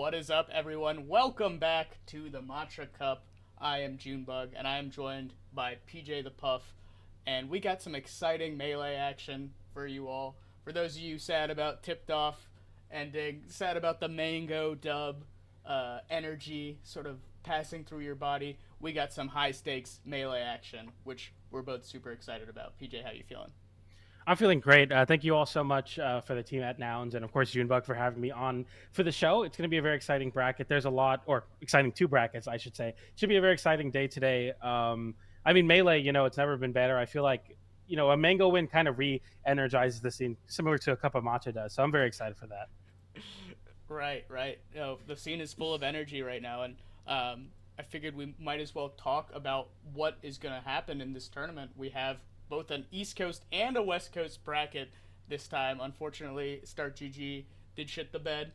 What is up, everyone? Welcome back to the Matcha Cup. I am Junebug, and I am joined by PJ the Puff, and we got some exciting melee action for you all. For those of you sad about Tipped Off ending, sad about the mango dub energy sort of passing through your body, we got some high-stakes melee action, which we're both super excited about. PJ, how you feeling? I'm feeling great. Thank you all so much for the team at Nouns, and of course Junebug for having me on for the show. It's going to be a very exciting bracket. There's a lot, or exciting two brackets, I should say. Should be a very exciting day today. Melee, it's never been better. I feel like, a mango win kind of re-energizes the scene, similar to a cup of matcha does. So I'm very excited for that. Right. The scene is full of energy right now, and I figured we might as well talk about what is going to happen in this tournament. We have both an East Coast and a West Coast bracket this time. Unfortunately, Start GG did shit the bed.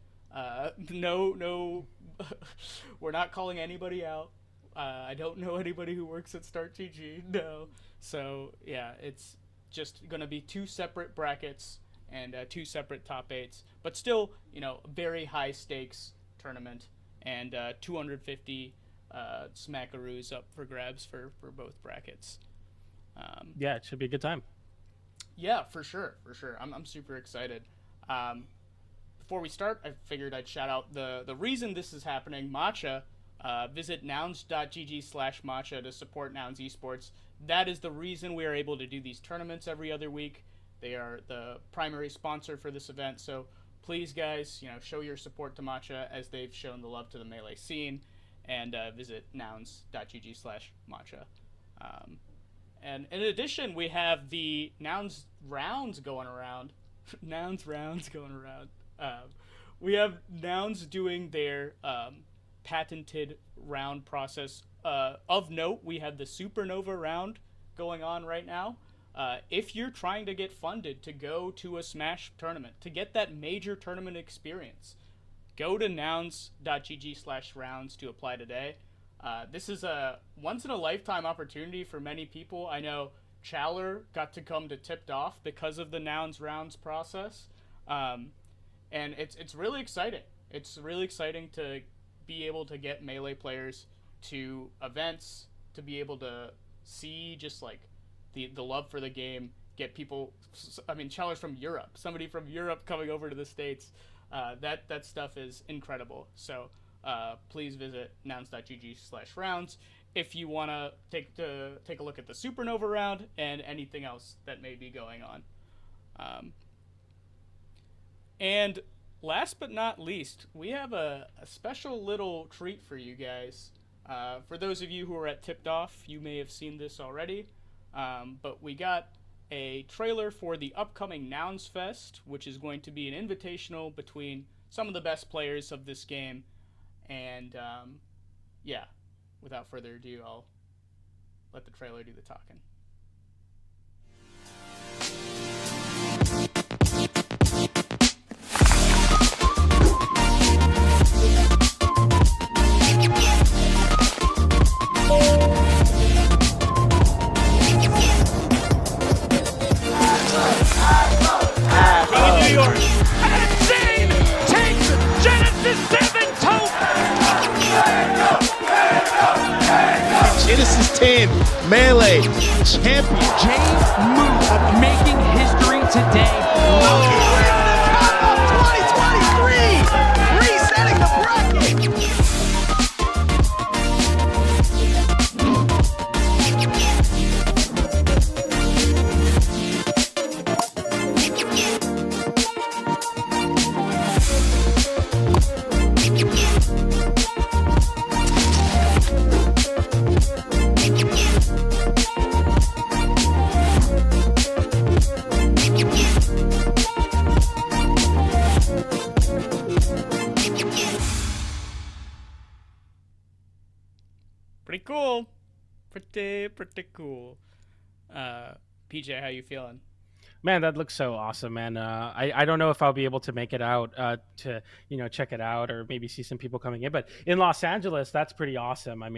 No, we're not calling anybody out. I don't know anybody who works at Start GG. No. So, yeah, it's just going to be two separate brackets and two separate top eights. But still, very high stakes tournament. And 250 smackaroos up for grabs for both brackets. Yeah, it should be a good time. Yeah, for sure. I'm super excited. Before we start, I figured I'd shout out the reason this is happening. Matcha. Visit nouns.gg/matcha to support Nouns Esports. That is the reason we are able to do these tournaments every other week. They are the primary sponsor for this event. So please, guys, show your support to Matcha as they've shown the love to the Melee scene. And visit nouns.gg/matcha. And in addition, we have the Nouns rounds going around. We have Nouns doing their patented round process. Of note, we have the Supernova round going on right now. If you're trying to get funded to go to a Smash tournament, to get that major tournament experience, go to nouns.gg/rounds to apply today. This is a once-in-a-lifetime opportunity for many people. I know Challer got to come to Tipped Off because of the Nouns rounds process. And it's really exciting. It's really exciting to be able to get Melee players to events, to be able to see just like the love for the game, get people, Challer's from Europe, somebody from Europe coming over to the States. That stuff is incredible. So please visit nouns.gg/rounds if you want to take a look at the Supernova round and anything else that may be going on. And last but not least, we have a special little treat for you guys. For those of you who are at Tipped Off, you may have seen this already, but we got a trailer for the upcoming Nouns Fest, which is going to be an invitational between some of the best players of this game. And, without further ado, I'll let the trailer do the talking. New York. And Zain takes Genesis 7 Genesis 10 Melee champion. Jay's move of making history today. Loki wins the Cup of 2023, resetting the bracket. Pretty cool. PJ, how you feeling? Man, that looks so awesome, man. I don't know if I'll be able to make it out to check it out or maybe see some people coming in, but in Los Angeles, that's pretty awesome. A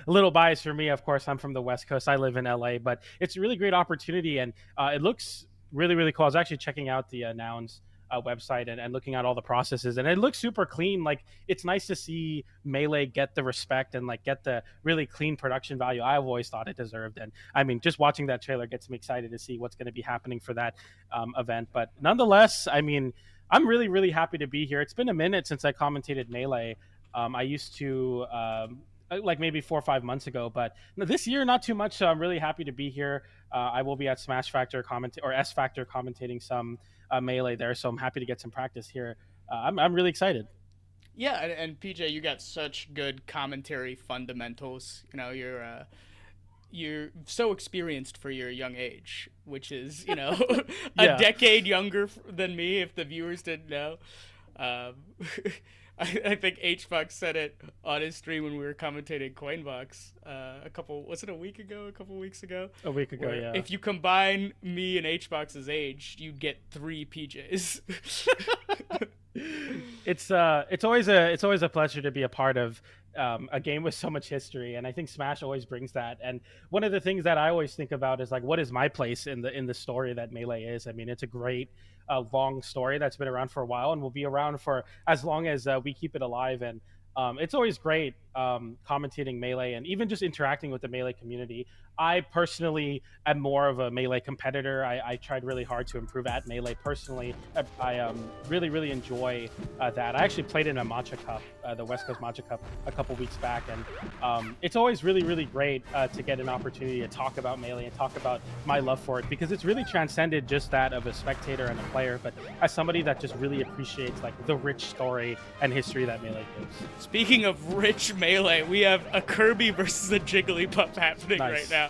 little bias for me, of course. I'm from the West Coast. I live in LA, but it's a really great opportunity, and it looks really, really cool. I was actually checking out the Nouns website and looking at all the processes, and it looks super clean. Like, it's nice to see Melee get the respect and like get the really clean production value I've always thought it deserved. And I mean, just watching that trailer gets me excited to see what's going to be happening for that event. But nonetheless, I mean, I'm really, really happy to be here. It's been a minute since I commentated Melee. I used to like maybe 4 or 5 months ago, but this year not too much. So I'm really happy to be here. I will be at Smash Factor or S Factor commentating some Melee there, so I'm happy to get some practice here. I'm really excited. Yeah, and PJ, you got such good commentary fundamentals. You know, you're so experienced for your young age, which is, you know, a decade younger than me. If the viewers didn't know, I think Hbox said it on his stream when we were commentating Coinbox a couple weeks ago. A week ago, yeah. If you combine me and Hbox's age, you'd get 3 PJs. It's always a pleasure to be a part of a game with so much history, and I think Smash always brings that. And one of the things that I always think about is like, what is my place in the story that Melee is? I mean, it's a great long story that's been around for a while and will be around for as long as we keep it alive. And it's always great commentating Melee and even just interacting with the Melee community. I personally am more of a Melee competitor. I tried really hard to improve at Melee personally. I really, really enjoy that. I actually played in a Matcha Cup, the West Coast Matcha Cup, a couple weeks back. And it's always really, really great to get an opportunity to talk about Melee and talk about my love for it, because it's really transcended just that of a spectator and a player, but as somebody that just really appreciates like the rich story and history that Melee gives. Speaking of rich Melee, we have a Kirby versus a Jigglypuff happening right now.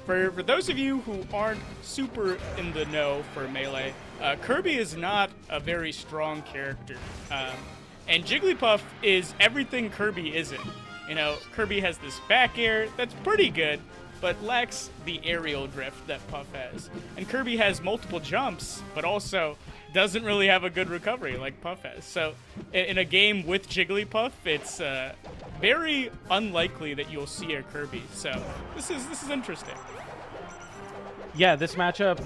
For those of you who aren't super in the know for Melee, Kirby is not a very strong character. And Jigglypuff is everything Kirby isn't. You know, Kirby has this back air that's pretty good, but lacks the aerial drift that Puff has. And Kirby has multiple jumps, but also doesn't really have a good recovery like Puff has. So in a game with Jigglypuff, it's very unlikely that you'll see a Kirby. So this is interesting. Yeah, this matchup,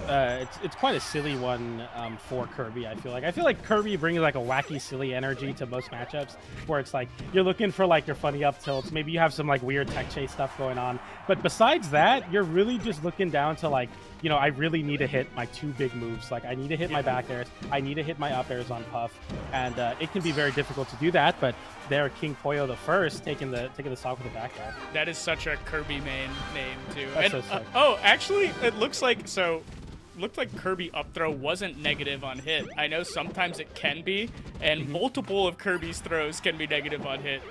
it's quite a silly one for Kirby, I feel like. Kirby brings like a wacky, silly energy to most matchups, where it's like you're looking for like your funny up tilts. Maybe you have some like weird tech chase stuff going on. But besides that, you're really just looking down to like, you know, I really need to hit my 2 big moves. Like, I need to hit my back airs. I need to hit my up airs on Puff. And it can be very difficult to do that, but there, King Poyo the first taking the stock with the back air. That is such a Kirby main name too. That's and, so sick. Oh, actually, it looks like Kirby up throw wasn't negative on hit. I know sometimes it can be, and multiple of Kirby's throws can be negative on hit.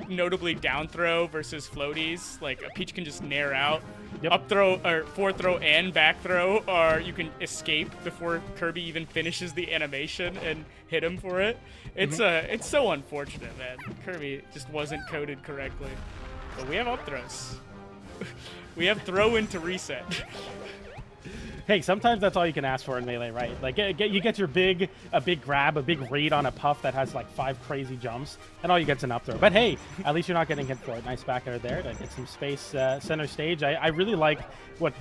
Notably down throw versus floaties, like a Peach can just nair out. Yep. Up throw or forward throw and back throw, or you can escape before Kirby even finishes the animation and hit him for it. It's it's so unfortunate, man. Kirby just wasn't coded correctly. But we have up throws. We have throw into reset. Hey, sometimes that's all you can ask for in Melee, right? Like, you get your big grab, a big raid on a Puff that has like 5 crazy jumps, and all you get's an up throw. But hey, at least you're not getting hit for it. Nice back air there to get some space center stage. I really like what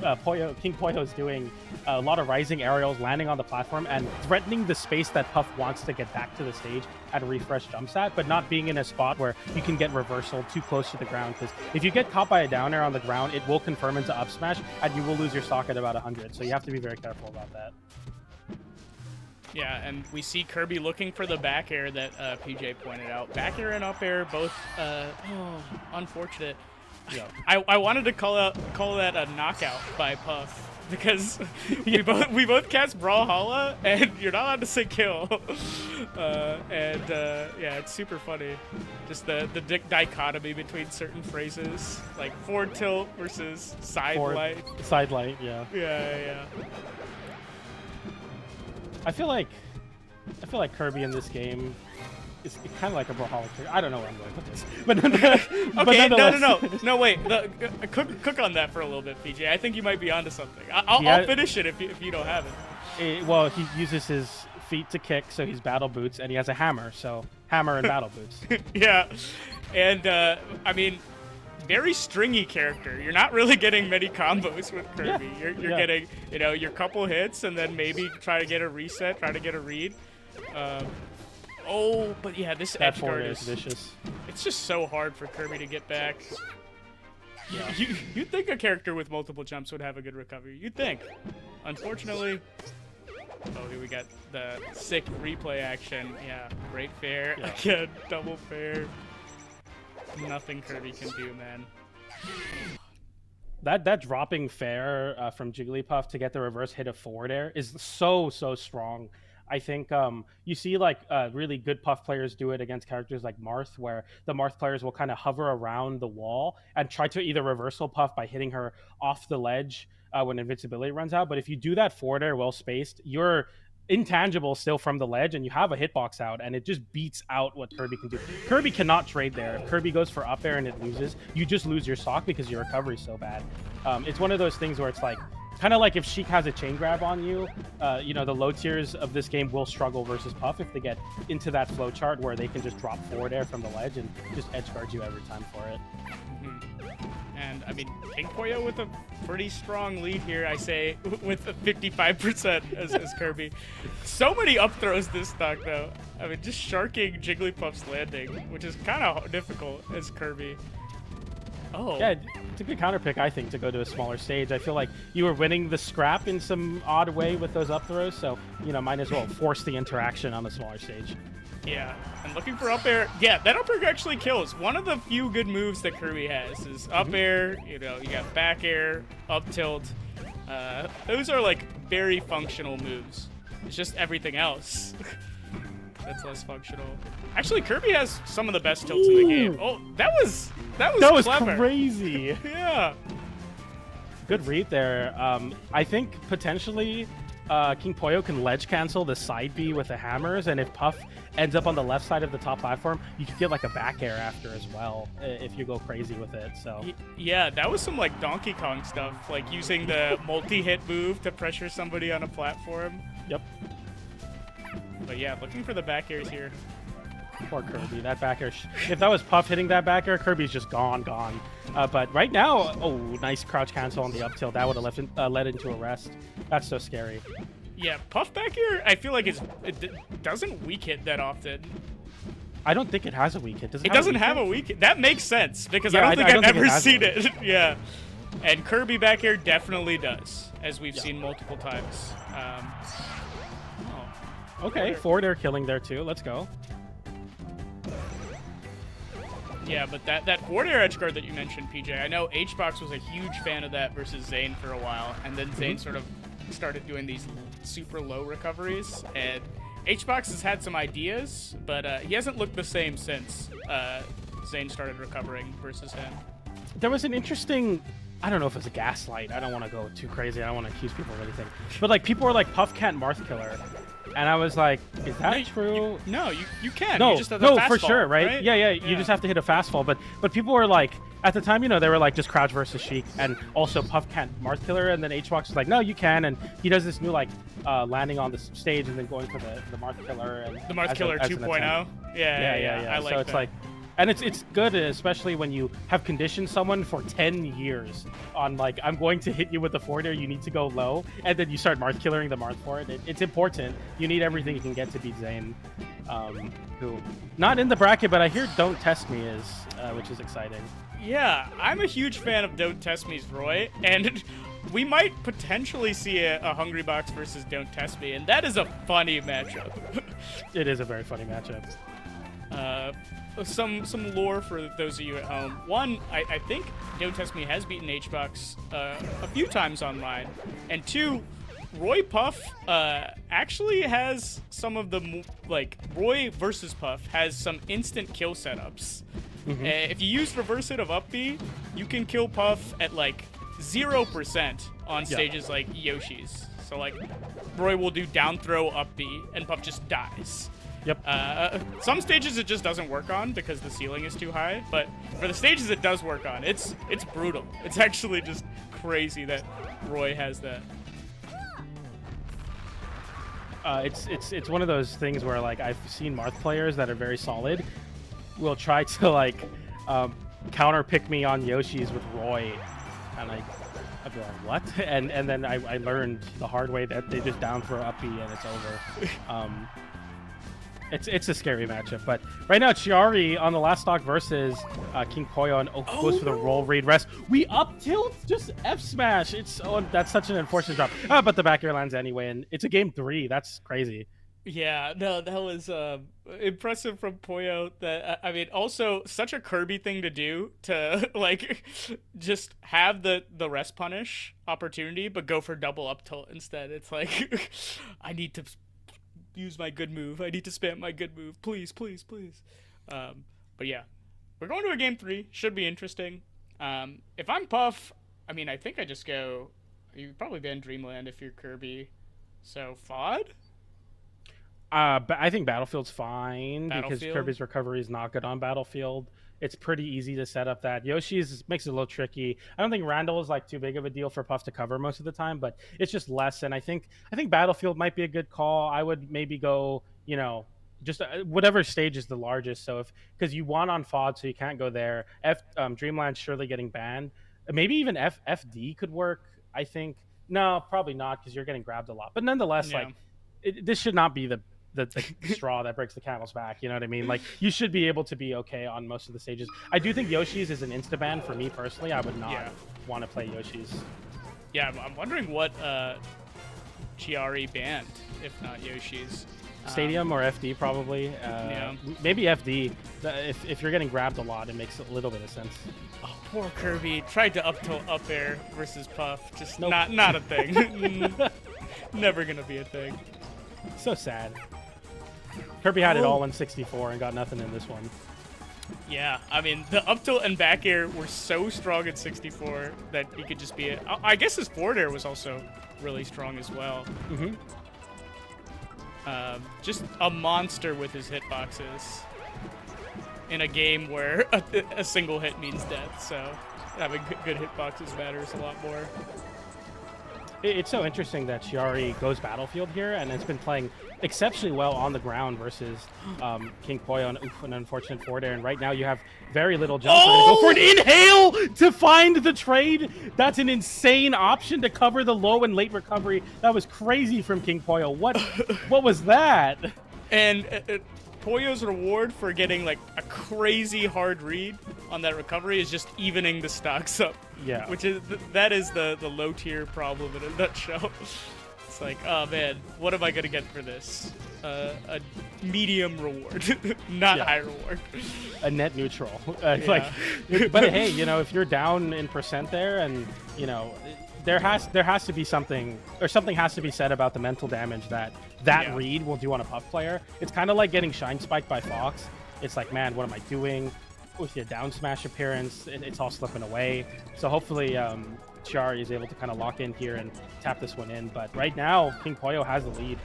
King Poyo is doing. A lot of rising aerials, landing on the platform, and threatening the space that Puff wants to get back to the stage at a refresh jump at, but not being in a spot where you can get reversal too close to the ground, because if you get caught by a down air on the ground, it will confirm into up smash, and you will lose your stock at about 100. So you have to be very careful about that. Yeah, and we see Kirby looking for the back air that PJ pointed out. Back air and up air, both unfortunate. Yeah. I wanted to call that a knockout by Puff, because we both cast Brawlhalla, and you're not allowed to say kill. Yeah, it's super funny. Just the dichotomy between certain phrases, like forward tilt versus side light. Side light, yeah. Yeah. I feel like Kirby in this game is kind of like a Brawlhalla character. I don't know where I'm going with this, but okay, no, wait. Cook on that for a little bit, PJ. I think you might be onto something. I'll finish it if you don't have it. Well, he uses his feet to kick, so he's battle boots, and he has a hammer, so hammer and battle boots. Yeah, and I mean, very stringy character. You're not really getting many combos with Kirby. Yeah. You're getting, your couple hits, and then maybe try to get a reset, try to get a read. Oh, but yeah, this That edge forward guard air is is vicious. it's just so hard for Kirby to get back. Yeah. You'd think a character with multiple jumps would have a good recovery. You'd think. Unfortunately, oh, here we got the sick replay action. Yeah, great fair. Yeah. Again, double fair. Nothing Kirby can do, man. That dropping fair from Jigglypuff to get the reverse hit of forward air is so strong. I think you see like really good Puff players do it against characters like Marth, where the Marth players will kind of hover around the wall and try to either reversal Puff by hitting her off the ledge when invincibility runs out. But if you do that forward air well spaced, you're intangible still from the ledge, and you have a hitbox out, and it just beats out what Kirby can do. Kirby cannot trade there. If Kirby goes for up air and it loses, you just lose your stock because your recovery is so bad. It's one of those things where it's like kind of like if Sheik has a chain grab on you, you know, the low tiers of this game will struggle versus Puff if they get into that flow chart where they can just drop forward air from the ledge and just edge guard you every time for it. And I mean, King Poyo with a pretty strong lead here, I say, with a 55% as Kirby. So many up throws this stock, though. I mean, just sharking Jigglypuff's landing, which is kind of difficult as Kirby. Oh. Yeah, it's a good counter pick, I think, to go to a smaller stage. I feel like you were winning the scrap in some odd way with those up throws, so, you know, might as well force the interaction on a smaller stage. Yeah, and looking for up air. Yeah, that up air actually kills. One of the few good moves that Kirby has is up air, you know, you got back air, up tilt. Those are like very functional moves. It's just everything else that's less functional. Actually, Kirby has some of the best tilts in the game. Oh, that was clever. Crazy. Yeah. Good read there. I think potentially King Poyo can ledge cancel the side B with the hammers, and if Puff ends up on the left side of the top platform, you could get like a back air after as well if you go crazy with it. So yeah, that was some like Donkey Kong stuff, like using the multi-hit move to pressure somebody on a platform. Yep. But yeah, looking for the back airs here. Poor Kirby, that back air. If that was Puff hitting that back air, Kirby's just gone. But right now, oh, nice crouch cancel on the up tilt. That would have led into a rest. That's so scary. Yeah, Puff back air, I feel like it doesn't weak hit that often. I don't think it has a weak hit. It doesn't have a weak hit. That makes sense, because I don't think I've ever seen it. Yeah. And Kirby back air definitely does, as we've seen multiple times. Okay, forward air killing there too. Let's go. Yeah, but that forward air edge guard that you mentioned, PJ, I know Hbox was a huge fan of that versus Zain for a while, and then Zain sort of started doing these super low recoveries, and Hbox has had some ideas, but he hasn't looked the same since Zain started recovering versus him. There was an interesting, I don't know if it was a gaslight. I don't want to go too crazy. I don't want to accuse people of anything. But like people were like, Puff can't Marth killer. And I was like, is that true? You can. No, you just have no, fast for fall, sure, right? Yeah, you just have to hit a fast fall. But people were like, at the time, you know, they were like just crouch versus Sheik, and also Puff can't Marth killer, and then Hbox was like, no, you can, and he does this new like landing on the stage and then going for the Marth killer. And the Marth killer 2.0. Yeah. I like so it's that. like, and it's good, especially when you have conditioned someone for 10 years on like, I'm going to hit you with the forward air, you need to go low, and then you start Marth killering the Marth for it. It's important. You need everything you can get to beat Zain, who not in the bracket, but I hear Don't Test Me is, which is exciting. Yeah, I'm a huge fan of Don't Test Me's Roy, and we might potentially see a Hungrybox versus Don't Test Me, and that is a funny matchup. It is a very funny matchup. Some lore for those of you at home. One, I think Don't Test Me has beaten Hbox a few times online, and two, Roy Puff actually has some of the, like, Roy versus Puff has some instant kill setups. If you use reverse hit of up B, you can kill Puff at like 0% on stages like Yoshi's. So like Roy will do down throw up B and Puff just dies. Yep. Some stages it just doesn't work on because the ceiling is too high, but for the stages it does work on. It's brutal. It's actually just crazy that Roy has that. It's one of those things where like I've seen Marth players that are very solid will try to like counter pick me on Yoshi's with Roy, and I'd be like, what? And then I learned the hard way that they just down throw up B and it's over. It's a scary matchup. But right now, Chiari on the last stock versus King Poyo and goes for the roll read rest. We up tilt, just F smash. That's such an unfortunate drop. But the back air lands anyway, and it's a game 3. That's crazy. Yeah, no, that was impressive from Poyo. That I mean, also such a Kirby thing to do to like just have the rest punish opportunity, but go for double up tilt instead. It's like I need to use my good move. I need to spam my good move, please, please, please. But yeah, we're going to a game 3. Should be interesting. If I'm Puff, I mean, I think I just go. You probably ban Dreamland if you're Kirby. So FOD. But I think Battlefield's fine because Kirby's recovery is not good on Battlefield. It's pretty easy to set up that. Yoshi's makes it a little tricky. I don't think Randall is like too big of a deal for Puff to cover most of the time, but it's just less. And I think Battlefield might be a good call. I would maybe go, just whatever stage is the largest. So because you won on FOD, so you can't go there. Dreamland's surely getting banned. Maybe even FD could work. I think no, probably not because you're getting grabbed a lot. But nonetheless, this should not be the straw that breaks the camel's back. You know what I mean? Like, you should be able to be okay on most of the stages. I do think Yoshi's is an insta-ban for me personally. I would not want to play Yoshi's. Yeah, I'm wondering what Chiari banned, if not Yoshi's. Stadium or FD probably. Maybe FD. If you're getting grabbed a lot, it makes a little bit of sense. Oh, poor Kirby. Tried to up tilt up air versus Puff. Just not a thing. Never gonna be a thing. So sad. Kirby had it all in 64 and got nothing in this one. Yeah, I mean, the up tilt and back air were so strong at 64 that he could just be I guess his forward air was also really strong as well. Mm-hmm. Just a monster with his hitboxes in a game where a single hit means death, so having good hitboxes matters a lot more. It's so interesting that Chiari goes Battlefield here and has been playing exceptionally well on the ground versus King Poyo and an unfortunate forward air. And right now you have very little jump. Oh! Go for an inhale to find the trade. That's an insane option to cover the low and late recovery. That was crazy from King Poyo. What was that? And Poyo's reward for getting like a crazy hard read on that recovery is just evening the stocks up. Yeah. Which is that is the low tier problem in a nutshell. It's like, oh man, what am I gonna get for this? A medium reward, not high reward. A net neutral. But hey, if you're down in percent there, and there has to be something, or something has to be said about the mental damage that read will do on a Puff player. It's kind of like getting shine spiked by Fox. It's like, man, what am I doing? With your down smash appearance, it's all slipping away. So hopefully Chiari is able to kind of lock in here and tap this one in. But right now, King Poyo has the lead.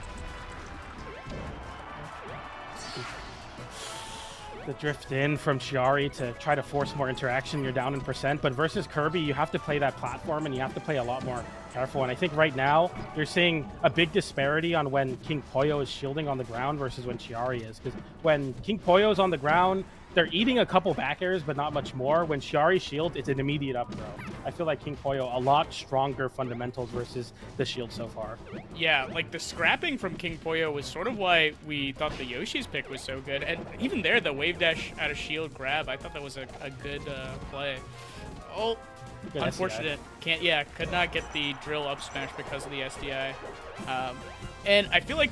The drift in from Chiari to try to force more interaction. You're down in percent, but versus Kirby, you have to play that platform and you have to play a lot more careful. And I think right now you're seeing a big disparity on when King Poyo is shielding on the ground versus when Chiari is. Because when King Poyo is on the ground, they're eating a couple back airs, but not much more. When Chiari shields, it's an immediate up throw. I feel like King Poyo a lot stronger fundamentals versus the shield so far. Yeah, like the scrapping from King Poyo was sort of why we thought the Yoshi's pick was so good. And even there, the wave dash out of shield grab, I thought that was a good play. Oh, good unfortunate. SDI. Could not get the drill up smash because of the SDI. And I feel like,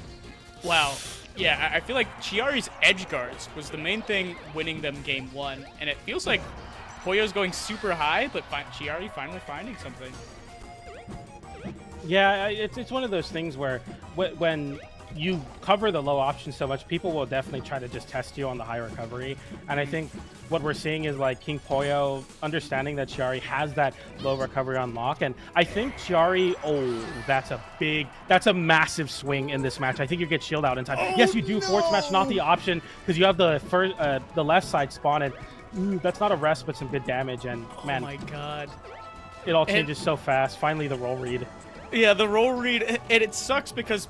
wow. Yeah, I feel like Chiari's edge guards was the main thing winning them game 1, and it feels like Poyo's going super high, but Chiari finally finding something. Yeah, it's one of those things where when you cover the low option so much, people will definitely try to just test you on the high recovery. And I think what we're seeing is like King Poyo understanding that Chiari has that low recovery on lock. And I think Chiari, that's a massive swing in this match. I think you get shield out in time. Yes, you do. Forward smash, not the option, because you have the left side spawn. And that's not a rest, but some good damage. And man, oh my god, it all changes so fast. Finally, the roll read. Yeah, the roll read, and it sucks because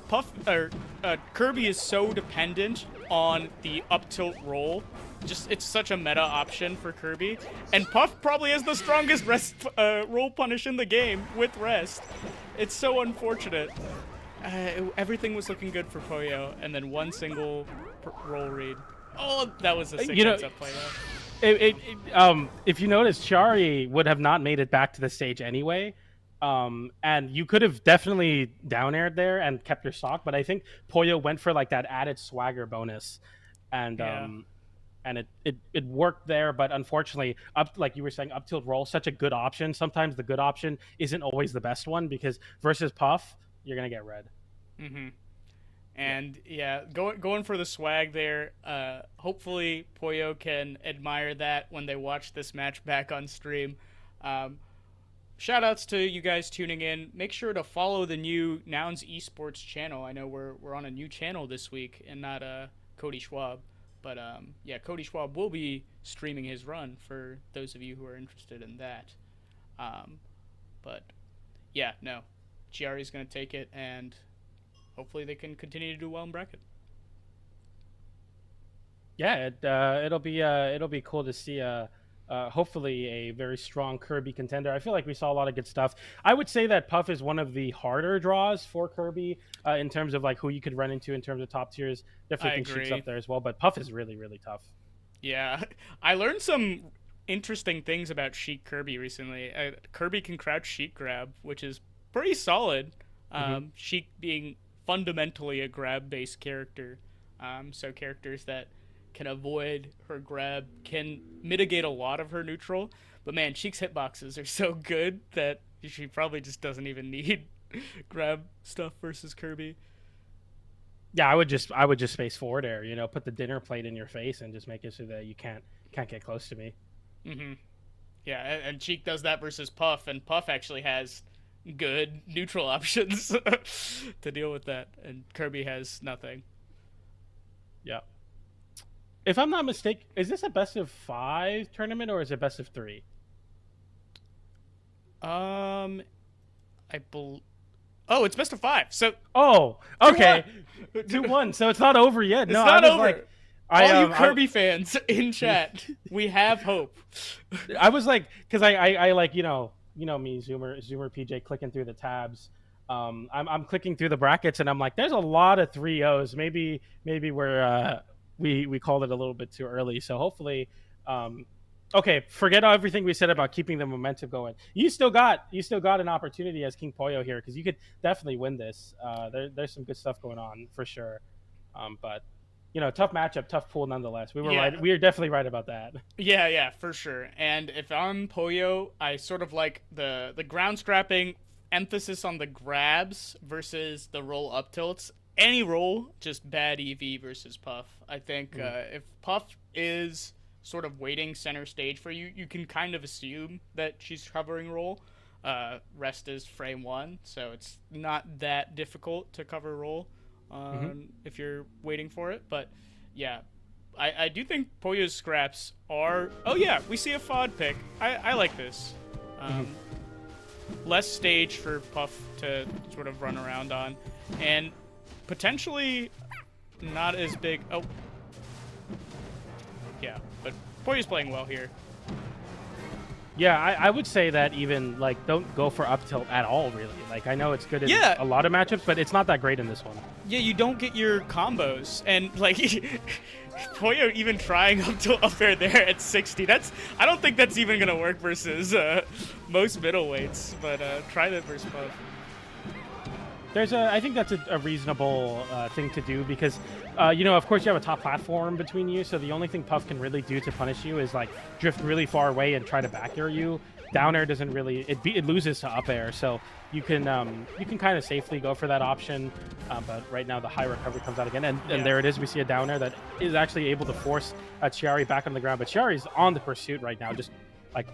Kirby is so dependent on the up tilt roll. Just it's such a meta option for Kirby, and Puff probably has the strongest rest roll punish in the game with rest. It's so unfortunate. everything was looking good for Poyo, and then one single roll read. Oh, that was a 6 up play. If you notice, Chiari would have not made it back to the stage anyway. And you could have definitely down aired there and kept your stock, but I think Poyo went for like that added swagger bonus, and it worked there. But unfortunately, like you were saying, up tilt roll, such a good option. Sometimes the good option isn't always the best one, because versus Puff, you're gonna get red. Mm-hmm. And going for the swag there. Hopefully Poyo can admire that when they watch this match back on stream. Shout outs to you guys tuning in. Make sure to follow the new Nouns Esports channel. I know we're on a new channel this week and not Cody Schwab. But Cody Schwab will be streaming his run for those of you who are interested in that. Chiari's going to take it, and hopefully they can continue to do well in bracket. Yeah, it'll be cool to see hopefully a very strong Kirby contender. I feel like we saw a lot of good stuff. I would say that Puff is one of the harder draws for Kirby in terms of like who you could run into in terms of top tiers. Definitely think Sheik's up there as well, but Puff is really, really tough. Yeah, I learned some interesting things about Sheik Kirby recently. Kirby can crouch Sheik grab, which is pretty solid. Sheik being fundamentally a grab-based character, so characters that can avoid her grab can mitigate a lot of her neutral. But man, Sheik's hitboxes are so good that she probably just doesn't even need grab stuff versus Kirby. Yeah, I would just space forward air, put the dinner plate in your face and just make it so that you can't get close to me. Mm-hmm. Yeah, and Sheik does that versus Puff, and Puff actually has good neutral options to deal with that, and Kirby has nothing. Yeah. If I'm not mistaken, is this a best of 5 tournament or is it best of 3? It's best of 5. So okay, 2-1. So it's not over yet. It's not over. All you Kirby fans in chat, we have hope. I was like, because I like me, Zoomer PJ clicking through the tabs. I'm clicking through the brackets and I'm like, there's a lot of 3-0s. Maybe we're we called it a little bit too early. So hopefully, forget everything we said about keeping the momentum going. You still got an opportunity as King Poyo here, because you could definitely win this. There's some good stuff going on for sure. But tough matchup, tough pool nonetheless. We were right. We are definitely right about that. Yeah, for sure. And if I'm Poyo, I sort of like the ground scrapping, emphasis on the grabs versus the roll up tilts. Any roll, just bad EV versus Puff. I think if Puff is sort of waiting center stage for you, you can kind of assume that she's covering roll. Rest is frame 1, so it's not that difficult to cover roll if you're waiting for it. But yeah, I do think Poyo's scraps are... Oh yeah, we see a FOD pick. I like this. Less stage for Puff to sort of run around on. And potentially not as big. Oh. Yeah, but Poyo's playing well here. Yeah, I would say that even, don't go for up tilt at all, really. I know it's good in a lot of matchups, but it's not that great in this one. Yeah, you don't get your combos. And, Poyo even trying up tilt up air there at 60. I don't think that's even going to work versus most middleweights, but try that versus Puff. I think that's a reasonable thing to do, because, of course you have a top platform between you, so the only thing Puff can really do to punish you is drift really far away and try to back air you. Down air doesn't really, it loses to up air, so you can kind of safely go for that option, but right now the high recovery comes out again, and there it is. We see a down air that is actually able to force Chiari back on the ground, but Chiari's on the pursuit right now, just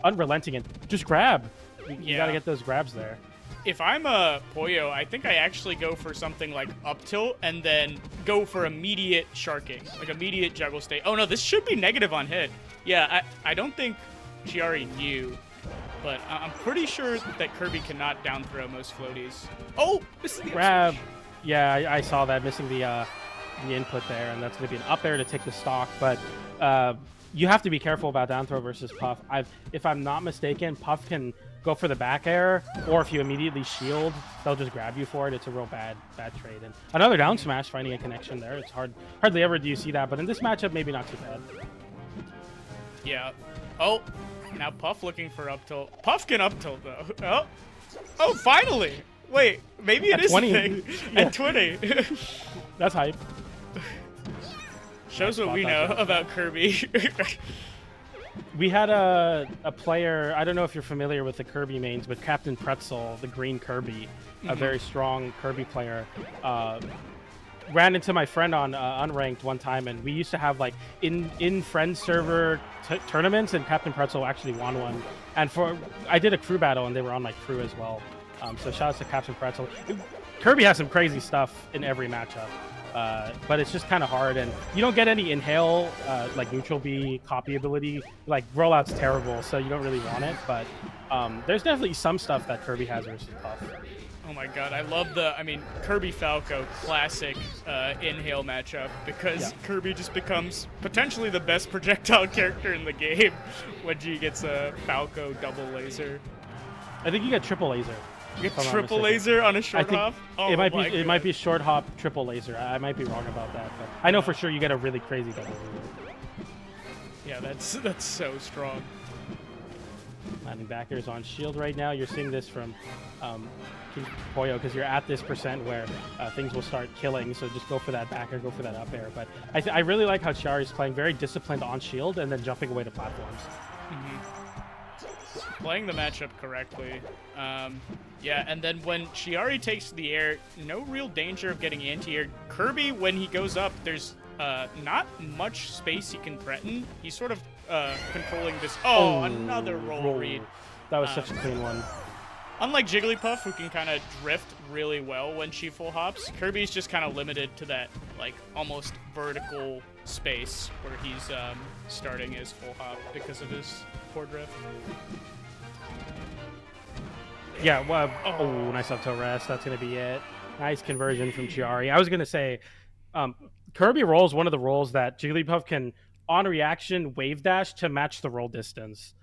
unrelenting and just grab. You gotta get those grabs there. If I'm a Poyo, I think I actually go for something like up tilt and then go for immediate sharking, immediate juggle state. Oh no, this should be negative on hit. Yeah, I don't think Chiari knew, but I'm pretty sure that Kirby cannot down throw most floaties. Oh, this is the grab. Yeah, I saw that, missing the input there, and that's going to be an up air to take the stock, but you have to be careful about down throw versus Puff. If I'm not mistaken, Puff can go for the back air, or if you immediately shield, they'll just grab you for it. It's a real bad trade. And another down smash, finding a connection there. It's hardly ever do you see that, but in this matchup, maybe not too bad. Yeah. Oh, now Puff looking for up tilt. Puff can up tilt though. Oh, finally. Wait, maybe it At is 20. a thing. Yeah. At 20. That's hype. Shows what we know about Kirby. We had a player, I don't know if you're familiar with the Kirby mains, but Captain Pretzel, the green Kirby, a very strong Kirby player, ran into my friend on Unranked one time, and we used to have like in friend server tournaments, and Captain Pretzel actually won one. And I did a crew battle, and they were on my crew as well. So shout out to Captain Pretzel. Kirby has some crazy stuff in every matchup. But it's just kind of hard, and you don't get any inhale, like neutral B copy ability. Like rollout's terrible, so you don't really want it. But there's definitely some stuff that Kirby has versus Puff. Oh my god, I love Kirby Falco classic inhale matchup, because Kirby just becomes potentially the best projectile character in the game when he gets a Falco double laser. I think you get triple laser. You get triple laser on a short hop? Oh, it might be short hop, triple laser. I might be wrong about that, but I know for sure you get a really crazy double laser. Yeah, that's so strong. Landing back airs on shield right now. You're seeing this from Poyo, because you're at this percent where things will start killing, so just go for that back air, go for that up air. But I really like how Chiari is playing very disciplined on shield and then jumping away to platforms. Playing the matchup correctly. Yeah, and then when Chiari takes the air, no real danger of getting anti-air. Kirby, when he goes up, there's not much space he can threaten. He's sort of controlling this. Oh, another roll read. That was such a clean one. Unlike Jigglypuff, who can kind of drift really well when she full hops, Kirby's just kind of limited to that like almost vertical space where he's starting his full hop because of his poor drift. Yeah, well, nice up to rest. That's going to be it. Nice conversion from Chiari. I was going to say, Kirby rolls one of the rolls that Jigglypuff can, on reaction, wave dash to match the roll distance.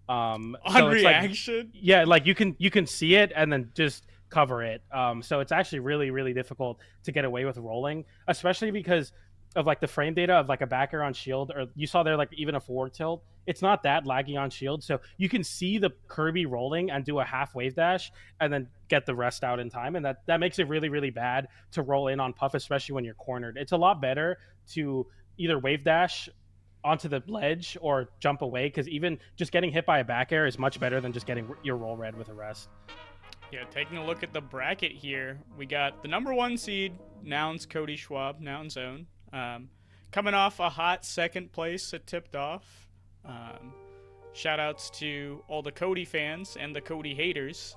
On so reaction? Like, yeah, like you can see it and then just cover it. So it's actually really, really difficult to get away with rolling, especially because of like the frame data of like a back air on shield, or you saw there like even a forward tilt. It's not that laggy on shield, so you can see the Kirby rolling and do a half wave dash and then get the rest out in time, and that makes it really, really bad to roll in on Puff, especially when you're cornered. It's a lot better to either wave dash onto the ledge or jump away, because even just getting hit by a back air is much better than just getting your roll red with a rest. Yeah, taking a look at the bracket here, we got the #1 seed, Nouns, Cody, Schwab, Nouns own. Coming off a hot second place at Tipped Off. Shout outs to all the Cody fans and the Cody haters,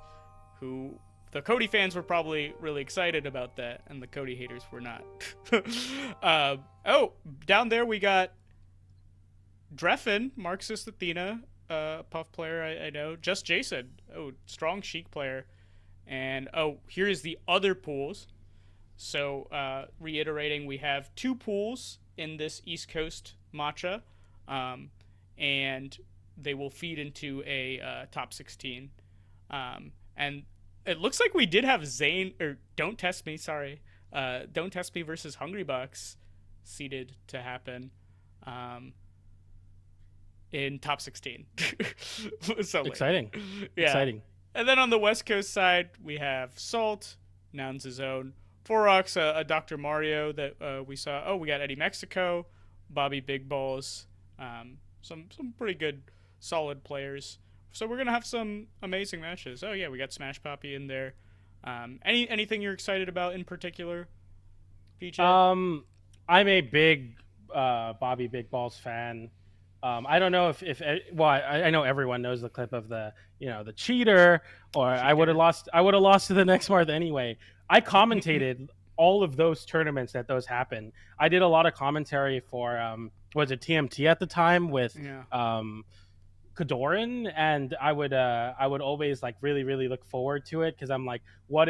who the Cody fans were probably really excited about that, and the Cody haters were not. Down there we got Drein, Marxist Athena, Puff player, I know. Just Jason, strong Sheik player. And here is the other pools. So reiterating, we have 2 pools in this East Coast Matcha, and they will feed into a top 16. And it looks like we did have Zain, or Don't Test Me versus Hungrybox seeded to happen in top 16. So exciting. Yeah. Exciting. And then on the West Coast side, we have Salt, Nouns' own, Forox, a Dr. Mario that we saw. Oh, we got Eddy Mexico, Bobby Big Balls, some pretty good, solid players. So we're gonna have some amazing matches. Oh yeah, we got Smash Poppy in there. Anything you're excited about in particular, PJ? I'm a big Bobby Big Balls fan. I don't know if I know everyone knows the clip of the cheater, or I would have lost to the next Marth anyway. I commentated all of those tournaments that those happened. I did a lot of commentary for was it TMT at the time with Kadoran, and I would always like really look forward to it, because I'm like, what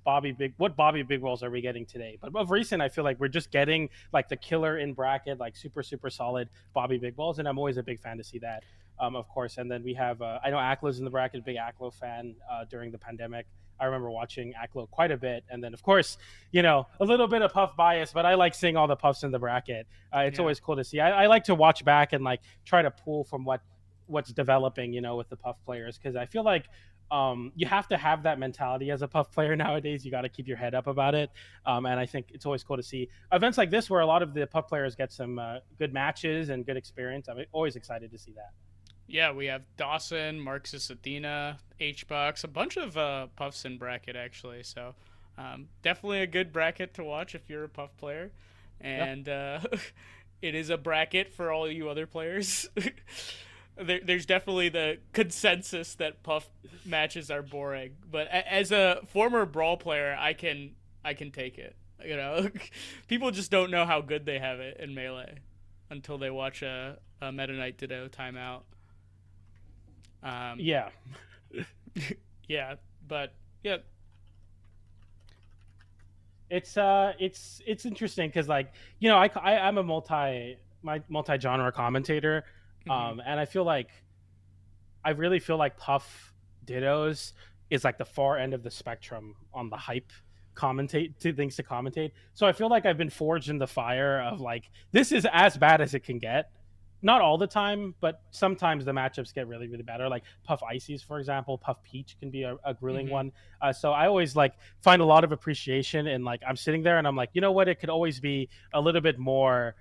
Bobby Big Balls are we getting today? But of recent, I feel like we're just getting like the killer in bracket, like super solid Bobby Big Balls, and I'm always a big fan to see that. of course. And then we have, I know Aklo's in the bracket, big Aklo fan during the pandemic. I remember watching Aklo quite a bit. And then, of course, a little bit of Puff bias, but I like seeing all the Puffs in the bracket. It's always cool to see. I like to watch back and like try to pull from what's developing, with the Puff players, because I feel like you have to have that mentality as a Puff player nowadays. You got to keep your head up about it. And I think it's always cool to see events like this where a lot of the Puff players get some good matches and good experience. I'm always excited to see that. Yeah, we have Dawson, Marxist, Athena, Hbox, a bunch of Puffs in bracket, actually. So definitely a good bracket to watch if you're a Puff player. And it is a bracket for all you other players. There's definitely the consensus that Puff matches are boring. But as a former Brawl player, I can take it. People just don't know how good they have it in Melee until they watch a Meta Knight Ditto timeout. Yeah. Yeah, but yeah. It's interesting because I'm a multi-genre commentator, and I really feel like Puff Dittos is like the far end of the spectrum on the hype things to commentate. So I feel like I've been forged in the fire of like, this is as bad as it can get. Not all the time, but sometimes the matchups get really, really bad. Or like Puff Ices, for example. Puff Peach can be a grueling one. So I always like find a lot of appreciation, and like I'm sitting there and I'm like, you know what? It could always be a little bit more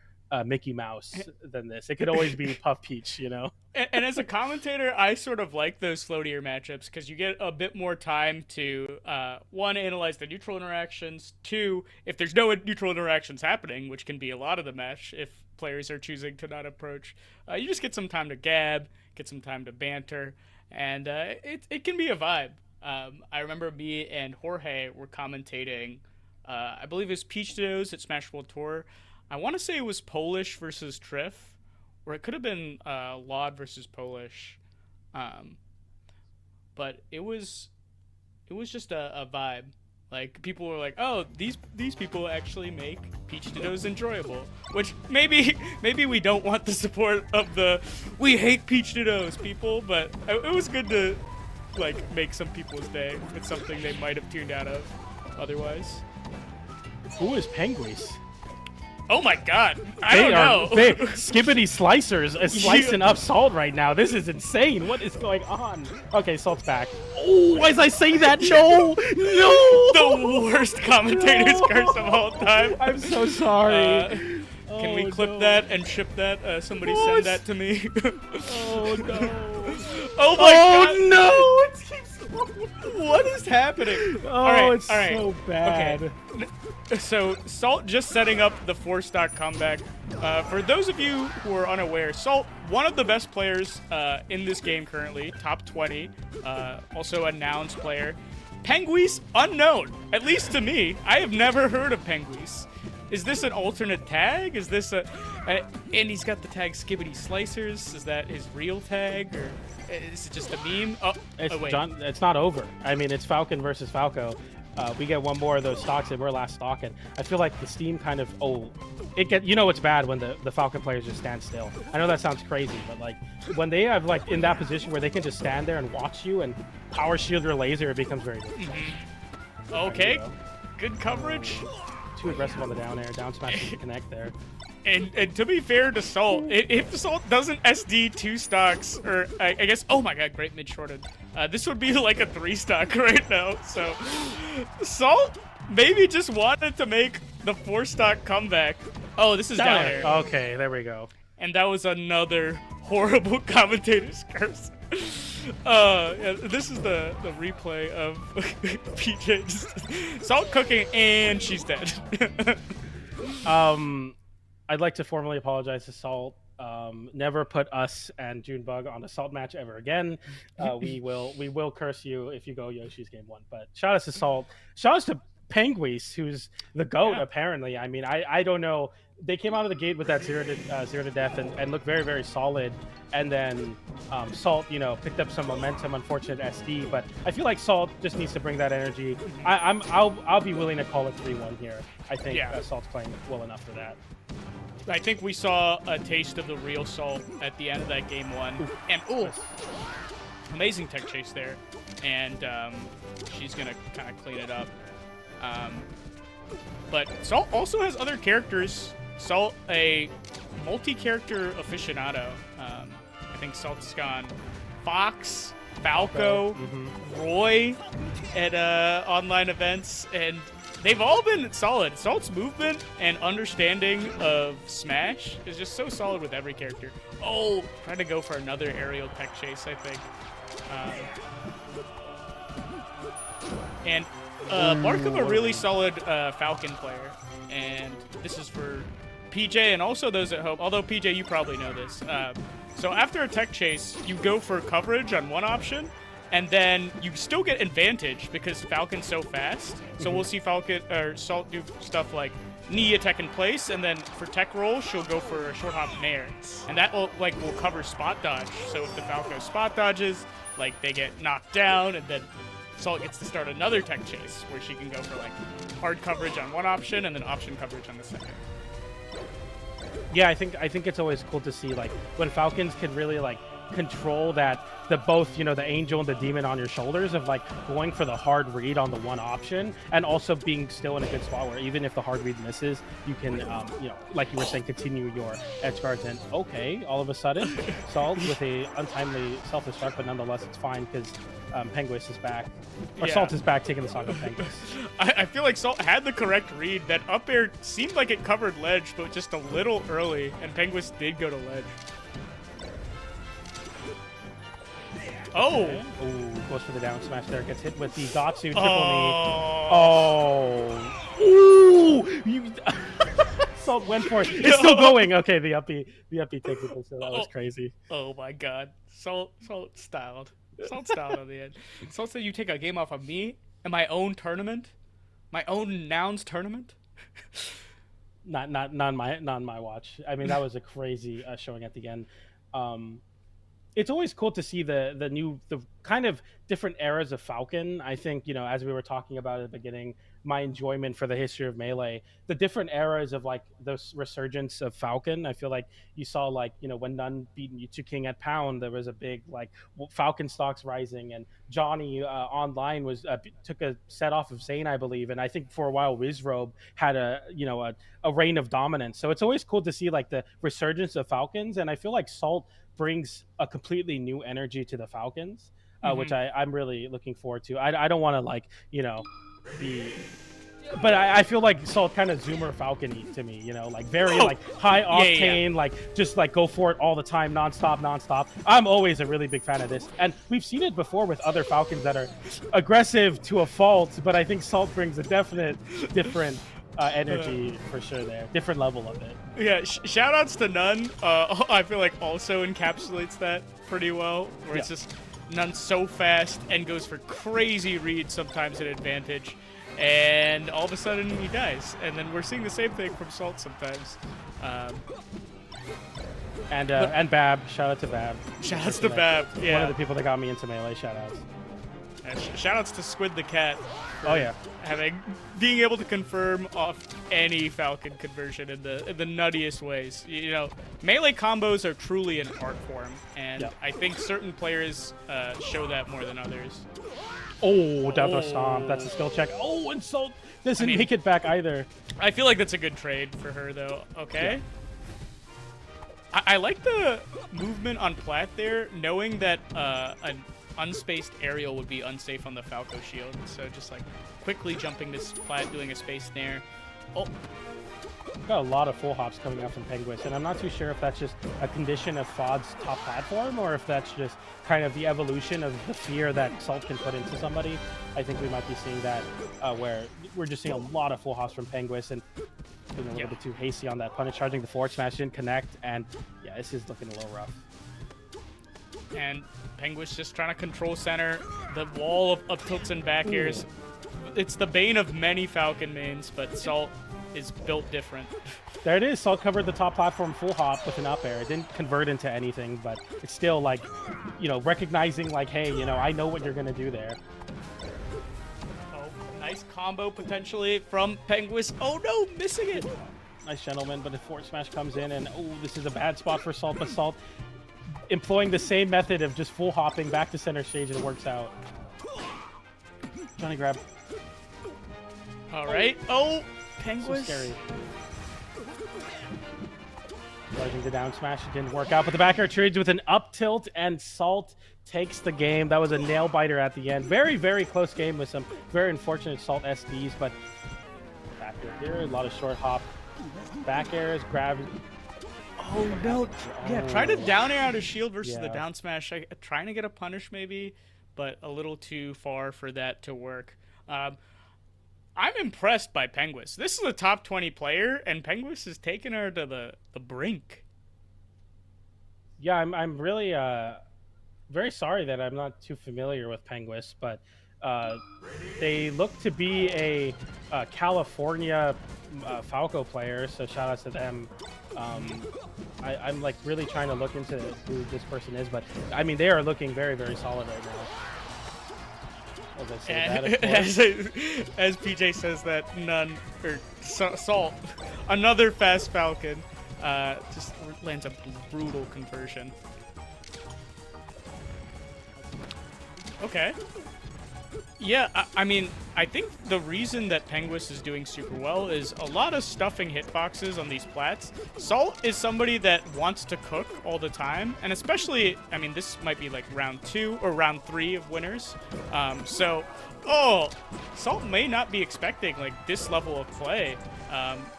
Mickey Mouse than this. It could always be Puff Peach, And as a commentator, I sort of like those floatier matchups because you get a bit more time to, one, analyze the neutral interactions, two, if there's no neutral interactions happening, which can be a lot of the match if players are choosing to not approach, you just get some time to gab, get some time to banter, and it can be a vibe. I remember me and Jorge were commentating, I believe it was Peach Dittos at Smash World Tour. I want to say it was Polish versus Triff, or it could have been Laud versus Polish, but it was just a vibe. Like, people were like, "Oh, these people actually make Peach Dittos enjoyable," which maybe we don't want the support of the "we hate Peach Dittos" people, but it was good to like make some people's day with something they might have tuned out of otherwise. Who is Pengu? Oh my god, I don't know. They skippity slicers slicing up Salt right now. This is insane. What is going on? Okay, Salt's back. Oh, as I say that, no! The worst commentator's curse of all time. I'm so sorry. Can we clip that and ship that? Somebody send that to me. Oh no. Oh my god. No! What is happening? Oh, all right. So bad. Okay. So, Salt just setting up the 4-stock comeback. For those of you who are unaware, Salt, one of the best players in this game currently, top 20, also a Nouns player. Pengu, unknown, at least to me. I have never heard of Pengu. Is this an alternate tag? Is this and he's got the tag Skibbity Slicers. Is that his real tag, or is it just a meme? Wait. John, it's not over. I mean, it's Falcon versus Falco. We get one more of those stocks that we're last stocking. I feel like the Steam kind of it's bad when the Falcon players just stand still. I know that sounds crazy, but like when they have like in that position where they can just stand there and watch you and power shield your laser, it becomes very good. Okay, good coverage. Too aggressive on the down air. Down smash doesn't connect there. And to be fair to Salt, if Salt doesn't SD 2 stocks, or I guess, oh my god, great mid shorted. This would be like a 3-stock right now. So Salt maybe just wanted to make the 4-stock comeback. Oh, this is down air. Okay, there we go. And that was another horrible commentator's curse. Yeah, this is the replay of PJ. Salt cooking, and she's dead. I'd like to formally apologize to Salt. Never put us and Junebug on a Salt match ever again. We will curse you if you go Yoshi's game 1. But shout out to Salt. Shout out to Pengu, who's the GOAT, apparently. I mean, I don't know. They came out of the gate with that zero to death and looked very, very solid. And then Salt, picked up some momentum. Unfortunate SD, but I feel like Salt just needs to bring that energy. I'll be willing to call it 3-1 here. I think Salt's playing well enough for that. I think we saw a taste of the real Salt at the end of that game 1. And, amazing tech chase there. And she's going to kind of clean it up. But Salt also has other characters. Salt, a multi-character aficionado. I think Salt's gone Fox, Falco, Roy at online events, and they've all been solid. Salt's movement and understanding of Smash is just so solid with every character. Oh, trying to go for another aerial tech chase, I think. And mark of a really solid Falcon player, and this is for PJ and also those at home, although PJ, you probably know this. So after a tech chase, you go for coverage on one option, and then you still get advantage because Falcon's so fast. So we'll see Falcon or Salt do stuff like knee attack in place, and then for tech roll, she'll go for a short hop nair, and that will cover spot dodge. So if the Falco spot dodges, like they get knocked down, and then Salt gets to start another tech chase where she can go for like hard coverage on one option and then option coverage on the second. Yeah, I think it's always cool to see like when Falcons can really like control that both the angel and the demon on your shoulders of like going for the hard read on the one option and also being still in a good spot where even if the hard read misses, you can like you were saying, continue your edge guards. And okay, all of a sudden Salt with a untimely self-destruct, but nonetheless it's fine because Pengu is back, or Salt is back taking the stock of Pengu. I feel like Salt had the correct read. That up air seemed like it covered ledge, but just a little early, and Penguis did go to ledge. Oh! Ooh, goes for the down smash there. Gets hit with the Gatsu triple knee. Oh! Ooh! Salt went for it. It's still going. Okay, the uppy takes it. So that was crazy. Oh my God! Salt styled. Salt styled on the end. Salt said, "You take a game off of me and my own tournament, my own Nouns tournament." Not on my watch. I mean, that was a crazy showing at the end. It's always cool to see the kind of different eras of Falcon. I think, as we were talking about at the beginning, my enjoyment for the history of Melee, the different eras of like the resurgence of Falcon. I feel like you saw like, when Nun beat Mewtwo King at Pound, there was a big like Falcon stocks rising, and Johnny online was took a set off of Zain, I believe. And I think for a while Wizrobe had a reign of dominance. So it's always cool to see like the resurgence of Falcons. And I feel like Salt brings a completely new energy to the Falcons, which I'm really looking forward to. I don't want to like, be, but I feel like Salt kind of Zoomer Falcon-y to me, like very like high octane, like just like go for it all the time, nonstop. I'm always a really big fan of this, and we've seen it before with other Falcons that are aggressive to a fault, but I think Salt brings a definite different energy for sure there, different level of it. Yeah, shout outs to Nun. I feel like also encapsulates that pretty well, where it's just Nun's so fast and goes for crazy reads sometimes at advantage, and all of a sudden he dies. And then we're seeing the same thing from Salt sometimes. And Bab, shout out to Bab. Shout outs to Bab, yeah. One of the people that got me into Melee, shout outs. Shout outs to Squid the Cat. Oh yeah. Being able to confirm off any Falcon conversion in the nuttiest ways. Melee combos are truly an art form, and I think certain players show that more than others. Oh, down throw stomp. That's a skill check. Oh, and Salt doesn't make it back either. I feel like that's a good trade for her, though. Okay. Yeah. I like the movement on Plat there, knowing that an unspaced aerial would be unsafe on the Falco shield. So just like quickly jumping this Plat, doing a space snare. Oh. Got a lot of full hops coming out from Penguis, and I'm not too sure if that's just a condition of FOD's top platform or if that's just kind of the evolution of the fear that Salt can put into somebody. I think we might be seeing that where we're just seeing a lot of full hops from Penguis and being a little bit too hasty on that punish, charging the forward smash, didn't connect, and yeah, this is looking a little rough. And Penguis just trying to control center, the wall of up tilts and back airs. It's the bane of many Falcon mains, but Salt is built different. There it is. Salt covered the top platform full hop with an up air. It didn't convert into anything, but it's still like, recognizing like, hey, I know what you're going to do there. Oh, nice combo potentially from Penguis. Oh no, missing it. Nice gentleman, but the forward smash comes in, and oh, this is a bad spot for Salt, but Salt employing the same method of just full hopping back to center stage, and it works out. Johnny grab. All right. Oh, So Pengu. scary. Charging the down smash, it didn't work out, but the back air trades with an up tilt, and Salt takes the game. That was a nail biter at the end. Very, very close game with some very unfortunate Salt SDs, but back air here, a lot of short hop. Back airs, grab. Oh no! Yeah, try to down air out of shield versus the Yeah. down smash. Trying to get a punish maybe, but a little too far for that to work. I'm impressed by Penguis. This is a top 20 player, and Penguis has taken her to the brink. Yeah, I'm really very sorry that I'm not too familiar with Penguis, but they look to be a California Falco player, so shout out to them. I'm like really trying to look into who this person is, but I mean they are looking very, very solid right now. As I say that, of course. As PJ says that, Salt, another fast Falcon, just lands a brutal conversion. Okay. Yeah, I mean, I think the reason that Penguis is doing super well is a lot of stuffing hitboxes on these plats. Salt is somebody that wants to cook all the time, and especially, I mean, this might be like round 2 or round 3 of winners. Salt may not be expecting like this level of play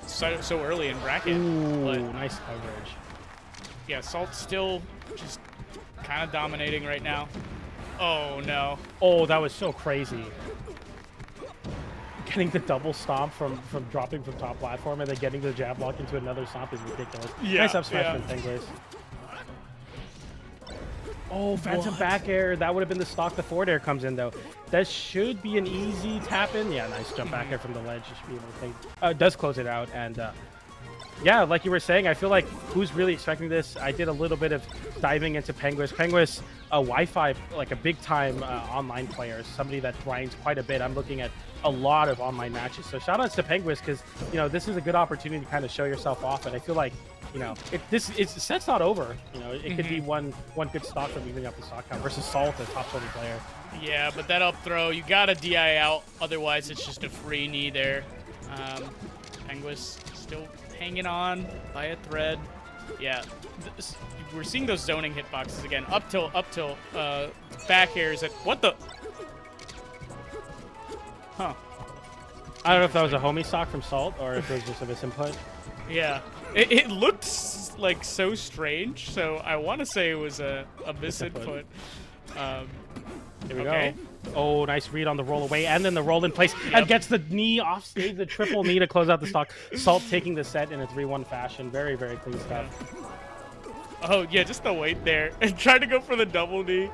so early in bracket. Ooh, But nice coverage. yeah, Salt's still just kind of dominating right now. Oh no. Oh, that was so crazy. Getting the double stomp from dropping from top platform and then getting the jab lock into another stomp is ridiculous. Yeah, Nice up smash yeah. from Penguis. Oh, phantom back air. That would have been the stock. The forward air comes in though. That should be an easy tap in. Yeah, nice jump back air from the ledge. You should be able to take. Does close it out, and yeah, like you were saying, I feel like who's really expecting this? I did a little bit of diving into Penguis. Penguis, a Wi-Fi, like a big-time online player, somebody that grinds quite a bit. I'm looking at a lot of online matches. So shout-outs to Penguis because, you know, this is a good opportunity to kind of show yourself off. And I feel like, you know, set's not over. You know, it could be one good stock from moving up the stock count versus Salt, a top 20 player. Yeah, but that up throw, you got to DI out. Otherwise, it's just a free knee there. Penguis still hanging on by a thread. Yeah, we're seeing those zoning hitboxes again. Up tilt, back airs at what the? Huh. I don't know if that was a homie stock from Salt or if it was just a misinput. Yeah, it looked like so strange. So I want to say it was a misinput. Here we Okay. go. Oh, nice read on the roll away, and then the roll in place, and gets the knee off stage, the triple knee to close out the stock. Salt taking the set in a 3-1 fashion. Very, very clean stuff. Oh, yeah, just the weight there. And trying to go for the double knee.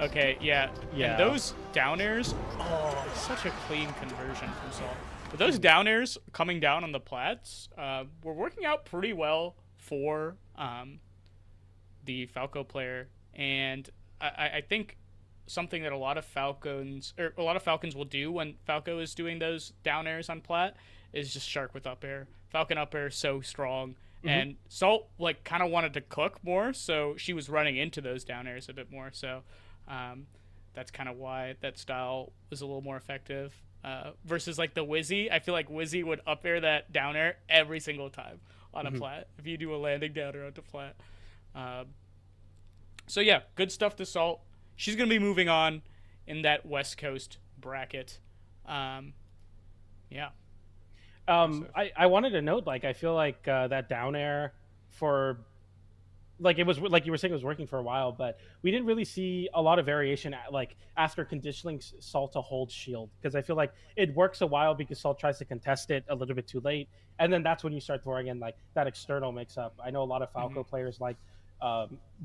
Okay, yeah. Yeah. And those down airs, oh, such a clean conversion from Salt. But those down airs coming down on the plats were working out pretty well for the Falco player. And I think something that a lot of Falcons will do when Falco is doing those down airs on plat is just shark with up air. Falcon up air is so strong. And Salt like kind of wanted to cook more, so she was running into those down airs a bit more. So that's kind of why that style was a little more effective versus like the Wizzy. I feel like Wizzy would up air that down air every single time on a plat if you do a landing down air onto flat. So yeah, good stuff to Salt. She's going to be moving on in that West Coast bracket. Yeah. I wanted to note, like, I feel like that down air for, like, it was, like you were saying, it was working for a while, but we didn't really see a lot of variation, like, after conditioning Salt to hold shield, because I feel like it works a while because Salt tries to contest it a little bit too late, and then that's when you start throwing in, like, that external mix-up. I know a lot of Falco players, like,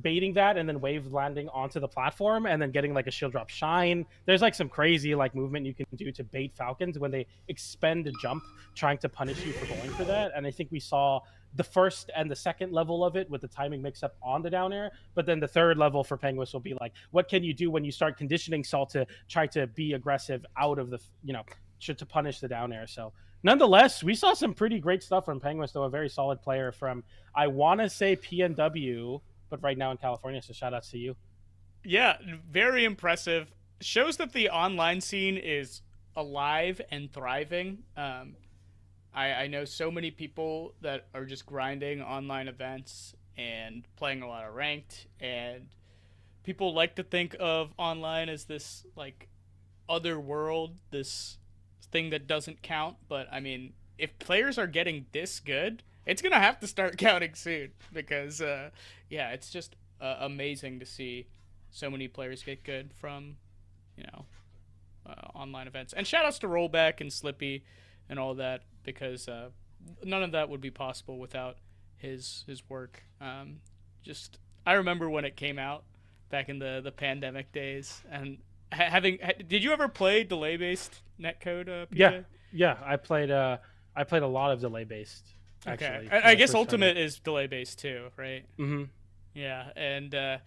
baiting that and then wave landing onto the platform and then getting like a shield drop shine. There's like some crazy like movement you can do to bait Falcons when they expend a jump trying to punish you for going for that. And I think we saw the first and the second level of it with the timing mix up on the down air, but then the third level for Penguis will be like, what can you do when you start conditioning Salt to try to be aggressive out of the, you know, to punish the down air. So nonetheless, we saw some pretty great stuff from Penguins, though a very solid player from, I want to say PNW, but right now in California. So shout outs to you. Yeah, very impressive. Shows that the online scene is alive and thriving. I know so many people that are just grinding online events and playing a lot of ranked, and people like to think of online as this like other world, this thing that doesn't count. But I mean, if players are getting this good, it's gonna have to start counting soon, because yeah, it's just amazing to see so many players get good from, online events. And shout outs to Rollback and Slippy and all that, because none of that would be possible without his work. I remember when it came out back in the pandemic days, and did you ever play delay based netcode? PJ? Yeah. I played a lot of delay based. Okay, I guess Ultimate is delay based too, right? Mm-hmm. Yeah, and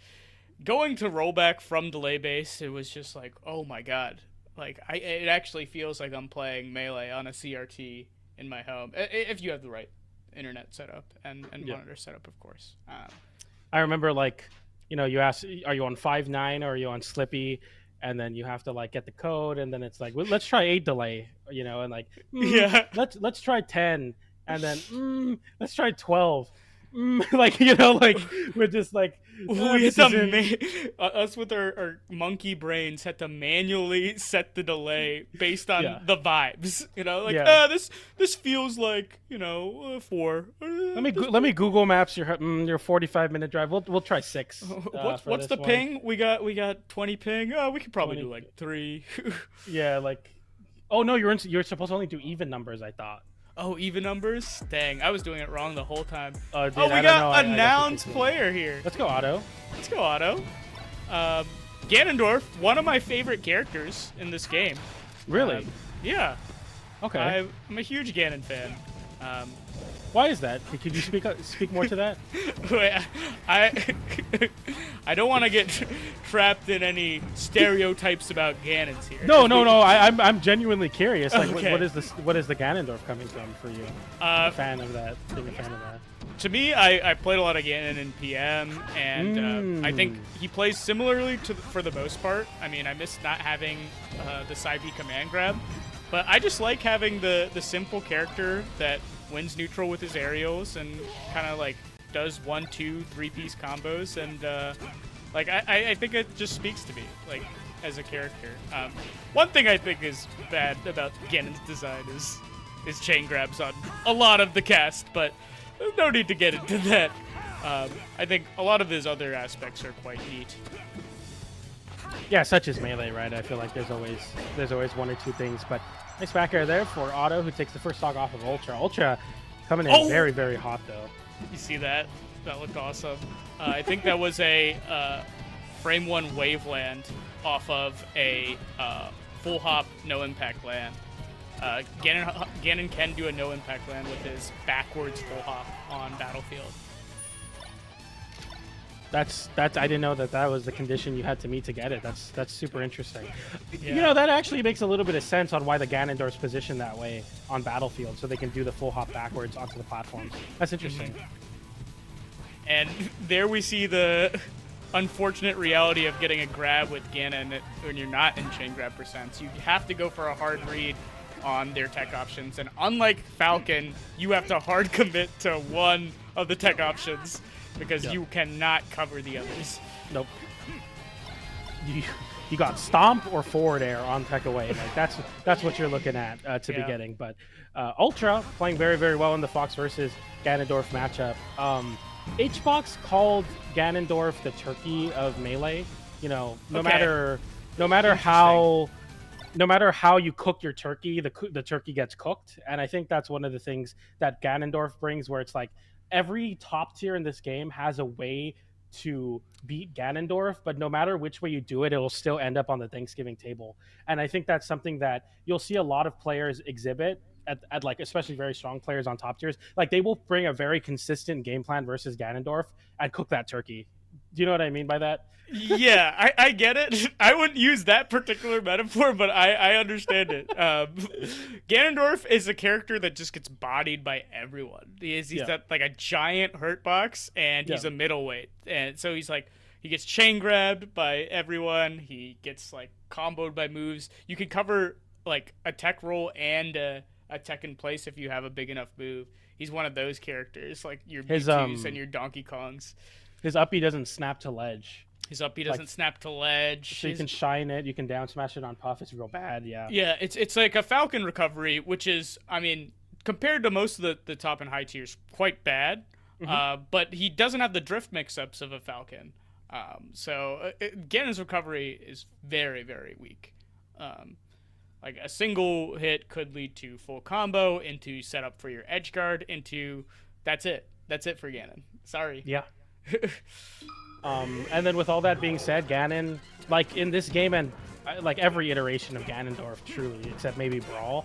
going to rollback from delay based, it was just like, oh my god, like it actually feels like I'm playing Melee on a CRT in my home, if you have the right internet setup and monitor setup, of course. I remember, like, you ask, are you on 5.9 or are you on Slippy? And then you have to like get the code, and then it's like, well, let's try 8 delay, and like, yeah, let's try 10, and then let's try 12. Like, like we're just like, we had to us with our monkey brains had to manually set the delay based on the vibes, this feels like 4. Let me Google Maps your 45-minute drive. We'll try 6. What's the ping? We got 20 ping. Oh, we could probably do like 3. Yeah, like, oh no, you're supposed to only do even numbers, I thought. Oh, even numbers? Dang, I was doing it wrong the whole time. Dude, we got a Nouns player here. Let's go, Otto. Ganondorf, one of my favorite characters in this game. Really? Yeah. Okay. I'm a huge Ganon fan. Why is that? Could you speak more to that? I don't want to get trapped in any stereotypes about Ganons here. No. I'm genuinely curious. Like, okay. what is the Ganondorf coming from for you? Being a fan of that. To me, I played a lot of Ganon in PM, and I think he plays similarly for the most part. I mean, I miss not having the side B command grab, but I just like having the simple character that wins neutral with his aerials and kind of like does 1, 2, 3-piece combos, and I think it just speaks to me like as a character. One thing I think is bad about Ganon's design is chain grabs on a lot of the cast, but no need to get into that. I think a lot of his other aspects are quite neat. Yeah, such as Melee, right? I feel like there's always 1 or 2 things, but nice back air there for Otto, who takes the first stock off of Ultra. Ultra coming in very, very hot, though. You see that? That looked awesome. I think that was a frame 1 wave land off of a full hop no impact land. Ganon can do a no impact land with his backwards full hop on Battlefield. That's I didn't know that was the condition you had to meet to get it. That's super interesting. Yeah. That actually makes a little bit of sense on why the Ganondorf's positioned that way on Battlefield, so they can do the full hop backwards onto the platforms. That's interesting. And there we see the unfortunate reality of getting a grab with Ganon when you're not in chain grab percents. You have to go for a hard read on their tech options, and unlike Falcon, you have to hard commit to one of the tech options, because you cannot cover the others. Nope. You got stomp or forward air on tech away. Like that's what you're looking at to be getting. But Ultra playing very, very well in the Fox versus Ganondorf matchup. Hbox called Ganondorf the turkey of Melee. No matter how you cook your turkey, the turkey gets cooked. And I think that's one of the things that Ganondorf brings, where it's like, every top tier in this game has a way to beat Ganondorf, but no matter which way you do it, it'll still end up on the Thanksgiving table. And I think that's something that you'll see a lot of players exhibit at like, especially very strong players on top tiers. Like, they will bring a very consistent game plan versus Ganondorf and cook that turkey. you know what I mean by that? Yeah, I get it. I wouldn't use that particular metaphor, but I understand it. Ganondorf is a character that just gets bodied by everyone. He's that like a giant hurtbox, and he's a middleweight, and so he's like he gets chain grabbed by everyone. He gets like comboed by moves. You can cover like a tech roll and a tech in place if you have a big enough move. He's one of those characters, like your Mewtwo's and your Donkey Kongs. His uppy doesn't snap to ledge. His uppy doesn't snap to ledge. So you can shine it, you can down smash it on puff. It's real bad, Yeah, it's like a Falcon recovery, which is, I mean, compared to most of the top and high tiers, quite bad. But he doesn't have the drift mix-ups of a Falcon. So Ganon's recovery is very, very weak. Like a single hit could lead to full combo, into setup for your edge guard, into that's it. That's it for Ganon. Sorry. Yeah. And then with all that being said, Ganon, like in this game and like every iteration of Ganondorf, truly, except maybe Brawl,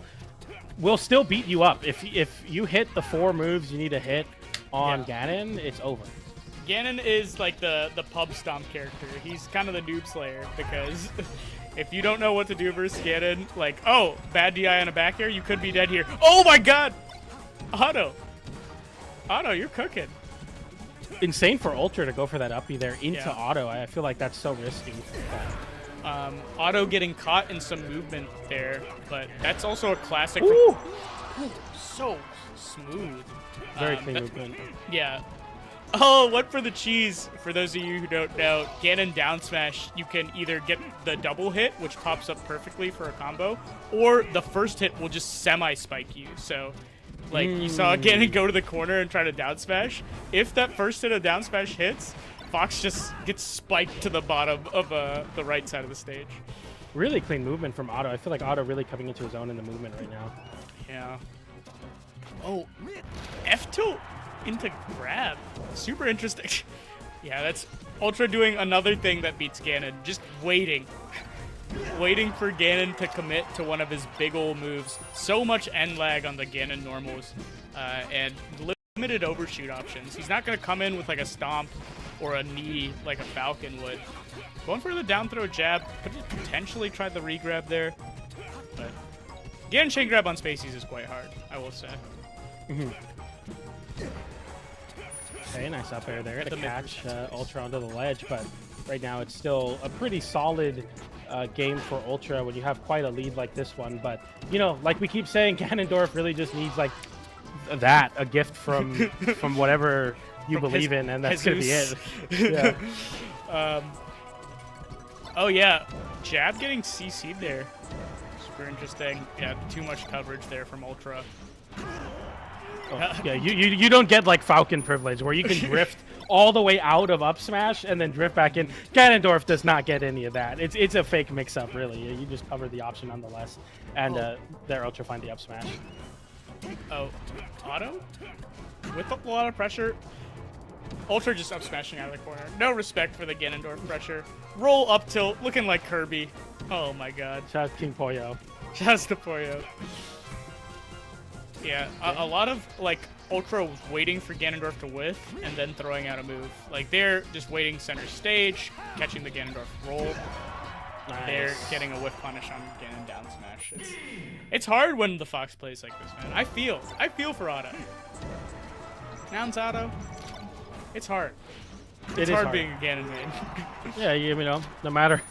will still beat you up. If you hit the 4 moves you need to hit on Ganon, it's over. Ganon is like the pub stomp character. He's kind of the noob slayer, because if you don't know what to do versus Ganon, like, oh, bad DI on a back air, you could be dead here. Oh my god! Otto, you're cooking. Insane for Ultra to go for that uppy there into Otto. I feel like that's so risky. Otto getting caught in some movement there, but that's also a classic. Ooh, so smooth. Very clean movement. Yeah. Oh, what for the cheese? For those of you who don't know, Ganon down smash, you can either get the double hit, which pops up perfectly for a combo, or the first hit will just semi-spike you. So, like, you saw Ganon go to the corner and try to down smash. If that first hit of down smash hits, Fox just gets spiked to the bottom of the right side of the stage. Really clean movement from Otto. I feel like Otto really coming into his own in the movement right now. Yeah. Oh, F tilt into grab. Super interesting. Yeah, that's Ultra doing another thing that beats Ganon. Just waiting. Waiting for Ganon to commit to one of his big ol' moves. So much end lag on the Ganon normals. And limited overshoot options. He's not going to come in with like a stomp or a knee like a Falcon would. Going for the down throw jab. Could potentially try the re-grab there. But Ganon chain grab on Spaceys is quite hard, I will say. Okay, nice up air there to catch Ultra onto the ledge, but right now it's still a pretty solid game for Ultra when you have quite a lead like this one. But, you know, like we keep saying, Ganondorf really just needs like a gift from whatever you believe in, and that's going to be it. Yeah. Oh, yeah. Jab getting CC'd there. Super interesting. Yeah, too much coverage there from Ultra. Oh, yeah, you don't get like Falcon privilege where you can drift all the way out of up smash and then drift back in. Ganondorf does not get any of that. It's a fake mix-up, really. You just cover the option nonetheless, and there Ultra find the up smash. Oh, Otto? With a lot of pressure. Ultra just up smashing out of the corner. No respect for the Ganondorf pressure. Roll up tilt, looking like Kirby. Oh my god. Shout out to King Pollo. Shout out to Pollo. Yeah, a lot of, like, Ultra was waiting for Ganondorf to whiff and then throwing out a move. Like, they're just waiting center stage, catching the Ganondorf roll. Nice. They're getting a whiff punish on Ganon down smash. It's hard when the Fox plays like this, man. I feel for Otto. Nouns Otto. It's hard. It's hard being a Ganon main. Yeah, you know, no matter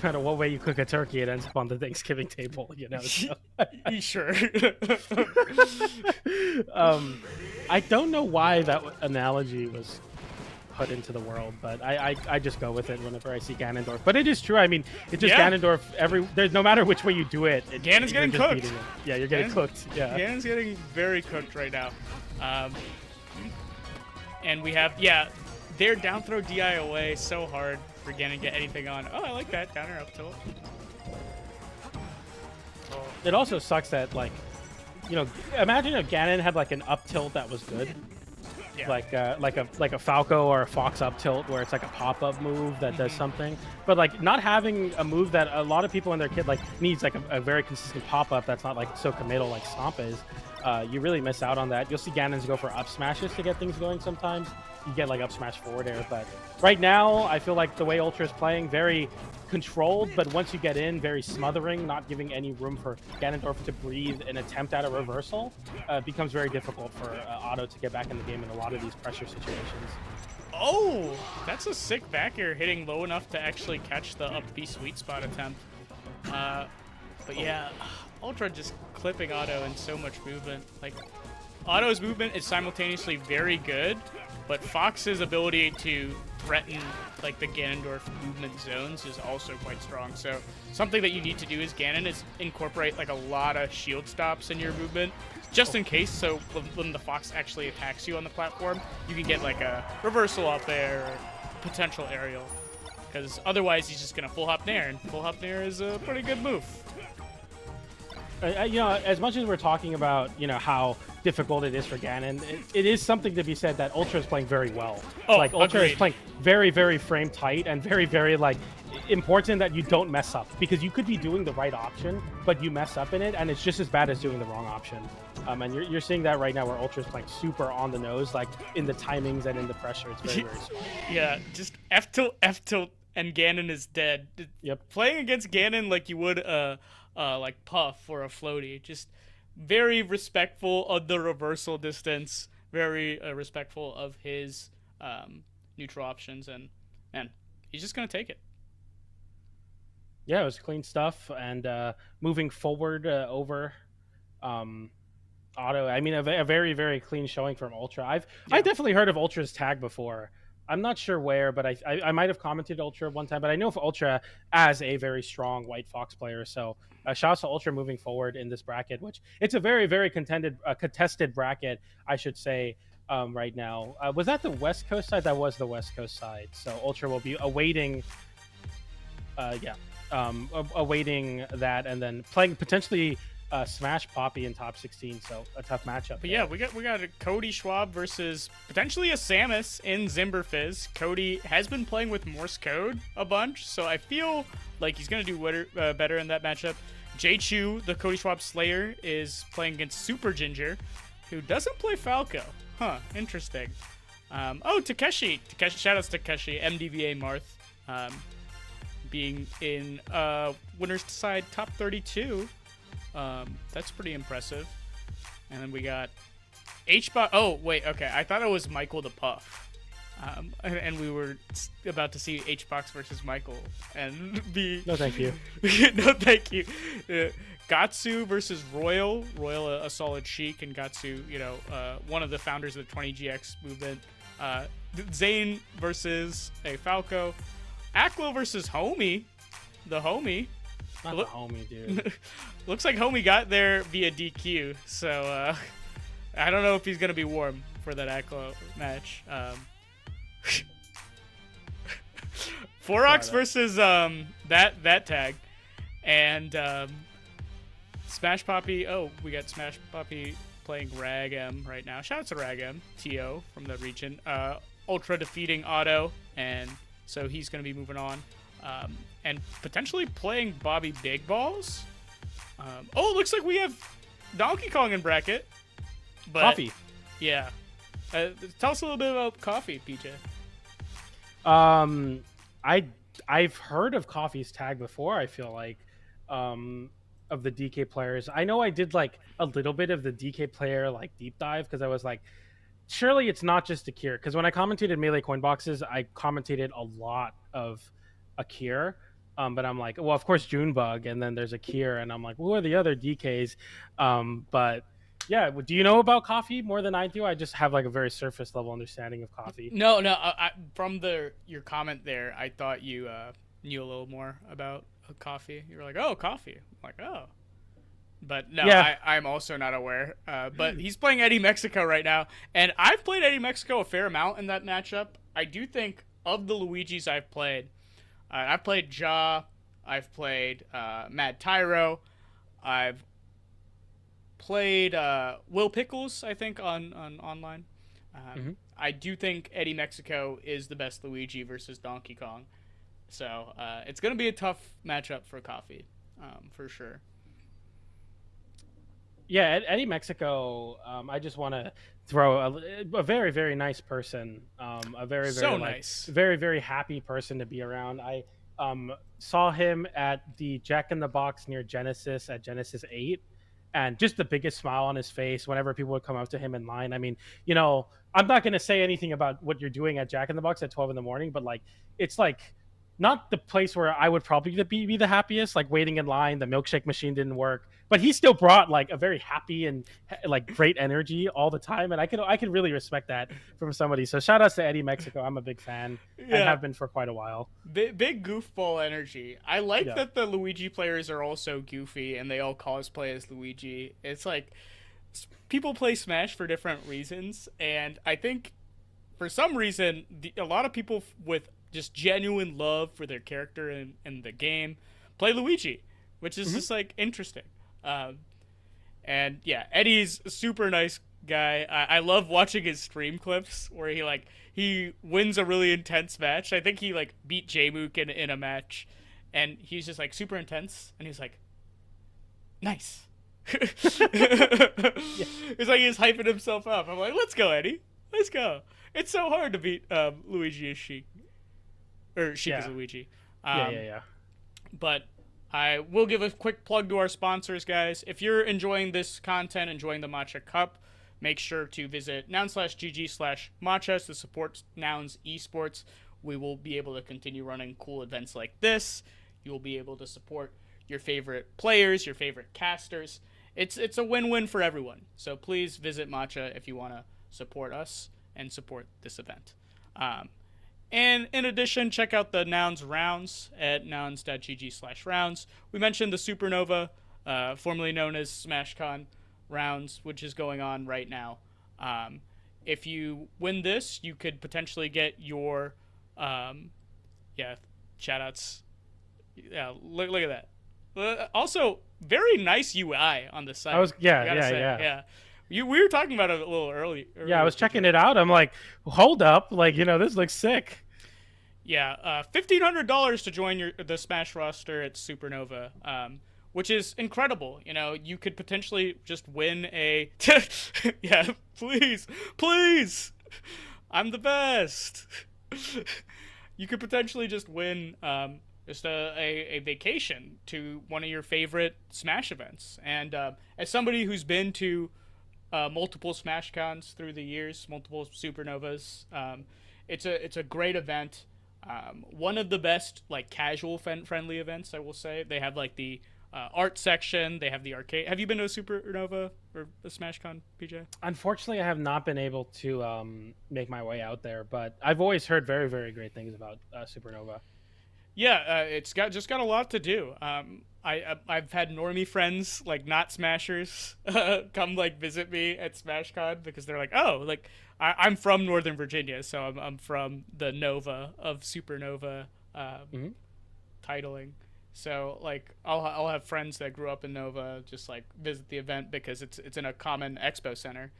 what way you cook a turkey, it ends up on the Thanksgiving table, you know. So. Sure. I don't know why that analogy was put into the world, but I just go with it whenever I see Ganondorf. But it is true. I mean, it's just Ganondorf. There's no matter which way you do it. Ganon's getting cooked. Yeah, you're getting cooked. Yeah. Ganon's getting very cooked right now. And we have their down throw DI away so hard for Ganon to get anything on. Oh, I like that counter up tilt. It also sucks that, like, you know, imagine if Ganon had like an up tilt that was good. Yeah. like a Falco or a Fox up tilt where it's like a pop-up move that does something. But like not having a move that a lot of people in their kit like needs like a very consistent pop-up that's not like so committal like Stomp is, you really miss out on that. You'll see Ganons go for up smashes to get things going sometimes. You get like up smash forward air, but right now I feel like the way Ultra is playing, very controlled, but once you get in, very smothering, not giving any room for Ganondorf to breathe and attempt at a reversal, becomes very difficult for Otto to get back in the game in a lot of these pressure situations. Oh, that's a sick back air hitting low enough to actually catch the up B sweet spot attempt. But yeah, Ultra just clipping Otto and so much movement. Like, Otto's movement is simultaneously very good, but Fox's ability to threaten like the Ganondorf movement zones is also quite strong. So something that you need to do as Ganon is incorporate like a lot of shield stops in your movement, just in case. So when the Fox actually attacks you on the platform, you can get like a reversal up there or potential aerial. Because otherwise he's just gonna full hop nair, and full hop nair is a pretty good move. You know, as much as we're talking about, you know, how difficult it is for Ganon, it is something to be said that Ultra is playing very well. Oh, like, Ultra agreed. is playing very, very frame tight and very, very, like, important that you don't mess up. Because you could be doing the right option, but you mess up in it, and it's just as bad as doing the wrong option. And you're seeing that right now where Ultra is playing super on the nose, like, in the timings and in the pressure. It's very, very strong. Yeah, just F tilt, and Ganon is dead. Yep. Playing against Ganon like you would like Puff or a floaty, just very respectful of the reversal distance, very respectful of his neutral options, and he's just gonna take it. Yeah, it was clean stuff. And moving forward over Otto, I mean, a very, very clean showing from Ultra. I definitely heard of Ultra's tag before. I'm not sure where, but I might have commented Ultra one time, but I know for Ultra as a very strong White Fox player. So shout out to Ultra moving forward in this bracket, which it's a very, very contested bracket, I should say, right now. Was that the West Coast side? That was the West Coast side. So Ultra will be awaiting, awaiting that, and then playing potentially Smash Poppy in top 16, so a tough matchup. But yeah, we got a Cody Schwab versus potentially a Samus in Zimberfizz. Cody has been playing with Morse code a bunch, so I feel like he's gonna do better in that matchup. J-Chu, the Cody Schwab Slayer, is playing against Super Ginger, who doesn't play Falco. Huh, interesting. Takeshi. Shout outs to Takeshi, MDVA Marth, being in winner's side top 32. That's pretty impressive. And then we got Hbox. Oh, wait, okay. I thought it was Michael the Puff. And we were about to see Hbox versus Michael. And be... No, thank you. No, thank you. Gatsu versus Royal. Royal, a solid Sheik, and Gatsu, you know, one of the founders of the 20GX movement. Zain versus a Falco. Aklo versus Homie. The Homie. Not the Homie, dude. Looks like Homie got there via DQ, so I don't know if he's gonna be warm for that Aklo match. Forox versus that tag, and Smash Poppy. Oh, we got Smash Poppy playing Rag M right now. Shout out to Rag M, TO from the region. Ultra defeating Otto, and so he's gonna be moving on. And potentially playing Bobby Big Balls. It looks like we have Donkey Kong in bracket. But, Coffee. Yeah. Tell us a little bit about Coffee, PJ. I've heard of Coffee's tag before, I feel like, of the DK players. I know I did like a little bit of the DK player like deep dive because I was like, surely it's not just Akir. Because when I commentated Melee Coin Boxes, I commentated a lot of Akir. But I'm like, well, of course, Junebug, and then there's Akir, and I'm like, who are the other DKs? But yeah, do you know about Coffee more than I do? I just have like a very surface level understanding of Coffee. No. From your comment there, I thought you knew a little more about Coffee. You were like, oh, Coffee. I'm like, oh. But no, yeah. I'm also not aware. But he's playing Eddy Mexico right now, and I've played Eddy Mexico a fair amount in that matchup. I do think of the Luigis I've played, I've played Ja, I've played Mad Tyro, I've played Will Pickles, I think, on online. I do think Eddy Mexico is the best Luigi versus Donkey Kong. So it's going to be a tough matchup for Coffee, for sure. Yeah, Eddy Mexico. I just want to throw a very, very nice person. A very, very nice, very, very happy person to be around. I saw him at the Jack in the Box near Genesis at Genesis 8, and just the biggest smile on his face whenever people would come up to him in line. I mean, I'm not going to say anything about what you're doing at Jack in the Box at 12 in the morning, but like, it's like not the place where I would probably be the happiest, like waiting in line, the milkshake machine didn't work, but he still brought like a very happy and like great energy all the time. And I can really respect that from somebody. So shout outs to Eddy Mexico. I'm a big fan and have been for quite a while. Big goofball energy. I like that the Luigi players are also goofy and they all cosplay as Luigi. It's like people play Smash for different reasons. And I think for some reason, a lot of people with just genuine love for their character in the game play Luigi, which is just like interesting. And yeah, Eddy's a super nice guy. I love watching his stream clips where he wins a really intense match. I think he like beat J-Mook in a match, and he's just like super intense, and he's like, nice. It's like he's hyping himself up. I'm like, let's go, Eddy, let's go. It's so hard to beat Luigi as Sheik. Or Sheik is Luigi. But I will give a quick plug to our sponsors, guys. If you're enjoying this content, enjoying the Matcha Cup, make sure to visit nouns.gg/matcha to support Nouns Esports. We will be able to continue running cool events like this. You will be able to support your favorite players, your favorite casters. It's a win-win for everyone. So please visit Matcha if you want to support us and support this event. And in addition, check out the Nouns rounds at nouns.gg/rounds. We mentioned the Supernova, formerly known as SmashCon rounds, which is going on right now. If you win this, you could potentially get your, shoutouts. Yeah, look at that. Also, very nice UI on the site. Yeah. We were talking about it a little earlier. Yeah, I was checking it out. I'm like, hold up, like this looks sick. Yeah, $1,500 to join the Smash roster at Supernova, which is incredible. You could potentially just win a. Yeah, please, I'm the best. You could potentially just win just a vacation to one of your favorite Smash events, and as somebody who's been to multiple Smash Cons through the years, multiple Supernovas. It's a great event. One of the best like casual friendly events, I will say. They have like the art section. They have the arcade. Have you been to a Supernova or a Smash Con, PJ? Unfortunately, I have not been able to make my way out there, but I've always heard very, very great things about Supernova. Yeah, it's got a lot to do. I've had normie friends, like not Smashers, come like visit me at SmashCon because they're like, oh, like I'm from Northern Virginia, so I'm from the Nova of Supernova titling. So like I'll have friends that grew up in Nova just like visit the event because it's in a common expo center,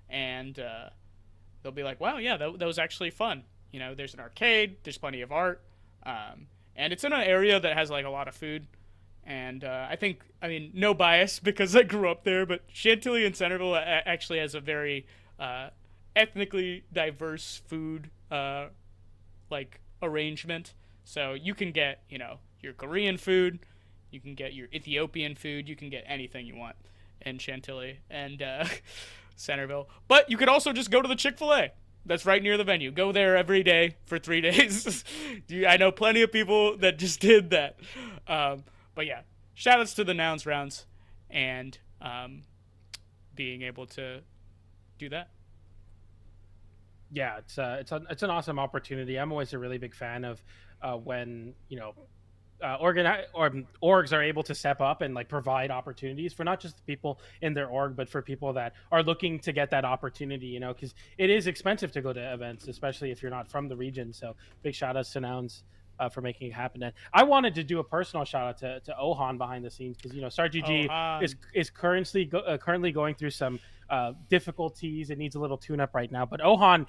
and they'll be like, wow, yeah, that was actually fun. There's an arcade, there's plenty of art. And it's in an area that has like a lot of food, and I mean no bias because I grew up there, but Chantilly and Centerville actually has a very ethnically diverse food like arrangement. So you can get your Korean food, you can get your Ethiopian food, you can get anything you want in Chantilly and Centerville, but you could also just go to the Chick-fil-A. That's right near the venue. Go there every day for 3 days. I know plenty of people that just did that. But yeah, shoutouts to the Nouns rounds and being able to do that. Yeah, it's an awesome opportunity. I'm always a really big fan of when orgs are able to step up and like provide opportunities for not just the people in their org, but for people that are looking to get that opportunity, because it is expensive to go to events, especially if you're not from the region. So big shout outs to Nouns for making it happen. And I wanted to do a personal shout out to Ohan behind the scenes because StarGG is currently going through some difficulties. It needs a little tune up right now. But Ohan,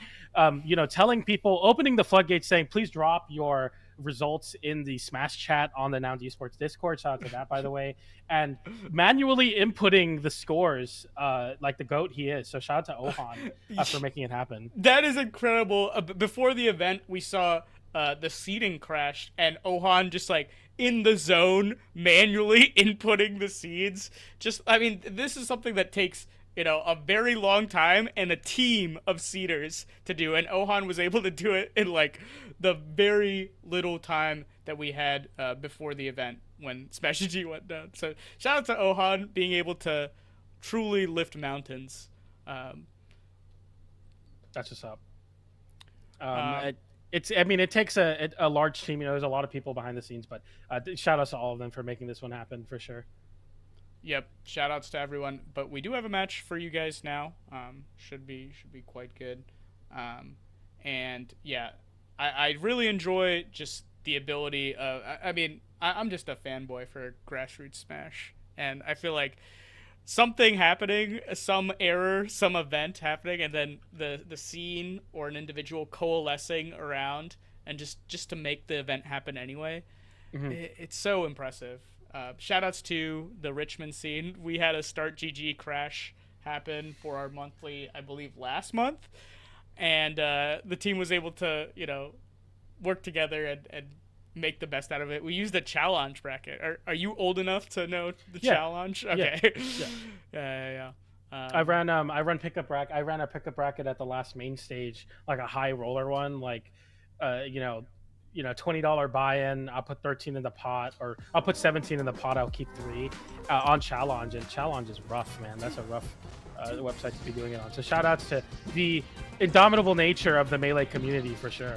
telling people, opening the floodgates, saying please drop your results in the Smash chat on the Nouns Esports Discord. Shout out to that, by the way. And manually inputting the scores like the GOAT he is. So shout out to Ohan for making it happen. That is incredible. Before the event, we saw the seeding crashed and Ohan just like in the zone manually inputting the seeds. This is something that takes a very long time and a team of seeders to do, and Ohan was able to do it in like the very little time that we had before the event when Smash GG went down. So shout out to Ohan being able to truly lift mountains. That's what's up. It takes a large team. There's a lot of people behind the scenes, but shout outs to all of them for making this one happen for sure. Yep, shout outs to everyone. But we do have a match for you guys now. Should be quite good. And yeah, I really enjoy just the ability of. I'm just a fanboy for grassroots Smash, and I feel like something happening, some error, some event happening, and then the scene or an individual coalescing around and just to make the event happen anyway. Mm-hmm. It's so impressive. Shout outs to the Richmond scene. We had a Start GG crash happen for our monthly, I believe, last month. And the team was able to, work together and make the best out of it. We used a challenge bracket. Are you old enough to know the challenge? Okay. Yeah. I ran a pickup bracket at the last main stage, like a high roller one, like $20 buy-in. I'll put 13 in the pot, or I'll put 17 in the pot. I'll keep 3 on challenge, and challenge is rough, man. That's a rough website to be doing it on. So shout outs to the indomitable nature of the Melee community for sure.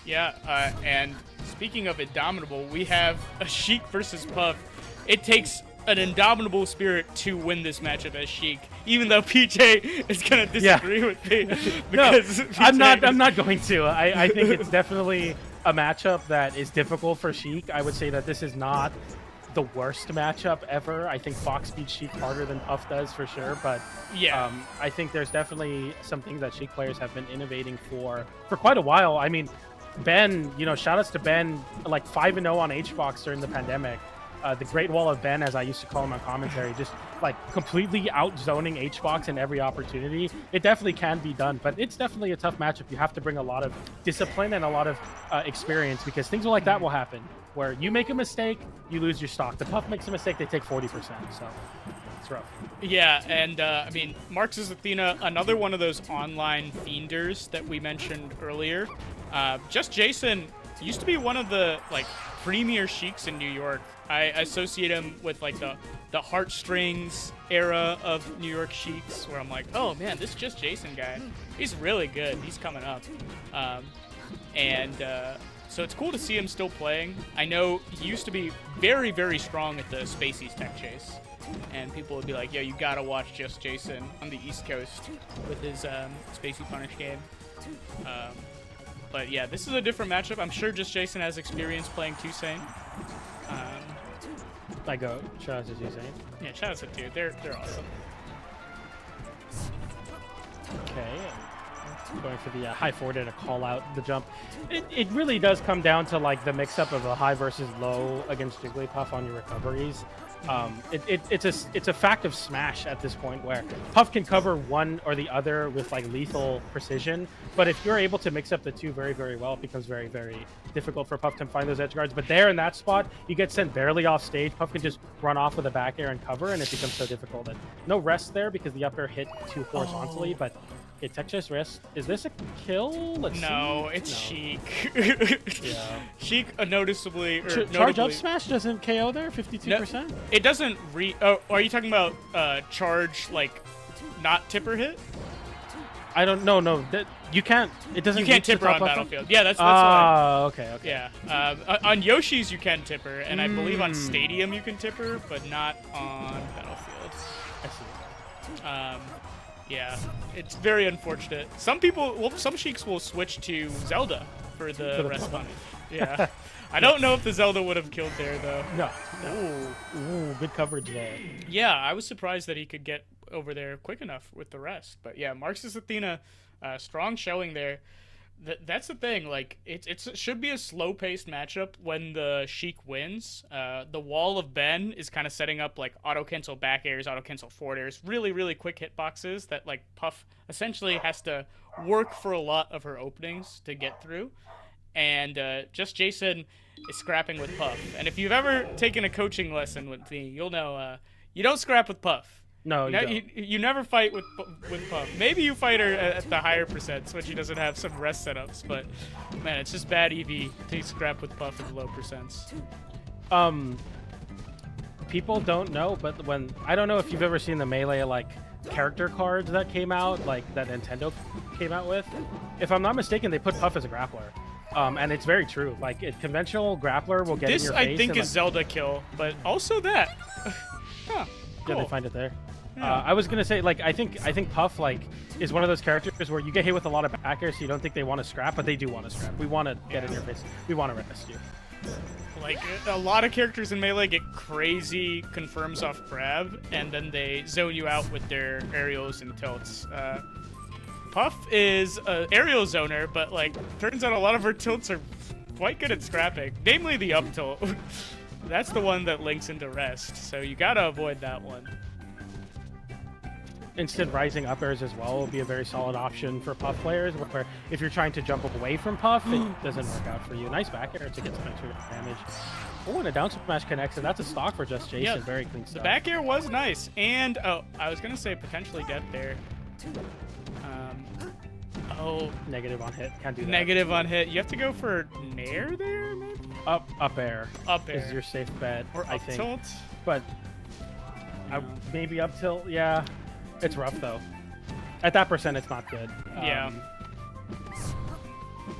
Yeah, and speaking of indomitable, we have a Sheik versus Puff. It takes an indomitable spirit to win this matchup as Sheik, even though PJ is going to disagree with me. Because no, I'm not going to. I think it's definitely a matchup that is difficult for Sheik. I would say that this is not the worst matchup ever. I think Fox beats Sheik harder than Puff does for sure, but yeah, I think there's definitely some things that Sheik players have been innovating for quite a while. I mean, Ben, shout outs to Ben, like 5-0 on Hbox during the pandemic. The Great Wall of Ben, as I used to call him on commentary, just like completely outzoning Hbox in every opportunity. It definitely can be done, but it's definitely a tough matchup. You have to bring a lot of discipline and a lot of experience, because things like that will happen, where you make a mistake, you lose your stock. The Puff makes a mistake, they take 40%, so it's rough. Yeah, and Marxist Athena, another one of those online fienders that we mentioned earlier. Just Jason used to be one of the premier Sheiks in New York. I associate him with the heartstrings era of New York Sheiks, where I'm like, oh man, this Just Jason guy, he's really good. He's coming up, so it's cool to see him still playing. I know he used to be very, very strong at the Spaceys Tech Chase, and people would be like, yo, you gotta watch Just Jason on the East Coast with his Spacey Punish game. But yeah, this is a different matchup. I'm sure Just Jason has experience playing Zain. I go. Shout out to Zain. Yeah, shout out to dude. They're awesome. Okay. Going for the high forward to call out the jump. It really does come down to the mix-up of a high versus low against Jigglypuff on your recoveries. It's a fact of Smash at this point, where Puff can cover one or the other with lethal precision, but if you're able to mix up the two very, very well, it becomes very, very difficult for Puff to find those edge guards. But there in that spot, you get sent barely off stage. Puff can just run off with a back air and cover, and it becomes so difficult. And no rest there because the up air hit too horizontally, but okay, tech chase rest. Is this a kill? Let's see. It's Sheik. Yeah. Sheik noticeably. Charge up smash doesn't KO there, 52%? No, it doesn't Oh, are you talking about charge, not tipper hit? I don't know. No, you can't. It doesn't. You can't tipper on Battlefield. Yeah, that's okay. Yeah. On Yoshi's you can tipper, and I believe on Stadium you can tipper, but not on Battlefield. I see. Yeah, it's very unfortunate. Some Sheiks will switch to Zelda for the rest punish. Yeah. I don't know if the Zelda would have killed there, though. No. Ooh, good coverage there. Yeah, I was surprised that he could get over there quick enough with the rest. But yeah, Marxist Athena, strong showing there. That's the thing. Like, it should be a slow-paced matchup when the Sheik wins. The wall of Ben is kind of setting up, like, auto-cancel back airs, auto-cancel forward airs, really, really quick hitboxes that, like, Puff essentially has to work for a lot of her openings to get through. And Just Jason is scrapping with Puff. And if you've ever taken a coaching lesson with me, you'll know you don't scrap with Puff. No, you never fight with Puff. Maybe you fight her at the higher percents when she doesn't have some rest setups, but man, it's just bad EV to scrap with Puff at the low percents. People don't know, but I don't know if you've ever seen the Melee like character cards that came out, like that Nintendo came out with. If I'm not mistaken, they put Puff as a grappler. And it's very true. Like, a conventional grappler will get in your face. This, I think, and, is Zelda kill, but also that. Huh, cool. Yeah, they find it there. Yeah. I was gonna say, like, I think Puff like is one of those characters where you get hit with a lot of back air, so you don't think they want to scrap, but they do want to scrap. We want to get in your face. We want to rest you. Like, a lot of characters in Melee get crazy confirms off grab, and then they zone you out with their aerials and tilts. Puff is an aerial zoner, but, like, turns out a lot of her tilts are quite good at scrapping, namely the up tilt. That's the one that links into rest, so you gotta avoid that one. Instead, rising up airs as well will be a very solid option for Puff players, where if you're trying to jump away from Puff, it doesn't work out for you. Nice back air to get some extra damage. Oh, and a down smash connects, and that's a stock for Just Jason. Yeah, very clean stuff. The back air was nice, and, oh, I was gonna say potentially dead there. Negative on hit. Can't do that. Negative on hit. You have to go for Nair there, maybe? Up air. Up air. Is your safe bet, Or I up think. tilt? But maybe up tilt, yeah. It's rough, though. At that percent, it's not good. Yeah.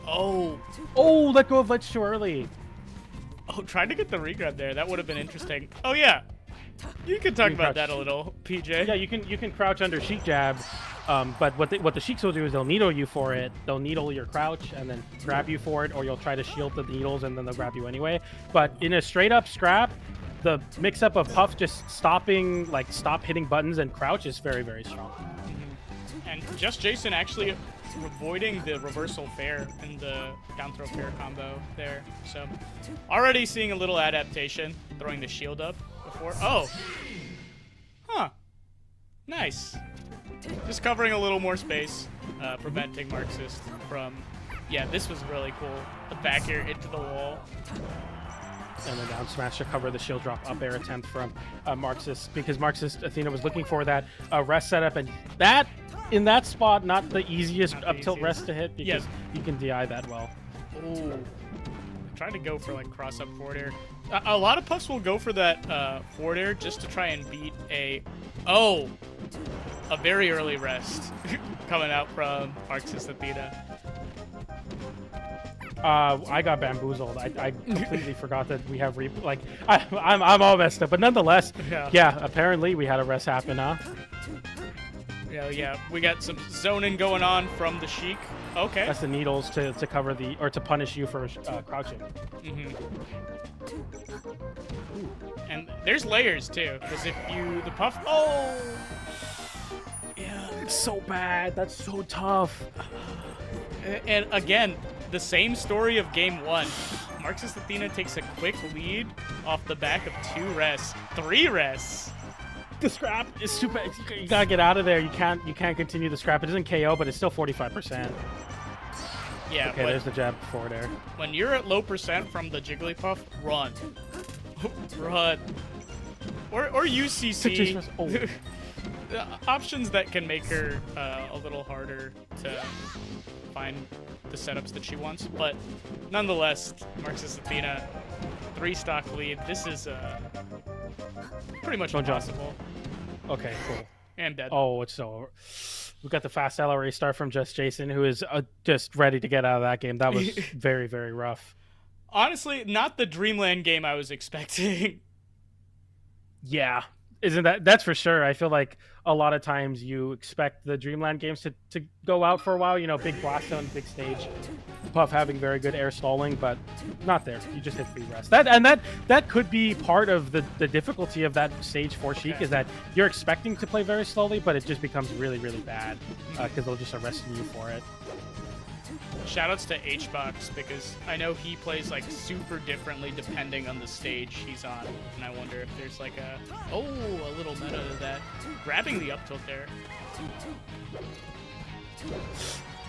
Oh, let go of ledge too early. tried to get the regrab there. That would have been interesting. Oh, yeah. You could talk about that a little, PJ. Yeah, you can crouch under Sheik jab, but what the Sheiks will do is they'll needle you for it. They'll needle your crouch and then grab you for it, or you'll try to shield the needles and then they'll grab you anyway. But in a straight up scrap, the mix up of Puff just stop hitting buttons and crouch is very, very strong. Mm-hmm. And Just Jason actually avoiding the reversal fair and the down throw fair combo there. So already seeing a little adaptation, throwing the shield up before. Oh. Huh. Nice. Just covering a little more space, preventing Marxist from... Yeah, this was really cool. The back air into the wall. And then down smash to cover the shield drop up air attempt from Marxist, because Marxist Athena was looking for that rest setup, and that in that spot not the easiest up tilt rest to hit, because you can DI that well. Ooh. Trying to go for like cross up forward air. A lot of Puffs will go for that forward air just to try and beat a very early rest coming out from Marxist Athena. I got bamboozled. I completely forgot that we have I'm all messed up, but nonetheless, yeah, apparently we had a rest happen, huh? Yeah, we got some zoning going on from the Sheik. Okay. That's the needles to cover to punish you for crouching. Mm-hmm. And there's layers too, because if the Puff, yeah, it's so bad. That's so tough. And again, the same story of game one. Marxist Athena takes a quick lead off the back of 3 rests. The scrap is super. You gotta get out of there. You can't continue the scrap. It doesn't KO, but it's still 45%. Yeah. Okay, there's the jab forward air. When you're at low percent from the Jigglypuff, run. Run. Or UCC. Options that can make her a little harder to find the setups that she wants, but nonetheless, Marxist Athena, 3 stock lead. This is pretty much impossible. Okay, cool. And dead. Oh, it's so over. We got the fast LRA start from Just Jason, who is just ready to get out of that game. That was very, very rough. Honestly, not the Dreamland game I was expecting. Yeah. Isn't that's for sure. I feel like a lot of times you expect the Dreamland games to go out for a while, big blast zone, big stage, Puff having very good air stalling, but not there. You just hit free rest. That could be part of the difficulty of that stage for Sheik, is that you're expecting to play very slowly, but it just becomes really, really bad because they'll just arrest you for it. Shoutouts to Hbox, because I know he plays like super differently depending on the stage he's on, and I wonder if there's like a little meta to that. Grabbing the up tilt there.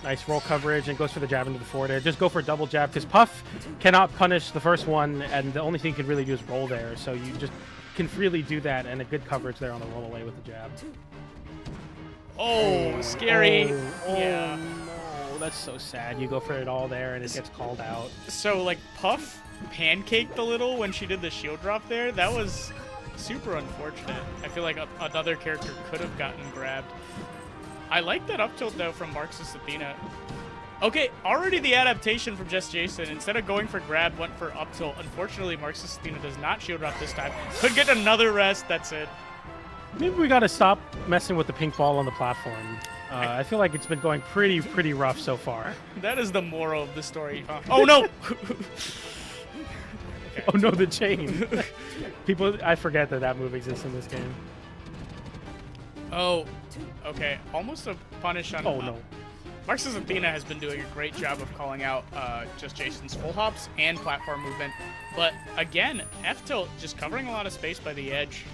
Nice roll coverage, and goes for the jab into the forward air. Just go for a double jab, because Puff cannot punish the first one, and the only thing you can really do is roll there, so you just can freely do that, and a good coverage there on the roll away with the jab. Oh, scary. Yeah. That's so sad. You go for it all there and it gets called out. So like Puff pancaked a little when she did the shield drop there. That was super unfortunate. I feel like another character could have gotten grabbed. I like that up tilt though from Marxist Athena. Okay, already the adaptation from Just Jason. Instead of going for grab, went for up tilt. Unfortunately, Marxist Athena does not shield drop this time. Could get another rest. That's it. Maybe we got to stop messing with the pink ball on the platform. I feel like it's been going pretty rough so far. That is the moral of the story. Huh? Oh no! Okay. Oh no, the chain. I forget that move exists in this game. Oh, okay. Almost a punish on. Oh no. Marxist Athena has been doing a great job of calling out Just Jason's full hops and platform movement, but again, F tilt just covering a lot of space by the edge.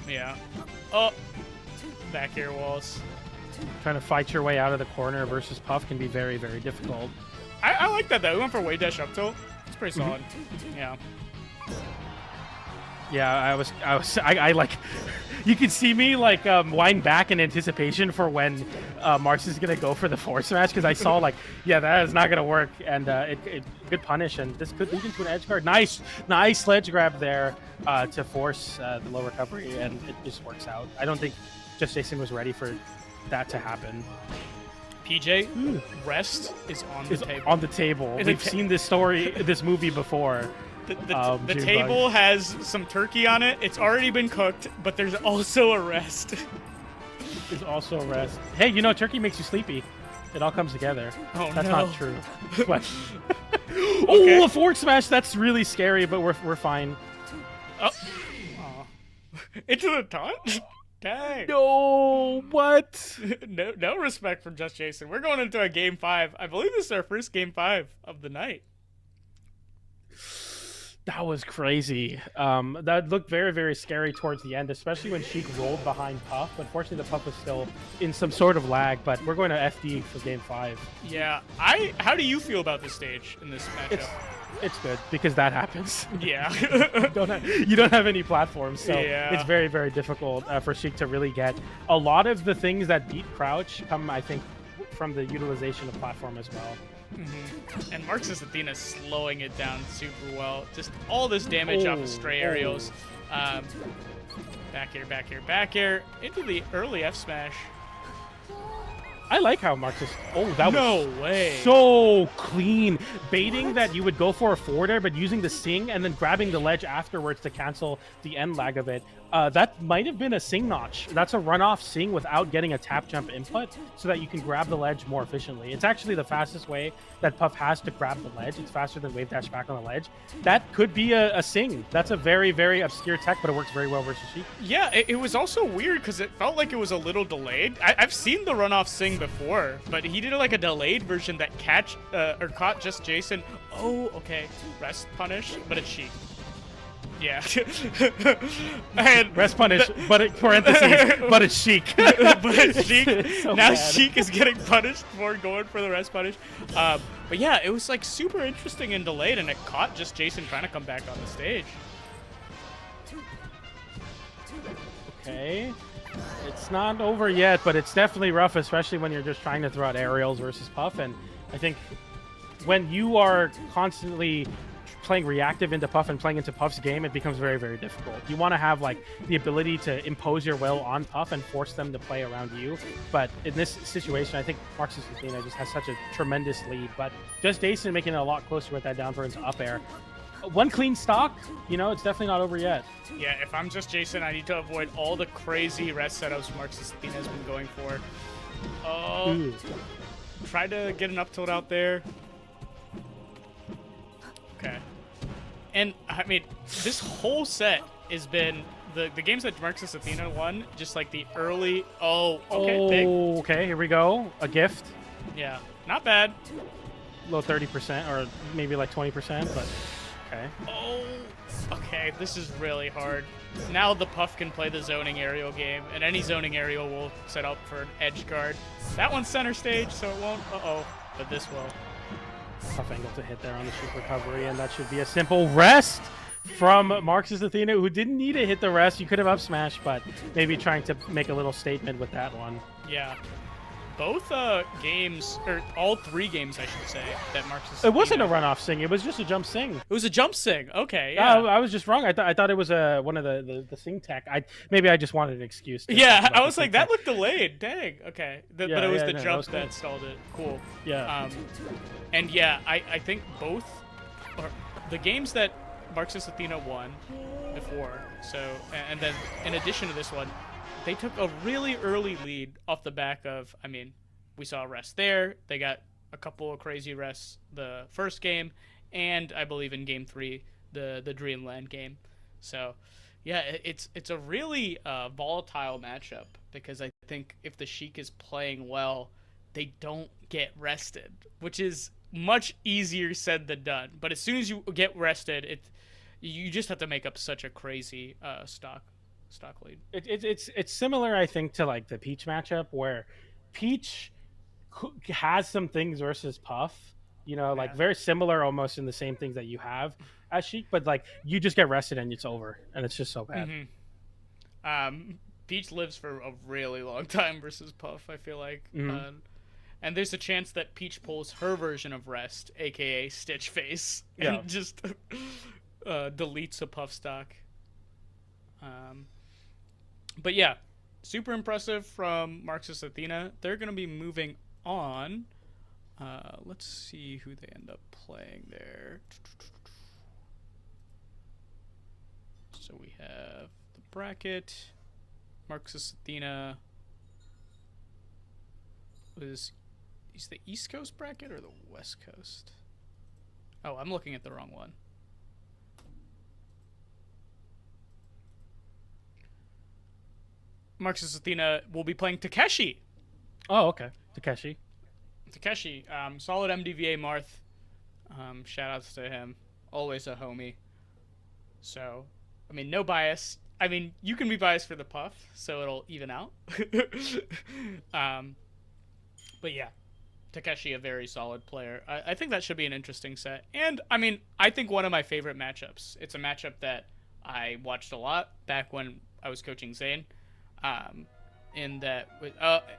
Yeah. Oh, back air walls. Trying to fight your way out of the corner versus Puff can be very difficult. I like that though. We went for wave dash up tilt. It's pretty solid. Yeah. Yeah, I like. You can see me like wind back in anticipation for when Marx is gonna go for the forward smash, because I saw like, yeah, that is not gonna work, and it good punish, and this could lead into an edge guard. Nice ledge grab there to force the low recovery, and it just works out. I don't think Just Jason was ready for that to happen. PJ, rest is on the table. On the table. We've seen this movie before. The table has some turkey on it. It's already been cooked, but there's also a rest. There's also a rest. Hey, turkey makes you sleepy. It all comes together. Oh, that's no. not true. But Okay. Oh, a forward smash. That's really scary, but we're fine. Oh. Into the taunt? Dang. No, what? No respect for Just Jason. We're going into a game 5. I believe this is our first game 5 of the night. That was crazy. That looked very scary towards the end, especially when Sheik rolled behind Puff. Unfortunately, the Puff was still in some sort of lag, but we're going to FD for game 5. Yeah. How do you feel about this stage in this matchup? It's good because that happens. Yeah. You don't have any platforms, so yeah. It's very difficult for Sheik to really get. A lot of the things that beat Crouch come, I think, from the utilization of platform as well. Mm-hmm. And Marxist Athena slowing it down super well. Just all this damage off of stray aerials. Back air. Into the early F smash. I like how Marxist. Oh, that no way. So clean. Baiting that you would go for a forward air, but using the sing and then grabbing the ledge afterwards to cancel the end lag of it. That might have been a sing notch. That's a runoff sing without getting a tap jump input so that you can grab the ledge more efficiently. It's actually the fastest way that Puff has to grab the ledge. It's faster than wave dash back on the ledge. That could be a sing. That's a very obscure tech, but it works very well versus Sheik. Yeah, it was also weird because it felt like it was a little delayed. I've seen the runoff sing before, but he did like a delayed version that caught Just Jason. Oh, okay. Rest punish, but it's Sheik. Yeah. And rest punish, but it's Sheik. But it's Sheik. So now bad. Sheik is getting punished for going for the rest punish. But yeah, it was like super interesting and delayed, and it caught Just Jason trying to come back on the stage. Okay. It's not over yet, but it's definitely rough, especially when you're just trying to throw out aerials versus Puff. And I think when you are constantly playing reactive into Puff and playing into Puff's game, it becomes very difficult. You want to have like the ability to impose your will on Puff and force them to play around you. But in this situation, I think Marxist Athena just has such a tremendous lead. But Just Jason making it a lot closer with that down throw into up air. one clean stock, it's definitely not over yet. Yeah, if I'm just Jason, I need to avoid all the crazy rest setups Marxist Athena has been going for. Oh, try to get an up tilt out there. Okay. And, I mean, this whole set has been the games that Marxist Athena won, just like the early... Oh, okay, big. Okay, here we go. A gift. Yeah, not bad. Low 30% or maybe like 20%, but okay. Oh, okay, this is really hard. Now the Puff can play the zoning aerial game, and any zoning aerial will set up for an edge guard. That one's center stage, so it won't. But this will. Tough angle to hit there on the shoot recovery, and that should be a simple rest from Marxist Athena, who didn't need to hit the rest. You could have up smash, but maybe trying to make a little statement with that one. Yeah. Both games, or all 3 games, I should say, that Marxist It wasn't a runoff sing. It was just a jump sing. It was a jump sing. Okay, yeah. I was just wrong. I thought it was one of the sing tech. Maybe I just wanted an excuse. Yeah, I was like, that looked delayed. Dang. Okay. But it was the no, jump that stalled it. Cool. Yeah. And yeah, I think both are the games that Marxist Athena won before. So, and then in addition to this one, they took a really early lead off the back of, I mean, we saw a rest there. They got a couple of crazy rests the first game, and I believe in game 3, the Dreamland game. So, yeah, it's a really volatile matchup because I think if the Sheik is playing well, they don't get rested, which is much easier said than done. But as soon as you get rested, you just have to make up such a crazy stock lead. It's similar, I think, to like the Peach matchup where Peach has some things versus Puff, like very similar almost in the same things that you have as Sheik, but like you just get rested and it's over, and it's just so bad. Mm-hmm. Peach lives for a really long time versus Puff, I feel like. Mm-hmm. And there's a chance that Peach pulls her version of rest, aka Stitch Face, and just deletes a Puff stock. But yeah, super impressive from Marxist Athena. They're going to be moving on. Let's see who they end up playing there. So we have the bracket. Marxist Athena is the East Coast bracket or the West Coast? Oh, I'm looking at the wrong one. Marxist Athena will be playing Takeshi. Oh, okay. Takeshi, solid MDVA Marth. Shout outs to him. Always a homie. So, I mean, no bias. I mean, you can be biased for the Puff, so it'll even out. But yeah, Takeshi, a very solid player. I think that should be an interesting set. And, I mean, I think one of my favorite matchups. It's a matchup that I watched a lot back when I was coaching Zain. But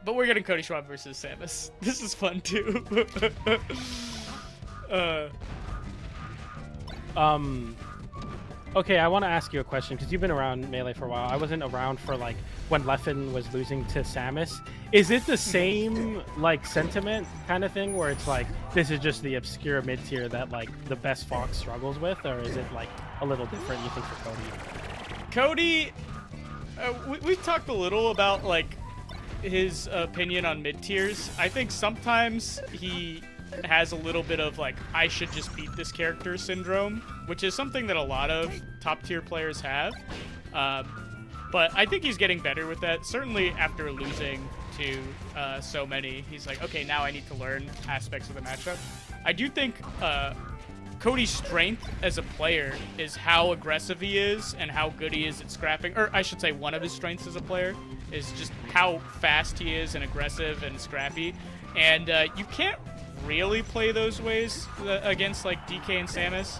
we're getting Cody Schwab versus Samus. This is fun too. Okay, I want to ask you a question because you've been around Melee for a while. I wasn't around for like when Leffen was losing to Samus. Is it the same like sentiment kind of thing where it's like this is just the obscure mid tier that like the best Fox struggles with, or is it like a little different? You think for Cody? We've talked a little about like his opinion on mid tiers. I think sometimes he has a little bit of like I should just beat this character syndrome, which is something that a lot of top tier players have. But I think he's getting better with that. Certainly after losing to so many, he's like, okay, now I need to learn aspects of the matchup. I do think Cody's strength as a player is how aggressive he is and how good he is at scrapping. Or I should say one of his strengths as a player is just how fast he is and aggressive and scrappy. And you can't really play those ways against like DK and Samus.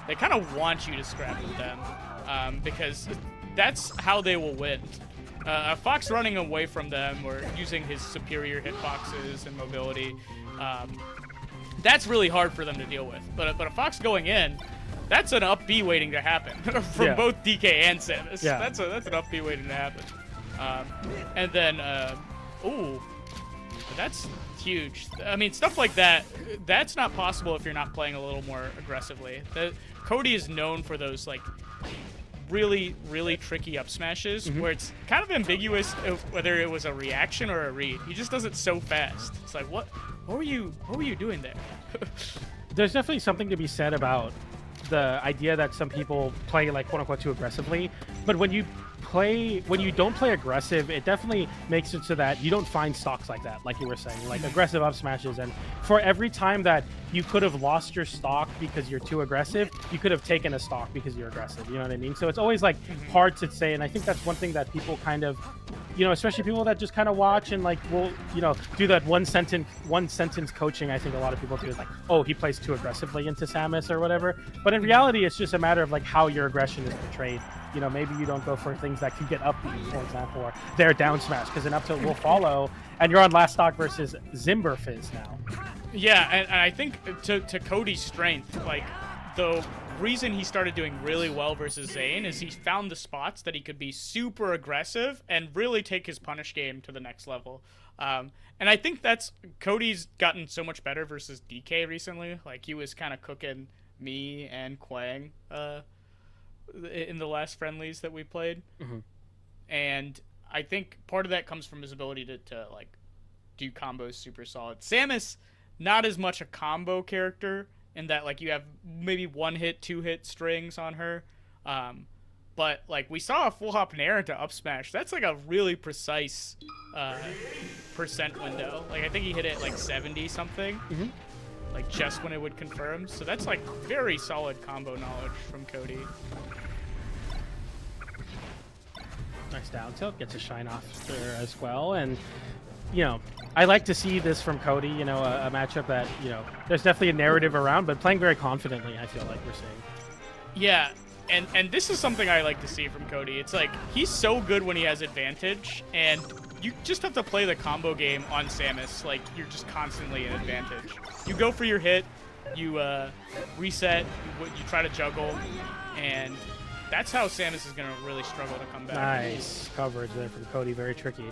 They kind of want you to scrap with them because that's how they will win. Fox running away from them or using his superior hitboxes and mobility, that's really hard for them to deal with. But a Fox going in, that's an up B waiting to happen from both DK and Samus. Yeah. That's an up B waiting to happen. And then, that's huge. I mean, stuff like that, that's not possible if you're not playing a little more aggressively. Cody is known for those like really, really tricky up smashes where it's kind of ambiguous whether it was a reaction or a read. He just does it so fast. It's like, what were you doing there? There's definitely something to be said about the idea that some people play like quote unquote too aggressively, but when you don't play aggressive, it definitely makes it so that you don't find stocks like that, like you were saying, like aggressive up smashes. And for every time that you could have lost your stock because you're too aggressive, you could have taken a stock because you're aggressive. You know what I mean? So it's always like hard to say, and I think that's one thing that people kind of, especially people that just kind of watch and like will, do that one sentence coaching. I think a lot of people do is like, oh, he plays too aggressively into Samus or whatever. But in reality, it's just a matter of like how your aggression is portrayed. Maybe you don't go for things that can get up, for example, or their down smash, because an up tilt will follow, and you're on last stock versus Zimberfizz now. Yeah, and I think to Cody's strength, like the reason he started doing really well versus Zain is he found the spots that he could be super aggressive and really take his punish game to the next level. And I think that's Cody's gotten so much better versus DK recently. Like he was kind of cooking me and Quang in the last friendlies that we played. And I think part of that comes from his ability to like do combos super solid. Samus, not as much a combo character in that like you have maybe 1-hit, 2-hit strings on her. But like we saw a full hop nair into up smash. That's like a really precise percent window. Like I think he hit it like 70 something. Like just when it would confirm. So that's like very solid combo knowledge from Cody. Nice down tilt, gets a shine off there as well. And I like to see this from Cody, a matchup that, there's definitely a narrative around, but playing very confidently, I feel like we're seeing. Yeah, and this is something I like to see from Cody. It's like, he's so good when he has advantage, and you just have to play the combo game on Samus. Like, you're just constantly in advantage. You go for your hit, you reset, you try to juggle, and that's how Samus is going to really struggle to come back. Nice coverage there from Cody, very tricky.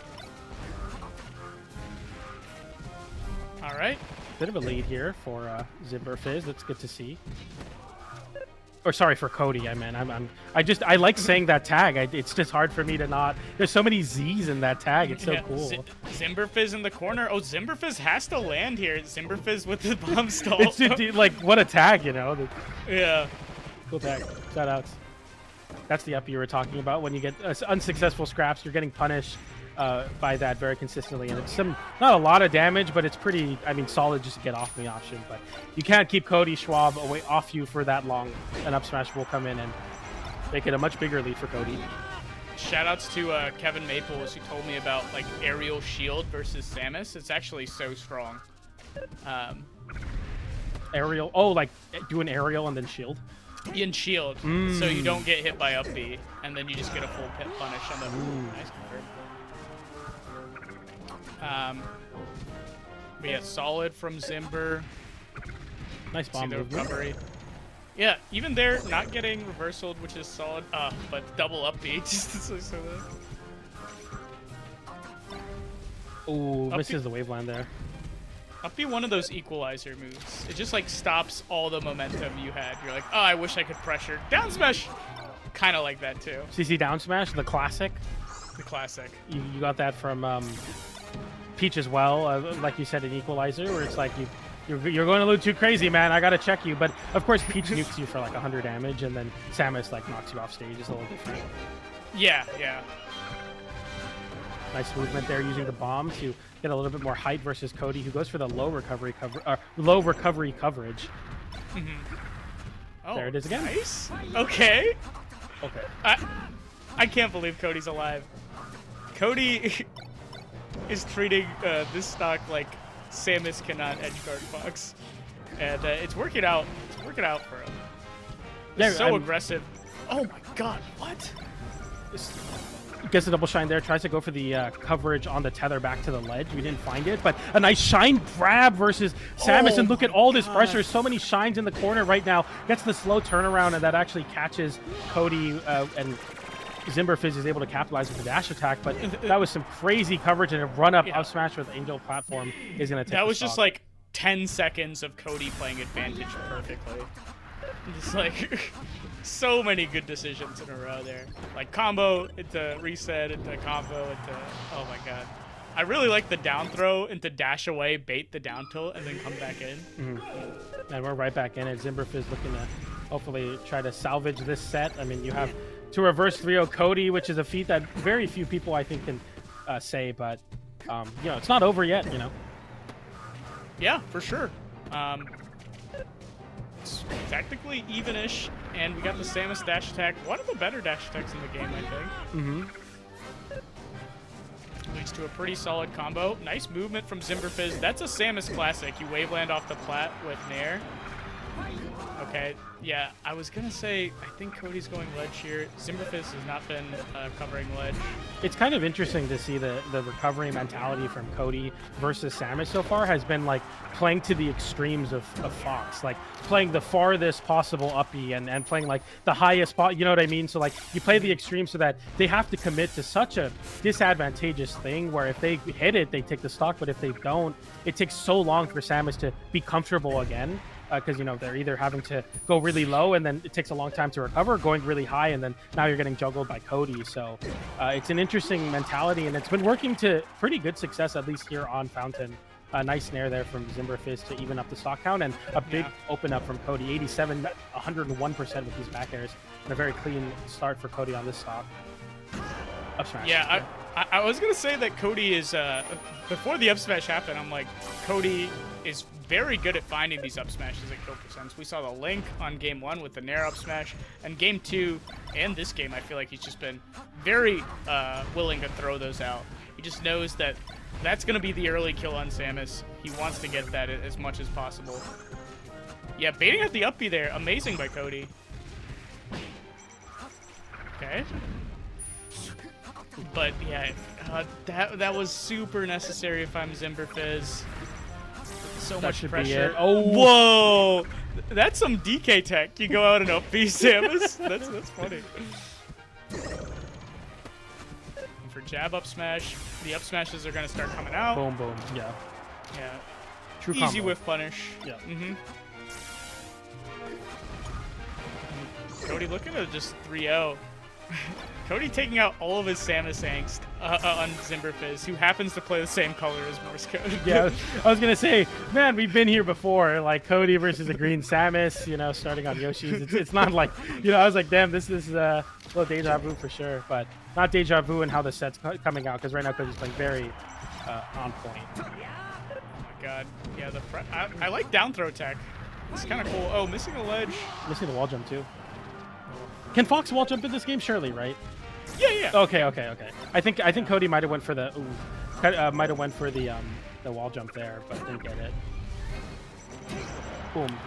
All right. Bit of a lead here for Zimberfizz. That's good to see. Or sorry, for Cody, I meant. I like saying that tag. It's just hard for me to not. There's so many Z's in that tag. It's so cool. Zimberfizz in the corner. Oh, Zimberfizz has to land here. Zimberfizz with the bomb stall. It's like, what a tag, Yeah. Cool tag. Shout outs. That's the up you were talking about. When you get unsuccessful scraps, you're getting punished by that very consistently, and it's not a lot of damage, but it's pretty, solid just to get off the option. But you can't keep Cody Schwab off you for that long. An up smash will come in and make it a much bigger lead for Cody. Shoutouts to Kevin Maples, who told me about like aerial shield versus Samus. It's actually so strong. Aerial, like do an aerial and then shield. In shield, so you don't get hit by up B, and then you just get a full pit punish on the nice cover. But yeah, solid from Zimber. Nice bomb the movement. recovery. Yeah, even there, not getting reversaled, which is solid. But double up B, just so Ooh, misses the waveland there. Up be one of those equalizer moves. It just like stops all the momentum you had. You're like, oh, I wish I could pressure. Down smash, kind of like that too. CC down smash, the classic. The classic. You got that from Peach as well, like you said, an equalizer, where it's like you're going a little too crazy, man. I gotta check you. But of course, Peach nukes you for like 100 damage, and then Samus like knocks you off stage. It's a little different. Yeah. Nice movement there, using the bomb to get a little bit more height versus Cody, who goes for the low recovery coverage. Oh, there it is again. Nice. Okay. I can't believe Cody's alive. Cody is treating this stock like Samus cannot edgeguard Fox, and it's working out. It's working out for him. It's so aggressive. Oh my God! What? Gets a double shine there, tries to go for the coverage on the tether back to the ledge. We didn't find it, but a nice shine grab versus Samus, and look at all this pressure. So many shines in the corner right now. Gets the slow turnaround, and that actually catches Cody, and Zimberfizz is able to capitalize with the dash attack, but that was some crazy coverage, and a run-up up smash with Angel platform is going to take That was just like 10 seconds of Cody playing advantage perfectly. Just like so many good decisions in a row there. Like combo into reset into combo into, oh my god. I really like the down throw into dash away, bait the down tilt, and then come back in. And we're right back in it. Zimberfizz looking to hopefully try to salvage this set. I mean, you have to reverse 3-0 Cody, which is a feat that very few people I think can say, but you know, it's not over yet, you know. Yeah, for sure. It's technically even-ish, and we got the Samus dash attack. One of the better dash attacks in the game, I think. Leads to a pretty solid combo. Nice movement from Zimberfizz. That's a Samus classic. You wave land off the plat with Nair. Okay, yeah, I was gonna say, I think Cody's going ledge here. Zimberfizz has not been covering ledge. It's kind of interesting to see the recovery mentality from Cody versus Samus so far has been like playing to the extremes of Fox, like playing the farthest possible uppy and playing like the highest spot, you know what I mean? So like you play the extreme so that they have to commit to such a disadvantageous thing where if they hit it, they take the stock, but if they don't, it takes so long for Samus to be comfortable again. Because, you know, they're either having to go really low and then it takes a long time to recover, going really high, and then now you're getting juggled by Cody. So it's an interesting mentality, and it's been working to pretty good success, at least here on Fountain. A nice snare there from Zimberfizz to even up the stock count, and a big open up from Cody. 87, 101% with these back airs, and a very clean start for Cody on this stock. Up smash. Yeah, I was going to say that Cody is, before the up smash happened, I'm like, Cody is very good at finding these up smashes at kill percents. We saw the Link on game 1 with the Nair up smash, and game 2 and this game I feel like he's just been very willing to throw those out. He just knows that that's going to be the early kill on Samus. He wants to get that as much as possible. Yeah, baiting at the up B there, amazing by Cody. Okay. But yeah, that was super necessary if I'm Zimberfizz. So That much should be pressure. it. Oh, Whoa! That's some DK tech. You go out and up B Samus. That's funny. And for jab up smash, the up smashes are gonna start coming out. boom, boom. Yeah. Yeah. True Easy combo. whiff punish. Yeah. Cody looking to just 3-0. Cody taking out all of his Samus angst on Zimberfizz, who happens to play the same color as Morse code. Yeah, I was gonna say, man, we've been here before, like Cody versus a green Samus, you know, starting on Yoshi's. It's not like, you know, I was like, damn, this is a little deja vu for sure, but not deja vu in how the set's coming out, because right now Cody's playing very on point. Oh my god, yeah, I like down throw tech. It's kind of cool. Oh, missing a ledge. Missing the wall jump too. Can Fox wall jump in this game? Surely, right? Yeah. Okay. I think Cody might have went for the the wall jump there, but didn't get it. Boom.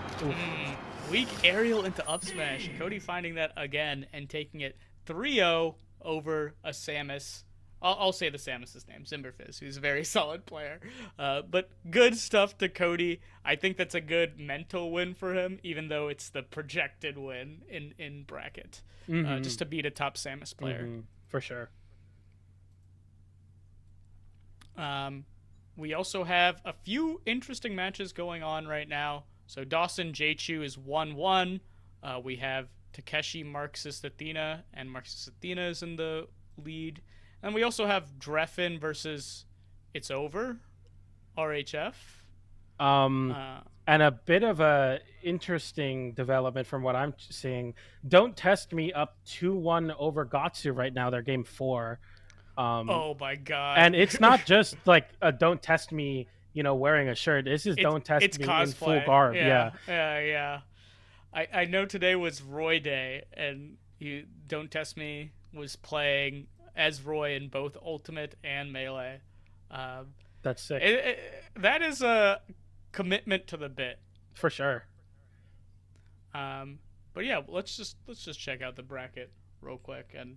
Weak aerial into up smash. Cody finding that again and taking it 3-0 over a Samus. I'll say the Samus's name, Zimberfizz, who's a very solid player. But good stuff to Cody. I think that's a good mental win for him, even though it's the projected win in bracket. Just to beat a top Samus player. For sure. We also have a few interesting matches going on right now. So Dawson J-Chu is 1-1. We have Takeshi Marxist Athena, and Marxist Athena is in the lead. And we also have Drein versus It's Over, RHF. And a bit of a interesting development from what I'm seeing. Don't Test Me up 2-1 over Gatsu right now. They're game 4. Oh my god! And it's not just like a Don't Test Me, you know, wearing a shirt. This is Don't Test Me cosplay. in full garb. Yeah. I know today was Roy Day, and Don't Test Me was playing as Roy in both Ultimate and Melee. That's sick. That is a commitment to the bit. For sure. But yeah, let's just check out the bracket real quick. And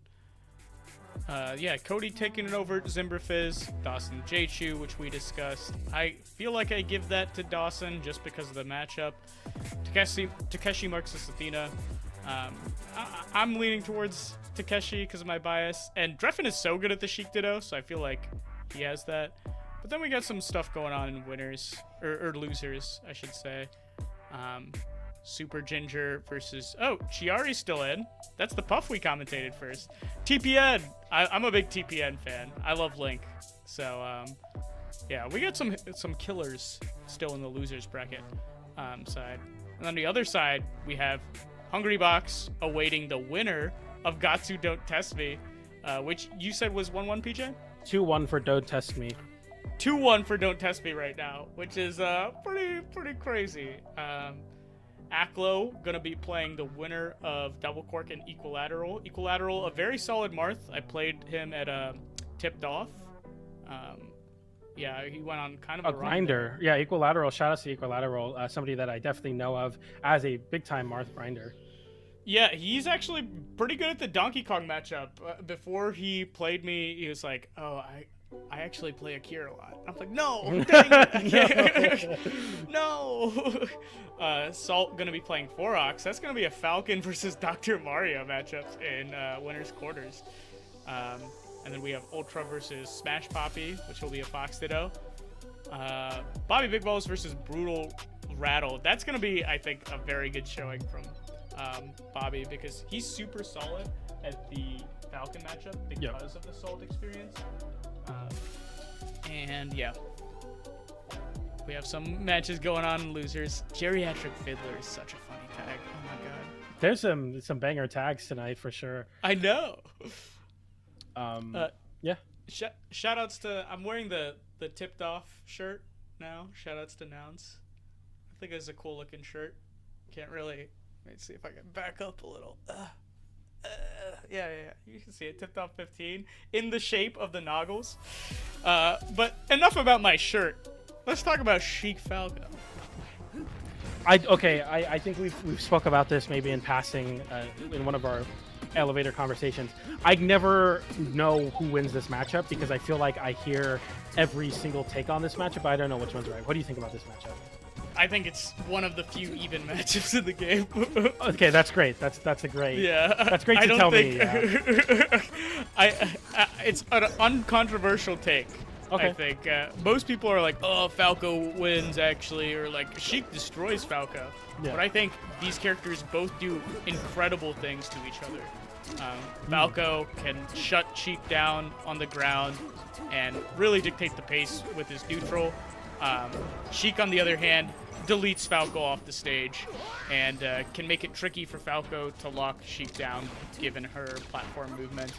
yeah, Cody taking it over Zimberfizz, Dawson J-Chu, which we discussed. I feel like I give that to Dawson just because of the matchup. Takeshi Marxist Athena. I'm leaning towards Takeshi because of my bias, and Drein is so good at the Sheik Ditto, so I feel like he has that. But then we got some stuff going on in winners or losers, I should say. Super Ginger versus... Oh, Chiari's still in. That's the Puff we commentated first. TPN. I'm a big TPN fan. I love Link. So, yeah, we got some killers still in the losers bracket side. And on the other side, we have Hungrybox awaiting the winner of Gatsu Don't Test Me, which you said was 1-1, PJ? 2-1 for Don't Test Me. 2-1 for Don't Test Me right now, which is pretty crazy. Aklo gonna be playing the winner of Double Cork and Equilateral. Equilateral, a very solid Marth. I played him at Tipped Off. Yeah, he went on kind of a grinder. Yeah, Equilateral. Shout out to Equilateral, somebody that I definitely know of as a big time Marth grinder. Yeah, he's actually pretty good at the Donkey Kong matchup. Before he played me, he was like, "Oh, I actually play Akira a lot." I'm like, "No, dang it. No." Salt gonna be playing Forox. That's gonna be a Falcon versus Dr. Mario matchup in winners quarters. And then we have Ultra versus Smash Poppy, which will be a Fox Ditto. Bobby Big Balls versus Brutal Rattle. That's gonna be, I think, a very good showing from Bobby, because he's super solid at the Falcon matchup because of the Salt experience. And yeah, we have some matches going on in losers. Geriatric Fiddler is such a funny tag. Oh my god. There's some banger tags tonight for sure. I know. Yeah. Shout outs to, I'm wearing the Tipped Off shirt now. Shout outs to Nouns. I think it's a cool looking shirt. Can't really, let me see if I can back up a little. Yeah, you can see it. Tipped Off 15 in the shape of the Noggles. But enough about my shirt. Let's talk about Sheik Falco. I think we've spoke about this maybe in passing in one of our elevator conversations. I never know who wins this matchup because I feel like I hear every single take on this matchup, but I don't know which one's right. What do you think about this matchup? I think it's one of the few even matchups in the game. Okay, that's great. That's a great. Yeah, that's great to tell me. Yeah. It's an uncontroversial take. Okay. I think most people are like, "Oh, Falco wins," actually, or like Sheik destroys Falco. Yeah. But I think these characters both do incredible things to each other. Falco can shut Sheik down on the ground and really dictate the pace with his neutral. Sheik, on the other hand, deletes Falco off the stage and can make it tricky for Falco to lock Sheik down given her platform movement.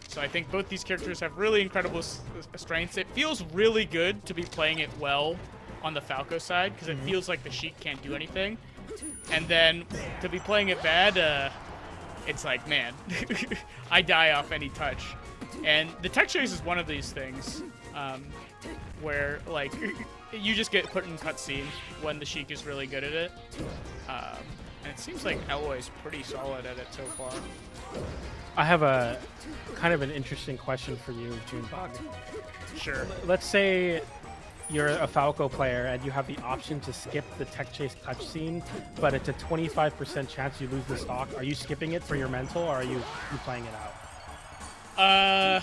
So I think both these characters have really incredible strengths. It feels really good to be playing it well on the Falco side because it feels like the Sheik can't do anything. And then to be playing it bad, it's like, man, I die off any touch. And the tech chase is one of these things where, like, you just get put in cutscene when the Sheik is really good at it. And it seems like Eloy's pretty solid at it so far. I have a kind of an interesting question for you, Junebug. Sure. Let's say you're a Falco player and you have the option to skip the tech chase cutscene, but it's a 25% chance you lose the stock. Are you skipping it for your mental, or are you playing it out?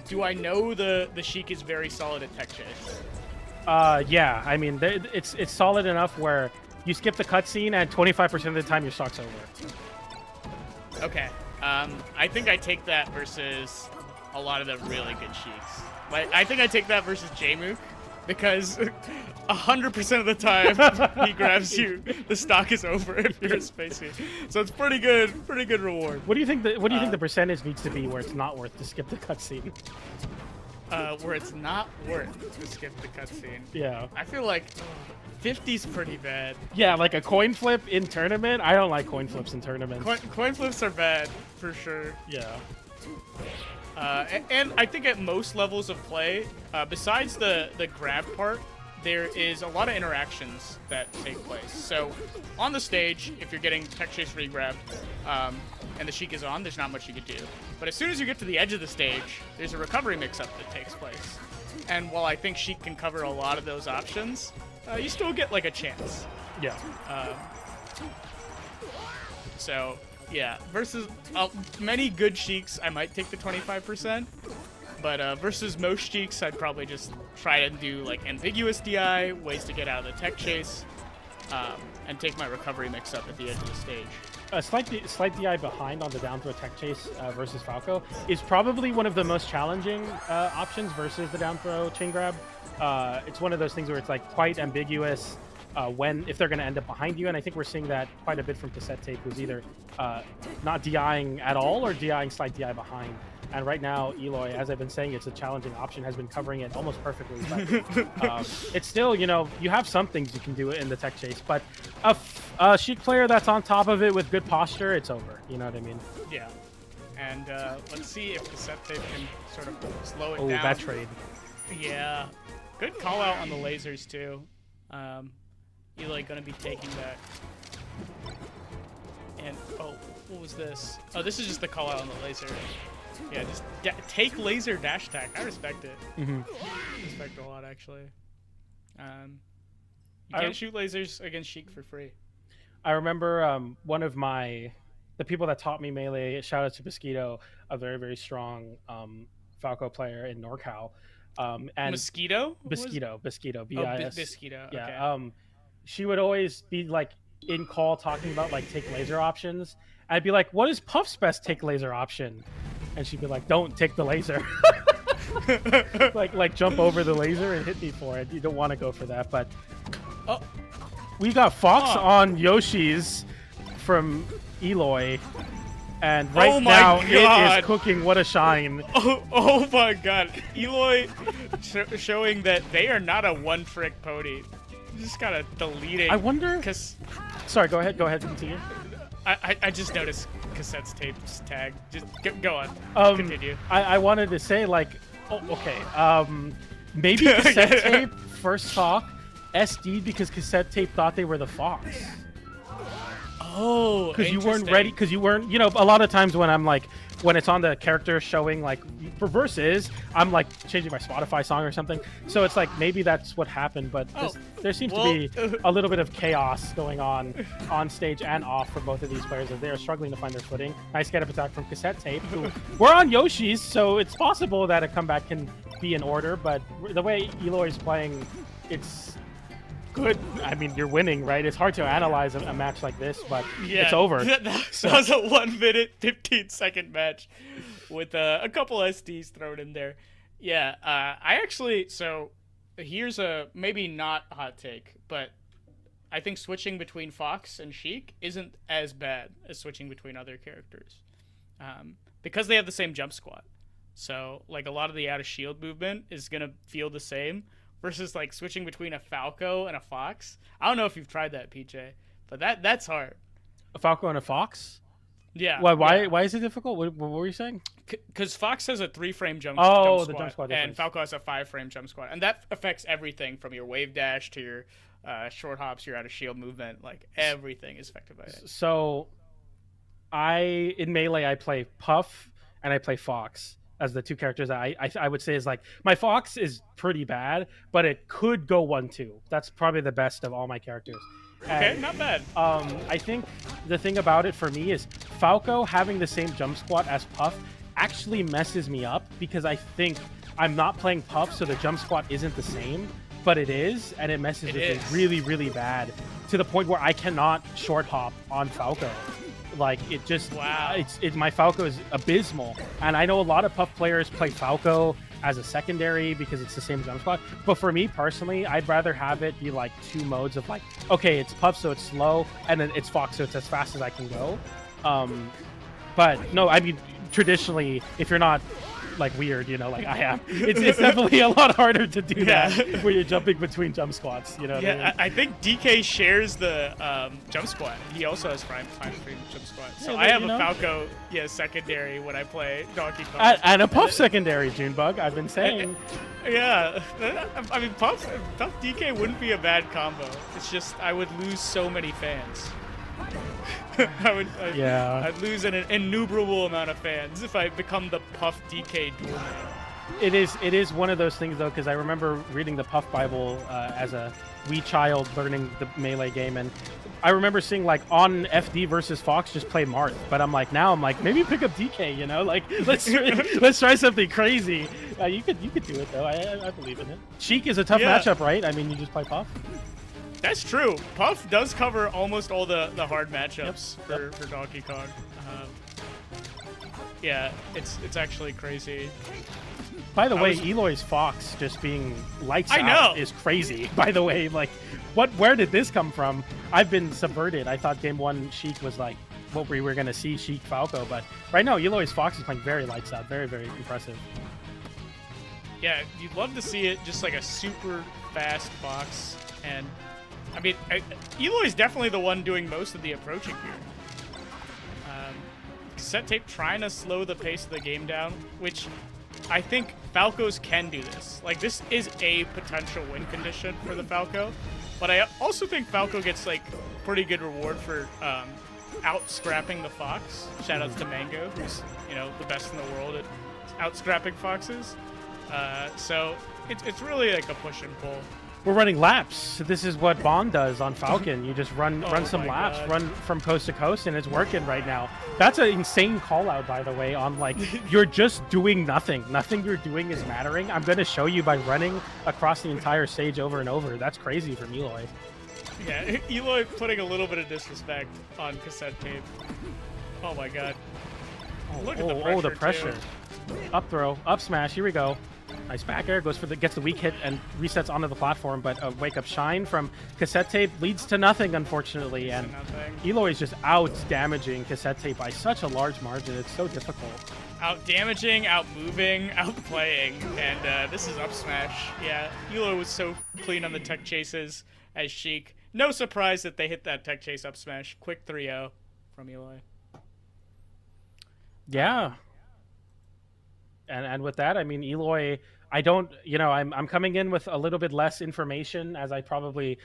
Do I know the Sheik is very solid at tech chase? Yeah. I mean, it's solid enough where you skip the cutscene and 25% of the time your stock's over. Okay. I think I take that versus a lot of the really good Sheiks. Like, I think I take that versus Jmook because 100% of the time he grabs you, the stock is over if you're a spacey. So it's pretty good reward. What do you think the percentage needs to be where it's not worth to skip the cutscene? Where it's not worth to skip the cutscene. Yeah. I feel like 50's pretty bad. Yeah, like a coin flip in tournament. I don't like coin flips in tournaments. Coin flips are bad for sure. Yeah. And I think at most levels of play, besides the grab part, there is a lot of interactions that take place. So on the stage, if you're getting tech chase re-grabbed and the Sheik is on, there's not much you could do. But as soon as you get to the edge of the stage, there's a recovery mix-up that takes place. And while I think Sheik can cover a lot of those options, you still get like a chance. Yeah. So yeah, versus many good Sheiks, I might take the 25%. But versus most Sheiks, I'd probably just try to do like ambiguous DI, ways to get out of the tech chase. and take my recovery mix up at the edge of the stage. A slight DI behind on the down throw tech chase versus Falco is probably one of the most challenging options versus the down throw chain grab. It's one of those things where it's like quite ambiguous if they're going to end up behind you, and I think we're seeing that quite a bit from Cassette Tape, who's either not DIing at all or DIing slight DI behind. And right now, Eloy, as I've been saying, it's a challenging option, has been covering it almost perfectly. But it's still, you know, you have some things you can do in the tech chase. But a Sheik player that's on top of it with good posture, it's over. You know what I mean? Yeah. And let's see if Cassette Tape can sort of slow it down. Oh, that trade. Yeah. Good call out on the lasers, too. Eloy going to be taking that. And, oh, what was this? Oh, this is just the call out on the laser. Yeah, just take laser dash attack. I respect it. Respect it a lot, actually. You can't shoot lasers against Sheik for free. I remember one of the people that taught me Melee, shout out to Mosquito, a very, very strong Falco player in NorCal. And Mosquito? Mosquito, B-I-S. Oh, Mosquito, okay. Yeah, she would always be like in call talking about like take laser options. I'd be like, what is Puff's best take laser option? And she'd be like, don't take the laser. like jump over the laser and hit me for it. You don't want to go for that. But we got Fox on Yoshi's from Eloy. And right now it is cooking. What a shine. Oh my god. Eloy showing that they are not a one-trick pony. You just gotta delete it. I wonder... Because... Sorry, go ahead, continue. I just noticed Cassette's Tape's tag. Just go on. Continue. I wanted to say, like, maybe Cassette Tape first talk SD'd because Cassette Tape thought they were the Fox. Oh, because you weren't ready. Because you weren't, you know, a lot of times when it's on the character showing like for versus, I'm like changing my Spotify song or something. So it's like maybe that's what happened. But there seems to be a little bit of chaos going on stage and off for both of these players as they are struggling to find their footing. Nice get up attack from Cassette Tape, who we're on Yoshi's, so it's possible that a comeback can be in order. But the way Eloy's playing, it's good. I mean, you're winning, right? It's hard to analyze a match like this, but it's over. That was a 1 minute, 15-second match with a couple SDs thrown in there. Yeah, I actually, so here's a maybe not a hot take, but I think switching between Fox and Sheik isn't as bad as switching between other characters because they have the same jump squat. So, like, a lot of the out of shield movement is going to feel the same. Versus like switching between a Falco and a Fox. I don't know if you've tried that, PJ, but that's hard. A Falco and a Fox? Yeah. Why is it difficult? What were you saying? Because Fox has a 3-frame jump the jump squat and Falco has a 5-frame jump squat, and that affects everything from your wave dash to your short hops, your out of shield movement. Like everything is affected by it. So, in Melee I play Puff and I play Fox as the two characters that I would say is like, my Fox is pretty bad, but it could go 1-2. That's probably the best of all my characters. Okay, not bad. I think the thing about it for me is Falco having the same jump squat as Puff actually messes me up because I think I'm not playing Puff, so the jump squat isn't the same, but it is, and it messes with me really, really bad to the point where I cannot short hop on Falco. Like, it just, my Falco is abysmal. And I know a lot of Puff players play Falco as a secondary because it's the same jump squat. But for me personally, I'd rather have it be like two modes of like, okay, it's Puff, so it's slow, and then it's Fox, so it's as fast as I can go. But no, I mean, traditionally, if you're not like weird, you know, like I am, it's definitely a lot harder to do that when you're jumping between jump squats, you know. Yeah, I think DK shares the jump squat. He also has 5-frame jump squat. So I have a Falco, secondary when I play Donkey Kong. And a Puff secondary, Junebug, I've been saying. Yeah, I mean, Puff DK wouldn't be a bad combo. It's just I would lose so many fans. I'd lose an innumerable amount of fans if I become the Puff DK dual main. It is one of those things though, because I remember reading the Puff Bible as a wee child learning the Melee game, and I remember seeing like on FD versus Fox just play Marth, but I'm like maybe pick up DK, you know, like let's try something crazy. You could do it though. I believe in it. Sheik is a tough matchup, right? I mean, you just play Puff. That's true. Puff does cover almost all the hard matchups for Donkey Kong. Yeah, it's actually crazy. By the way, Eloy's Fox just being lights out is crazy. By the way, like, where did this come from? I've been subverted. I thought game 1 Sheik was like what we were gonna see, Sheik Falco, but right now Eloy's Fox is playing very lights out, very, very impressive. Yeah, you'd love to see it, just like a super fast Fox. And I mean, Eloy's definitely the one doing most of the approaching here. Cassette Tape trying to slow the pace of the game down, which I think Falcos can do this. Like, this is a potential win condition for the Falco, but I also think Falco gets like pretty good reward for out-scrapping the Fox. Shout outs to Mango, who's, you know, the best in the world at out-scrapping Foxes. So it's really like a push and pull. We're running laps. This is what Bond does on Falcon. You just run some laps, run from coast to coast, and it's working right now. That's an insane call out, by the way, on like, you're just doing nothing. Nothing you're doing is mattering. I'm going to show you by running across the entire stage over and over. That's crazy from Eloy. Yeah, Eloy putting a little bit of disrespect on Cassette Tape. Oh my god. Look at the pressure. Oh, the pressure. Too. Up throw, up smash, here we go. Nice back air, goes for gets the weak hit and resets onto the platform, but a wake up shine from Cassette Tape leads to nothing, unfortunately. And Eloy is just out damaging Cassette Tape by such a large margin. It's so difficult. Out damaging, out moving, out playing, and this is up smash. Yeah, Eloy was so clean on the tech chases as Sheik. No surprise that they hit that tech chase up smash. Quick 3-0 from Eloy. Yeah. And with that, I mean, Eloy, I don't, you know, I'm coming in with a little bit less information as I probably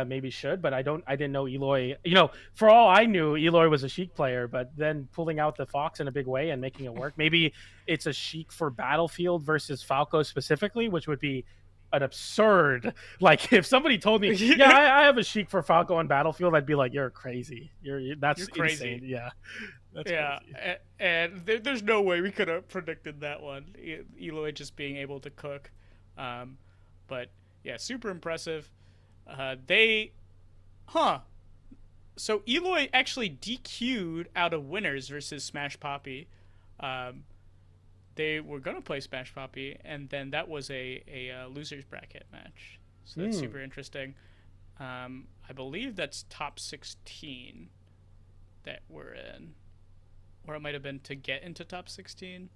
maybe should, but I didn't know Eloy, you know, for all I knew, Eloy was a Sheik player, but then pulling out the Fox in a big way and making it work. Maybe it's a Sheik for Battlefield versus Falco specifically, which would be an absurd, like, if somebody told me, yeah, I have a Sheik for Falco on Battlefield, I'd be like, you're crazy. That's crazy. Insane. Yeah. That's crazy. And there's no way we could have predicted that one. Eloy just being able to cook. But yeah, super impressive. So Eloy actually DQ'd out of winners versus Smash Poppy. They were gonna play Smash Poppy, and then that was a losers bracket match. So that's super interesting. I believe that's top 16 that we're in. Or it might have been to get into top 16.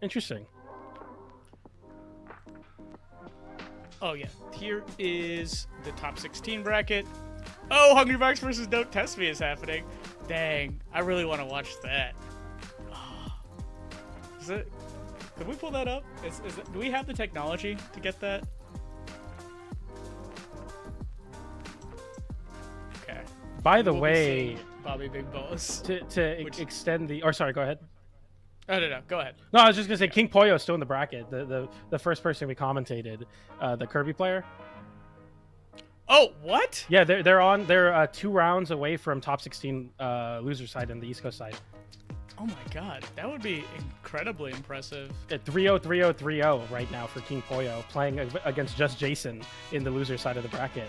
Interesting. Oh, yeah. Here is the top 16 bracket. Oh, Hungrybox versus Don't Test Me is happening. Dang. I really want to watch that. Could we pull that up? Do we have the technology to get that? Okay. By the way, Bobby Big Balls. Extend the, or sorry, go ahead. Oh, no, go ahead. No, I was just gonna say King Pollo is still in the bracket. The first person we commentated, the Kirby player. Oh, what? Yeah, they're 2 rounds away from top 16 loser side and the East Coast side. Oh my god, that would be incredibly impressive. At 3-0, 3-0, 3-0 right now for King Pollo, playing against Just Jason in the loser side of the bracket.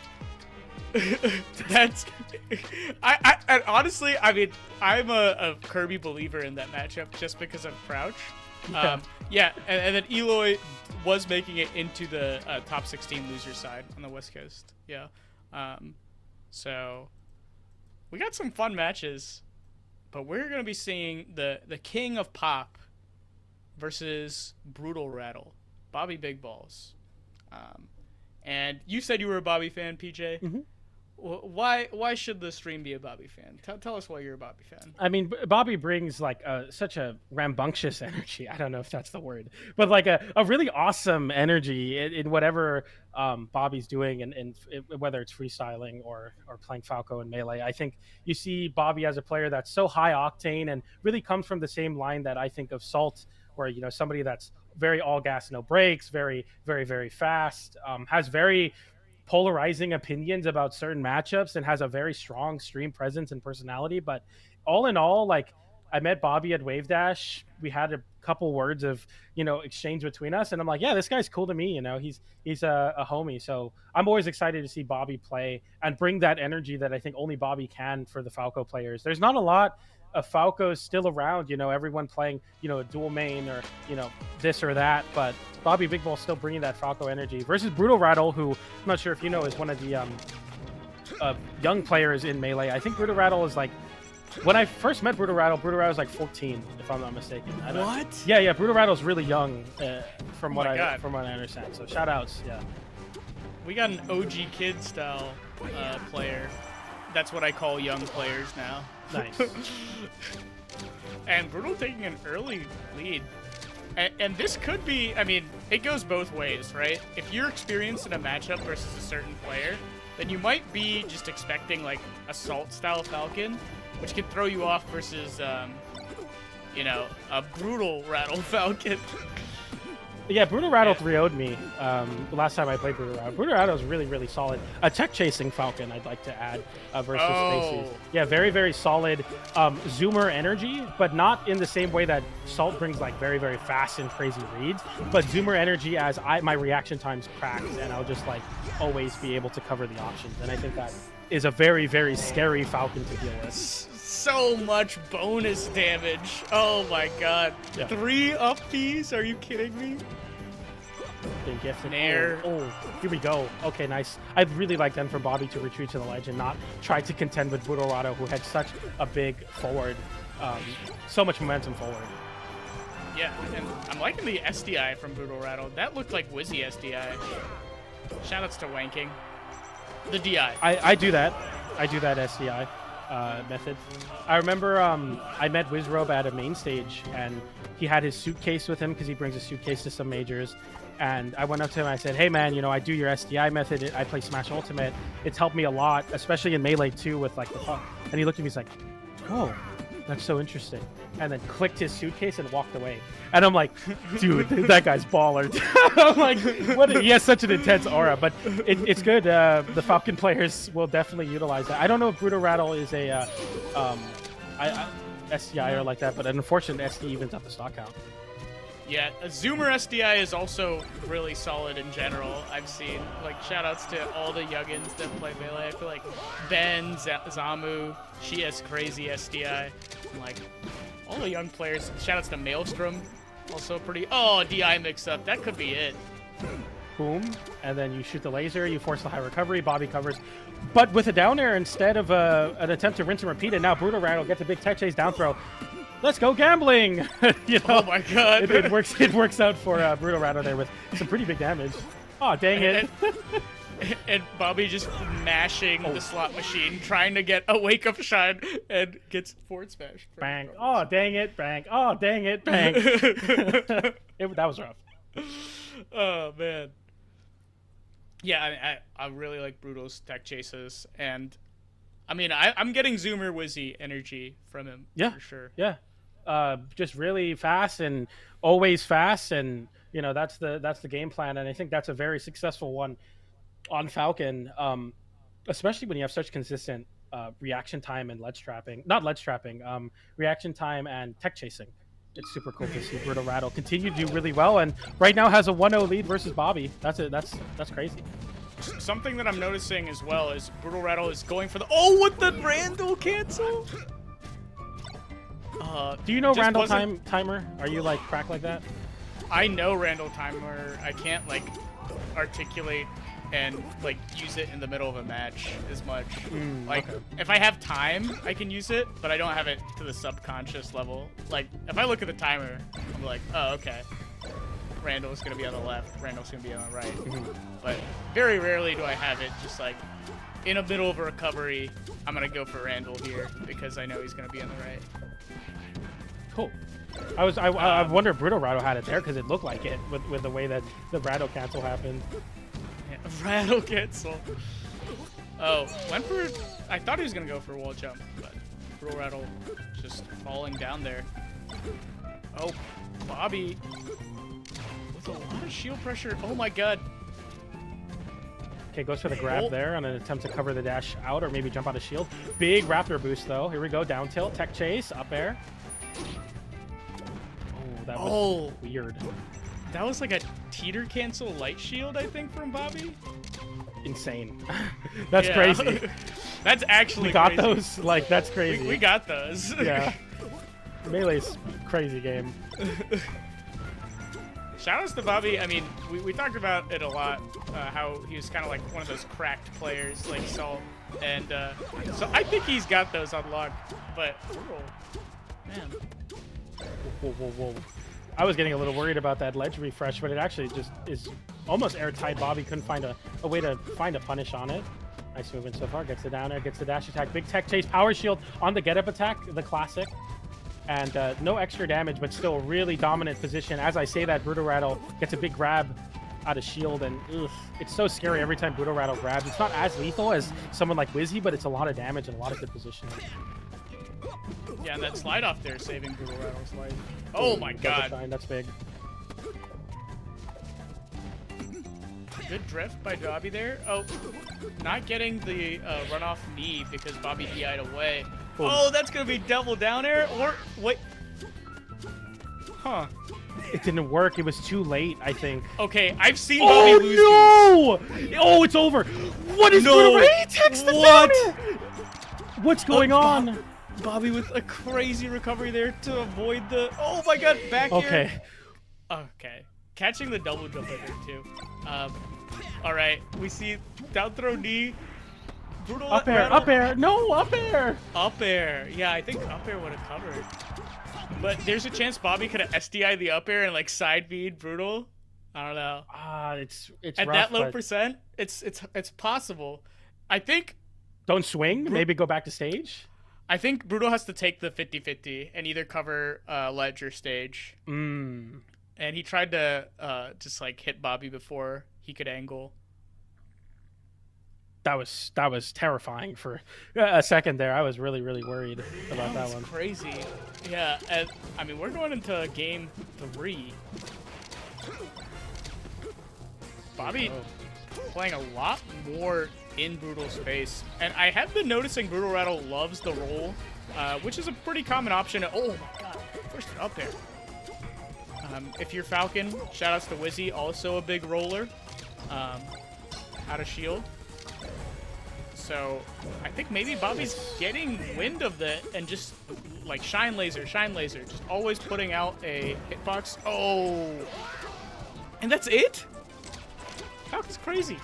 That's I honestly, I mean, I'm a Kirby believer in that matchup just because of Crouch. Yeah, and then Eloy was making it into the top 16 loser side on the West Coast. Yeah, so we got some fun matches, but we're gonna be seeing the King of Pop versus Brutal Rattle, Bobby Big Balls. And you said you were a Bobby fan, PJ. Mm-hmm. Why should the stream be a Bobby fan? Tell us why you're a Bobby fan. I mean, Bobby brings like such a rambunctious energy. I don't know if that's the word, but like a really awesome energy in whatever Bobby's doing, and whether it's freestyling or playing Falco and Melee. I think you see Bobby as a player that's so high octane and really comes from the same line that I think of Salt, where, you know, somebody that's very all gas, no brakes, very, very, very fast, has very polarizing opinions about certain matchups, and has a very strong stream presence and personality. But all in all, like, I met Bobby at Wave Dash. We had a couple words of, exchange between us, and I'm like, yeah, this guy's cool to me. He's a homie. So I'm always excited to see Bobby play and bring that energy that I think only Bobby can for the Falco players. There's not a lot of Falcos still around, everyone playing, a dual main or, this or that, but Bobby Big Ball still bringing that Falco energy versus Brutal Rattle, who I'm not sure if you know is one of the young players in Melee. I think Brutal Rattle is like, when I first met Brutal Rattle was like 14, if I'm not mistaken. What? Yeah, Brutal Rattle's really young, from what I understand. So shout outs, yeah. We got an OG kid style player. That's what I call young players now. Nice. And Brutal taking an early lead. And this could be, I mean, it goes both ways, right? If you're experienced in a matchup versus a certain player, then you might be just expecting like assault style Falcon, which can throw you off versus, a Brutal Rattle Falcon. Yeah, Brutal Rattle 3-0'd me the last time I played Brutal Rattle. Brutal Rattle is really, really solid. A tech-chasing Falcon, I'd like to add, versus Spacies. Yeah, very, very solid zoomer energy, but not in the same way that Salt brings like very, very fast and crazy reads, but zoomer energy as my reaction times cracked, and I'll just like always be able to cover the options. And I think that is a very, very scary Falcon to deal with. So much bonus damage. Oh my god. Yeah. 3 up Ps? Are you kidding me? Big gift. Nair. Oh, here we go. Okay, nice. I'd really like then for Bobby to retreat to the ledge and not try to contend with Brutal Rattle, who had such a big forward, so much momentum forward. Yeah, and I'm liking the SDI from Brutal Rattle. That looked like Wizzy SDI. Shoutouts to wanking. The DI. I do that. I do that SDI method. I remember I met Wizrobe at a main stage, and he had his suitcase with him because he brings a suitcase to some majors. And I went up to him and I said, hey man, I do your SDI method. I play Smash Ultimate. It's helped me a lot, especially in Melee 2 with like the fuck. And he looked at me, he's like, oh, that's so interesting. And then clicked his suitcase and walked away. And I'm like, dude, that guy's baller. I'm like, he has such an intense aura, but it's good. The Falcon players will definitely utilize that. I don't know if Brutal Rattle is a SDI or like that, but an unfortunate SD evens up the stock count. Yeah, a Zoomer SDI is also really solid in general. I've seen, like, shoutouts to all the youngins that play Melee. I feel like Ben, Zamu, she has crazy SDI. And, like, all the young players. Shoutouts to Maelstrom, also pretty. Oh, DI mix-up. That could be it. Boom, and then you shoot the laser, you force the high recovery, Bobby covers. But with a down air instead of an attempt to rinse and repeat, and now Brutal Rattle gets a big tech chase down throw. Let's go gambling! Oh my god! It works out for Brutal Rattle there with some pretty big damage. Oh, dang it. And Bobby just mashing the slot machine, trying to get a wake-up shine, and gets forward smash. Bang. Oh, dang it. Bang. Oh, dang it. Bang. That was rough. Oh, man. Yeah, I really like Brutal's tech chases, and I mean, I'm getting Zoomer Wizzy energy from him, for sure. Yeah. Just really fast and always fast, and that's the game plan, and I think that's a very successful one on Falcon, especially when you have such consistent reaction time and reaction time and tech chasing. It's super cool to see Brutal Rattle continue to do really well, and right now has a 1-0 lead versus Bobby. That's crazy. Something that I'm noticing as well is Brutal Rattle is going for with the Randall cancel. Do you know Randall timer? Are you like crack like that? I know Randall timer. I can't like articulate and like use it in the middle of a match as much. If I have time, I can use it, but I don't have it to the subconscious level. Like if I look at the timer, I'm like, oh, okay. Randall's gonna be on the left, Randall's gonna be on the right. But very rarely do I have it just like in the middle of a recovery, I'm gonna go for Randall here because I know he's gonna be on the right. Cool. I wonder if Brutal Rattle had it there because it looked like it with the way that the Rattle cancel happened. Yeah, Rattle cancel. Oh, I thought he was gonna go for a wall jump, but Brutal Rattle just falling down there. Oh, Bobby with a lot of shield pressure. Oh my god. Okay, goes for the grab there on an attempt to cover the dash out or maybe jump out of shield. Big Raptor boost though. Here we go, down tilt, tech chase, up air. Oh, weird. that was like a teeter cancel light shield, I think, from Bobby. Insane. That's Yeah. crazy. That's actually We got crazy. those. Like, that's crazy. We got those. Yeah. Melee's crazy game. Shout outs to Bobby. I mean, we talked about it a lot, how he was kind of like one of those cracked players like Salt. And so I think he's got those unlocked. But, man. Whoa, whoa, whoa. I was getting a little worried about that ledge refresh, but it actually just is almost airtight. Bobby couldn't find a way to find a punish on it. Nice movement so far. Gets the down air, gets the dash attack. Big tech chase, power shield on the get up attack, the classic. And no extra damage, but still really dominant position. As I say that, Brutal Rattle gets a big grab out of shield, and it's so scary every time Brutal Rattle grabs. It's not as lethal as someone like Wizzy, but it's a lot of damage and a lot of good positioning. Yeah, and that slide off there saving Brutal Rattle's life. Oh my god. Shine, that's big. Good drift by Bobby there. Oh, not getting the runoff knee because Bobby DI'd away. Boom. Oh, that's going to be double down air, or wait. Huh. It didn't work. It was too late, I think. Okay, I've seen Bobby lose no! Oh, it's over. What is No. Brutal? He takes the What? down air. What's going on? Bobby with a crazy recovery there to avoid the... Oh my god, back Okay. air. Okay. Catching the double jump I think too. Alright, we see down throw knee. Brutal Up air, Rattle. up air. No, up air. Up air. Yeah, I think up air would have covered. But there's a chance Bobby could have SDI the up air and like side bead Brutal. I don't know. It's At rough, that low but percent, it's possible. I think don't swing. Maybe go back to stage. Brutal has to take the 50-50 and either cover ledge or stage. And he tried to just like hit Bobby before he could angle. That was terrifying for a second there. I was really worried about that one. Crazy. Yeah, and I mean we're going into game 3. Bobby playing a lot more in Brutal space, and I have been noticing Brutal Rattle loves the roll, which is a pretty common option. Oh my god, first up there. If you're Falcon, shoutouts to Wizzy, also a big roller, out of shield. So I think maybe Bobby's getting wind of that and just like shine laser, just always putting out a hitbox. Oh, and that's it? Falcon's crazy.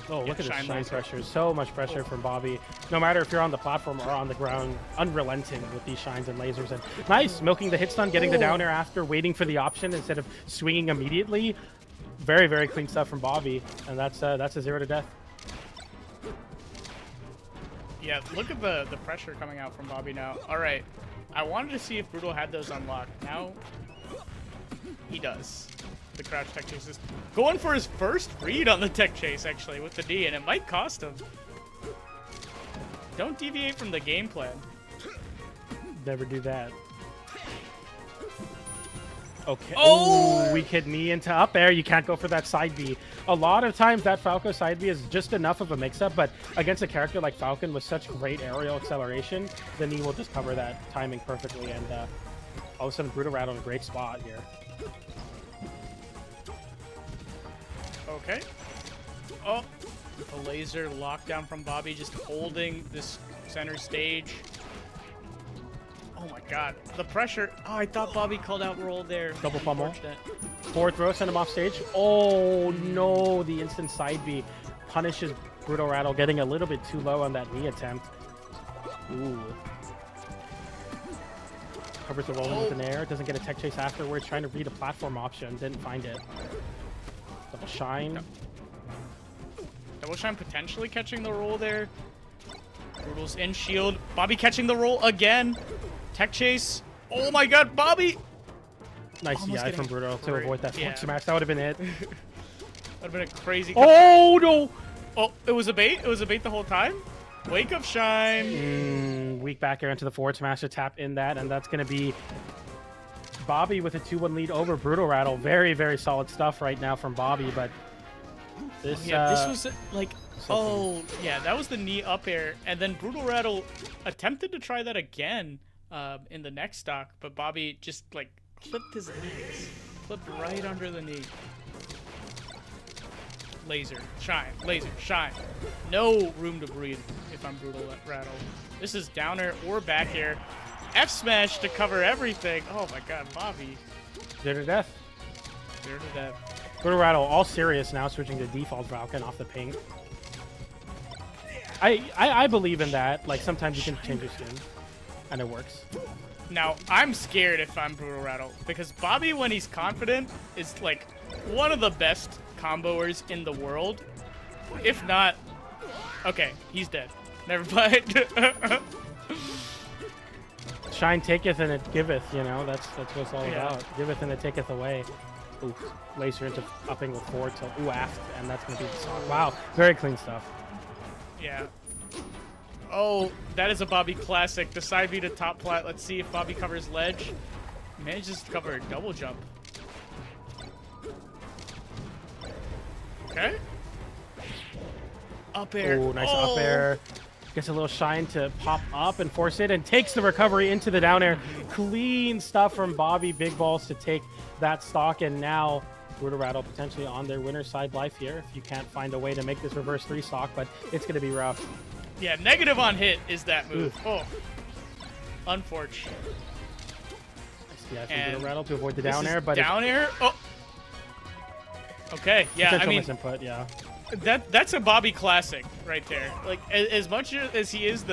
Oh, look at this shine shine laser. pressure. So much pressure from Bobby. No matter if you're on the platform or on the ground, unrelenting with these shines and lasers. And nice, milking the hit stun, getting the down air after, waiting for the option instead of swinging immediately. Very clean stuff from Bobby, and that's a 0 to death. Yeah, look at the pressure coming out from Bobby now. All right, I wanted to see if Brutal had those unlocked. Now he does. The crouch tech chase is going for his first read on the tech chase, actually, with the D, and it might cost him. Don't deviate from the game plan. Never do that. Okay. Oh! Weak hit knee into up air. You can't go for that side B. A lot of times that Falco side B is just enough of a mix-up, but against a character like Falcon with such great aerial acceleration, the knee will just cover that timing perfectly, and all of a sudden Brutal Rattle in a great spot here. Okay. Oh, a laser lockdown from Bobby, just holding this center stage. Oh my god, the pressure. Oh, I thought Bobby called out roll there. Double pummel. Unfortunate. Forward throw, send him off stage. Oh no, the instant side B punishes Brutal Rattle, getting a little bit too low on that knee attempt. Ooh. Covers the roll with an air, doesn't get a tech chase afterwards, trying to read a platform option, didn't find it. Double shine. Double shine potentially catching the roll there. Brutal's in shield. Bobby catching the roll again. Tech chase. Oh my god, Bobby! Nice Almost DI from getting Brutal to avoid that forward smash. That would have been it. Would have been a crazy. Oh no! Oh, it was a bait? It was a bait the whole time? Wake up shine. Weak back air into the forward smash to tap in that, and that's going to be Bobby with a 2-1 lead over Brutal Rattle. Very solid stuff right now from Bobby, but this... Yeah, this was like... Oh, yeah, that was the knee up air, and then Brutal Rattle attempted to try that again, in the next stock, but Bobby just like clipped his knees, clipped right under the knee. Laser, shine, no room to breathe if I'm brutal at Rattle. This is down air or back air. F smash to cover everything. Oh my god, Bobby. There to death. There to death. Brutal Rattle, all serious now, switching to default Falcon off the ping. I believe in that. Like, sometimes you can change your skin, and it works. Now, I'm scared if I'm Brutal Rattle, because Bobby, when he's confident, is like one of the best comboers in the world. If not, okay, he's dead. Never mind. Shine taketh and it giveth, you know, that's what it's all about. Giveth and it taketh away. Ooh, laser into upping with forward tilt. Ooh, aft, and that's gonna be the song. Wow, very clean stuff. Yeah. Oh, that is a Bobby classic. The side B to top plat. Let's see if Bobby covers ledge. Manages to cover a double jump. Okay. Up air. Ooh, nice up air. Gets a little shine to pop up and force it, and takes the recovery into the down air. Clean stuff from Bobby Big Balls to take that stock, and now Brutal Rattle potentially on their winner's side life here if you can't find a way to make this reverse 3 stock, but it's going to be rough. Yeah, negative on hit is that move. Ooh. Oh. Unfortunate. Yeah, from Brutal Rattle to avoid the down air, but down air? Oh. Okay, yeah, I mean, input, yeah. That's a Bobby classic right there. Like, as much as he is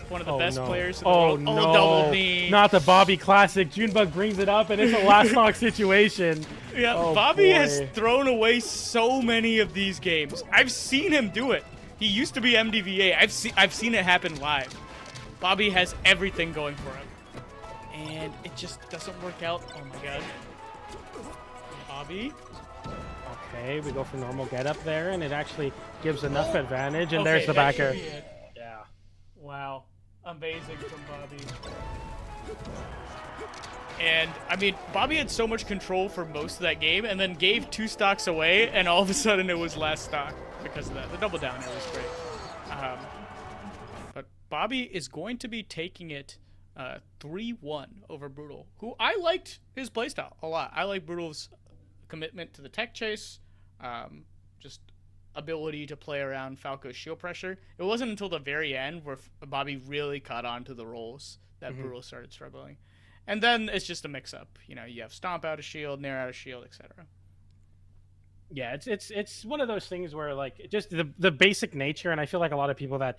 one of the best players in the world. No. Oh, double knee. Not the Bobby classic. Junebug brings it up, and it's a last knock situation. Yeah, oh, Bobby boy. has thrown away so many of these games. I've seen him do it. He used to be MDVA. I've seen it happen live. Bobby has everything going for him. And it just doesn't work out. Oh my god. Bobby. Okay, we go for normal get up there, and it actually gives enough advantage, and there's the backer. Yeah. Wow. Amazing from Bobby. And, I mean, Bobby had so much control for most of that game, and then gave 2 stocks away, and all of a sudden it was last stock because of that. The double down there was great. But Bobby is going to be taking it 3-1 over Brutal, who I liked his playstyle a lot. I like Brutal's commitment to the tech chase, just ability to play around Falco's shield pressure. It wasn't until the very end where Bobby really caught on to the roles that Brutal started struggling. And then it's just a mix-up. You know, you have stomp out of shield, nair out of shield, etc. Yeah, it's one of those things where, like, just the basic nature, and I feel like a lot of people that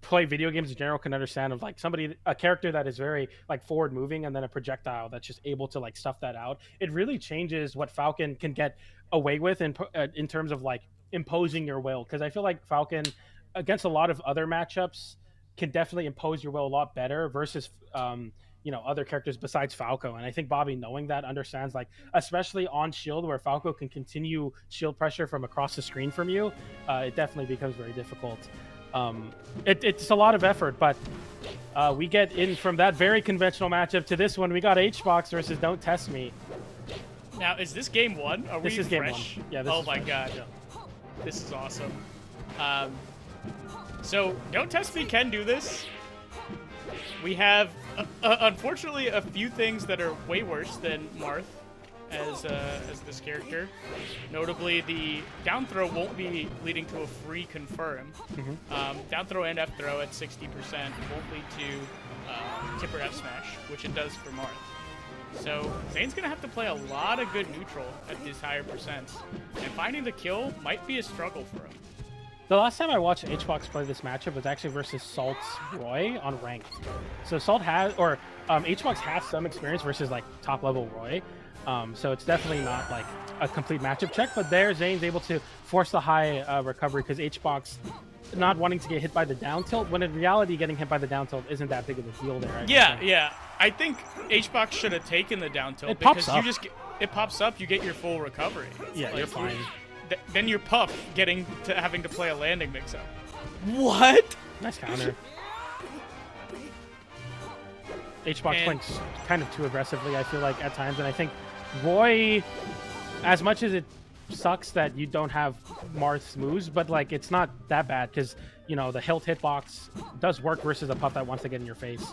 play video games in general can understand of, like, a character that is very, like, forward moving, and then a projectile that's just able to, like, stuff that out. It really changes what Falcon can get away with in terms of, like, imposing your will, because I feel like Falcon against a lot of other matchups can definitely impose your will a lot better versus other characters besides Falco. And I think Bobby, knowing that, understands, like, especially on shield where Falco can continue shield pressure from across the screen from you, it definitely becomes very difficult. It's a lot of effort, but we get in from that very conventional matchup to this one. We got Hbox versus Don't Test Me. Now, is this game 1? Are this we is fresh? Game 1. Yeah, this oh is my fresh. god. Yeah. This is awesome. So, Don't Test Me can do this. We have, unfortunately, a few things that are way worse than Marth as this character. Notably, the down throw won't be leading to a free confirm. Down throw and F throw at 60% won't lead to tipper F smash, which it does for Marth. So Zain's gonna have to play a lot of good neutral at these higher percents, and finding the kill might be a struggle for him. The last time I watched Hbox play this matchup was actually versus Salt's Roy on ranked. So Salt has, or Hbox has some experience versus, like, top level Roy. So it's definitely not, like, a complete matchup check, but there Zain's able to force the high recovery because Hbox not wanting to get hit by the down tilt, when in reality getting hit by the down tilt isn't that big of a deal there. Yeah. I think Hbox should have taken the down tilt because it pops up, you get your full recovery. Yeah, like, you're fine. Then you're Puff having to play a landing mix-up. What? Nice counter. Hbox playing kind of too aggressively, I feel like, at times, and I think Roy, as much as it sucks that you don't have Marth's moves, but, like, it's not that bad because, you know, the hilt hitbox does work versus a Puff that wants to get in your face.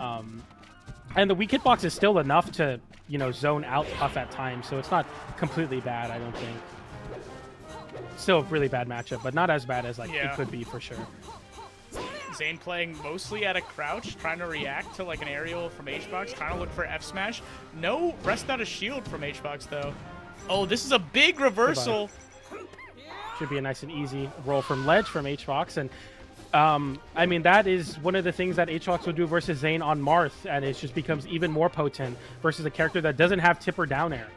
And the weak hitbox is still enough to, zone out Puff at times, so it's not completely bad, I don't think. Still a really bad matchup, but not as bad as it could be for sure. Zain playing mostly at a crouch, trying to react to an aerial from Hbox, trying to look for F smash. No rest out of shield from Hbox though. Oh, this is a big reversal. Should be a nice and easy roll from ledge from Hbox, and I mean, that is one of the things that Hbox would do versus Zain on Marth, and it just becomes even more potent versus a character that doesn't have tip or down air.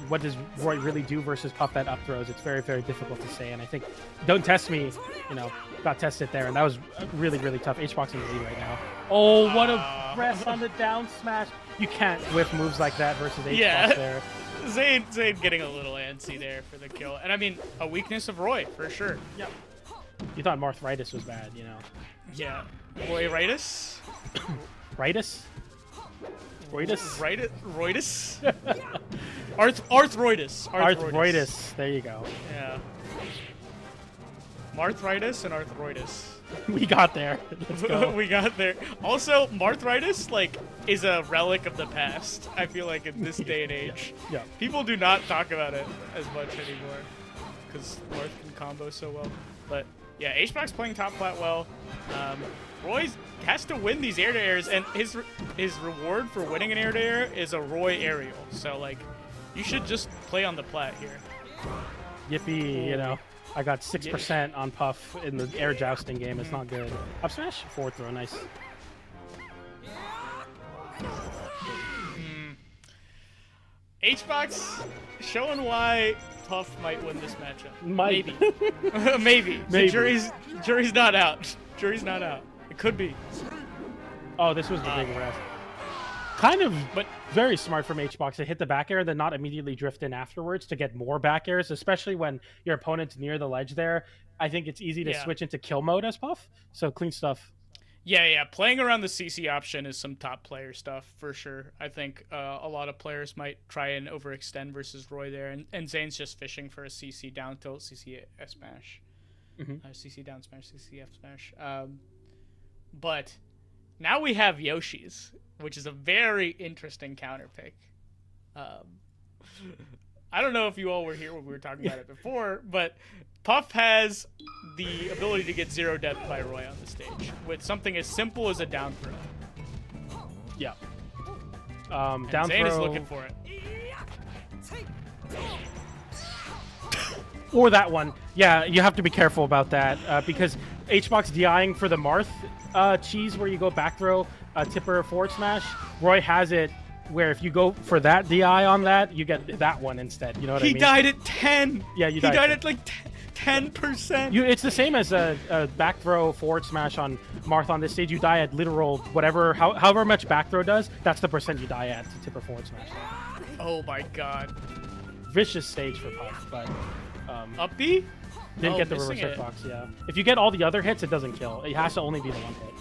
What does Roy really do versus Puff that up throws? It's very, very difficult to say, and I think Don't Test Me, got tested there, and that was really, really tough. Hbox in the lead right now. Oh, what a press on the down smash. You can't whiff moves like that versus Hbox there. Zain getting a little antsy there for the kill. And I mean, a weakness of Roy, for sure. Yep. You thought Marthritis was bad, Yeah. Roy-ritis? Ritis? Roitus? Roitus? Arthroitus. Arthroitus. There you go. Yeah. Marthritis and arthroitis. We got there. Let's go. We got there. Also, Marthritis, is a relic of the past, I feel like, in this day and age. Yeah. People do not talk about it as much anymore, because Marth can combo so well. But, yeah, Hbox playing top flat well. Roy has to win these air-to-airs, and his reward for winning an air-to-air is a Roy aerial. So, you should just play on the plat here. Yippee, I got 6% on Puff in the air jousting game. It's not good. Up smash, forward throw, nice. Hbox showing why Puff might win this matchup. Maybe. Maybe. Maybe. The jury's not out. Jury's not out. It could be. Oh, this was the big rest. Kind of, but very smart from Hbox to hit the back air, then not immediately drift in afterwards to get more back airs, especially when your opponent's near the ledge there. I think it's easy to switch into kill mode as Puff, so clean stuff. Yeah. Playing around the CC option is some top player stuff, for sure. I think a lot of players might try and overextend versus Roy there, and Zain's just fishing for a CC down tilt, CC F smash. CC down smash, CC F smash. But now we have Yoshi's, which is a very interesting counter pick. I don't know if you all were here when we were talking about it before, but Puff has the ability to get 0 death by Roy on the stage with something as simple as a down throw. Yeah. And Down Zain throw. is looking for it. Or that one. Yeah, you have to be careful about that because Hbox DIing for the Marth cheese where you go back throw, tipper forward smash. Roy has it where if you go for that DI on that, you get that one instead. You know what I mean? He died at 10. Yeah, He died at 10%. It's the same as a back throw forward smash on Marth on this stage. You die at literal whatever, however much back throw does, that's the percent you die at to tipper forward smash. Oh my god. Vicious stage for Puff, but Up B? didn't get the reverse hitbox, yeah. If you get all the other hits, it doesn't kill. It has to only be the one hit.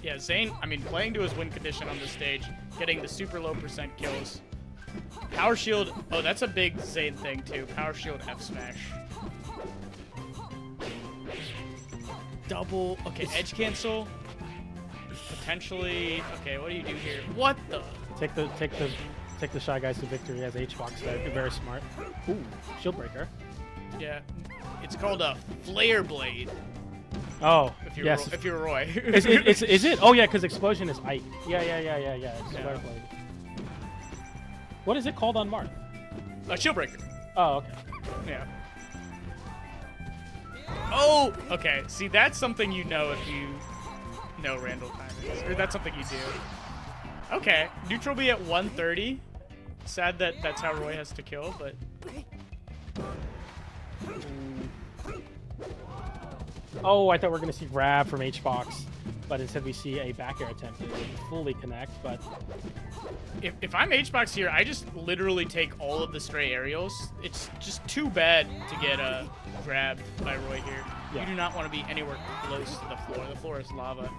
Yeah, Zain, playing to his win condition on this stage, getting the super low percent kills. Power shield, oh, that's a big Zain thing too. Power shield F smash. Double, okay, edge cancel. Potentially, okay, what do you do here? What the? Take the Shy Guys to victory as Hbox there. Very smart. Ooh, shield breaker. Yeah, it's called a flare blade. Oh, If you're yes. if you're Roy. Is it? Oh yeah, because explosion is Ike. Yeah. It's flare blade. What is it called on Marth? Shield breaker. Oh, okay. Yeah. Oh, okay. See, that's something you know if you know Randall timings, or that's something you do. Okay, neutral B at 130. Sad that that's how Roy has to kill, but. Oh, I thought we were going to see grab from Hbox, but instead we see a back air attempt to fully connect, but... If I'm Hbox here, I just literally take all of the stray aerials. It's just too bad to get grabbed by Roy here. Yeah. You do not want to be anywhere close to the floor. The floor is lava.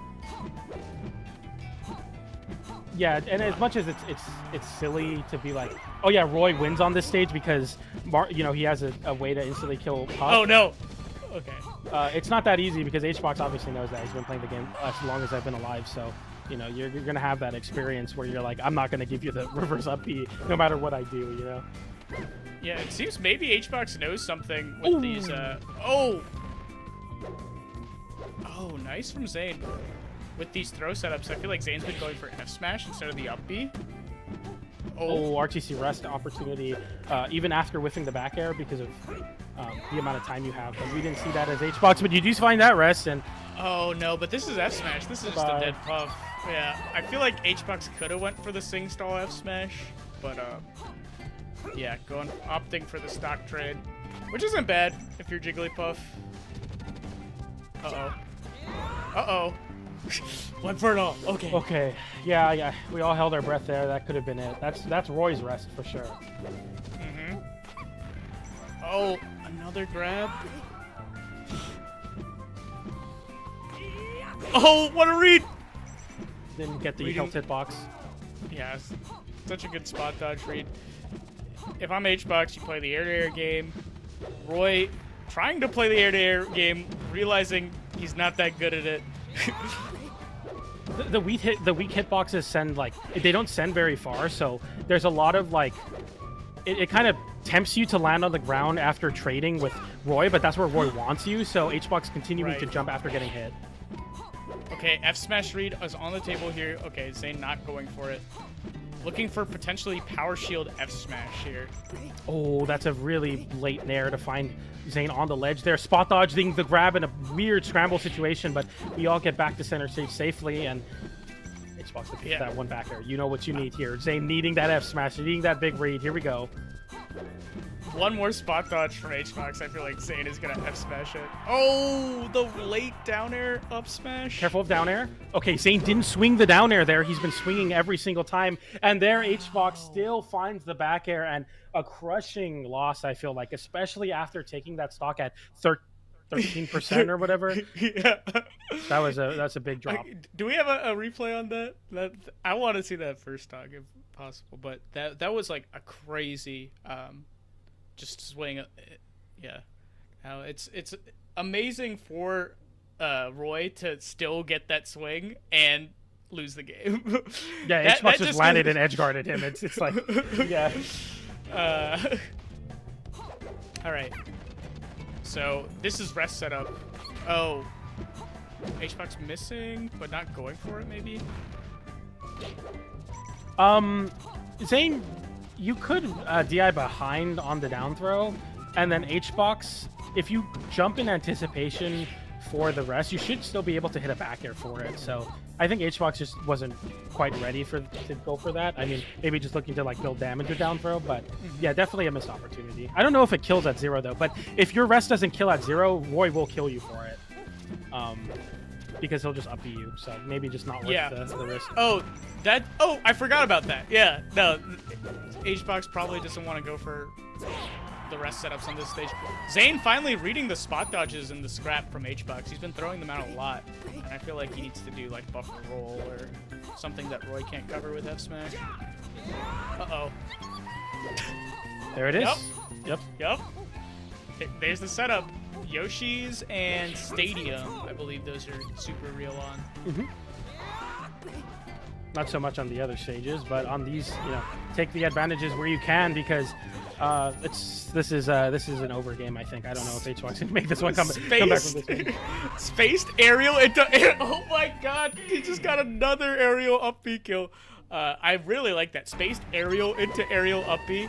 Yeah, and as much as it's silly to be like, oh yeah, Roy wins on this stage because he has a way to instantly kill Puff. Oh no! Okay. It's not that easy because Hbox obviously knows that. He's been playing the game as long as I've been alive, so you know you're gonna have that experience where you're like, I'm not gonna give you the reverse up B no matter what I do, you know. Yeah, it seems maybe Hbox knows something with these. Oh, nice from Zain. With these throw setups, I feel like Zain's been going for F smash instead of the up B. Oh, RTC rest opportunity, even after whiffing the back air because of the amount of time you have. But we didn't see that as Hbox, but you do find that rest. And oh no, but this is F smash. This is just a dead puff. Yeah, I feel like Hbox could have went for the sing stall F smash, but yeah, opting for the stock trade, which isn't bad if you're Jigglypuff. Uh-oh. Went for it all. Okay. Okay. Yeah. We all held our breath there. That could have been it. That's Roy's rest for sure. Mm-hmm. Oh, another grab. Oh, what a read! Didn't get the health hitbox. Yeah, such a good spot dodge read. If I'm Hbox, you play the air-to-air game. Roy trying to play the air-to-air game, realizing he's not that good at it. The weak hitboxes send they don't send very far, so there's a lot of it kind of tempts you to land on the ground after trading with Roy, but that's where Roy wants you, so Hbox continuing to jump after getting hit. Okay, F smash read is on the table here. Okay, Zain not going for it. Looking for potentially power shield F smash here. Oh, that's a really late nair to find Zain on the ledge there. Spot dodging the grab in a weird scramble situation, but we all get back to center stage safely, and Hbox looking for that one back air. You know what you need here. Zain needing that F smash, needing that big read. Here we go. One more spot dodge from Hbox. I feel like Zain is gonna F smash it. Oh, the late down air up smash. Careful of down air. Okay, Zain didn't swing the down air there. He's been swinging every single time. And there, Hbox still finds the back air, and a crushing loss, I feel like, especially after taking that stock at 13% or whatever. Yeah. That's a big drop. Do we have a replay on that? I want to see that first stock if possible. But that was like a crazy just swing. Yeah. It's amazing for Roy to still get that swing and lose the game. Yeah, Hbox just landed and edge guarded him. It's like, yeah. All right. So this is rest setup. Oh, Hbox missing, but not going for it. Maybe. Zain, you could DI behind on the down throw, and then Hbox, if you jump in anticipation for the rest, you should still be able to hit a back air for it. So I think Hbox just wasn't quite ready to go for that. I mean, maybe just looking to build damage with down throw, but yeah, definitely a missed opportunity. I don't know if it kills at 0 though, but if your rest doesn't kill at 0, Roy will kill you for it. Because he'll just up you, so maybe just not worth the risk. Oh, I forgot about that. Yeah, no, Hbox probably doesn't want to go for the rest setups on this stage. Zain finally reading the spot dodges in the scrap from Hbox. He's been throwing them out a lot, and I feel like he needs to do buffer roll or something that Roy can't cover with F smash. Uh-oh. There it is. Yep. Okay, there's the setup. Yoshi's and Stadium, I believe those are super real on. Not so much on the other stages, but on these, take the advantages where you can, because this is an over game. I think. I don't know if Hbox can make this one come back from this game. Spaced aerial into air. Oh my God! He just got another aerial up B kill. I really like that spaced aerial into aerial up B.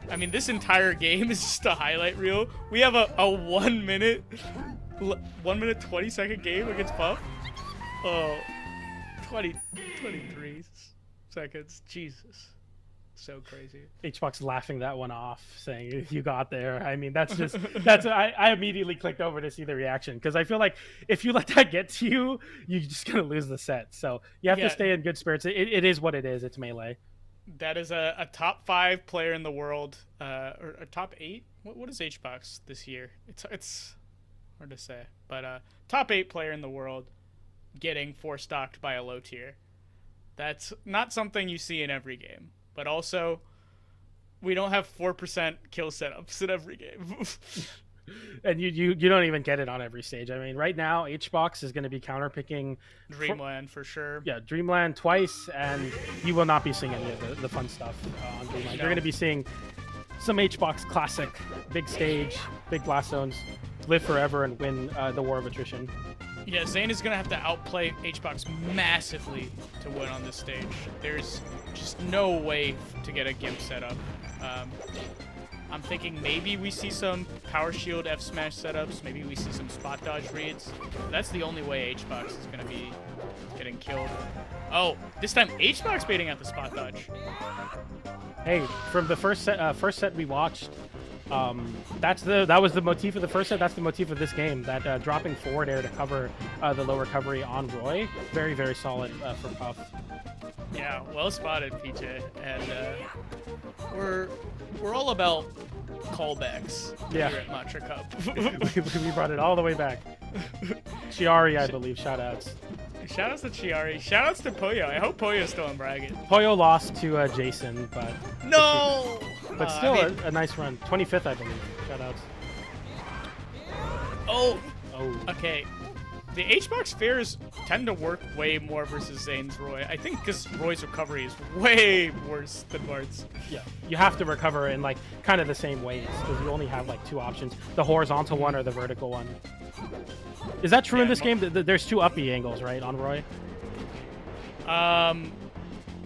I mean, this entire game is just a highlight reel. We have a 1 minute 20-second game against Puff. Oh, 23 seconds. Jesus. So crazy. Hbox laughing that one off, saying, "You got there." I mean, I immediately clicked over to see the reaction, because I feel like if you let that get to you, you're just going to lose the set. So you have to stay in good spirits. It is what it is. It's Melee. That is a top 5 player in the world, or a top 8. What is Hbox this year? It's hard to say, but top 8 player in the world getting 4-stocked by a low tier. That's not something you see in every game, but also we don't have 4% kill setups in every game. And you don't even get it on every stage. I mean, right now Hbox is going to be counterpicking Dreamland for sure. Yeah, Dreamland twice, and you will not be seeing any of the fun stuff on Dreamland. You're going to be seeing some Hbox classic, big stage, big blast zones, live forever and win the war of attrition. Yeah, Zain is going to have to outplay Hbox massively to win on this stage. There's just no way to get a GIMP setup. I'm thinking maybe we see some Power Shield F Smash setups. Maybe we see some spot dodge reads. That's the only way Hbox is going to be getting killed. Oh, this time Hbox baiting out the spot dodge. Hey, from the first set we watched, that was the motif of the first set. That's the motif of this game. That dropping forward air to cover the low recovery on Roy. Very, very solid for Puff. Yeah, well spotted, PJ. And we're all about callbacks here at Matcha Cup. We brought it all the way back. Chiari, I believe. Shoutouts. Shoutouts to Chiari. Shoutouts to Poyo. I hope Poyo's still in bracket. Poyo lost to Jason, but no. But still a nice run. 25th, I believe. Shoutouts. Oh. Okay. The Hbox fairs tend to work way more versus Zain's Roy. I think because Roy's recovery is way worse than Mart's. Yeah, you have to recover in like kind of the same ways because you only have like two options: the horizontal one or the vertical one. Is that true in this game? There's two up B angles, right, on Roy?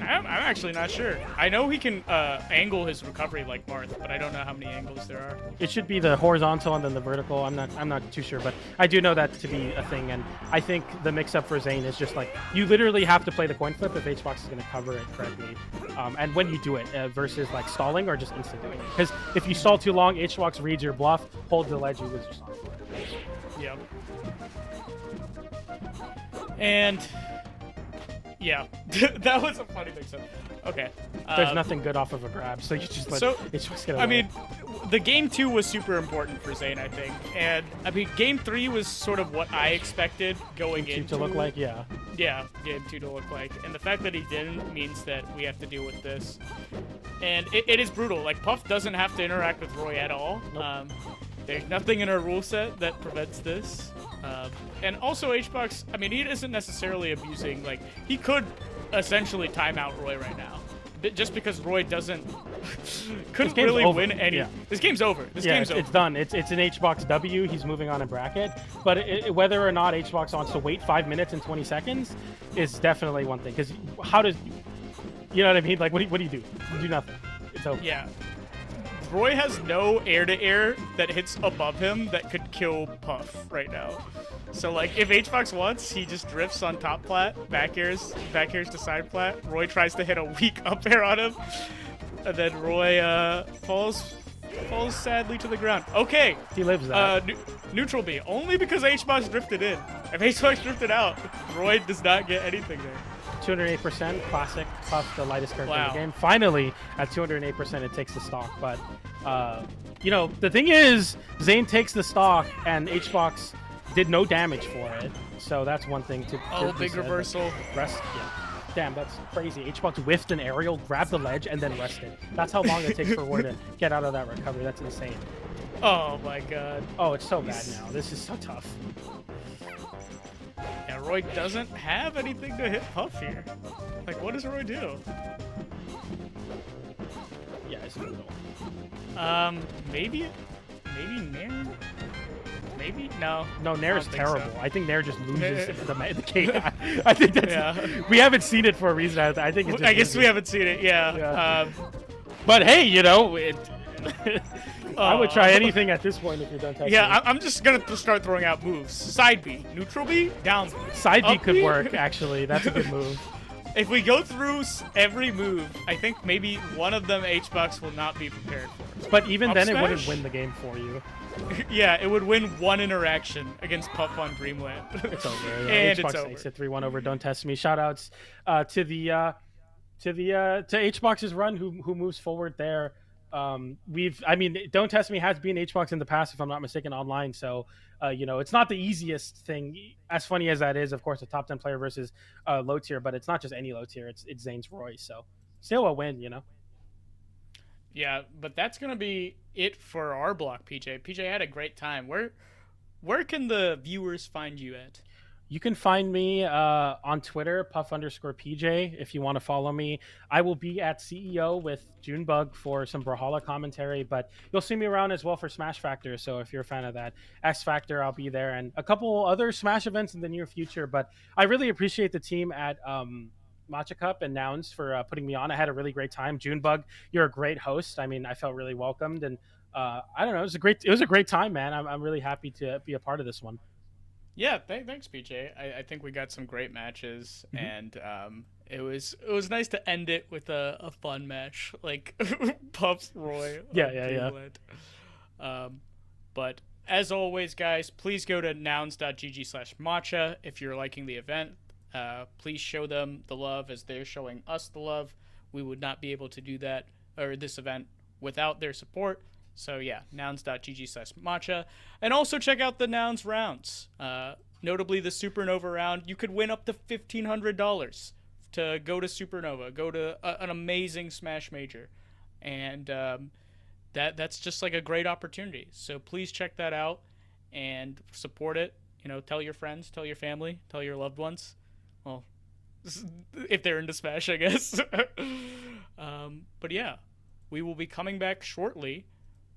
I'm actually not sure. I know he can angle his recovery like Marth, but I don't know how many angles there are. It should be the horizontal and then the vertical. I'm not too sure, but I do know that to be a thing. And I think the mix-up for Zain is just like you literally have to play the coin flip if Hbox is going to cover it correctly. And when you do it versus like stalling or just instant doing it. Because if you stall too long, Hbox reads your bluff, holds the ledge, you lose your song. Yep. And yeah, that was a funny mix-up. Okay. There's nothing good off of a grab, so you just let Hbox get away. I mean, the game 2 was super important for Zain, I think. And, I mean, game 3 was sort of what I expected going into. To look like, yeah. Yeah, game 2 to look like. And the fact that he didn't means that we have to deal with this. And it is brutal. Like, Puff doesn't have to interact with Roy at all. Nope. There's nothing in our rule set that prevents this. And also Hbox, I mean, he isn't necessarily abusing, like, he could essentially time out Roy right now. Just because Roy couldn't really win any. Yeah. This game's over. This game's over. It's done. It's an Hbox W. He's moving on in bracket. But whether or not Hbox wants to wait 5 minutes and 20 seconds is definitely one thing. Because how does, you know what I mean? Like, what do you do? You do nothing. It's over. Yeah. Roy has no air-to-air that hits above him that could kill Puff right now. So, like, if Hbox wants, he just drifts on top plat, back airs to side plat. Roy tries to hit a weak up air on him, and then Roy falls sadly to the ground. Okay. He lives that. Neutral B, only because Hbox drifted in. If Hbox drifted out, Roy does not get anything there. 208%, classic Puff, the lightest character in the game. Finally, at 208%, it takes the stock. But, you know, the thing is, Zain takes the stock, and Hbox did no damage for it. So that's one thing to big reversal. Rest, yeah. Damn, that's crazy. Hbox whiffed an aerial, grabbed the ledge, and then rested. That's how long it takes for Roy to get out of that recovery. That's insane. Oh, my God. Oh, it's so bad now. This is so tough. Yeah, Roy doesn't have anything to hit Puff here. Like, what does Roy do? Yeah, it's brutal. Maybe Nair? Maybe? No. No, Nair is terrible. So. I think Nair just loses the cake. I think that's... We haven't seen it for a reason. I think it's I guess we haven't seen it, yeah. But hey, you know, I would try anything at this point if you're done testing. Yeah, I'm just going to start throwing out moves. Side B, neutral B, down B. Side B could work, actually. That's a good move. If we go through every move, I think maybe one of them Hbox will not be prepared for. But even then, it wouldn't win the game for you. Yeah, it would win one interaction against Puff on Dreamland. It's over. And Hbox it's over. takes it 3-1 over. Don't test me. Shoutouts to Hbox's run, who moves forward there. Don't test me has been Hbox in the past, if I'm not mistaken, online. So, you know, it's not the easiest thing. As funny as that is, of course, a top 10 player versus low tier, but it's not just any low tier. It's Zain's Roy. So, still a win, you know. Yeah, but that's gonna be it for our block, PJ. PJ had a great time. Where can the viewers find you at? You can find me on Twitter, puff_PJ, if you want to follow me. I will be at CEO with Junebug for some Brawlhalla commentary, but you'll see me around as well for Smash Factor. So if you're a fan of that, X Factor, I'll be there, and a couple other Smash events in the near future. But I really appreciate the team at Matcha Cup and Nouns for putting me on. I had a really great time. Junebug, you're a great host. I mean, I felt really welcomed, and I don't know, it was a great time, man. I'm really happy to be a part of this one. Yeah, thanks, PJ. I think we got some great matches, and it was nice to end it with a fun match like Puffs Roy. Yeah. But as always, guys, please go to nouns.gg/matcha if you're liking the event. Please show them the love as they're showing us the love. We would not be able to do that or this event without their support. So yeah, nouns.gg/matcha. And also check out the Nouns rounds. Notably the Supernova round. You could win up to $1,500 to go to Supernova, go to an amazing Smash Major. And that's just like a great opportunity. So please check that out and support it. You know, tell your friends, tell your family, tell your loved ones. Well, if they're into Smash, I guess. But yeah, we will be coming back shortly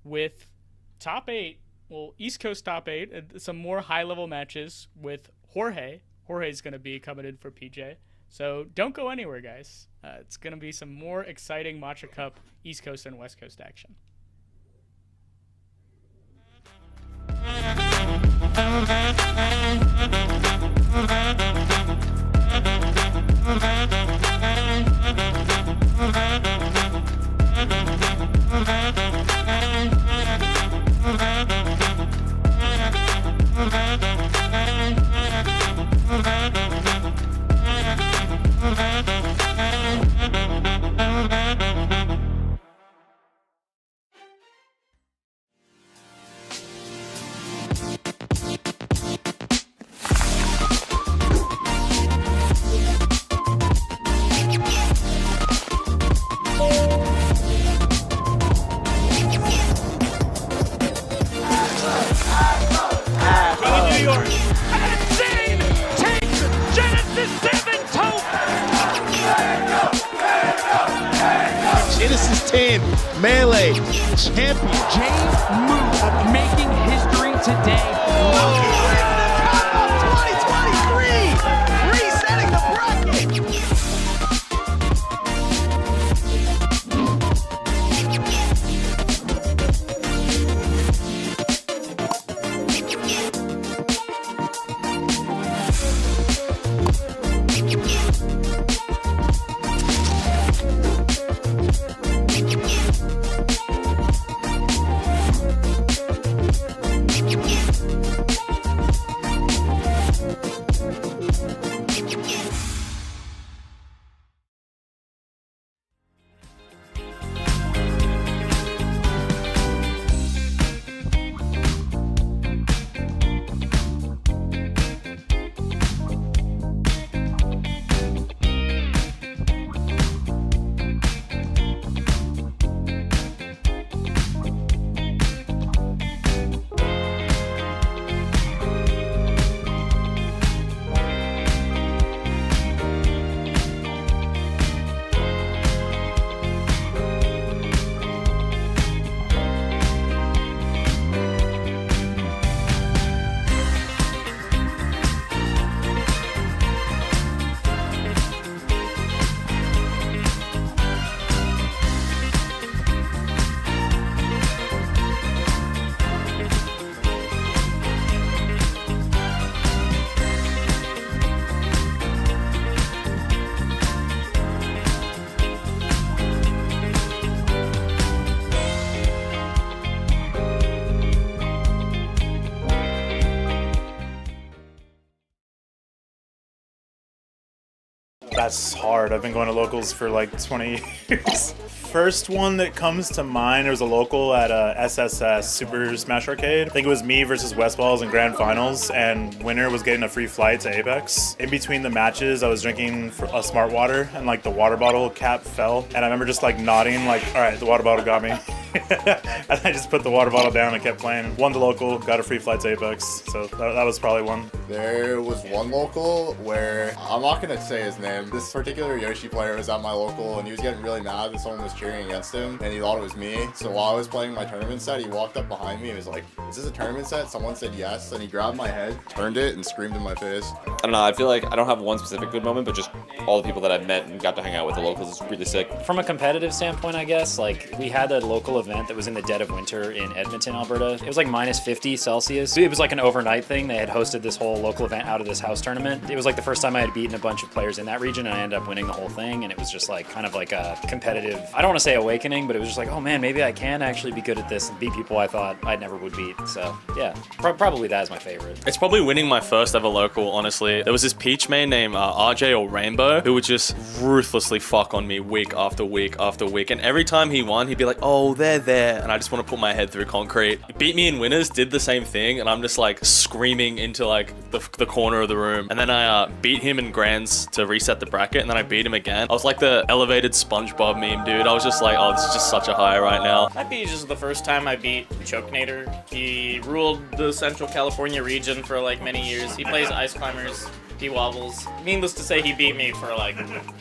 with top 8, well, East Coast top 8, some more high-level matches with Jorge. Jorge's going to be coming in for PJ. So don't go anywhere, guys. It's going to be some more exciting Matcha Cup East Coast and West Coast action. Zain takes Genesis 7 Genesis 10 Melee champion. James Moon making history today. Wins the kickoff 2023. Resetting the bracket. That's hard. I've been going to locals for like 20 years. First one that comes to mind, there was a local at SSS, Super Smash Arcade. I think it was me versus Westballs in grand finals, and winner was getting a free flight to Hbox. In between the matches, I was drinking a smart water, and like the water bottle cap fell, and I remember just like nodding like, all right, the water bottle got me. And I just put the water bottle down and kept playing. Won the local, got a free flight to Hbox, so that was probably one. There was one local where, I'm not going to say his name, this particular Yoshi player was at my local and he was getting really mad that someone was cheering against him and he thought it was me. So while I was playing my tournament set, he walked up behind me and was like, is this a tournament set? Someone said yes, and he grabbed my head, turned it, and screamed in my face. I don't know, I feel like I don't have one specific good moment, but just all the people that I've met and got to hang out with the locals is really sick. From a competitive standpoint, I guess, like, we had a local event that was in the dead of winter in Edmonton, Alberta. It was like minus 50 Celsius. It was like an overnight thing. They had hosted this whole local event out of this house tournament. It was like the first time I had beaten a bunch of players in that region, and I ended up winning the whole thing, and it was just like kind of like a competitive, I don't want to say awakening, but it was just like, oh man, maybe I can actually be good at this and beat people I thought I never would beat. So yeah, probably that is my favorite. It's probably winning my first ever local, honestly. There was this Peach main named RJ or Rainbow who would just ruthlessly fuck on me week after week after week, and every time he won, he'd be like, oh, they're there, and I just want to put my head through concrete. He beat me in winners, did the same thing, and I'm just like screaming into like the corner of the room. And then I beat him in grands to reset the bracket, and then I beat him again. I was like the elevated SpongeBob meme, dude. I was just like, oh, this is just such a high right now. Might be just the first time I beat Chokenator. He ruled the Central California region for like many years. He plays Ice Climbers. He wobbles. Needless to say, he beat me for like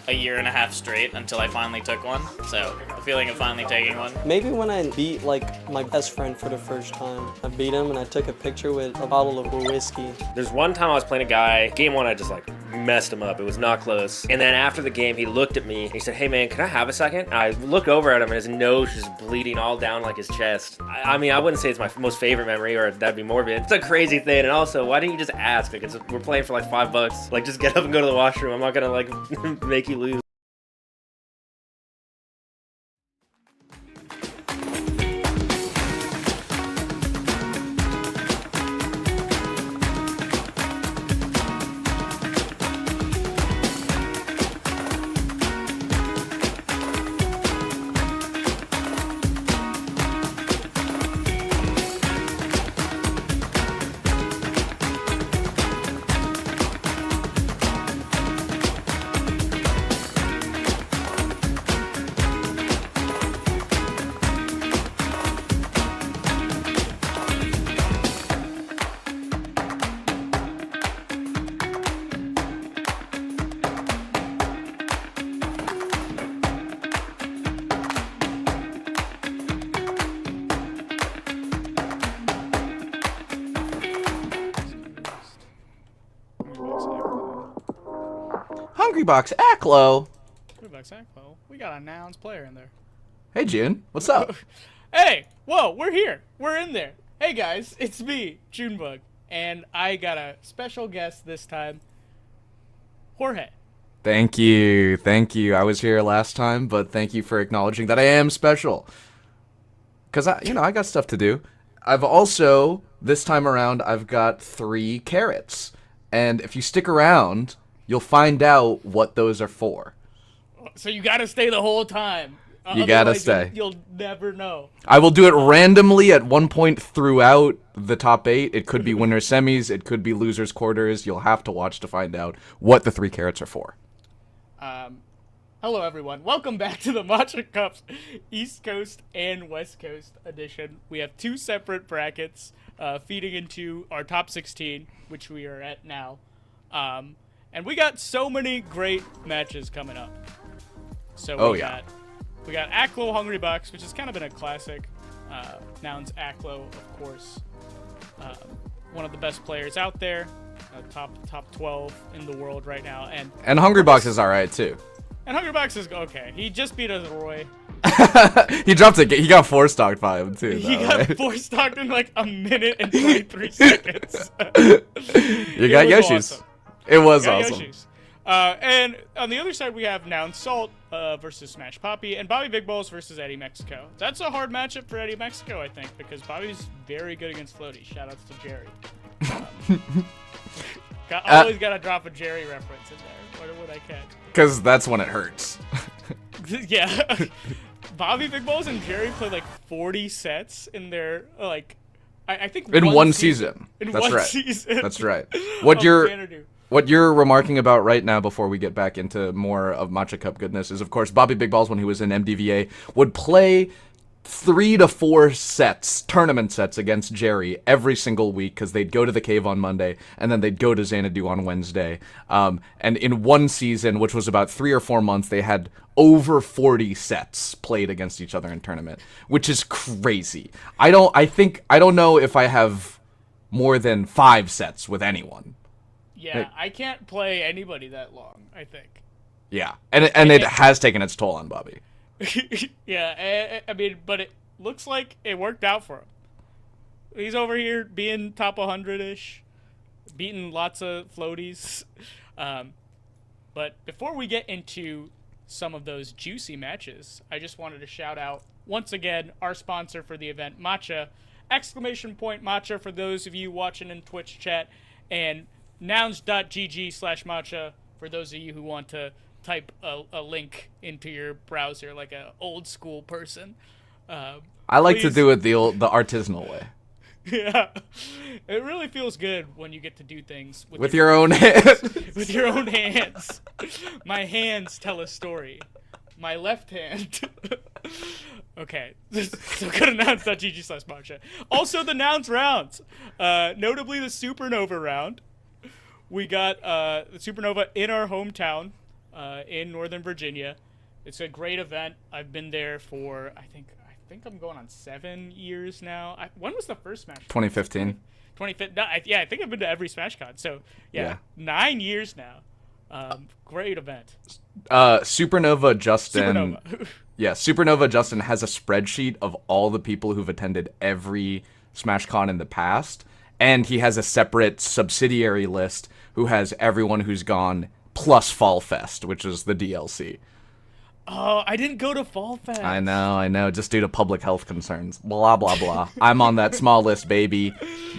a year and a half straight until I finally took one. So the feeling of finally taking one. Maybe when I beat like my best friend for the first time. I beat him and I took a picture with a bottle of whiskey. There's one time I was playing a guy, game one I just like messed him up. It was not close. And then after the game, he looked at me. He said, hey man, can I have a second? And I look over at him and his nose is bleeding all down like his chest. I mean, I wouldn't say it's my most favorite memory or that'd be morbid. It's a crazy thing. And also, why didn't you just ask? Like, we're playing for like $5. Like, just get up and go to the washroom. I'm not gonna like make you lose. Hungrybox Aklo. Hungrybox Aklo. We got a Nouns player in there. Hey June, what's up? Hey, whoa, we're here. We're in there. Hey guys, it's me, Junebug, and I got a special guest this time, Jorge. Thank you. I was here last time, but thank you for acknowledging that I am special. Cause I got stuff to do. I've also, this time around, I've got 3 carrots, and if you stick around, you'll find out what those are for. So you gotta stay the whole time. You gotta stay. You'll never know. I will do it randomly at one point throughout the top 8. It could be winner semis. It could be losers quarters. You'll have to watch to find out what the 3 carrots are for. Hello everyone. Welcome back to the Matcha Cups East Coast and West Coast edition. We have 2 separate brackets feeding into our top 16, which we are at now. And we got so many great matches coming up. So we got Aklo Hungrybox, which has kind of been a classic. Nouns Aklo, of course. One of the best players out there. Top 12 in the world right now. And Hungrybox is alright too. And Hungrybox is okay. He just beat us, Roy. He dropped it. He got 4-stocked by him too. He got 4-stocked in like a minute and 23 seconds. You got Yoshi's. Awesome. It was awesome. Yoshi's. And on the other side, we have Nouns Salt versus Smash Poppy and Bobby Big Balls versus Eddy Mexico. That's a hard matchup for Eddy Mexico, I think, because Bobby's very good against floaty. Shoutouts to Jerry. Always gotta drop a Jerry reference in there when I can. Because that's when it hurts. Yeah. Bobby Big Balls and Jerry played like 40 sets in their I think in one season. That's right. Season. That's right. What you're remarking about right now, before we get back into more of Matcha Cup goodness, is of course Bobby Big Balls, when he was in MDVA, would play 3 to 4 sets, tournament sets, against Jerry every single week, because they'd go to the cave on Monday and then they'd go to Xanadu on Wednesday. And in one season, which was about 3 or 4 months, they had over 40 sets played against each other in tournament, which is crazy. I don't know if I have more than 5 sets with anyone. Yeah, I can't play anybody that long, I think. Yeah, and it has taken its toll on Bobby. Yeah, I mean, but it looks like it worked out for him. He's over here being top 100-ish, beating lots of floaties. But before we get into some of those juicy matches, I just wanted to shout out, once again, our sponsor for the event, Matcha, ! Matcha for those of you watching in Twitch chat, and nouns.gg/matcha for those of you who want to type a link into your browser like an old school person. I like to do it the artisanal way. Yeah, it really feels good when you get to do things with your own hands. With your own hands. My hands tell a story. My left hand. Okay, so go to nouns.gg/matcha. Also, the Nouns rounds, notably the Supernova round. We got the Supernova in our hometown. In Northern Virginia. It's a great event. I've been there for I think I'm going on 7 years now. When was the first Smash? 2015. 2015. No, I think I've been to every SmashCon. So yeah. 9 years now. Great event. Supernova Justin. Supernova. Yeah, Supernova Justin has a spreadsheet of all the people who've attended every SmashCon in the past, and he has a separate subsidiary list who has everyone who's gone plus Fall Fest, which is the DLC. Oh, I didn't go to Fall Fest. I know, just due to public health concerns. Blah, blah, blah. I'm on that small list, baby.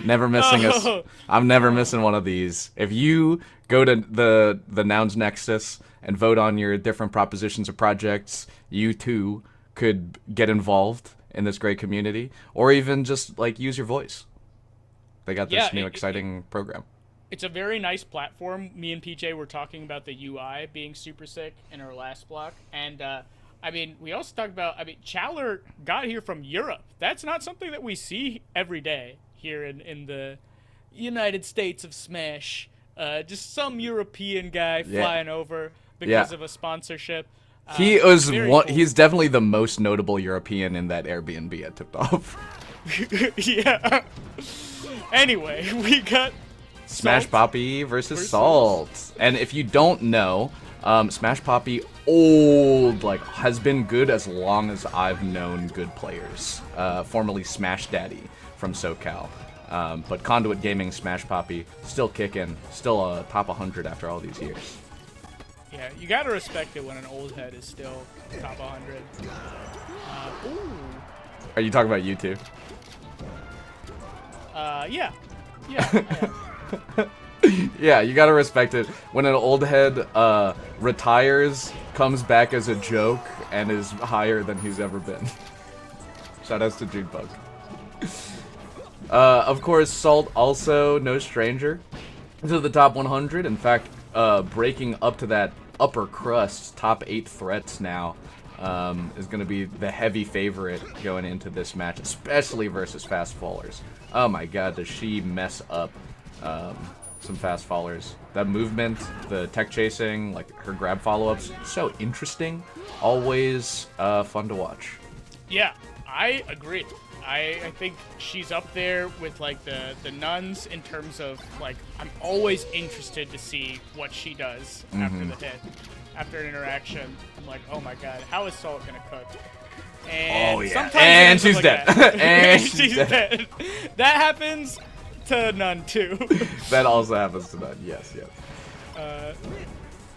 Never missing I'm never missing one of these. If you go to the Nouns Nexus and vote on your different propositions or projects, you too could get involved in this great community, or even just use your voice. They got this new exciting program. It's a very nice platform. Me and PJ were talking about the UI being super sick in our last block. And, we also talked about, Chowler got here from Europe. That's not something that we see every day here in the United States of Smash. Just some European guy flying over because of a sponsorship. He's definitely the most notable European in that Airbnb at Tipped Off. Yeah. Anyway, we got Smash Poppy versus Salt. And if you don't know, Smash Poppy has been good as long as I've known good players. Formerly Smash Daddy from SoCal. But Conduit Gaming Smash Poppy still kicking, still a top 100 after all these years. Yeah, you gotta respect it when an old head is still top 100. Are you talking about you two? Yeah. Yeah, you gotta respect it when an old head retires, comes back as a joke, and is higher than he's ever been. Shoutouts to Jigglypuff. Of course, Salt also no stranger to the top 100. In fact, breaking up to that upper crust, top 8 threats now, is going to be the heavy favorite going into this match, especially versus fast fallers. Oh my god, does she mess up some fast fallers. That movement, the tech chasing, her grab follow-ups, so interesting. Always fun to watch. Yeah, I agree. I think she's up there with the Nouns in terms of I'm always interested to see what she does after the hit, after an interaction. I'm like, oh my god, how is Salt gonna cook? And sometimes she's dead. And she's dead. That happens to None too. That also happens to None. Yes.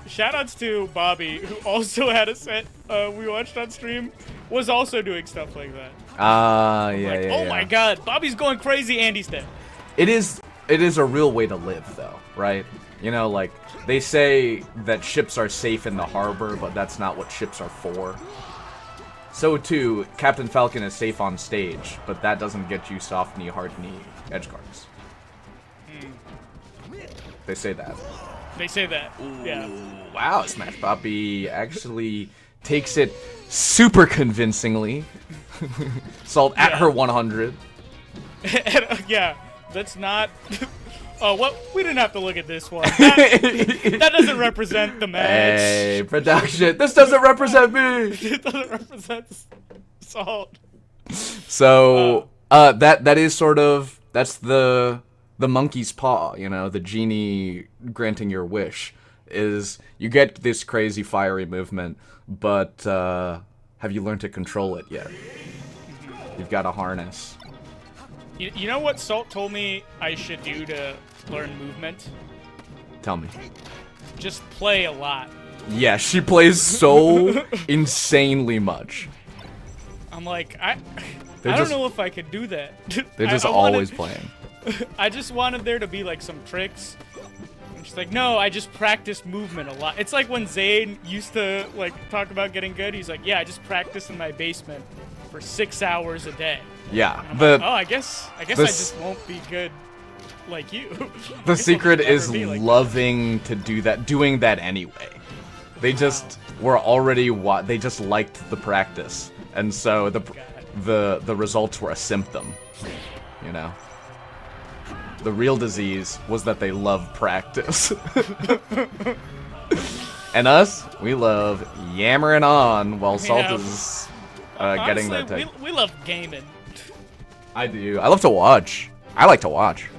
Shoutouts to Bobby, who also had a set we watched on stream, was also doing stuff like that. Oh my god, Bobby's going crazy and he's dead. It is a real way to live, though, right? You know, like, they say that ships are safe in the harbor, but that's not what ships are for. So too, Captain Falcon is safe on stage, but that doesn't get you soft knee, hard knee edge guards. They say that. They say that. Yeah. Wow, Smash Poppy actually takes it super convincingly. Salt at her 100. Yeah, that's not. Oh, what? We didn't have to look at this one. That doesn't represent the match. Hey, production. This doesn't represent me. It doesn't represent Salt. So, that is sort of, that's the monkey's paw, you know, the genie granting your wish, is you get this crazy fiery movement, but have you learned to control it yet? You've got a harness. You know what Salt told me I should do to learn movement? Tell me. Just play a lot. Yeah, she plays so insanely much. I'm like, I don't know if I could do that. They're just always playing. I just wanted there to be like some tricks. And she's like, no, I just practice movement a lot. It's like when Zain used to like talk about getting good. He's like, yeah, I just practice in my basement for 6 hours a day. Yeah. Like, oh, I guess I just won't be good like you. The secret is like loving to do that, doing that anyway. They just were already they just liked the practice, and so the results were a symptom. You know, the real disease was that they love practice. And us, we love yammering on while Salt is getting that tech. We love gaming. I do. I love to watch. I like to watch,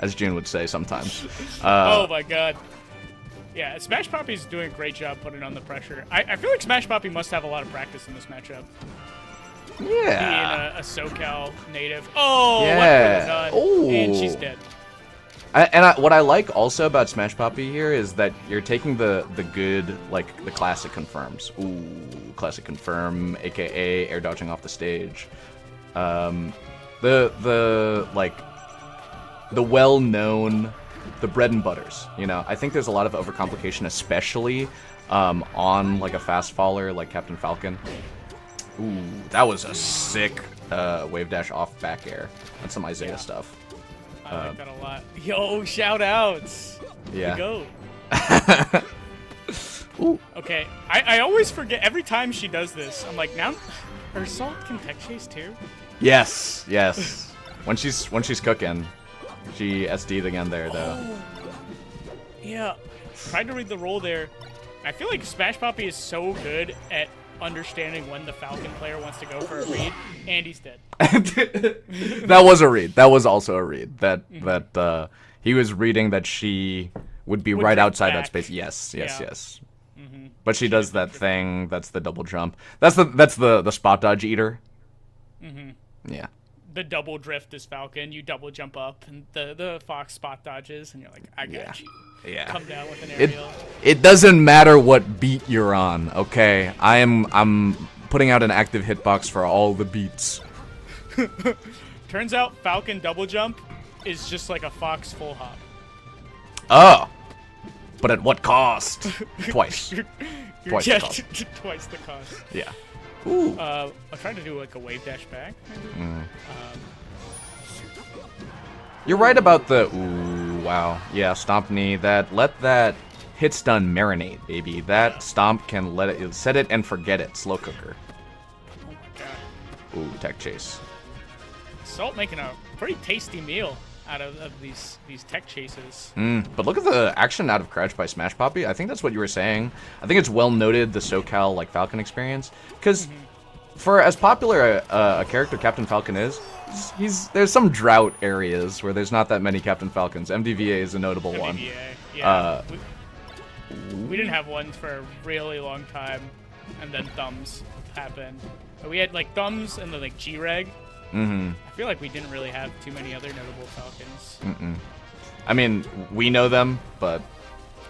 as June would say sometimes. Oh my god. Yeah, Smash Poppy's doing a great job putting on the pressure. I feel like Smash Poppy must have a lot of practice in this matchup. Yeah. Being a SoCal native. Oh, yeah. What and she's dead. What I like also about Smash Poppy here is that you're taking the good, like, the classic confirms. Ooh, classic confirm, aka air dodging off the stage. The well-known, the bread and butters, you know. I think there's a lot of overcomplication, especially on like a fast faller like Captain Falcon. Ooh, that was a sick wave dash off back air. That's some Isaiah stuff. I like that a lot. Yo, shout outs. Yeah. Go. Okay, I always forget every time she does this. I'm like, now her Salt can tech chase too. Yes, yes. when she's cooking, she SD'd again there though. Oh. Yeah, tried to read the roll there. I feel like Smash Poppy is so good at understanding when the Falcon player wants to go for a read, and he's dead. That was a read. That was also a read. That he was reading that she would be right outside that space. Yes. Mm-hmm. But she does that thing. That's the double jump. That's the spot dodge eater. Mm-hmm. Yeah. The double drift is Falcon. You double jump up, and the Fox spot dodges, and you're like, I got you. Yeah. Come down with an aerial. It doesn't matter what beat you're on, okay? I'm putting out an active hitbox for all the beats. Turns out Falcon double jump is just like a Fox full hop. Oh. But at what cost? Twice. Twice the cost. Twice the cost. Yeah. Ooh. I'm trying to do like a wave dash back. Maybe? You're right about the ooh, wow. Yeah, stomp knee. Let that hit stun marinate, baby. That stomp can let it set it and forget it. Slow cooker. Oh my god. Ooh, tech chase. Salt making a pretty tasty meal out of these tech chases. But look at the action out of crouch by Smash Poppy. I think that's what you were saying. I think it's well noted, the SoCal like Falcon experience, because for as popular a character Captain Falcon is, there's some drought areas where there's not that many Captain Falcons. MDVA is a notable one. Yeah. We didn't have one for a really long time, and then Thumbs happened. But we had like Thumbs and then like G-Reg. I feel like we didn't really have too many other notable Falcons. I mean, we know them, but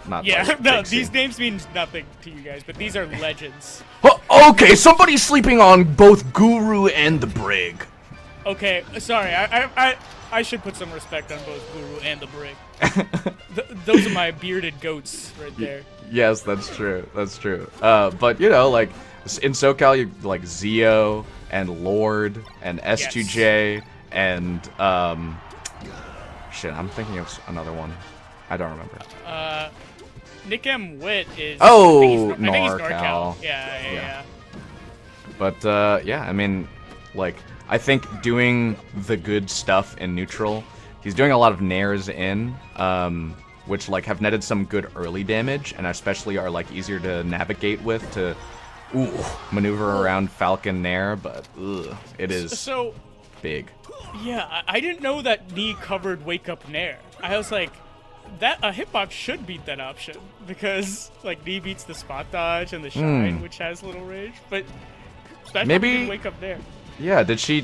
not. Yeah, like, no, these names mean nothing to you guys, but these are legends. Okay, somebody's sleeping on both Guru and the Brig. Okay, sorry. I should put some respect on both Guru and the Brick. Those are my bearded goats right there. Yes, that's true. That's true. But you know, like in SoCal, you like Zio and Lord and S2J and shit. I'm thinking of another one. I don't remember. Nick M. Witt is. Oh, I think he's NorCal. Yeah. But yeah, I mean, like I think doing the good stuff in neutral, he's doing a lot of nairs in, which like have netted some good early damage, and especially are like easier to navigate with to maneuver around Falcon Nair, but it is so big. Yeah, I didn't know that knee covered wake up Nair. I was like, that a Hbox should beat that option because like knee beats the spot dodge and the shine, which has little range, but maybe wake up Nair. Yeah, did she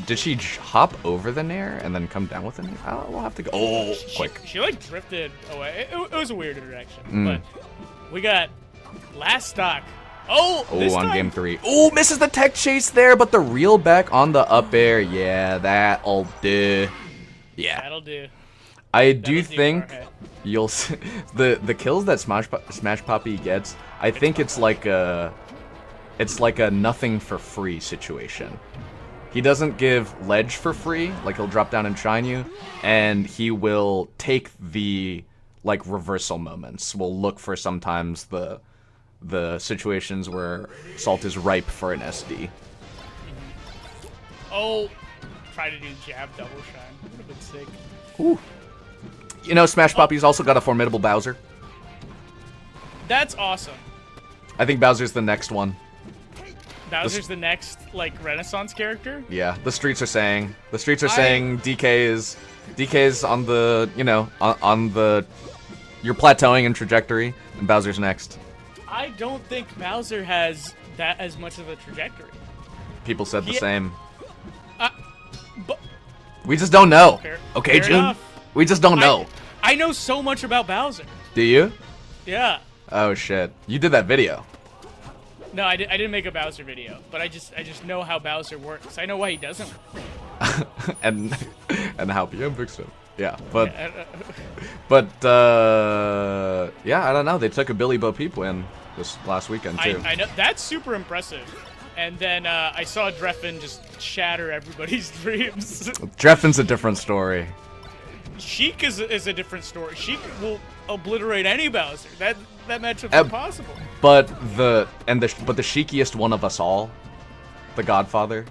hop over the Nair and then come down with the Nair? We'll have to go. Oh, quick. She like drifted away. It was a weird interaction, but we got last stock. Oh, on game 3. Oh, misses the tech chase there, but the reel back on the up air. Yeah, that'll do. Yeah. That'll do. I do think you'll see the kills that Smash Poppy gets. I think it's like a nothing for free situation. He doesn't give ledge for free, like he'll drop down and shine you, and he will take the like reversal moments. We'll look for sometimes the situations where Salt is ripe for an SD. Oh, try to do jab double shine. Would have been sick. Ooh. You know, Smash Poppy's also got a formidable Bowser. That's awesome. I think Bowser's the next one. Bowser's the next like Renaissance character. Yeah, the streets are saying DK is on the on the you're plateauing in trajectory, and Bowser's next. I don't think Bowser has that as much of a trajectory. People said the same. But we just don't know. Fair June. enough. We just don't know. I know so much about Bowser. Do you? Yeah. Oh shit! You did that video. No, I didn't make a Bowser video, but I just know how Bowser works. I know why he doesn't work. and how PM fixed him. Yeah, but yeah, I don't know. They took a Billy Bo Peep win this last weekend too. I know that's super impressive. And then I saw Dreffen just shatter everybody's dreams. Dreffen's a different story. Sheik is a different story. Sheik will obliterate any Bowser. That matchup's impossible. But the sheikiest one of us all, the Godfather.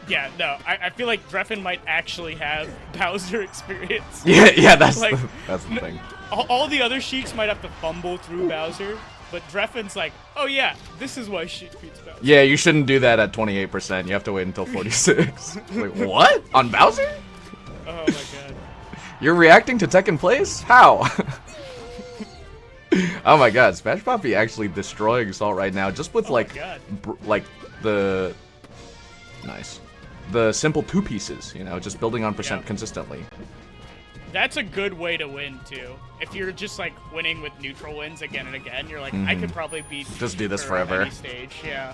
Yeah, no, I feel like Dreffen might actually have Bowser experience. Yeah, that's like, the thing. All the other Sheiks might have to fumble through Bowser, but Dreffen's like, oh yeah, this is why Sheik beats Bowser. Yeah, you shouldn't do that at 28%. You have to wait until 46. Like, what? On Bowser? Oh my god. You're reacting to Tekken plays? How? Oh my god, Smash Poppy actually destroying Salt right now, just with like the simple two pieces, you know, just building on percent consistently. That's a good way to win too. If you're just like winning with neutral wins again and again, you're like, I could probably beat. Just do this forever. Any stage, yeah.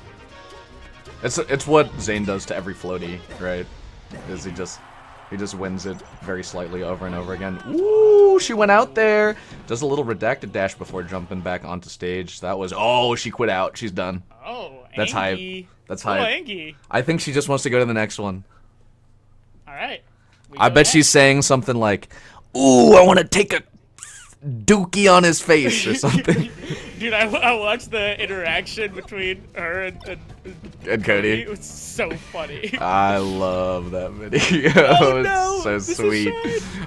It's what Zain does to every floaty, right? Is he just wins it very slightly over and over again. Ooh, she went out there. Does a little redacted dash before jumping back onto stage. That was, she quit out. She's done. Oh, that's Angie. hype. That's hype. Angie. I think she just wants to go to the next one. All right. I bet she's saying something like, ooh, I want to take a dookie on his face or something. Dude, I watched the interaction between her and Cody. It was so funny. I love that video. Oh, no, it's so sweet.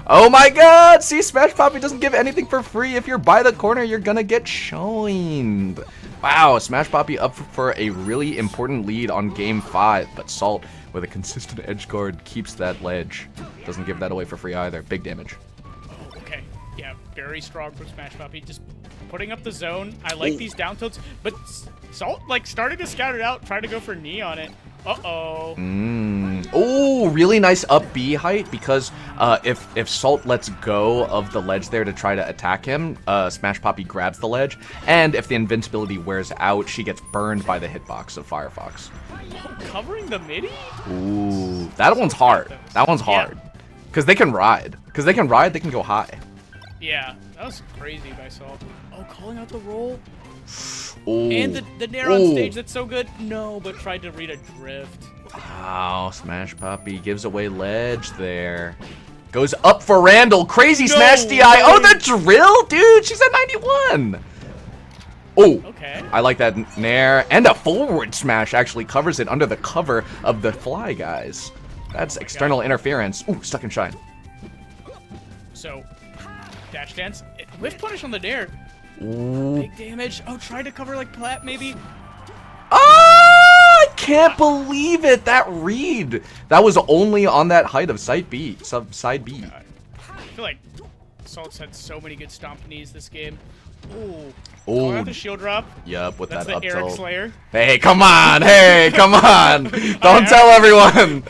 Oh my god! See, Smash Poppy doesn't give anything for free. If you're by the corner, you're gonna get shined. Wow, Smash Poppy up for a really important lead on game 5, but Salt, with a consistent edge guard, keeps that ledge. Doesn't give that away for free either. Big damage. Oh, okay. Yeah, very strong from Smash Poppy. Just putting up the zone. I like these down tilts, but Salt like started to scout it out, try to go for knee on it. Uh-oh. Oh, really nice up B height because if Salt lets go of the ledge there to try to attack him, Smash Poppy grabs the ledge, and if the invincibility wears out, she gets burned by the hitbox of Firefox. Oh, covering the midi? Ooh, that one's hard. That one's hard. Because they can ride. They can go high. Yeah, that was crazy by Salt. Oh, calling out the roll? Ooh. And the nair on stage, that's so good. No, but tried to read a drift. Wow, Smash Poppy gives away ledge there. Goes up for Randall. Crazy smash DI. Oh, the drill, dude. She's at 91. Oh, okay. I like that nair. And a forward smash actually covers it under the cover of the fly guys. That's external interference. Ooh, stuck in shine. So, dash dance. Whiff punish on the nair. Ooh. Big damage. Oh, try to cover like Plat maybe. I can't believe it. That read. That was only on that height of side B. Side B. I feel like Salt's had so many good stomp knees this game. Ooh. Oh, the shield drop. Yup, with That's that up the Eric tilt. Slayer. Hey, come on. Hey, come on. Don't tell everyone.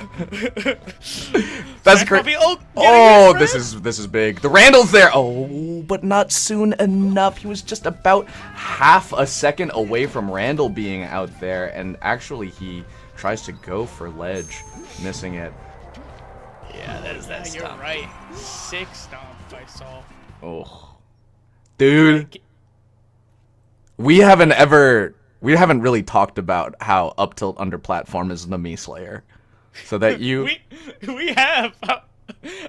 That's great. Oh, this is big. The Randall's there. Oh, but not soon enough. He was just about half a second away from Randall being out there, and actually he tries to go for ledge, missing it. Yeah, that you're right. 6 stomp by Salt. Oh, dude. We haven't really talked about how up tilt under platform is the me slayer, so that you. we have.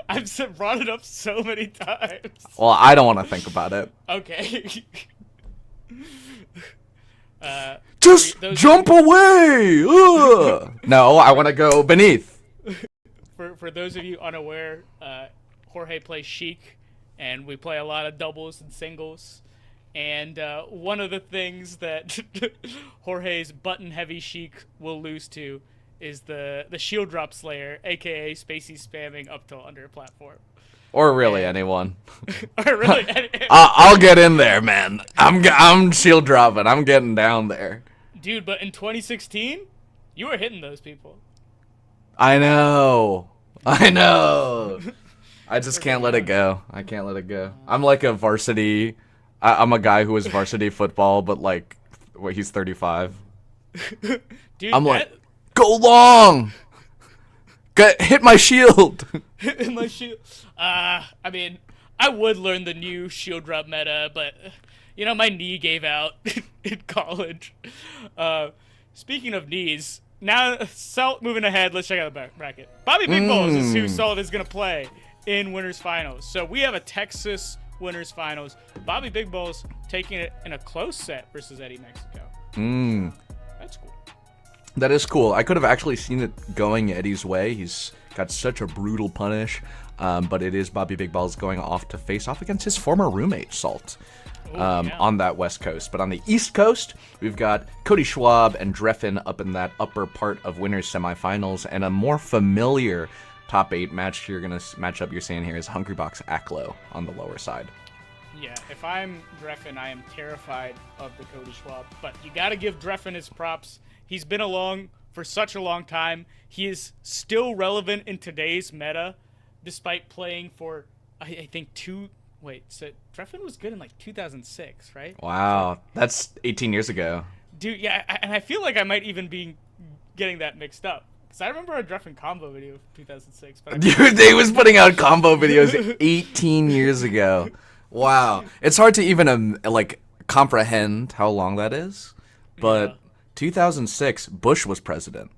I've brought it up so many times. Well, I don't want to think about it. Okay. Just jump away! No, I want to go beneath. For those of you unaware, Jorge plays Sheik, and we play a lot of doubles and singles. And one of the things that Jorge's button-heavy Sheik will lose to is the shield drop slayer, aka Spacey spamming up till under a platform. Or really anyone. Or really I'll get in there, man. I'm shield dropping. I'm getting down there. Dude, but in 2016, you were hitting those people. I know. I just can't let it go. I can't let it go. I'm like a varsity. I'm a guy who was varsity football, but like, he's 35. Dude, I'm like, go long. Hit my shield. Hit my shield. I mean, I would learn the new shield drop meta, but my knee gave out in college. Speaking of knees, now Salt moving ahead. Let's check out the bracket. Bobby Big Balls is who Salt is gonna play in winners finals. So we have a Texas winners finals. Bobby Big Balls taking it in a close set versus Eddy Mexico. That's cool. That is cool. I could have actually seen it going Eddy's way. He's got such a brutal punish, but it is Bobby Big Balls going off to face off against his former roommate Salt on that West Coast. But on the East Coast, we've got Cody Schwab and Drein up in that upper part of winners semifinals, and a more familiar top 8 match you're seeing here is Hungrybox Aklo on the lower side. Yeah, if I'm Drein, I am terrified of the Cody Schwab. But you got to give Drein his props. He's been along for such a long time. He is still relevant in today's meta, despite playing for, I think, so Drein was good in like 2006, right? Wow, that's 18 years ago. Dude, yeah, and I feel like I might even be getting that mixed up. I remember a Drein combo video from 2006. But Dude, they was putting out combo videos 18 years ago. Wow. It's hard to even comprehend how long that is. But 2006, Bush was president.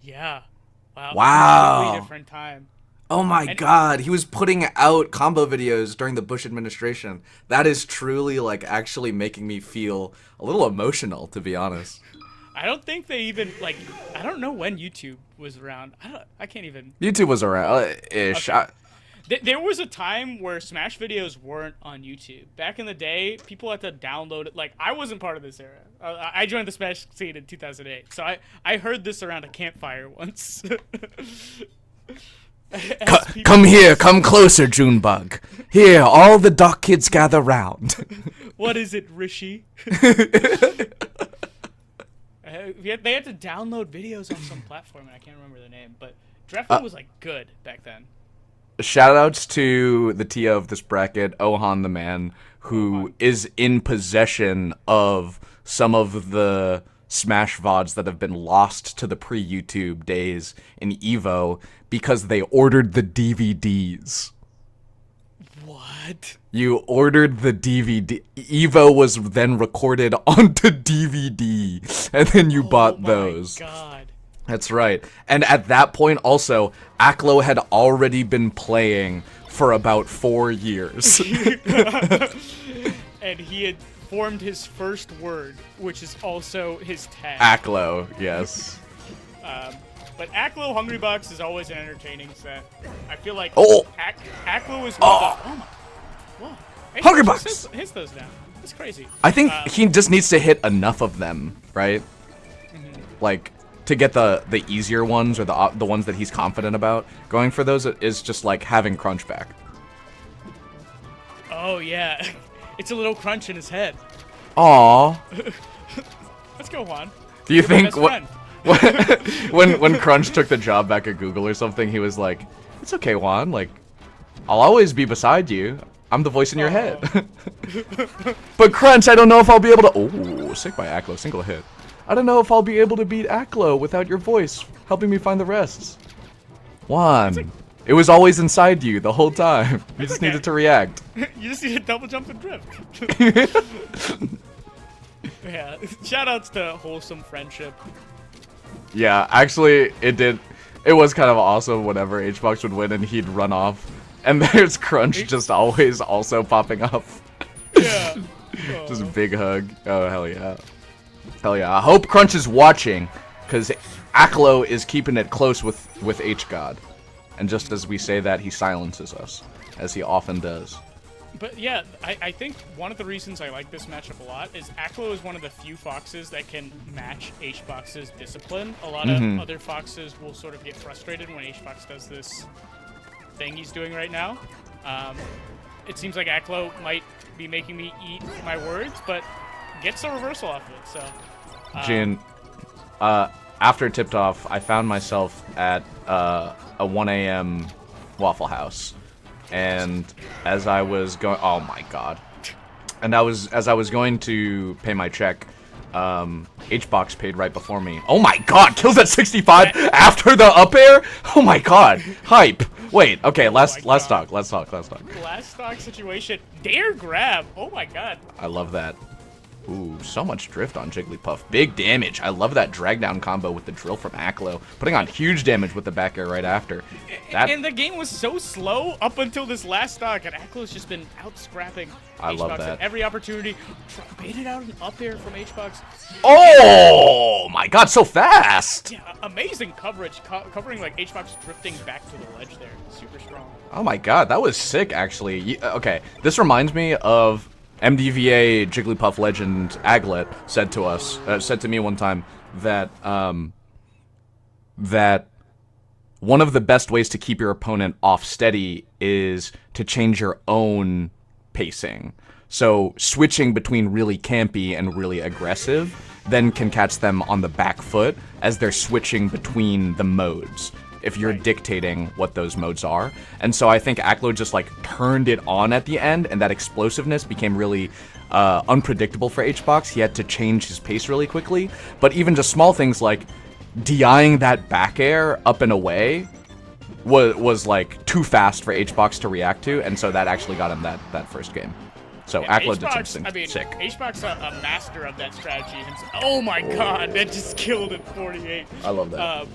Yeah. Wow. Completely different time. Oh my God. He was putting out combo videos during the Bush administration. That is truly actually making me feel a little emotional, to be honest. I don't think they even I don't know when YouTube was around. I can't even. YouTube was around ish. Okay. There was a time where Smash videos weren't on YouTube. Back in the day, people had to download it. I wasn't part of this era. I joined the Smash scene in 2008, so I heard this around a campfire once. Come here, come closer, Junebug. Here, all the doc kids gather round. What is it, Rishi? they had to download videos on some platform, and I can't remember the name, but Dreflin was like good back then. Shoutouts to the TO of this bracket, Ohan the man, who is in possession of some of the Smash VODs that have been lost to the pre-YouTube days in EVO because they ordered the DVDs. What? You ordered the DVD. EVO was then recorded onto DVD, and then you bought those. Oh my god. That's right. And at that point also, Aklo had already been playing for about 4 years. And he had formed his first word, which is also his tag. Aklo, yes. But Aklo Hungrybox is always an entertaining set. I feel like Aklo is one of the... Oh my... Whoa. Hey, Hungrybox! Hits those now. That's crazy. I think he just needs to hit enough of them, right? Like, to get the easier ones or the ones that he's confident about. Going for those is just like having crunch back. Oh, yeah. It's a little crunch in his head. Aww. Let's go, Juan. Do you You're my think best when Crunch took the job back at Google or something, he was like, "It's okay, Juan. Like, I'll always be beside you. I'm the voice in your head." But Crunch, I don't know if I'll be able to. Oh, sick by Aklo, single hit. I don't know if I'll be able to beat Aklo without your voice helping me find the rests. Juan, it was always inside you the whole time. You just needed to react. You just need to double jump and drift. Yeah, shoutouts to wholesome friendship. Yeah, actually, it was kind of awesome whenever Hbox would win and he'd run off. And there's Crunch just always also popping up. Yeah. Just a big hug. Oh, hell yeah. Hell yeah. I hope Crunch is watching, because Aklo is keeping it close with HGod. And just as we say that, he silences us, as he often does. But yeah, I think one of the reasons I like this matchup a lot is Aklo is one of the few foxes that can match Hbox's discipline. A lot of other foxes will sort of get frustrated when Hbox does this thing he's doing right now. It seems like Aklo might be making me eat my words, but gets the reversal off of it, so... Jin, after tipped off, I found myself at a 1 a.m. Waffle House. And as I was going, oh my god! And as I was going to pay my check, Hbox paid right before me. Oh my god! Kills at 65 after the up air. Oh my god! Hype. Wait. Okay. Let's talk. Let's talk. Last stock situation. Dare grab. Oh my god. I love that. Ooh, so much drift on Jigglypuff. Big damage. I love that drag down combo with the drill from Aklo. Putting on huge damage with the back air right after. And the game was so slow up until this last stock, and Aklo's just been out-scrapping I love Hbox that. at every opportunity. Baited out an up air from Hbox. Oh my god, so fast! Yeah, amazing coverage. Covering like Hbox drifting back to the ledge there. Super strong. Oh my god, that was sick actually. Okay, this reminds me of MDVA Jigglypuff legend Aglet said to me one time that that one of the best ways to keep your opponent off steady is to change your own pacing. So switching between really campy and really aggressive then can catch them on the back foot as they're switching between the modes, if you're dictating what those modes are. And so I think Aklo just like turned it on at the end, and that explosiveness became really unpredictable for Hbox. He had to change his pace really quickly. But even just small things like DIing that back air up and away was like too fast for Hbox to react to, and so that actually got him that first game. So And Aklo did Hbox, something sick. Hbox a master of that strategy himself. Oh my god, that just killed at 48. I love that.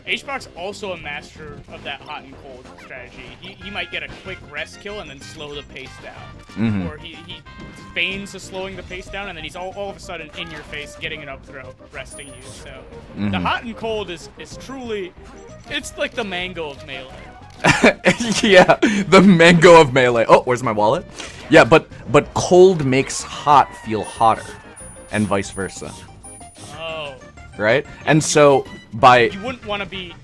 Hbox also a master of that hot and cold strategy. He might get a quick rest kill and then slow the pace down. Or he feigns a slowing the pace down, and then he's all of a sudden in your face getting an up throw, resting you. So the hot and cold is truly, it's like the mango of melee. Yeah, the mango of melee. Oh, where's my wallet? Yeah, but cold makes hot feel hotter, and vice versa. Oh. Right? And so You wouldn't want to be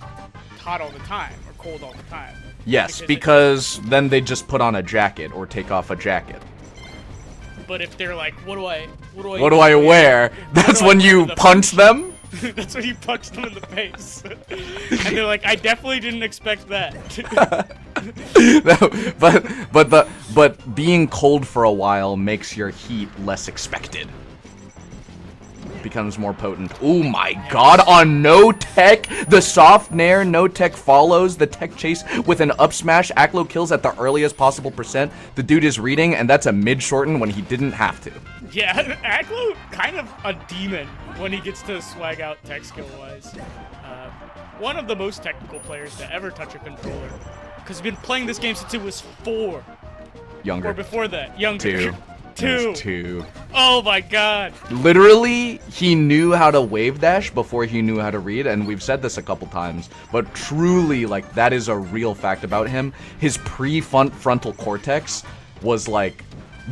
hot all the time or cold all the time. Yes, because then they just put on a jacket or take off a jacket. But if they're like, what do I wear? That's when you punch them. That's when you punched them in the face. And they're like, I definitely didn't expect that. No, but being cold for a while makes your heat less expected. Becomes more potent. Oh my god, on no tech, the soft nair no tech follows the tech chase with an up smash. Aklo kills at the earliest possible percent. The dude is reading, and that's a mid shorten when he didn't have to. Yeah, Aklo kind of a demon when he gets to swag out tech skill wise. One of the most technical players to ever touch a controller, because he's been playing this game since he was 4. Younger. Or before that, younger. 2. Two. 2. Oh my god. Literally, he knew how to wave dash before he knew how to read, and we've said this a couple times, but truly, like, that is a real fact about him. His prefrontal cortex was, like,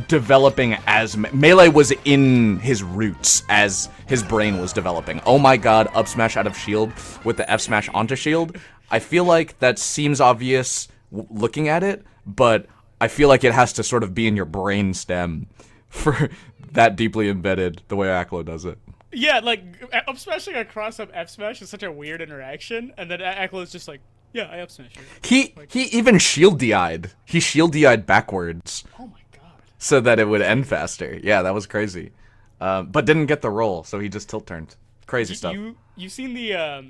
developing as Melee was in his roots as his brain was developing. Oh my god, up smash out of shield with the F smash onto shield. I feel like that seems obvious looking at it, but I feel like it has to sort of be in your brain stem for that deeply embedded the way Aklo does it. Yeah, like, up smashing across up F smash is such a weird interaction, and then Aklo is just like, yeah, I up smash it. He even shield DI'd. He shield DI'd backwards. Oh my god. So that it would end faster. Yeah, that was crazy. But didn't get the roll, so he just tilt turned. Crazy stuff. You've seen the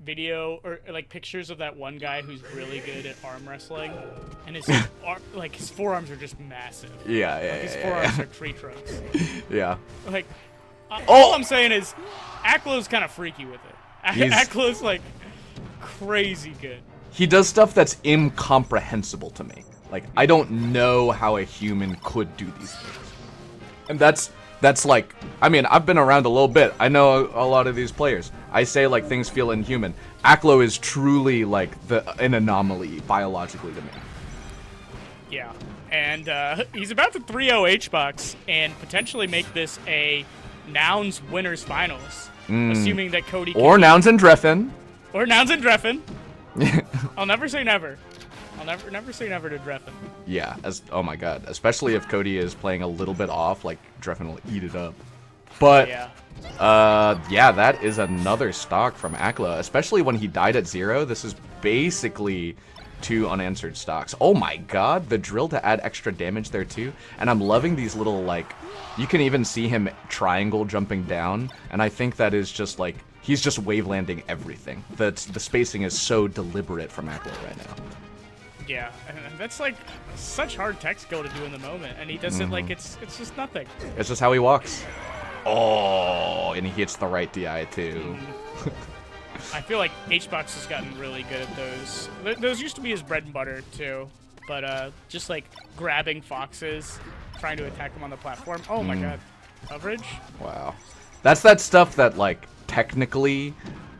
video or like pictures of that one guy who's really good at arm wrestling, and his like his forearms are just massive. Yeah, like his forearms are tree trunks. Yeah. Like, all I'm saying is, Aklo's kind of freaky with it. Aklo's like crazy good. He does stuff that's incomprehensible to me. Like, I don't know how a human could do these things. And that's like, I mean, I've been around a little bit. I know a lot of these players. I say, like, things feel inhuman. Aklo is truly, like, an anomaly biologically to me. Yeah. And he's about to 3-0 Hbox and potentially make this a Nouns winners finals. Assuming that Cody or Nouns and Drein. Or Nouns and Drein. I'll never say never. I'll never say never to Drein. Yeah, oh my god. Especially if Cody is playing a little bit off, like, Drein will eat it up. But, yeah, that is another stock from Aklo. Especially when he died at 0. This is basically 2 unanswered stocks. Oh my god, the drill to add extra damage there too. And I'm loving these little, like, you can even see him triangle jumping down. And I think that is just, like, he's just wave landing everything. The spacing is so deliberate from Aklo right now. Yeah, and that's like such hard tech skill to do in the moment, and he does it like it's just nothing. It's just how he walks. Oh, and he hits the right DI too. I feel like Hbox has gotten really good at those. Those used to be his bread and butter too, but just like grabbing foxes, trying to attack them on the platform. Oh my god, coverage. Wow, that's that stuff that, like, technically,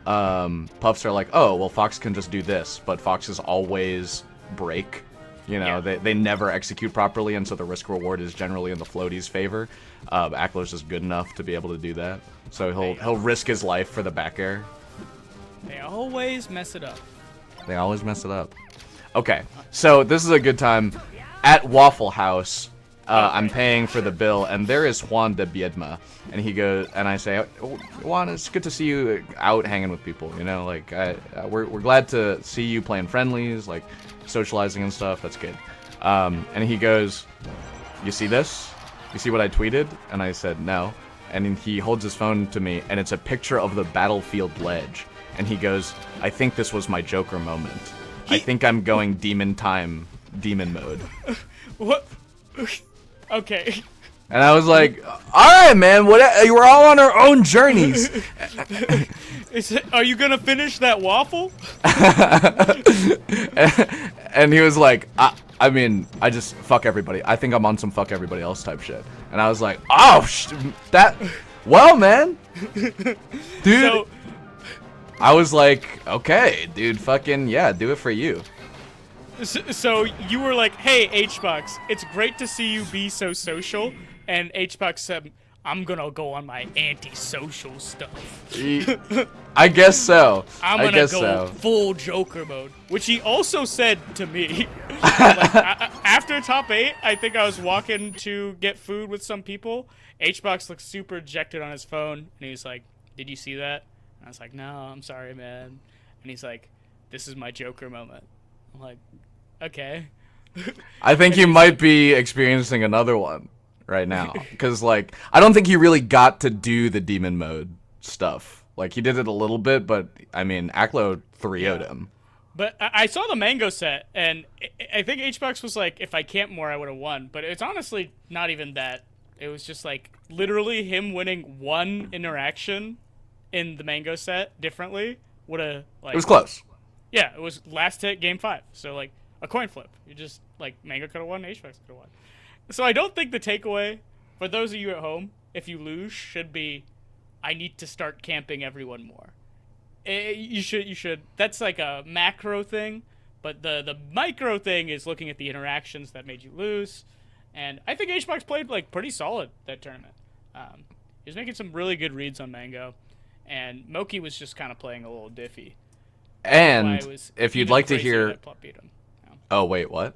puffs are like, oh well, Fox can just do this, but foxes always break. You know, they never execute properly, and so the risk reward is generally in the floaty's favor. Aklo's just good enough to be able to do that, so he'll risk his life for the back air. They always mess it up. They always mess it up. Okay, so this is a good time. At Waffle House, I'm paying for the bill, and there is Juan de Biedma, and he goes, and I say, Juan, it's good to see you out hanging with people. You know, like we're glad to see you playing friendlies, like socializing and stuff. That's good. And he goes, you see this? You see what I tweeted? And I said no. And he holds his phone to me, and it's a picture of the battlefield ledge. And he goes, I think this was my Joker moment. I think I'm going demon mode. What? Okay. And I was like, all right, man, we're all on our own journeys. Are you going to finish that waffle? And he was like, I mean, I just fuck everybody. I think I'm on some fuck everybody else type shit. And I was like, oh, well, man. Dude. So, I was like, okay, dude, fucking, yeah, do it for you. So you were like, hey, Hbox, it's great to see you be so social. And Hbox said, I'm going to go on my anti-social stuff. I guess so. I'm going to go full Joker mode, which he also said to me. Like, after top 8, I think I was walking to get food with some people. Hbox looked super dejected on his phone, and he was like, did you see that? And I was like, no, I'm sorry, man. And he's like, this is my Joker moment. I'm like, okay. I think you might be experiencing another one right now. Because, like, I don't think he really got to do the demon mode stuff. Like, he did it a little bit, but, I mean, Aklo 3-0'd him. But I saw the Mango set, and I think Hbox was like, if I camped more, I would have won. But it's honestly not even that. It was just, like, literally him winning one interaction in the Mango set differently would have, like... It was close. Yeah, it was last hit, game 5. So, like, a coin flip. You just, like, Mango could have won, Hbox could have won. So I don't think the takeaway, for those of you at home, if you lose, should be, I need to start camping everyone more. You should. That's like a macro thing, but the micro thing is looking at the interactions that made you lose. And I think Hbox played like pretty solid that tournament. He was making some really good reads on Mango, and Moki was just kind of playing a little diffy. And if you'd like to hear, oh wait, what?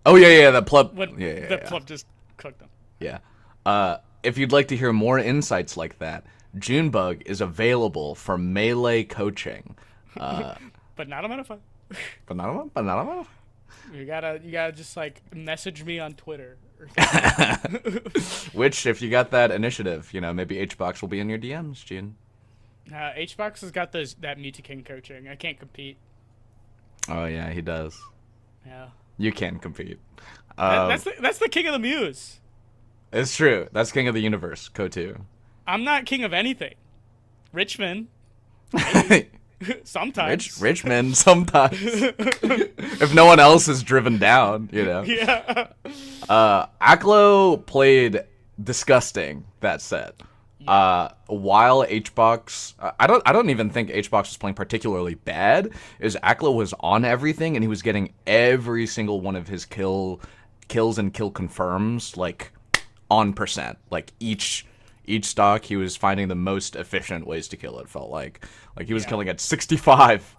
Oh yeah, the plub. The plub just cooked them. Yeah. If you'd like to hear more insights like that, Junebug is available for melee coaching. But not a Metafy. But not a Metafy. You gotta just like message me on Twitter. Or Which, if you got that initiative, you know, maybe Hbox will be in your DMs, June. Hbox has got that Mewtwo coaching. I can't compete. Oh yeah, he does. Yeah. You can compete. That's the king of the Mews. It's true. That's king of the universe. Kotu. I'm not king of anything. Richmond. Sometimes. Richmond, sometimes. If no one else is driven down, you know. Yeah. Aklo played disgusting that set. While Hbox, I don't even think Hbox was playing particularly bad. Is Aklo was on everything and he was getting every single one of his kills and kill confirms like on percent. Like each stock, he was finding the most efficient ways to kill it, felt like he was killing at 65.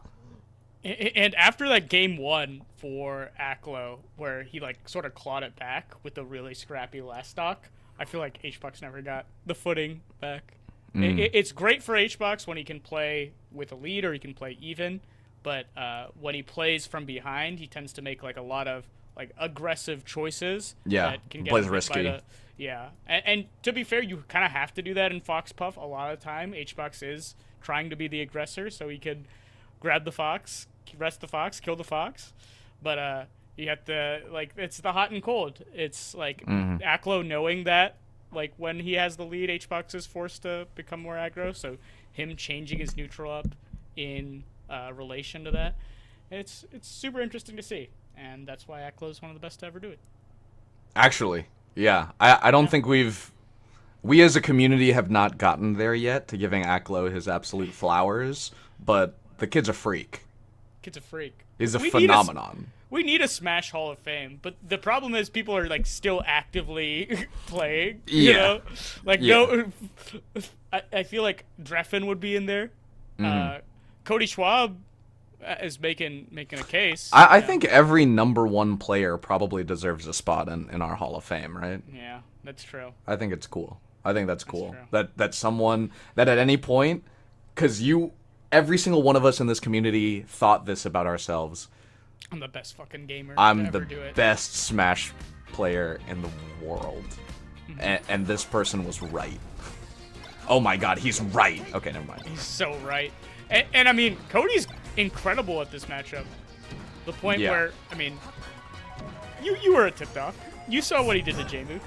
And after that game 1 for Aklo, where he like sort of clawed it back with the really scrappy last stock, I feel like Hbox never got the footing back. It's great for Hbox when he can play with a lead or he can play even, but when he plays from behind, he tends to make like a lot of like aggressive choices. Yeah, that can get plays hit risky. by yeah, and to be fair, you kind of have to do that in Fox Puff a lot of the time. Hbox is trying to be the aggressor, so he could grab the fox, rest the fox, kill the fox. But you have to, like, it's the hot and cold. It's like Aklo knowing that, like, when he has the lead, Hbox is forced to become more aggro. So him changing his neutral up in relation to that, it's super interesting to see. And that's why Aklo is one of the best to ever do it. Actually, yeah. I don't think we as a community have not gotten there yet to giving Aklo his absolute flowers, but the kid's a freak. Kid's a freak. He's a phenomenon. We need a Smash Hall of Fame, but the problem is people are like still actively playing. You know? Like no, I feel like Dreffen would be in there. Cody Schwab is making a case. I think every #1 player probably deserves a spot in our Hall of Fame, right? Yeah, that's true. I think it's cool. I think that's cool. That someone that at any point, because every single one of us in this community thought this about ourselves. I'm the best fucking gamer. I'm the best Smash player in the world. And this person was right. Oh my god, he's right. Okay, never mind. He's so right. And I mean, Cody's incredible at this matchup. The point where, I mean, you were a tip-off. You saw what he did to Jmook.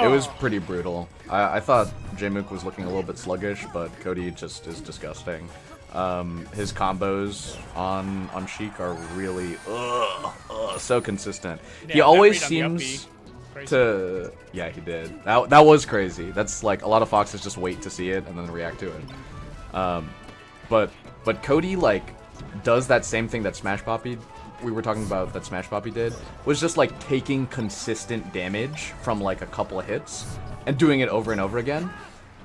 It was pretty brutal. I thought Jmook was looking a little bit sluggish, but Cody just is disgusting. His combos on Sheik are really so consistent. Yeah, he always seems to he did. That was crazy. That's like a lot of foxes just wait to see it and then react to it. But Cody like does that same thing that Smash Poppy we were talking about that Smash Poppy did, was just like taking consistent damage from like a couple of hits and doing it over and over again.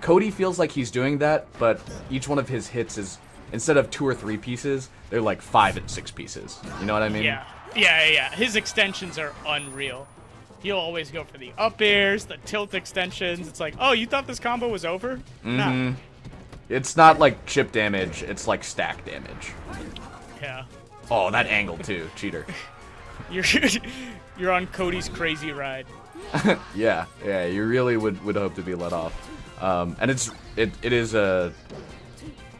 Cody feels like he's doing that, but each one of his hits is, instead of 2 or 3 pieces, they're like 5 and 6 pieces. You know what I mean? Yeah. His extensions are unreal. He'll always go for the up airs, the tilt extensions. It's like, oh, you thought this combo was over? No. It's not like chip damage, it's like stack damage. Yeah. Oh, that angle too, cheater. You're on Cody's crazy ride. Yeah, you really would hope to be let off. And it is a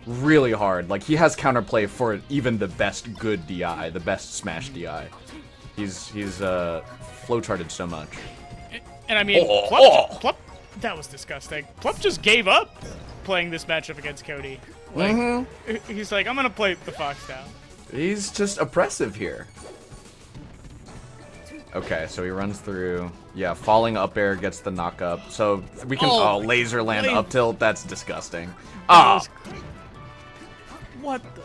really hard. Like, he has counterplay for even the best good DI, the best Smash DI. He's flowcharted so much. And I mean, Plup, that was disgusting. Plup just gave up playing this matchup against Cody. Like, he's like, I'm gonna play the Fox down. He's just oppressive here. Okay, so he runs through. Yeah, falling up air gets the knock up. So we can laser land up tilt. That's disgusting. Ah. What the?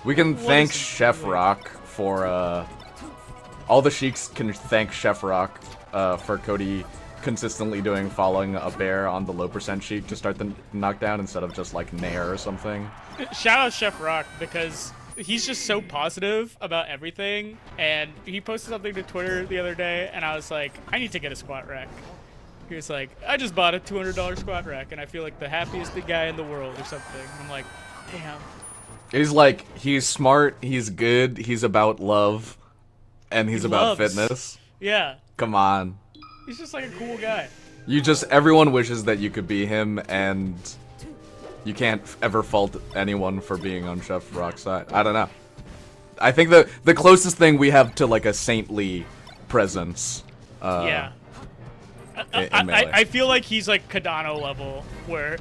We can thank Chef Rock for all the Sheiks can thank Chef Rock for Cody consistently doing following up air on the low percent Sheik to start the knockdown instead of just like Nair or something. Shout out Chef Rock because he's just so positive about everything, and he posted something to Twitter the other day, and I was like, I need to get a squat rack. He was like, I just bought a $200 squat rack, and I feel like the happiest big guy in the world or something. I'm like, damn. He's like, he's smart, he's good, he's about love, and he's about fitness. Yeah. Come on. He's just like a cool guy. Everyone wishes that you could be him, and you can't ever fault anyone for being on Chef Rock's side. I don't know. I think the closest thing we have to like a saintly presence. Yeah. I feel like he's like Cardano level, where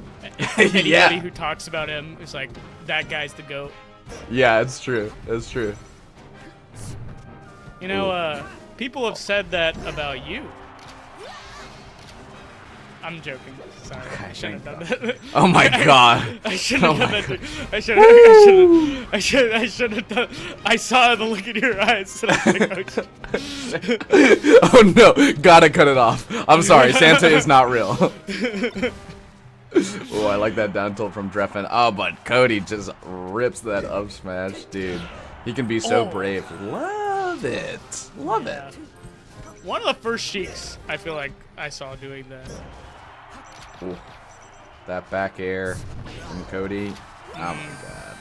anybody who talks about him is like, that guy's the GOAT. Yeah, it's true. It's true. You know, people have said that about you. I'm joking. Sorry. I shouldn't have done that. Oh my god. I shouldn't have done that. I should have done. I saw the look in your eyes. And I was like, oh no, gotta cut it off. I'm sorry, Santa is not real. Oh, I like that down tilt from Drein. Oh, but Cody just rips that up smash, dude. He can be so brave. Love it. Love it. One of the first Sheiks I feel like I saw doing that. Ooh. That back air from Cody. Oh my god.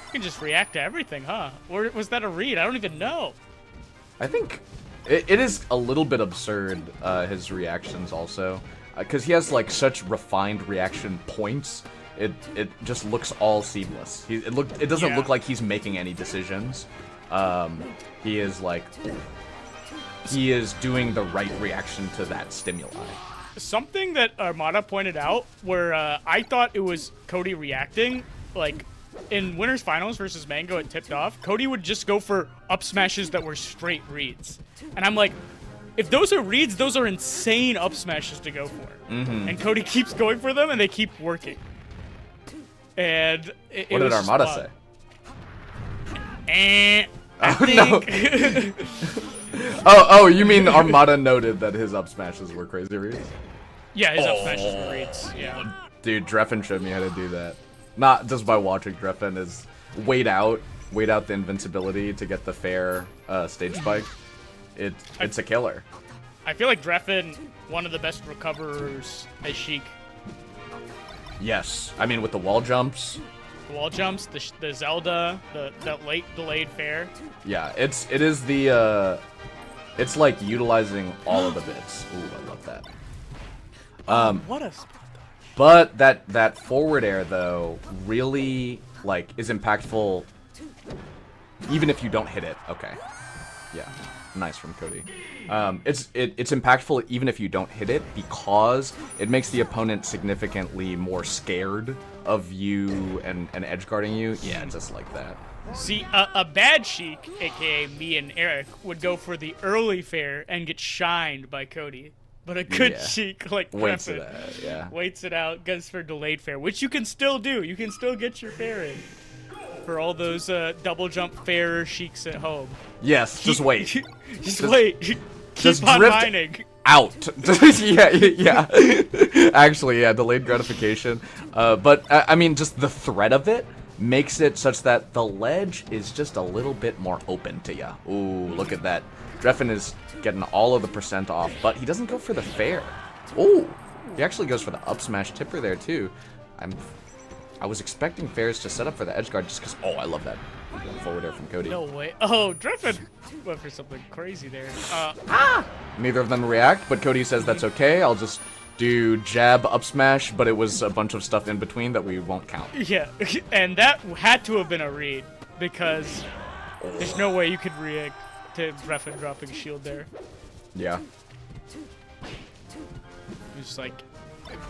You can just react to everything, huh? Or was that a read? I don't even know. I think it is a little bit absurd, his reactions also. Because he has like such refined reaction points. It just looks all seamless. It doesn't look like he's making any decisions. He is doing the right reaction to that stimuli. Something that Armada pointed out, where I thought it was Cody reacting, like in Winners Finals versus Mango at Tipped Off, Cody would just go for up smashes that were straight reads. And I'm like, if those are reads, those are insane up smashes to go for. And Cody keeps going for them, and they keep working. And what did Armada say? I think. No. oh, you mean Armada noted that his up smashes were crazy reads? Yeah, his up smashes were reads. Yeah. Dude, Drein showed me how to do that. Not just by watching Drein, is wait out the invincibility to get the fair stage spike. It's a killer. I feel like Drein, one of the best recoverers as Sheik. Yes, I mean with the wall jumps. The wall jumps, the Zelda, the late delayed fair. Yeah, it is the it's like utilizing all of the bits. Ooh, I love that. What a. But that forward air though really like is impactful even if you don't hit it. Okay. Yeah. Nice from Cody. It's impactful even if you don't hit it because it makes the opponent significantly more scared of you and edge guarding you. Yeah, just like that. See, a bad Sheik, aka me and Eric, would go for the early fair and get shined by Cody. But a good Sheik like waits Griffin waits it out, goes for delayed fair, which you can still do. You can still get your fair in. For all those double jump fair Sheiks at home. Yes, just wait. Just wait. Just Keep on drift mining. Out. yeah. Actually, yeah, delayed gratification. But I mean, just the threat of it makes it such that the ledge is just a little bit more open to you. Ooh, look at that. Drein is getting all of the percent off, but he doesn't go for the fair. Ooh, he actually goes for the up smash tipper there too. I was expecting Ferris to set up for the edge guard just because, oh, I love that forward air from Cody. No way. Oh, Drein went for something crazy there. Neither of them react, but Cody says that's okay. I'll just do jab up smash, but it was a bunch of stuff in between that we won't count. Yeah, and that had to have been a read because there's no way you could react to Drein dropping shield there. Yeah. It's like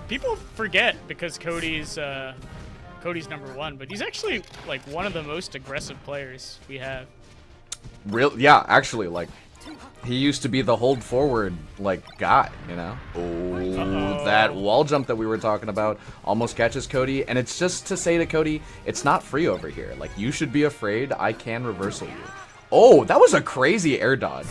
people forget because Cody's number 1, but he's actually like one of the most aggressive players we have. Yeah, actually, like he used to be the hold forward like guy, you know. Oh, that wall jump that we were talking about almost catches Cody, and it's just to say to Cody, it's not free over here. Like you should be afraid. I can reversal you. Oh, that was a crazy air dodge.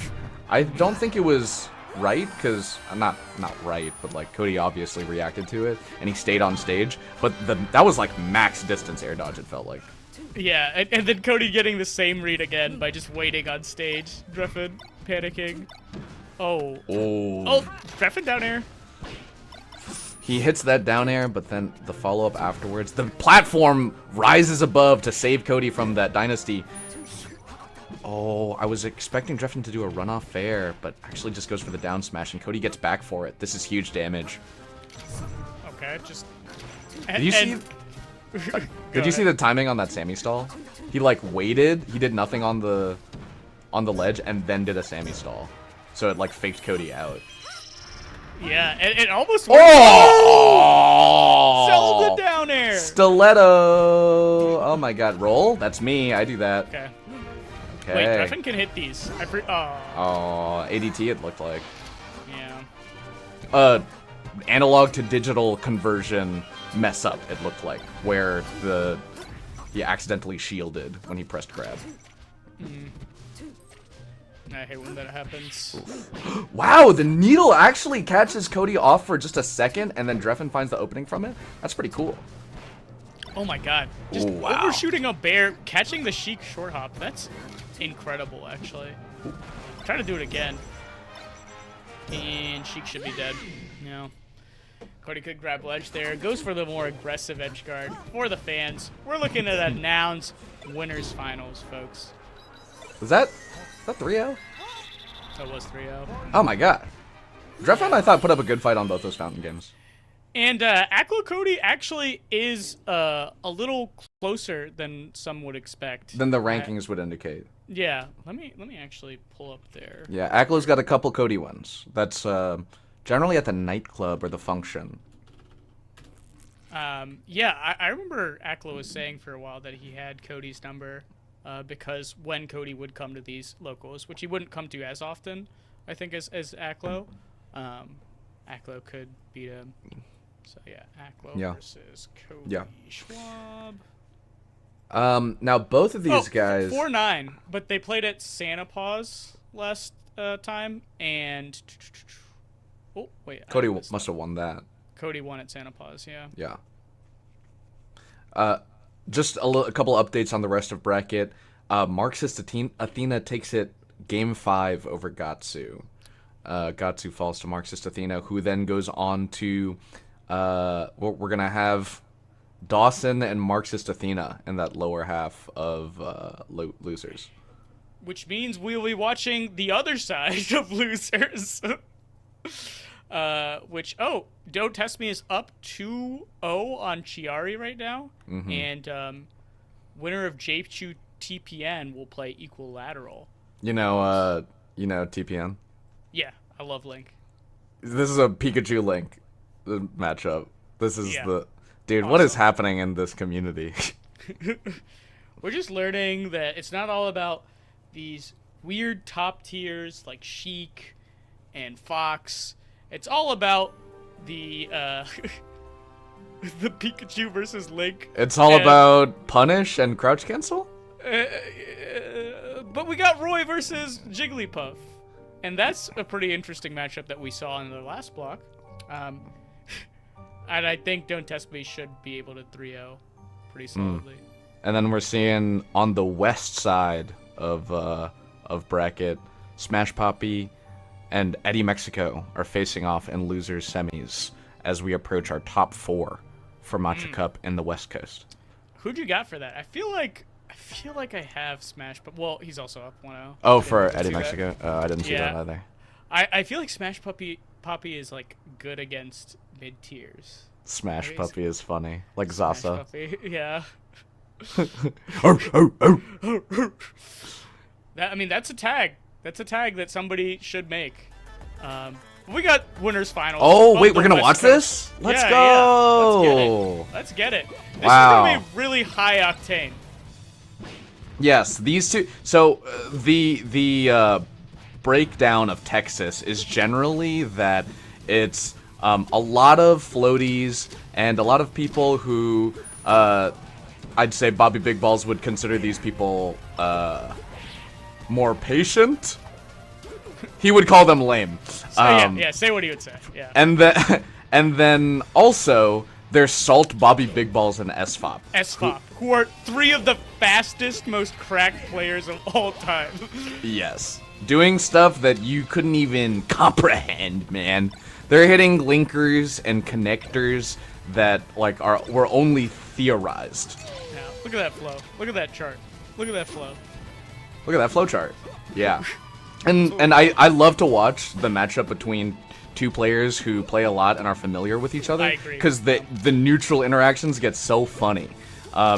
I don't think it was right because not right, but like Cody obviously reacted to it and he stayed on stage. But that was like max distance air dodge. It felt like. Yeah, and then Cody getting the same read again by just waiting on stage. Drein panicking. Oh, Drein down air. He hits that down air, but then the follow up afterwards. The platform rises above to save Cody from that dynasty. Oh, I was expecting Drein to do a runoff fair, but actually just goes for the down smash, and Cody gets back for it. This is huge damage. Okay, just. Did you see? Did you see the timing on that Sammy stall? He like waited. He did nothing on the ledge, and then did a Sammy stall. So it like faked Cody out. Yeah, it almost. Worked. Oh! Sell the down air. Stiletto. Oh my God, roll. That's me. I do that. Okay. Okay. Wait, Drein can hit these. Oh, ADT it looked like. Yeah. Analog to digital conversion mess up, it looked like, where he accidentally shielded when he pressed grab. I hate when that happens. Wow, the needle actually catches Cody off for just a second, and then Drein finds the opening from it? That's pretty cool. Oh my God. Just overshooting a bear, catching the Sheik short hop. That's incredible, actually. Try to do it again. And Sheik should be dead. No. Cody could grab ledge there. Goes for the more aggressive edge guard. For the fans, we're looking at a Nouns winners finals, folks. Was that 3-0? That was 3-0. Oh my God. Drein, I thought, put up a good fight on both those fountain games. And Aklo Cody actually is a little closer than some would expect. Than the rankings would indicate. Yeah, let me actually pull up there. Yeah, Aklo's got a couple Cody wins. That's generally at the nightclub or the function. Yeah, I remember Aklo was saying for a while that he had Cody's number because when Cody would come to these locals, which he wouldn't come to as often, I think, as Aklo, Aklo could beat him. So yeah, Aklo versus Cody Schwab. Now both of these guys 4-9, but they played at Santa Paws last time, and Cody must have won that. Cody won at Santa Paws, yeah. Yeah. Just a couple updates on the rest of bracket. Marxist Athena takes it game 5 over Gatsu. Gatsu falls to Marxist Athena, who then goes on to we're gonna have Dawson and Marxist Athena in that lower half of losers. Which means we'll be watching the other side of losers. Don't Test Me is up 2-0 on Chiari right now. Mm-hmm. And winner of J2 TPN will play Equilateral. You know TPN? Yeah, I love Link. This is a Pikachu Link matchup. This is dude, awesome. What is happening in this community? We're just learning that it's not all about these weird top tiers like Sheik and Fox. It's all about the the Pikachu versus Link. It's all about punish and crouch cancel? But we got Roy versus Jigglypuff. And that's a pretty interesting matchup that we saw in the last block. And I think Don't Test Me should be able to 3-0 pretty solidly. And then we're seeing on the west side of bracket, Smash Poppy and Eddy Mexico are facing off in losers semis as we approach our top 4 for Matcha Cup in the West Coast. Who'd you got for that? I feel like I have Smash, but well, he's also up 1-0. Oh, for Eddy Mexico? I didn't see that either. I feel like Smash Poppy is like good against mid tiers. Smash Puppy is funny, like Zasa. Yeah. That's a tag. That's a tag that somebody should make. We got winners finals. Oh wait, we're gonna watch this? Let's go. Yeah. Let's get it. This Wow. is gonna be really high octane. Yes, these two. So the breakdown of Texas is generally that it's a lot of floaties and a lot of people who I'd say Bobby Big Balls would consider these people more patient. He would call them lame. Say what he would say. Yeah. And then also there's Salt, Bobby Big Balls, and SFOP. SFOP, who are 3 of the fastest, most cracked players of all time. Yes. Doing stuff that you couldn't even comprehend, man. They're hitting linkers and connectors that were only theorized. Yeah, look at that flow. Look at that chart. Look at that flow. Look at that flow chart. Yeah. And I love to watch the matchup between two players who play a lot and are familiar with each other. I agree. Because the neutral interactions get so funny.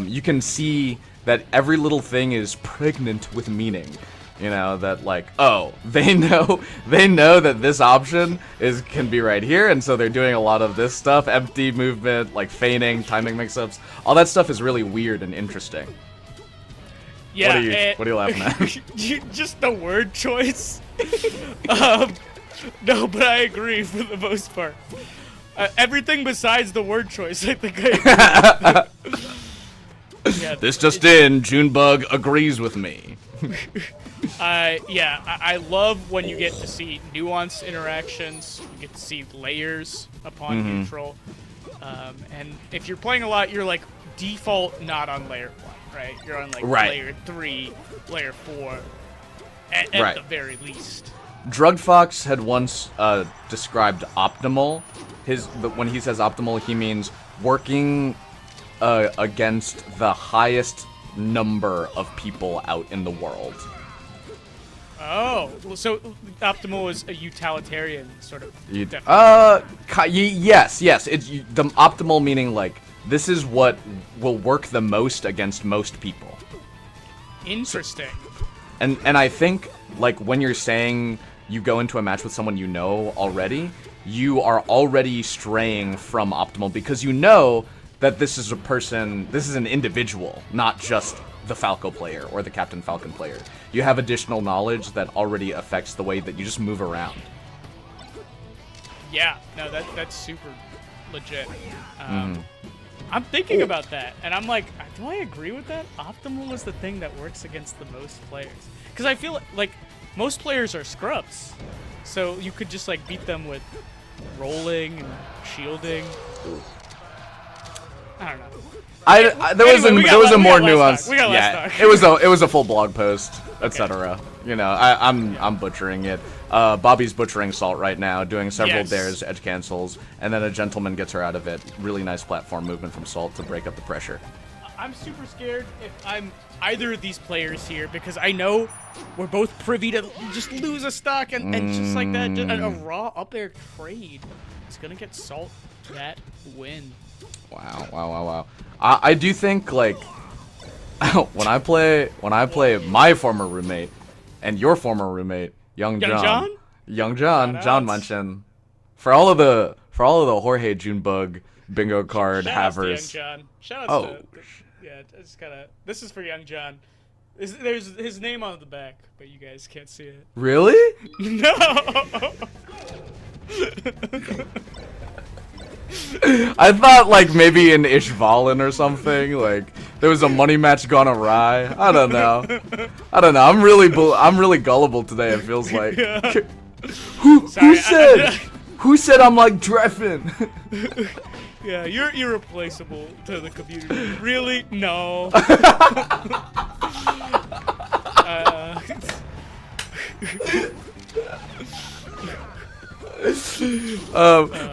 You can see that every little thing is pregnant with meaning. You know, that like, oh, they know that this option can be right here, and so they're doing a lot of this stuff, empty movement, like feigning, timing mix-ups. All that stuff is really weird and interesting. Yeah. What are you laughing at? Just the word choice. No, but I agree for the most part. Everything besides the word choice, I think I agree. Yeah, this just in, Junebug agrees with me. I love when you get to see nuanced interactions, you get to see layers upon neutral, and if you're playing a lot, you're like default not on layer 1, right? You're on like layer 3, layer 4, at the very least. Drugged Fox had once described optimal. When he says optimal, he means working against the highest number of people out in the world. Oh, so optimal is a utilitarian sort of definition. Yes. It's the optimal meaning like this is what will work the most against most people. Interesting. And I think like when you're saying you go into a match with someone you know already, you are already straying from optimal because you know that this is an individual, not just the Falco player or the Captain Falcon player. You have additional knowledge that already affects the way that you just move around. Yeah, no, that's super legit. I'm thinking about that, and I'm like, do I agree with that? Optimal is the thing that works against the most players. Because I feel like most players are scrubs, so you could just like beat them with rolling and shielding. I don't know. There was a more nuance. We got less talk. It was a full blog post, etc. You know, I'm butchering it. Bobby's butchering Salt right now, doing several dares, edge cancels, and then a gentleman gets her out of it. Really nice platform movement from Salt to break up the pressure. I'm super scared if I'm either of these players here because I know we're both privy to just lose a stock and just like that, a raw up air trade. It's gonna get Salt that win. Wow. I do think like when I play my former roommate and your former roommate, Young John, John Munchin, for all of the Jorge Junebug bingo card havers. Shout out to this is for Young John. There's his name on the back, but you guys can't see it. Really? No. I thought like maybe in Ishvalin or something, like there was a money match gone awry. I don't know. I'm really gullible today. It feels like. Yeah. Who said I'm like Dreffin? Yeah, you're irreplaceable to the community. Really? No.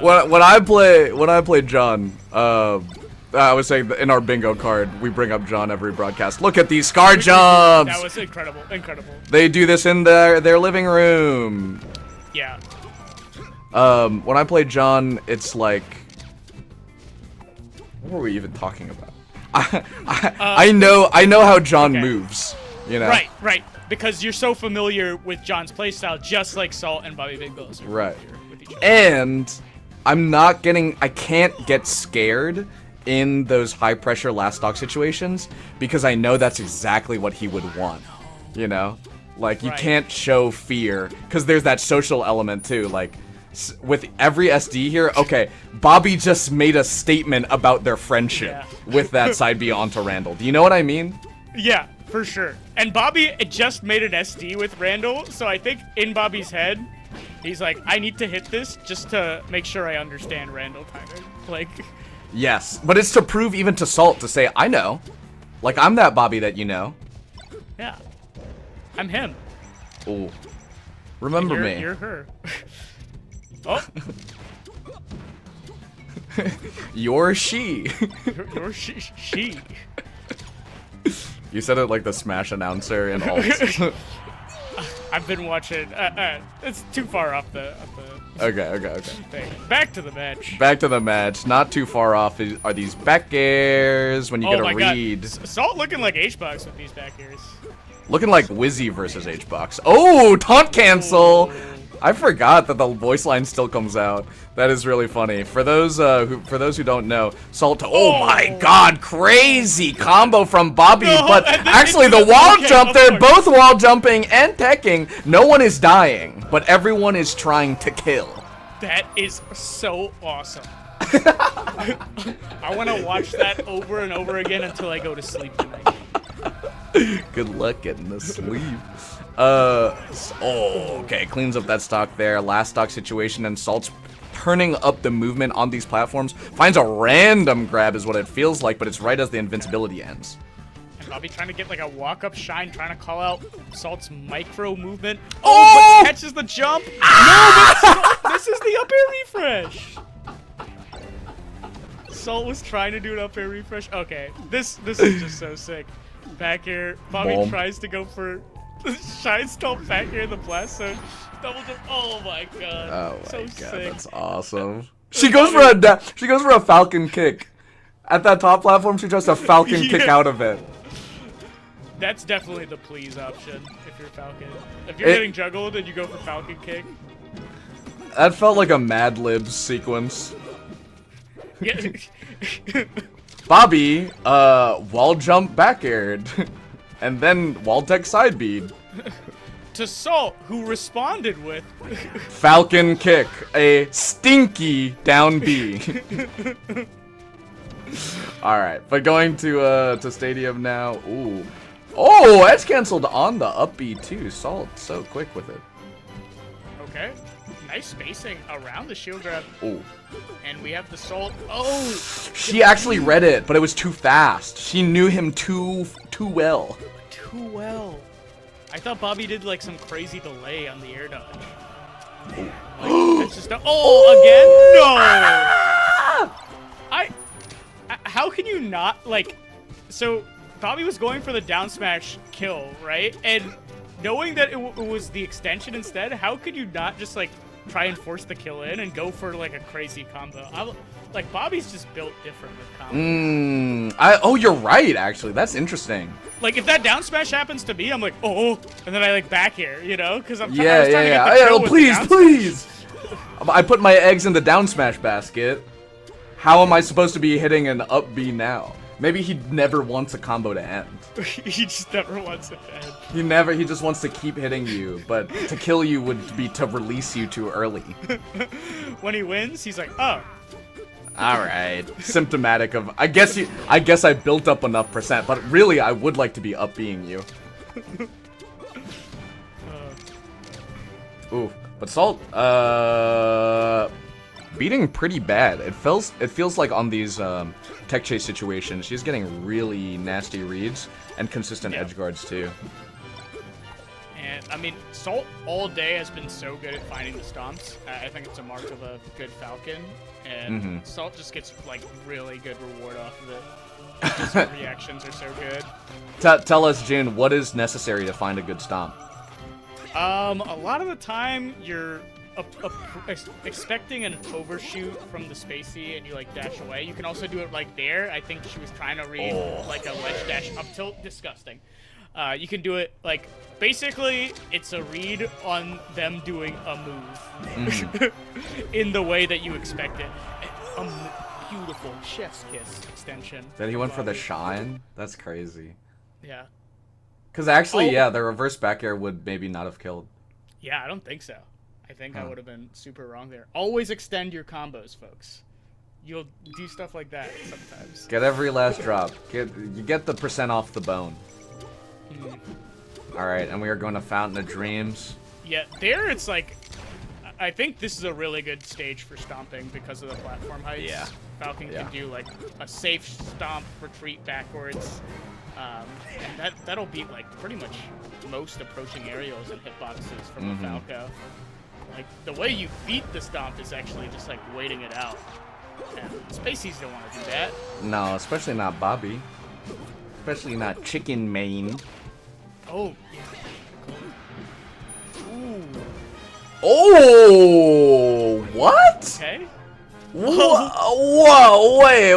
When I play John, I was saying that in our bingo card, we bring up John every broadcast. Look at these scar jumps! That was incredible, incredible. They do this in their living room. Yeah. When I play John, it's like... What were we even talking about? I know how John moves, you know? Right. Because you're so familiar with John's playstyle, just like Salt and Bobby Big Bills. Right. And I can't get scared in those high pressure last stock situations because I know that's exactly what he would want, you know? Like, you can't show fear because there's that social element too. Like, with every SD here, okay, Bobby just made a statement about their friendship with that side B onto Randall. Do you know what I mean? Yeah, for sure. And Bobby just made an SD with Randall, so I think in Bobby's head, he's like, I need to hit this just to make sure I understand Randall timing. Like... Yes, but it's to prove even to Salt to say, I know. Like, I'm that Bobby that you know. Yeah. I'm him. Ooh. Remember me. You're her. Oh. You're she. You're she. You said it like the Smash announcer in alt. I've been watching. It's too far off the. Okay. Thing. Back to the match. Back to the match. Not too far off are these back airs when you get a read. Salt looking like Hbox with these back airs. Looking like Wizzy versus Hbox. Oh, taunt cancel! I forgot that the voice line still comes out. That is really funny. For those who don't know, Salt. Oh my God! Crazy combo from Bobby. But actually, the wall jump. They're both wall jumping and teching. No one is dying, but everyone is trying to kill. That is so awesome. I want to watch that over and over again until I go to sleep tonight. Good luck getting to sleep. Okay, cleans up that stock there. Last stock situation, and Salt's turning up the movement on these platforms. Finds a random grab is what it feels like, but it's right as the invincibility ends. And Bobby trying to get like a walk-up shine, trying to call out Salt's micro movement. Oh, but catches the jump. No, but this is the up air refresh. Salt was trying to do an up air refresh. Okay, this is just so sick. Back air. Bobby tries to go for shine stomp back air in the blast zone. Double jump. Oh my God. Oh my God, sick. that's awesome. She goes for a falcon kick. At that top platform, she tries to falcon kick out of it. That's definitely the please option if you're Falcon. If you're getting juggled and you go for Falcon kick. That felt like a Mad Libs sequence. Yeah. Bobby, wall jump back aired. And then wall tech side bead. To Salt, who responded with Falcon kick, a stinky down B. All right, but going to stadium now. Ooh, oh, edge canceled on the up B too. Salt so quick with it. Okay, nice spacing around the shield grab. Ooh. And we have the Salt. Oh, she actually read it, but it was too fast. She knew him too well. Too well. I thought Bobby did like some crazy delay on the air dodge. Like, just again? No! How can you not, like, so Bobby was going for the down smash kill, right? And knowing that it was the extension instead, how could you not just, like, try and force the kill in and go for, like, a crazy combo? Like, Bobby's just built different with combos. Oh, you're right, actually. That's interesting. Like, if that down smash happens to me, I'm like, oh, and then I, like, back here, you know? Because I'm trying to get the kill with the down please. I put my eggs in the down smash basket. How am I supposed to be hitting an up B now? Maybe he never wants a combo to end. He just never wants it to end. He just wants to keep hitting you, but to kill you would be to release you too early. When he wins, he's like, oh. All right, symptomatic of. I guess I built up enough percent, but really I would like to be up being you. Ooh, but Salt, beating pretty bad. It feels like on these tech chase situations, she's getting really nasty reads and consistent edge guards too. And I mean, Salt all day has been so good at finding the stomps. I think it's a mark of a good Falcon. And Salt just gets like really good reward off of His reactions are so good. Tell us, Jin, what is necessary to find a good stomp? A lot of the time you're expecting an overshoot from the spacey and you like dash away. You can also do it like there. I think she was trying to read like a ledge dash up tilt. Disgusting. You can do it like basically it's a read on them doing a move in the way that you expect it. Beautiful chef's kiss extension. Then he went for the shine? That's crazy. Yeah. Because actually, yeah, the reverse back air would maybe not have killed. Yeah, I don't think so. I think I would have been super wrong there. Always extend your combos, folks. You'll do stuff like that sometimes. Get every last drop. You get the percent off the bone. Alright, and we are going to Fountain of Dreams. Yeah, there it's like... I think this is a really good stage for stomping because of the platform heights. Yeah. Falcon can do like a safe stomp, retreat backwards. And that'll beat like pretty much most approaching aerials and hitboxes from a Falco. Like the way you beat the stomp is actually just like waiting it out. And Spaceys don't want to do that. No, especially not Bobby. Especially not Chicken Main. Oh, yeah. Ooh. Oh, what? Okay. Whoa, wait.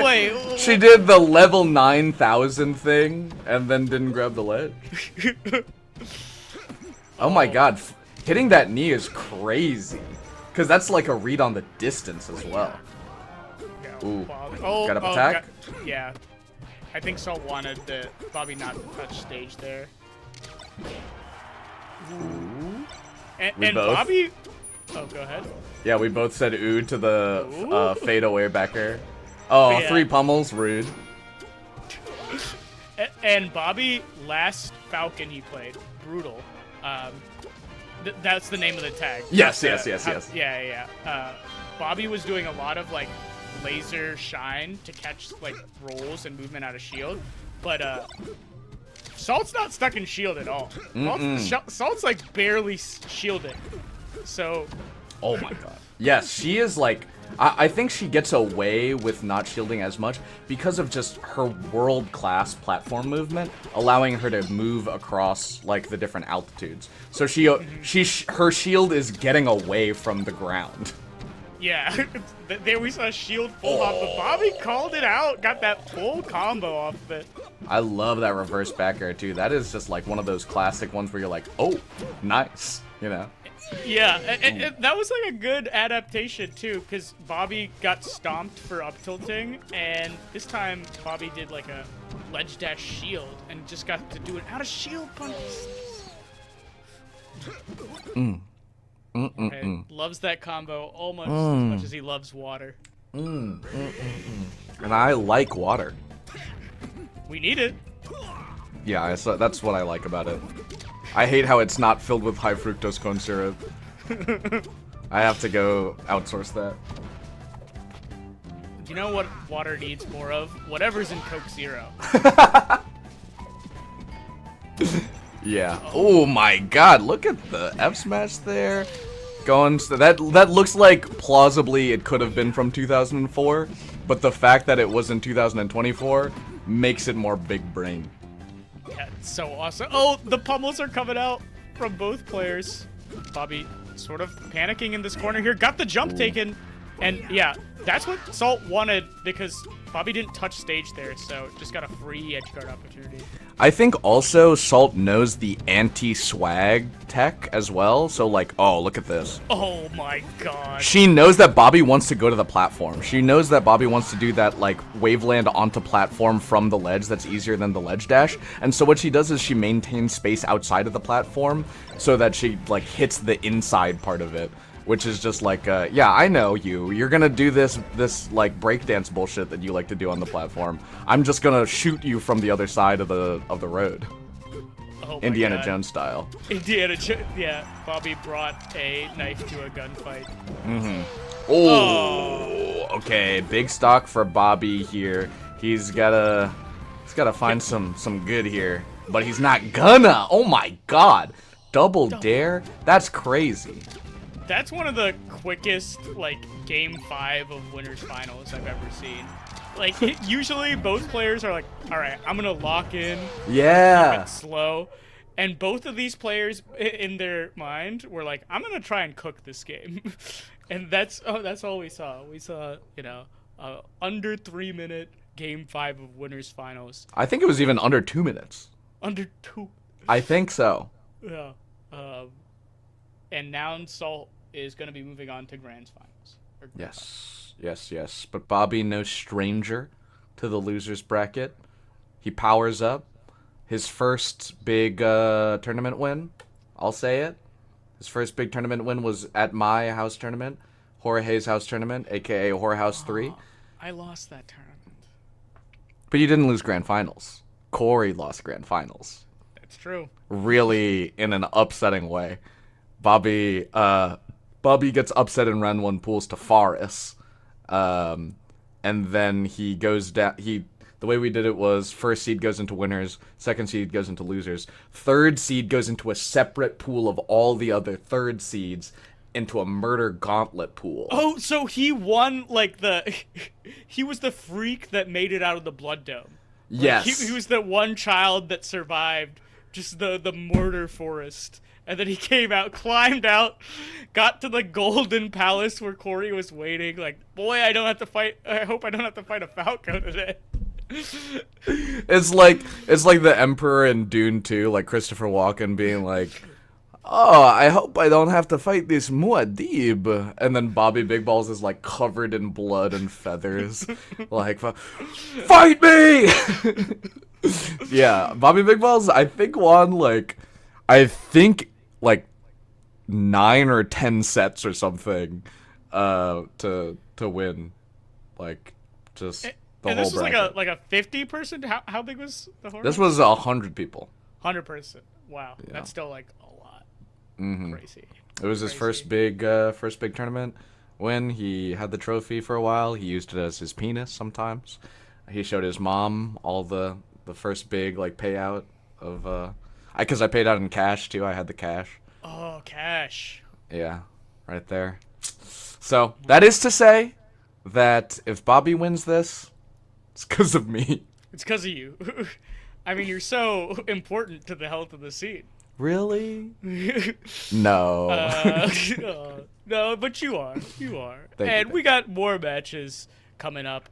Wait. She did the level 9,000 thing and then didn't grab the ledge. Oh my god, hitting that knee is crazy. Because that's like a read on the distance as well. Ooh, got up attack? Yeah. I think Salt wanted the Bobby not to touch stage there. Ooh. And Bobby... Oh, go ahead. Yeah, we both said ooh to the fade away back air. Oh, yeah. 3 pummels, rude. And Bobby, last Falcon he played, Brutal. That's the name of the tag. Yes. Yeah. Bobby was doing a lot of like laser shine to catch like rolls and movement out of shield, but Salt's not stuck in shield at all. Salt's like barely shielded. So. Oh my god. Yes, she is like. I think she gets away with not shielding as much because of just her world-class platform movement, allowing her to move across like the different altitudes. So her shield is getting away from the ground. Yeah, there we saw a shield full off, but Bobby called it out, got that full combo off of it. I love that reverse back air too. That is just like one of those classic ones where you're like, oh, nice, you know. Yeah, and that was like a good adaptation too, because Bobby got stomped for up tilting, and this time Bobby did like a ledge dash shield and just got to do it out of shield punch. Okay, loves that combo almost as much as he loves water. And I like water. We need it. Yeah, that's what I like about it. I hate how it's not filled with high fructose corn syrup. I have to go outsource that. Do you know what water needs more of? Whatever's in Coke Zero. Yeah. Oh my god, look at the F smash there. Going so that looks like plausibly it could have been from 2004, but the fact that it was in 2024 makes it more big brain. Yeah, it's so awesome. Oh, the pummels are coming out from both players. Bobby sort of panicking in this corner here. Got the jump taken. And yeah, that's what Salt wanted because Bobby didn't touch stage there, so just got a free edgeguard opportunity. I think also Salt knows the anti-swag tech as well, so like, oh, look at this. Oh my god. She knows that Bobby wants to go to the platform. She knows that Bobby wants to do that like waveland onto platform from the ledge that's easier than the ledge dash. And so what she does is she maintains space outside of the platform so that she like hits the inside part of it. Which is just like, yeah, I know you. You're gonna do this like breakdance bullshit that you like to do on the platform. I'm just gonna shoot you from the other side of the road. Oh my Indiana God. Jones style. Yeah. Bobby brought a knife to a gunfight. Oh, okay. Big stock for Bobby here. He's gotta find some good here, but he's not gonna. Oh my God, double dare. That's crazy. That's one of the quickest, like, Game 5 of Winners Finals I've ever seen. Like usually both players are like, all right, I'm gonna lock in. Yeah. Keep it slow. And both of these players in their mind were like, I'm gonna try and cook this game. And that's all we saw. We saw, under 3 minute game 5 of winners finals. I think it was even under 2 minutes. Under 2. I think so. Yeah. And Nouns Salt is going to be moving on to Grand Finals. Yes. But Bobby, no stranger to the losers bracket. He powers up. His first big tournament win, I'll say it. His first big tournament win was at my house tournament, Jorge's house tournament, a.k.a. Whorehouse 3. I lost that tournament. But you didn't lose Grand Finals. Corey lost Grand Finals. That's true. Really in an upsetting way. Bobby gets upset in round 1 pools to Faris. And then he goes down. The way we did it was first seed goes into winners, second seed goes into losers, third seed goes into a separate pool of all the other third seeds into a murder gauntlet pool. Oh, so he won he was the freak that made it out of the blood dome. Yes. He was the one child that survived just the murder forest. And then he came out, climbed out, got to the Golden Palace where Corey was waiting. Like, boy, I hope I don't have to fight a Falco today. It's like the Emperor in Dune 2, like Christopher Walken being like, oh, I hope I don't have to fight this Muad'Dib. And then Bobby Big Balls is like covered in blood and feathers. Like, fight me! Yeah, Bobby Big Balls, I think won like 9 or 10 sets or something to win. Like, just the and whole this was bracket. like a 50 person. How big was the horror? This was 100 people. 100 person. Wow, Yeah. that's still like a lot. Mm-hmm. Crazy. It was his first big tournament win. He had the trophy for a while. He used it as his penis sometimes. He showed his mom all the first big like payout of because I paid out in cash too. I had the cash. Oh, cash. Yeah, right there. So that is to say that if Bobby wins this, it's because of me. It's because of you. I mean, you're so important to the health of the scene. Really? No. No, but you are. You are. Thank you. We got more matches coming up.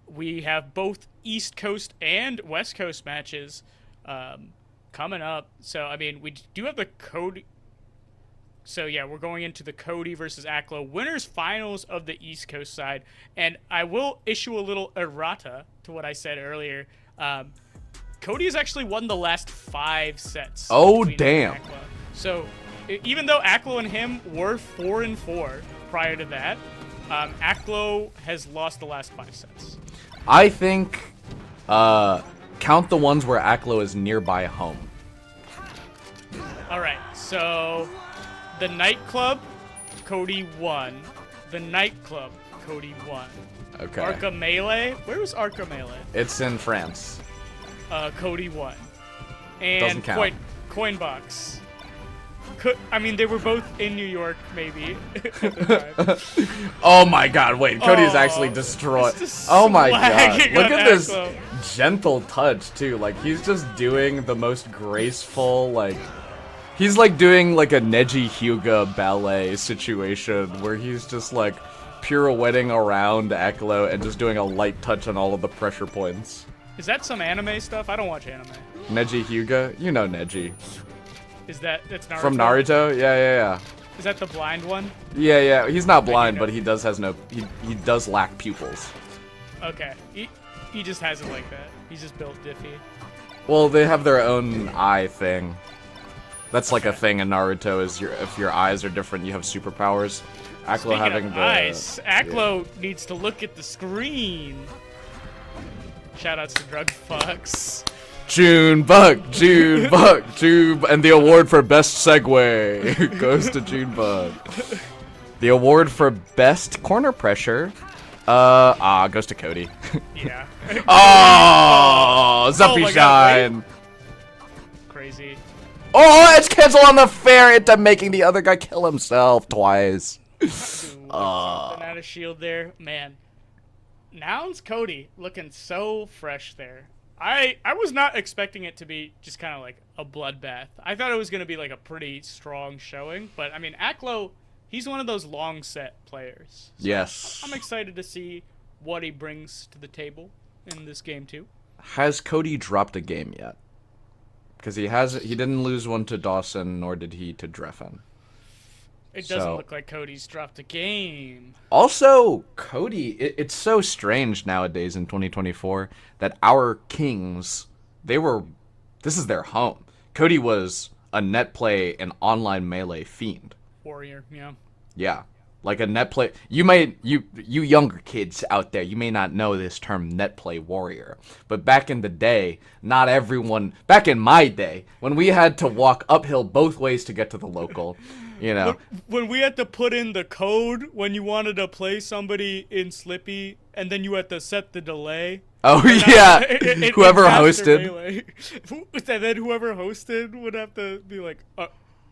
We have both East Coast and West Coast matches coming up. So, I mean, we do have the Cody. So, yeah, we're going into the Cody versus Aklo winners finals of the East Coast side. And I will issue a little errata to what I said earlier. Cody has actually won the last 5 sets. Oh, between damn. him and Aklo. So, even though Aklo and him were 4-4 prior to that, Aklo has lost the last 5 sets. I think count the ones where Aklo is nearby home. All right, so the nightclub, Cody won. The nightclub, Cody won. Okay. Arca Melee, where was Arca Melee? It's in France. Cody won. And Doesn't count. Coinbox. I mean, they were both in New York, maybe. At the time. Oh my god, wait, Cody's actually destroyed. Oh my god, look at this gentle touch too. Like, he's just doing the most graceful, like, he's like doing like a Neji Hyuga ballet situation where he's just like pirouetting around Aklo and just doing a light touch on all of the pressure points. Is that some anime stuff? I don't watch anime. Neji Hyuga? You know Neji. That's Naruto? From Naruto? Yeah. Is that the blind one? Yeah. He's not blind, but he does does lack pupils. Okay. He just has it like that. He's just built diffy. Well, they have their own eye thing. That's like a thing in Naruto. Is if your eyes are different, you have superpowers. Aklo Speaking having of the eyes, Aklo needs to look at the screen. Shoutouts to Drug Fucks. Junebug, and the award for best segue goes to Junebug. The award for best corner pressure, goes to Cody. Yeah. Zuppy Shine. Crazy. Oh, edge cancel on the fair into making the other guy kill himself twice. Something out of shield there, man. Nouns Cody looking so fresh there. I was not expecting it to be just kind of like a bloodbath. I thought it was going to be like a pretty strong showing, but I mean, Aklo, he's one of those long set players. So yes. I'm excited to see what he brings to the table in this game too. Has Cody dropped a game yet? Because he didn't lose one to Dawson, nor did he to Dreffen. It doesn't look like Cody's dropped a game. Also, Cody, it's so strange nowadays in 2024 that our kings, this is their home. Cody was a net play and online melee fiend. Warrior, yeah. Yeah. Like a net play. You younger kids out there, you may not know this term net play warrior. But back in the day, not everyone, back in my day, when we had to walk uphill both ways to get to the local, you know. When we had to put in the code when you wanted to play somebody in Slippy, and then you had to set the delay. Oh, yeah. Whoever hosted. And then whoever hosted would have to be like,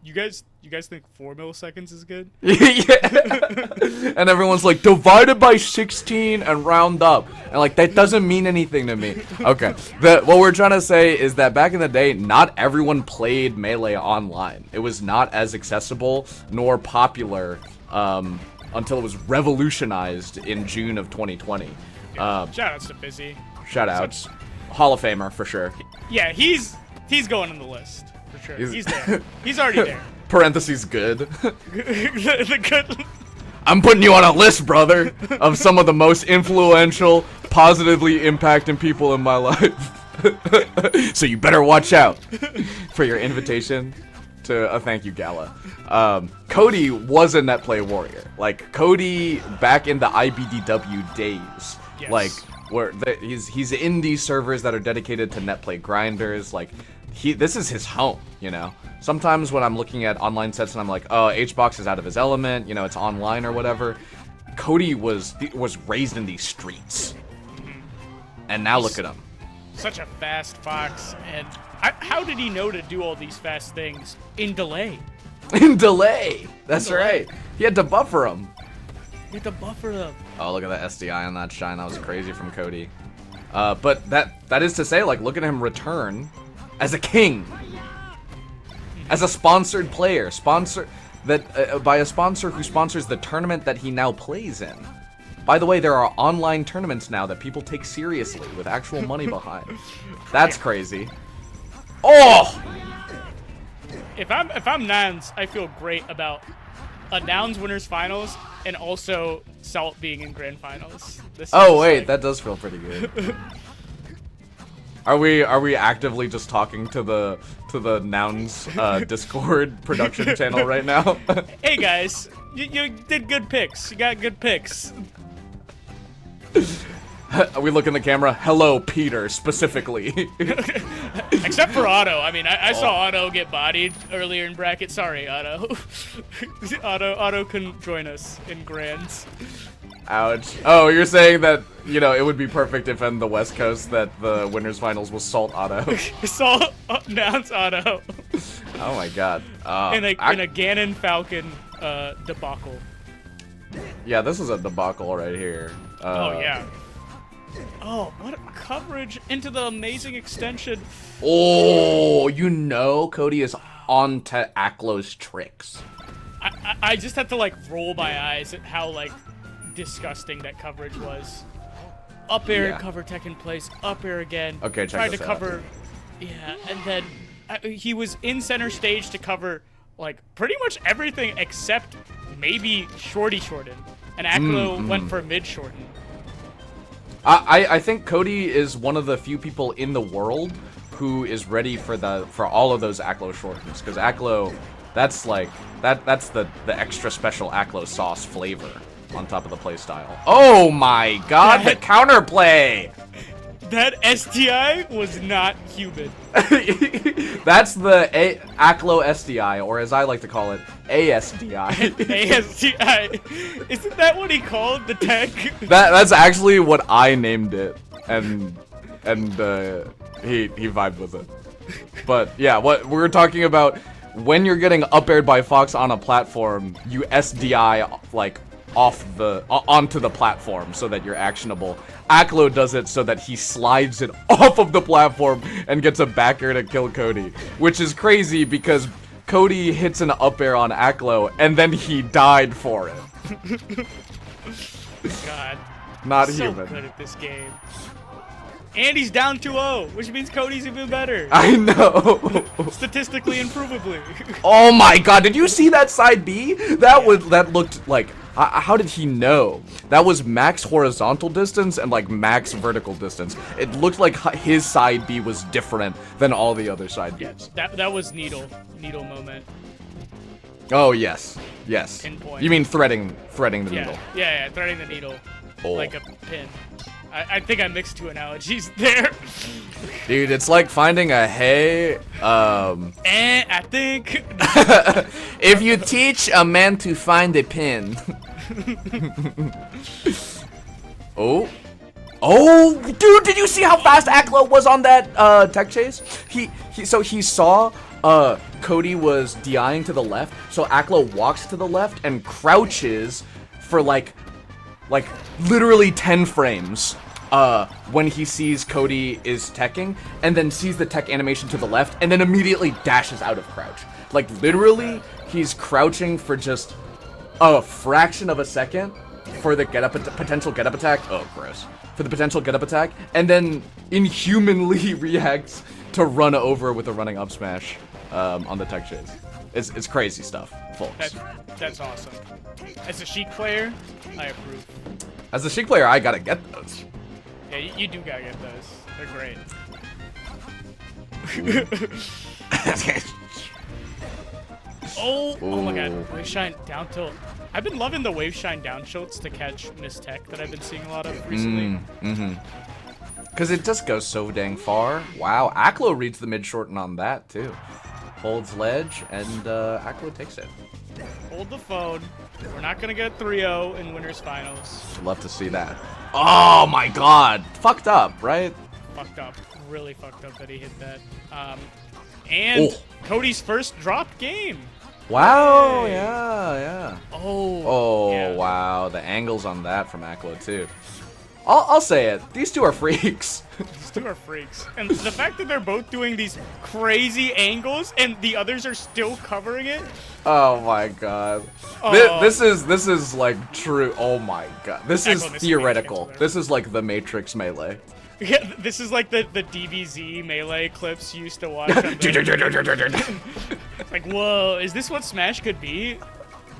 you guys think 4 milliseconds is good? Yeah. And everyone's like, divided by 16 and round up. And like, that doesn't mean anything to me. Okay. What we're trying to say is that back in the day, not everyone played Melee online. It was not as accessible nor popular until it was revolutionized in June of 2020. Shoutouts to Busy. Shoutouts. Hall of Famer for sure. Yeah, he's going on the list. For sure. He's there. He's already there. Parentheses good. the good. I'm putting you on a list, brother, of some of the most influential, positively impacting people in my life. So you better watch out for your invitation to a thank you gala. Cody was a net play warrior. Like Cody back in the IBDW days. Yes. Like where he's in these servers that are dedicated to net play grinders. Like this is his home, you know. Sometimes when I'm looking at online sets and I'm like, oh, Hbox is out of his element, you know, it's online or whatever. Cody was raised in these streets, and now look at him. Such a fast fox, and how did he know to do all these fast things in delay? In delay, that's right. He had to buffer him. He had to buffer them. Oh, look at that SDI on that shine. That was crazy from Cody. But that is to say, like, look at him return as a king. As a sponsored player, by a sponsor who sponsors the tournament that he now plays in. By the way, there are online tournaments now that people take seriously with actual money behind. That's crazy. Oh! If I'm Nouns, I feel great about a Nouns winners finals and also Salt being in grand finals. That does feel pretty good. Are we actively just talking to the Nouns Discord production channel right now? Hey guys, you did good picks. You got good picks. We look in the camera. Hello, Peter, specifically. Except for Otto. I mean, I saw Otto get bodied earlier in bracket. Sorry, Otto. Otto couldn't join us in grands. Ouch. Oh, you're saying that, you know, it would be perfect if in the West Coast that the winners finals was Salt Otto. Salt Nouns Otto. Oh my god. In a Ganon Falcon debacle. Yeah, this is a debacle right here. Oh yeah. Oh, what a coverage into the amazing extension. Oh, you know Cody is on to Aklo's tricks. I just had to like roll my eyes at how like disgusting that coverage was. Up air, cover tech in place, up air again. Okay, check tried this to out. cover. Yeah, and then he was in center stage to cover like pretty much everything except maybe shorty shorten. And Aklo went for mid shorten. I think Cody is one of the few people in the world who is ready for all of those Aklo shortens, because Aklo, that's the extra special Aklo sauce flavor on top of the playstyle. Oh my god, the counterplay! That STI was not human. That's the Aklo SDI, or as I like to call it, ASDI. ASDI. Isn't that what he called the tech? That's actually what I named it, and he vibed with it. But yeah, what we're talking about, when you're getting up aired by Fox on a platform, you SDI like onto the platform so that you're actionable. Aklo does it so that he slides it off of the platform and gets a back air to kill Cody, which is crazy because Cody hits an up air on Aklo and then he died for it. God. Not so human. Good at this game. And he's down 2-0, which means Cody's even better. I know. Statistically and provably. Oh my god, did you see that side B? That looked like, how did he know? That was max horizontal distance and like max vertical distance. It looked like his side B was different than all the other side Bs. That was needle moment. Oh yes, yes. Pinpoint. You mean threading the needle? Yeah, threading the needle Oh. like a pin. I think I mixed two analogies there. Dude, it's like finding a hay. And I think if you teach a man to find a pin. Oh, dude, did you see how fast Aklo was on that tech chase? He saw Cody was DIing to the left, so Aklo walks to the left and crouches for like literally 10 frames when he sees Cody is teching, and then sees the tech animation to the left, and then immediately dashes out of crouch. Like literally, he's crouching for just a fraction of a second for the potential get up attack. Oh, gross. For the potential get up attack, and then inhumanly reacts to run over with a running up smash on the tech chase. It's crazy stuff, folks. that's awesome. As a Sheik player, I approve. As a Sheik player, I gotta get those. Yeah, you do gotta get those. They're great. Oh my god. Wave shine down tilt. I've been loving the wave shine down tilts to catch Miss Tech that I've been seeing a lot of recently. Because it just goes so dang far. Wow, Aklo reads the mid shorten on that too. Holds ledge, and Aklo takes it. Hold the phone. We're not gonna get 3-0 in winners finals. Love to see that. Oh my god. Fucked up, right? Fucked up. Really fucked up that he hit that. And Cody's first dropped game. Wow, Yay. yeah. Oh, yeah. Wow. The angles on that from Aklo too. I'll say it. These two are freaks. These two are freaks. And the fact that they're both doing these crazy angles and the others are still covering it. Oh my god. This is like true. Oh my god. This is theoretical. This is like the Matrix melee. Yeah, this is like the DBZ melee clips you used to watch. It's like, whoa, is this what Smash could be?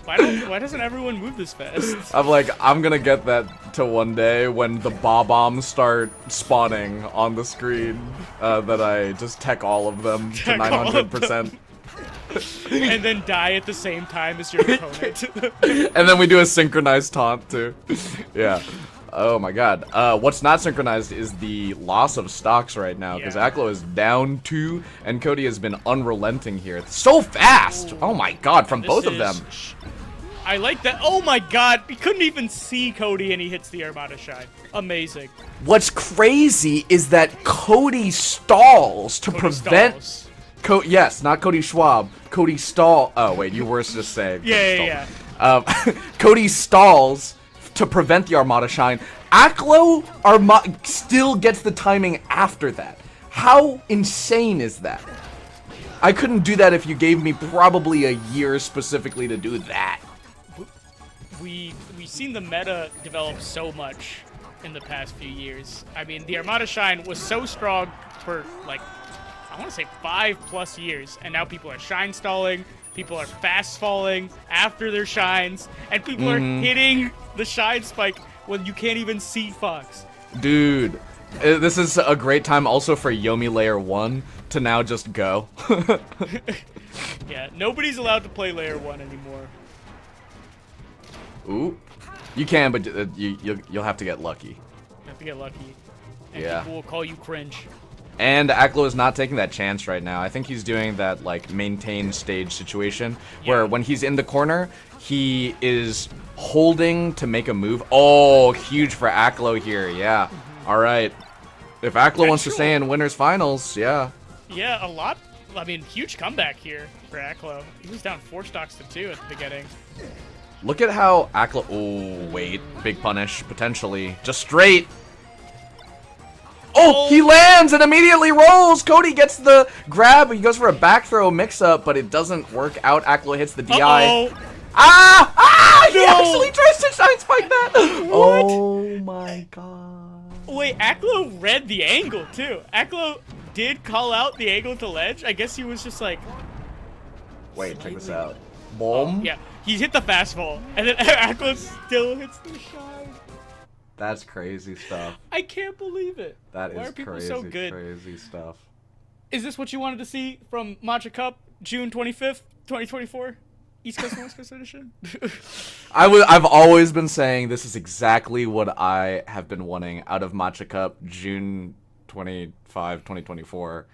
Why doesn't everyone move this fast? I'm gonna get that to one day when the bombs start spawning on the screen. That I just tech all of them to 900%. And then die at the same time as your opponent. And then we do a synchronized taunt too. Yeah. Oh my god. What's not synchronized is the loss of stocks right now, because Aklo is down 2 and Cody has been unrelenting here. It's so fast! Oh my god, from both of them. I like that. Oh my god, he couldn't even see Cody and he hits the Armada Shine. Amazing. What's crazy is that Cody stalls to prevent... Yes, not Cody Schwab. Cody stall... Oh wait, you were just saying. Yeah. Cody stalls to prevent the Armada Shine. Aklo still gets the timing after that. How insane is that? I couldn't do that if you gave me probably a year specifically to do that. We've seen the meta develop so much in the past few years. I mean, the Armada Shine was so strong for, like, I want to say 5+ years, and now people are shine stalling, people are fast falling after their shines, and people are hitting the shine spike when you can't even see Fox. Dude, this is a great time also for Yomi Layer 1 to now just go. Yeah, nobody's allowed to play Layer 1 anymore. Ooh. You can, but you'll have to get lucky. You have to get lucky. And yeah. people will call you cringe. And Aklo is not taking that chance right now. I think he's doing that, like, maintain stage situation where when he's in the corner, he is holding to make a move. Oh, huge for Aklo here. Yeah. All right. If Aklo wants to stay in winners finals, yeah. Yeah, a lot. I mean, huge comeback here for Aklo. He was down 4 stocks to 2 at the beginning. Look at how Aklo... Oh, wait. Big punish, potentially. Just straight. Oh, he lands and immediately rolls. Cody gets the grab. He goes for a back throw mix-up, but it doesn't work out. Aklo hits the DI. Ah! Ah! He actually tries to shine spike that. What? Oh my god. Wait, Aklo read the angle too. Aklo did call out the angle to ledge. I guess he was just like... Wait, check this out. Boom. Yeah, he hit the fastball, and then Aklo still hits the shine. That's crazy stuff. I can't believe it. That Why is are people crazy, so good? crazy stuff. Is this what you wanted to see from Matcha Cup, June 25th, 2024? East Coast and West Coast edition? I've always been saying this is exactly what I have been wanting out of Matcha Cup, June 25, 2024.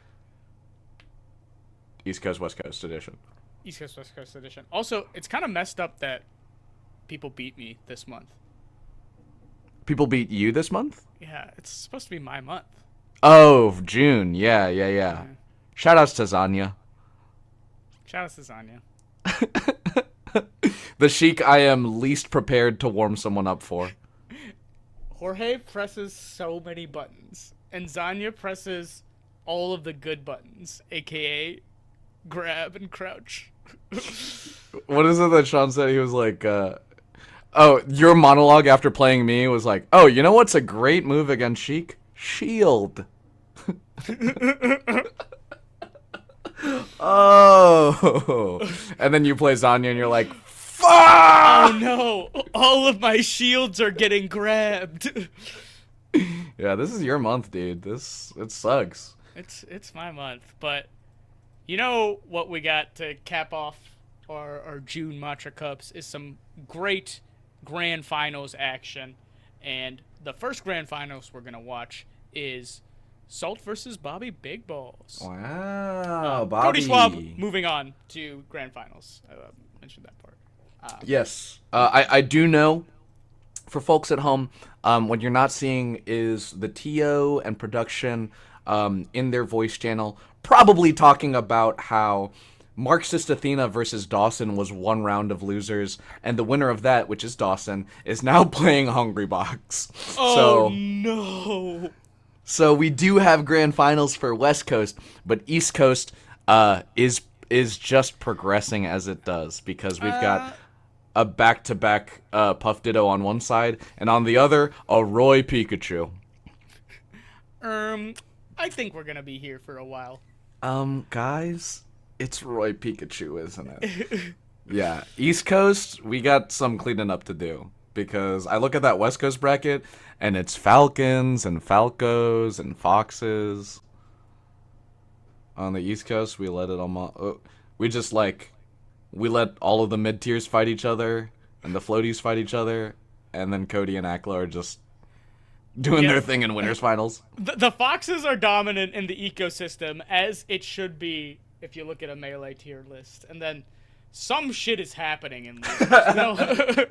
East Coast, West Coast edition. East Coast, West Coast edition. Also, it's kind of messed up that people beat me this month. People beat you this month? Yeah, it's supposed to be my month. Oh, June. Yeah. Shoutouts to Zanya. Shoutouts to Zanya. The Sheik I am least prepared to warm someone up for. Jorge presses so many buttons, and Zanya presses all of the good buttons, aka grab and crouch. What is it that Sean said? He was like, oh, your monologue after playing me was like, oh, you know what's a great move against Sheik? Shield. Oh. And then you play Zanya and you're like, fuck! Oh no! All of my shields are getting grabbed. Yeah, this is your month, dude. It sucks. It's my month, but you know what we got to cap off our June Matcha Cups is some great grand finals action, and the first grand finals we're gonna watch is Salt versus Bobby Big Balls. Wow, Bobby. Cody Schwab moving on to grand finals. I mentioned that part. Yes. I do know, for folks at home, what you're not seeing is the TO and production in their voice channel probably talking about how Marxist Athena versus Dawson was one round of losers, and the winner of that, which is Dawson, is now playing Hungrybox. Oh, no. So we do have grand finals for West Coast, but East Coast is just progressing as it does, because we've got a back-to-back Puff Ditto on one side, and on the other, a Roy Pikachu. I think we're gonna be here for a while. Guys, it's Roy Pikachu, isn't it? Yeah, East Coast, we got some cleaning up to do, because I look at that West Coast bracket, and it's Falcons and Falcos and Foxes. On the East Coast, we let it almost... we let all of the mid-tiers fight each other, and the floaties fight each other, and then Cody and Aklo are just doing their thing in winners finals. The Foxes are dominant in the ecosystem, as it should be if you look at a Melee tier list. And then some shit is happening in losers.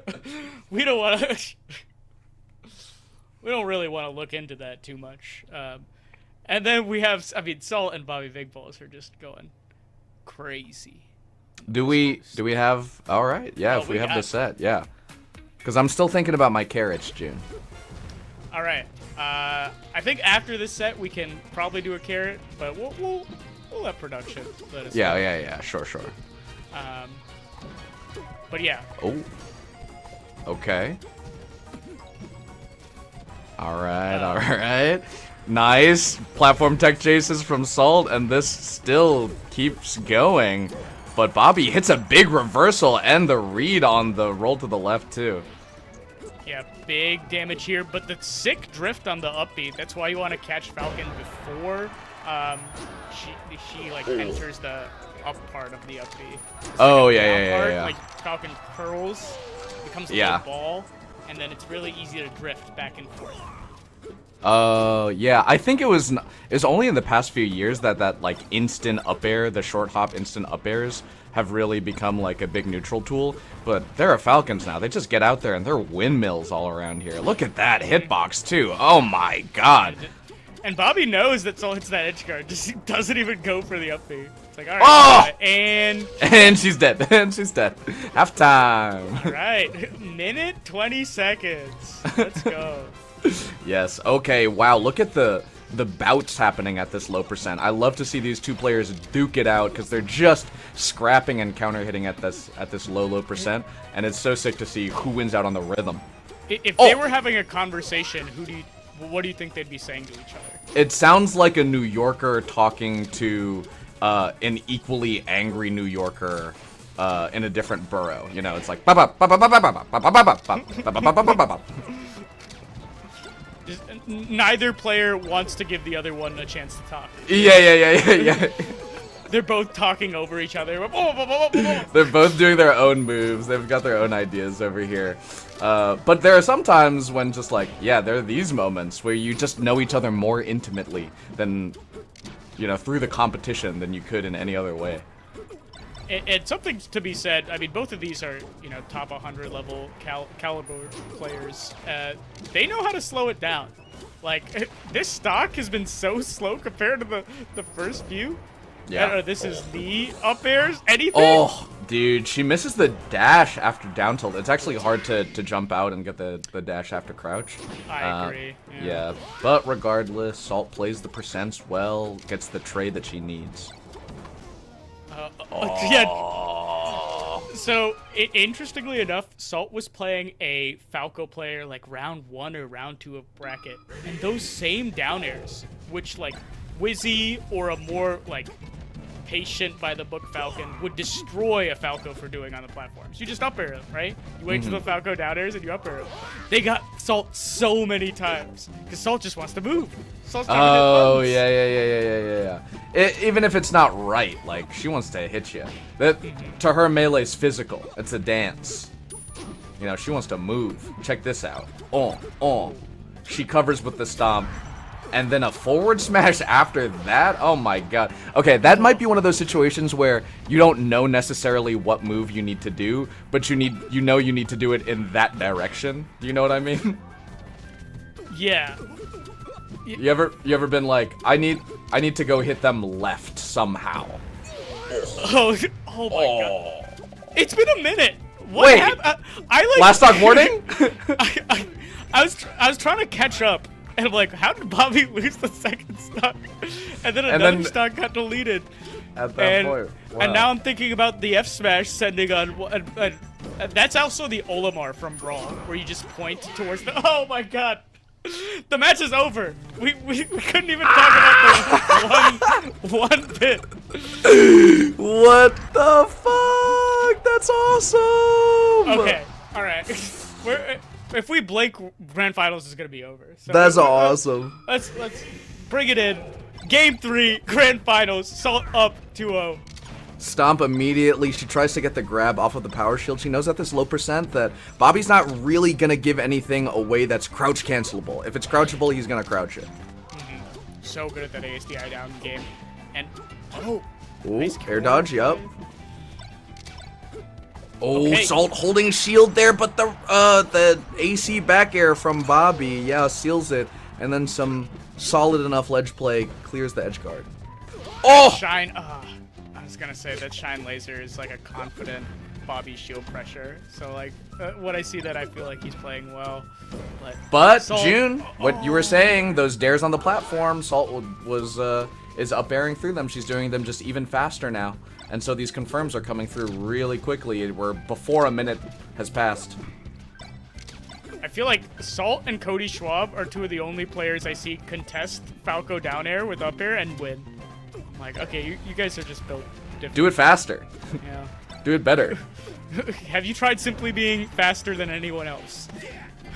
We don't want to... We don't really want to look into that too much. And then we have... Salt and Bobby Big Balls are just going crazy. Do we have... All right, yeah, if we have the set, yeah. Because I'm still thinking about my carrots, June. All right. I think after this set we can probably do a carrot, but we'll let production let us know. Yeah, sure. But yeah. Oh. Okay. All right. Nice. Platform tech chases from Salt, and this still keeps going. But Bobby hits a big reversal and the read on the roll to the left, too. Yeah, big damage here, but the sick drift on the up B. That's why you want to catch Falcon before she enters the up part of the up B. Oh, yeah. Like Falcon curls, becomes a little ball, and then it's really easy to drift back and forth. Yeah, I think it was only in the past few years that like instant up air, the short hop instant up airs have really become like a big neutral tool. But there are Falcons now. They just get out there and they're windmills all around here. Look at that hitbox too. Oh my god. And Bobby knows that Salt hits that edge guard, just doesn't even go for the up B. It's like, all right, Oh! and she's dead. And she's dead. Halftime. all right, minute 20 seconds. Let's go. Yes. Okay. Wow. Look at the bouts happening at this low percent. I love to see these two players duke it out because they're just scrapping and counter hitting at this low percent, and it's so sick to see who wins out on the rhythm. If they were having a conversation, what do you think they'd be saying to each other? It sounds like a New Yorker talking to an equally angry New Yorker in a different borough. You know, it's like neither player wants to give the other one a chance to talk. Yeah. They're both talking over each other. They're both doing their own moves. They've got their own ideas over here. But there are some times when just like, yeah, there are these moments where you just know each other more intimately than, you know, through the competition than you could in any other way. And something to be said, I mean, both of these are, you know, top 100 level caliber players. They know how to slow it down. Like, this stock has been so slow compared to the first few. Yeah. This is the up airs. Anything? Oh, dude, she misses the dash after down tilt. It's actually hard to jump out and get the dash after crouch. I agree. Yeah, but regardless, Salt plays the percents well, gets the trade that she needs. Yeah. So, interestingly enough, Salt was playing a Falco player like round 1 or round 2 of bracket, and those same down airs, which like Wizzy or a more like patient by the book Falcon would destroy a Falco for doing on the platforms. You just up air them, right? You wait till the Falco down airs and you up air them. They got Salt so many times because Salt just wants to move. Salt's Oh, yeah. Even if it's not right, like, she wants to hit you. To her, melee's physical. It's a dance. You know, she wants to move. Check this out. She covers with the stomp. And then a forward smash after that? Oh my god. Okay, that might be one of those situations where you don't know necessarily what move you need to do, but you know you need to do it in that direction. Do you know what I mean? Yeah. You ever been like, I need to go hit them left somehow. Oh my god. It's been a minute. What Wait. I like Last stock warning? I was trying to catch up. And I'm like, how did Bobby lose the second stock? And then another stock got deleted. At that point. Wow. And now I'm thinking about the F smash sending on. That's also the Olimar from Brawl, where you just point towards the. Oh my god. The match is over. We couldn't even talk about the one bit. What the fuck? That's awesome. Okay. All right. If we blink, Grand Finals is gonna be over. So that's awesome. Let's bring it in. Game 3, Grand Finals. Salt up 2-0. Stomp immediately. She tries to get the grab off of the power shield. She knows at this low percent that Bobby's not really gonna give anything away that's crouch cancelable. If it's crouchable, he's gonna crouch it. So good at that ASDI down game. And ooh, nice air dodge. Yup. Oh, Okay. Salt holding shield there, but the AC back air from Bobby, yeah, seals it, and then some solid enough ledge play clears the edge guard. Oh! Shine. I was gonna say that Shine Laser is like a confident Bobby shield pressure. So like when I see that, I feel like he's playing well. But Salt, June, what you were saying, those dares on the platform, Salt is up airing through them. She's doing them just even faster now. And so these confirms are coming through really quickly, where before a minute has passed. I feel like Salt and Cody Schwab are two of the only players I see contest Falco down air with up air and win. I'm like, okay, you guys are just built different. Do it faster. Yeah. Do it better. Have you tried simply being faster than anyone else?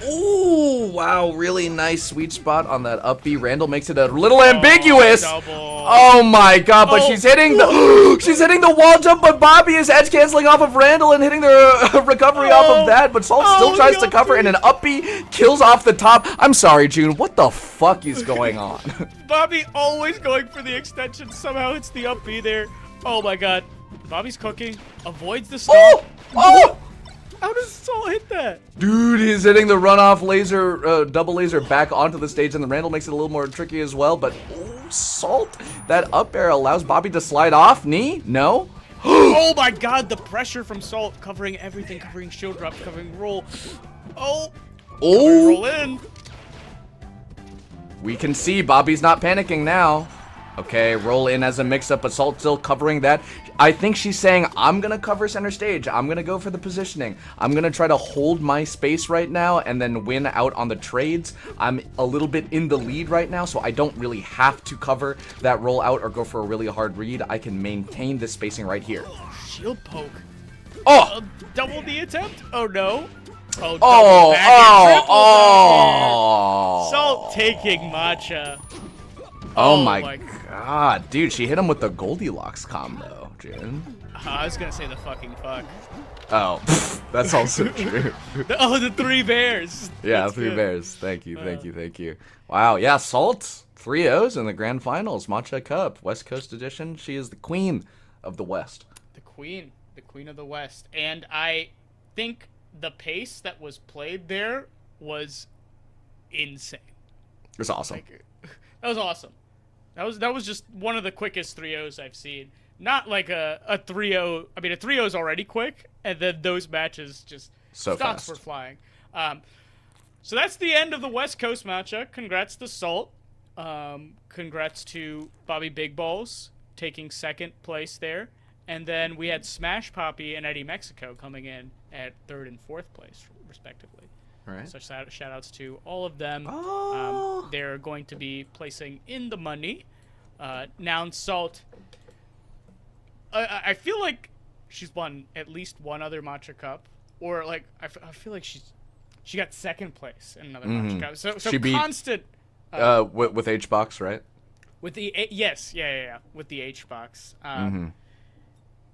Ooh, wow, really nice sweet spot on that up B. Randall makes it a little ambiguous. Oh my god, but she's hitting the wall jump, but Bobby is edge canceling off of Randall and hitting the recovery off of that, but Salt still tries to cover, and an up B kills off the top. I'm sorry, June, what the fuck is going on? Bobby always going for the extension. Somehow it's the up B there. Oh my god. Bobby's cooking. Avoids the stop. How does Salt hit that? Dude, he's hitting the runoff laser, double laser back onto the stage, and the Randall makes it a little more tricky as well. But Salt, that up air allows Bobby to slide off. Knee? No. Oh my God! The pressure from Salt covering everything, covering shield drop, covering roll. Oh. Roll in. We can see Bobby's not panicking now. Okay, roll in as a mix-up, but Salt still covering that. I think she's saying, I'm going to cover center stage. I'm going to go for the positioning. I'm going to try to hold my space right now and then win out on the trades. I'm a little bit in the lead right now, so I don't really have to cover that roll out or go for a really hard read. I can maintain this spacing right here. Shield poke. Oh! Double the attempt? Oh, no. Oh, Salt taking Matcha. Oh my God, dude, she hit him with the Goldilocks combo, June. I was gonna say the fucking fuck. Oh, that's also true. The 3 bears. Yeah, That's 3 good. bears. Thank you. Wow, yeah, Salt, 3-0s in the grand finals, Matcha Cup, West Coast edition. She is the queen of the West. The queen of the West. And I think the pace that was played there was insane. It was awesome. That was awesome. That was just one of the quickest 3-0s I've seen. Not like a 3-0. I mean, a 3-0 is already quick, and then those matches just So stocks fast. were flying. So that's the end of the West Coast matchup. Congrats to Salt. Congrats to Bobby Big Balls taking 2nd place there. And then we had Smash Poppy and Eddy Mexico coming in at 3rd and 4th place, respectively. All right. So shout outs to all of them. They're going to be placing in the money. Nouns Salt. I feel like she's won at least one other Matcha Cup, or like I feel like she got 2nd place in another Matcha Cup. So She beat, constant. with Hbox, right? With the yeah, with the Hbox.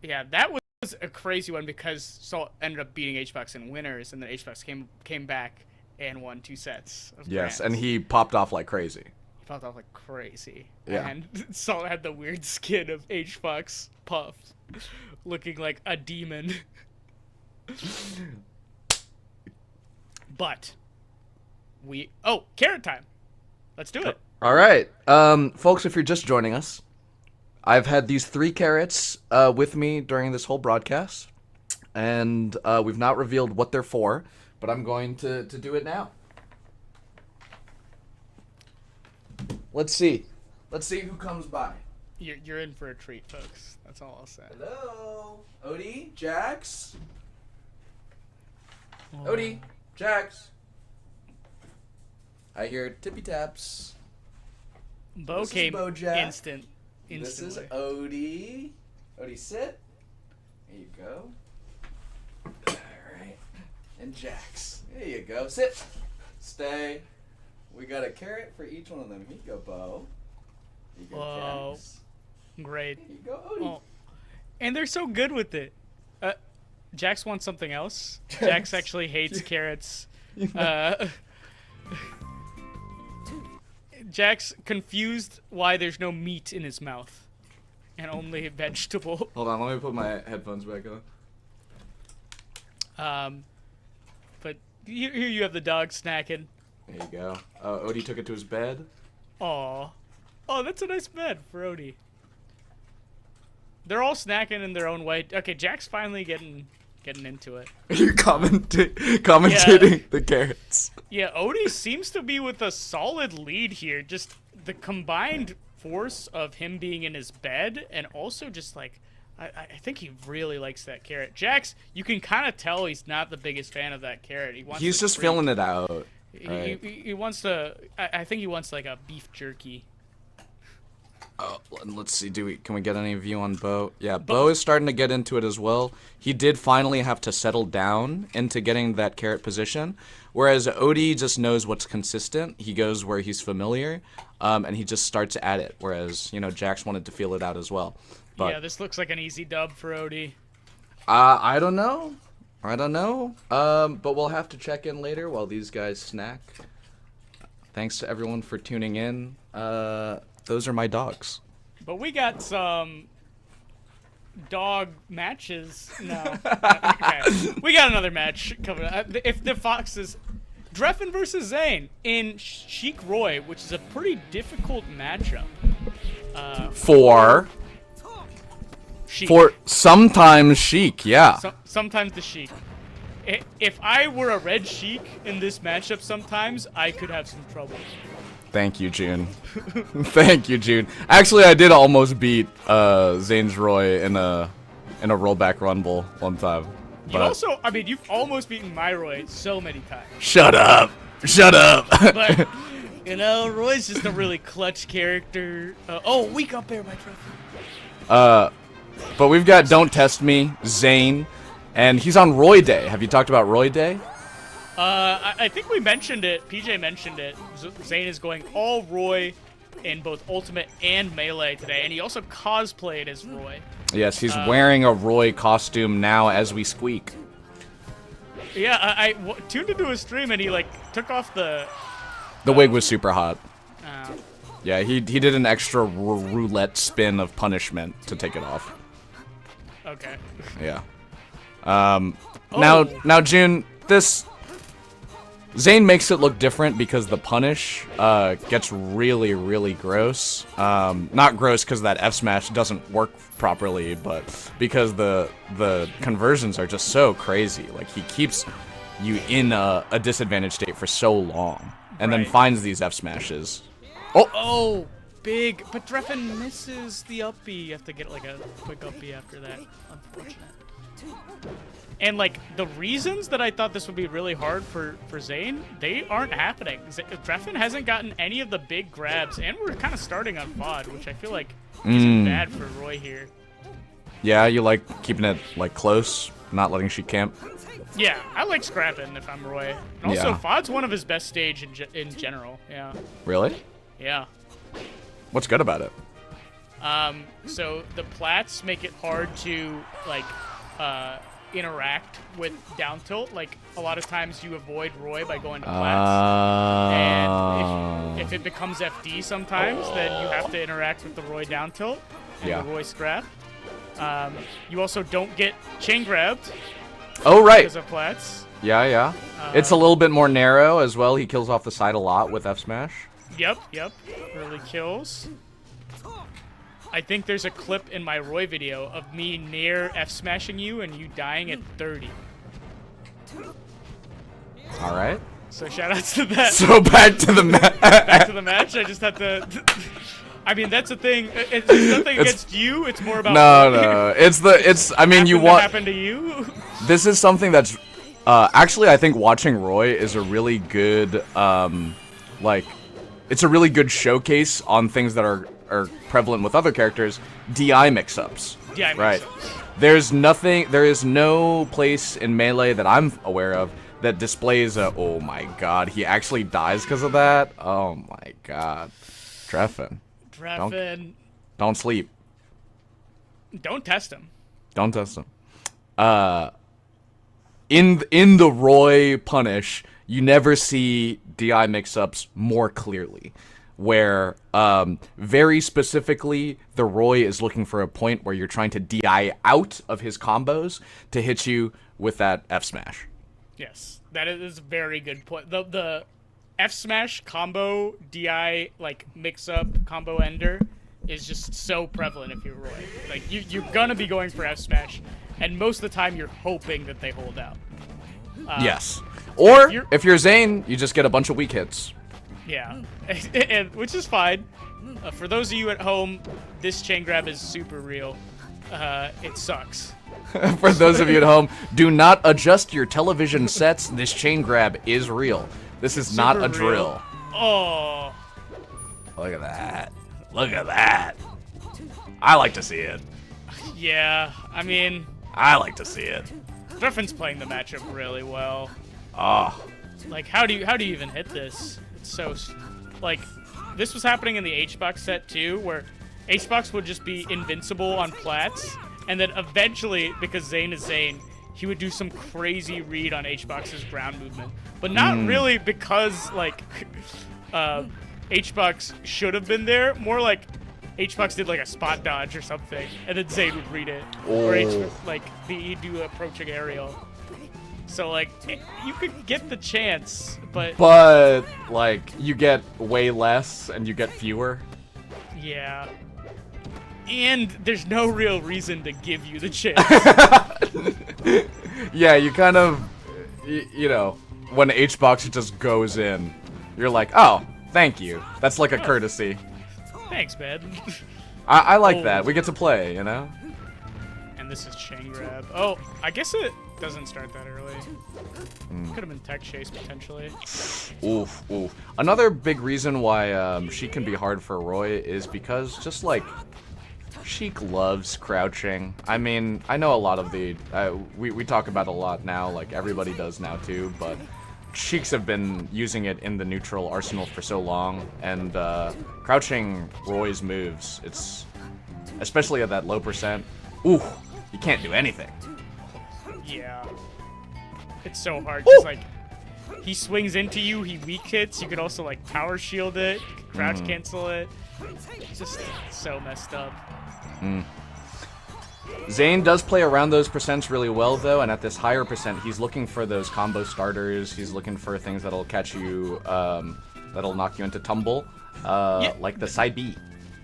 Yeah, that was a crazy one because Salt ended up beating Hbox in winners, and then Hbox came back and won 2 sets. Yes, grands. and he popped off like crazy. He popped off like crazy. Yeah. And Salt had the weird skin of Hbox puffed, looking like a demon. But carrot time. Let's do it. All right, folks, if you're just joining us, I've had these 3 carrots with me during this whole broadcast, and we've not revealed what they're for, but I'm going to do it now. Let's see who comes by. You're in for a treat, folks. That's all I'll say. Hello, Odie, Jax. Odie, Jax. I hear tippy taps. Bo This is came Bojack. instantly. This is Odie. Odie, sit. There you go. Alright. And Jax. There you go. Sit. Stay. We got a carrot for each one of them. Here you go, Bo. Here you go, Whoa. Jax. Great. Here you go, Odie. Oh. And they're so good with it. Jax wants something else. Jax actually hates carrots. Jax confused why there's no meat in his mouth and only vegetable. Hold on, let me put my headphones back on. But here you have the dog snacking. There you go. Odie took it to his bed. Aw. Oh, that's a nice bed for Odie. They're all snacking in their own way. Okay, Jack's finally getting into it. You're commentating the carrots. Yeah, Odie seems to be with a solid lead here. Just the combined force of him being in his bed and also just like, I think he really likes that carrot. Jax, you can kind of tell he's not the biggest fan of that carrot. He's just feeling it out. He wants to, I think he wants like a beef jerky. Let's see. Can we get any view on Bo? Yeah, Bo is starting to get into it as well. He did finally have to settle down into getting that carrot position, whereas Odie just knows what's consistent. He goes where he's familiar, and he just starts at it. Whereas Jax wanted to feel it out as well. But yeah, this looks like an easy dub for Odie. I don't know. But we'll have to check in later while these guys snack. Thanks to everyone for tuning in. Those are my dogs. But we got some dog matches. No. Okay. We got another match coming up. If the Foxes, Drein versus Zain in Sheik Roy, which is a pretty difficult matchup. For sometimes Sheik, yeah. Sometimes the Sheik. If I were a red Sheik in this matchup, sometimes I could have some trouble. Thank you, June. Thank you, June. Actually, I did almost beat Zain's Roy in a rollback rumble one time. You've almost beaten my Roy so many times. Shut up. Shut up. But, Roy's just a really clutch character. Weak up there, my trophy. But we've got Don't Test Me, Zain, and he's on Roy Day. Have you talked about Roy Day? I think we mentioned it. PJ mentioned it. Zain is going all Roy in both Ultimate and Melee today, and he also cosplayed as Roy. Yes, he's wearing a Roy costume now as we squeak. Yeah, I tuned into his stream, and he took off the wig was super hot. Yeah, he did an extra roulette spin of punishment to take it off. Okay. Yeah. Now June, this Zain makes it look different because the punish gets really, really gross. Not gross because that F smash doesn't work properly, but because the conversions are just so crazy. Like, he keeps you in a disadvantaged state for so long, and then finds these F smashes. Oh, big! But Drein misses the uppy. You have to get a quick uppy after that. Unfortunate. And the reasons that I thought this would be really hard for Zain, they aren't happening. Drein hasn't gotten any of the big grabs, and we're kind of starting on VOD, which I feel like isn't bad for Roy here. Yeah, you like keeping it close, not letting she camp. Yeah, I like scrapping if I'm Roy. And also, VOD's one of his best stage in general. Yeah. Really? Yeah. What's good about it? So the plats make it hard to interact with down tilt. A lot of times you avoid Roy by going to plats. And if it becomes FD sometimes, then you have to interact with the Roy down tilt and the Roy scrap. You also don't get chain grabbed. Oh, right. Because of plats. Yeah. It's a little bit more narrow as well. He kills off the side a lot with F smash. Yep. Early kills. I think there's a clip in my Roy video of me near F-smashing you and you dying at 30. All right. So shoutouts to that. So back to the match. Back to the match. I just had to... I mean, that's the thing. It's nothing against you. It's more about... No. I mean, you want... happen to you? This is something that's... actually, I think watching Roy is a really good... it's a really good showcase on things that are prevalent with other characters, DI mix-ups. DI right. mix-ups. There is no place in Melee that I'm aware of that displays oh my god, he actually dies because of that? Oh my god. Drein. Don't sleep. Don't test him. Don't test him. In the Roy punish, you never see DI mix-ups more clearly. Where, very specifically, the Roy is looking for a point where you're trying to DI out of his combos to hit you with that F smash. Yes, that is a very good point. The F smash combo DI mix-up combo ender is just so prevalent if you're Roy. You're gonna be going for F smash, and most of the time you're hoping that they hold out. Yes. Or if you're Zain, you just get a bunch of weak hits. Yeah, which is fine. For those of you at home, this chain grab is super real. It sucks. For those of you at home, do not adjust your television sets. This chain grab is real. This is not a drill. Oh. Look at that. Look at that. I like to see it. Yeah, I mean... I like to see it. Drein's playing the matchup really well. Oh. How do you even hit this? It's so... this was happening in the Hbox set too, where Hbox would just be invincible on plats, and then eventually, because Zain is Zain, he would do some crazy read on Hbox's ground movement. But not really because, Hbox should have been there, more like Hbox did like a spot dodge or something, and then Zain would read it, or he'd do approaching aerial. So like you could get the chance, but like you get way less and you get fewer. Yeah. And there's no real reason to give you the chance. Yeah, you kind of, you know, when Hbox just goes in, you're like, oh, thank you. That's like a courtesy. Thanks, man. I like that. We get to play, you know? And this is chain grab. Oh, I guess it doesn't start that early. Could have been tech chase, potentially. Oof, oof. Another big reason why Sheik can be hard for Roy is because just like Sheik loves crouching. I mean, I know a lot of the we talk about it a lot now, like everybody does now too, but Sheiks have been using it in the neutral arsenal for so long, and crouching Roy's moves, it's especially at that low percent. Ooh, you can't do anything. Yeah. It's so hard, because, like, he swings into you, he weak hits, you could also, like, power shield it, you could crouch cancel it. It's just so messed up. Zain does play around those percents really well, though, and at this higher percent, he's looking for those combo starters, he's looking for things that'll catch you, that'll knock you into tumble, like the side B.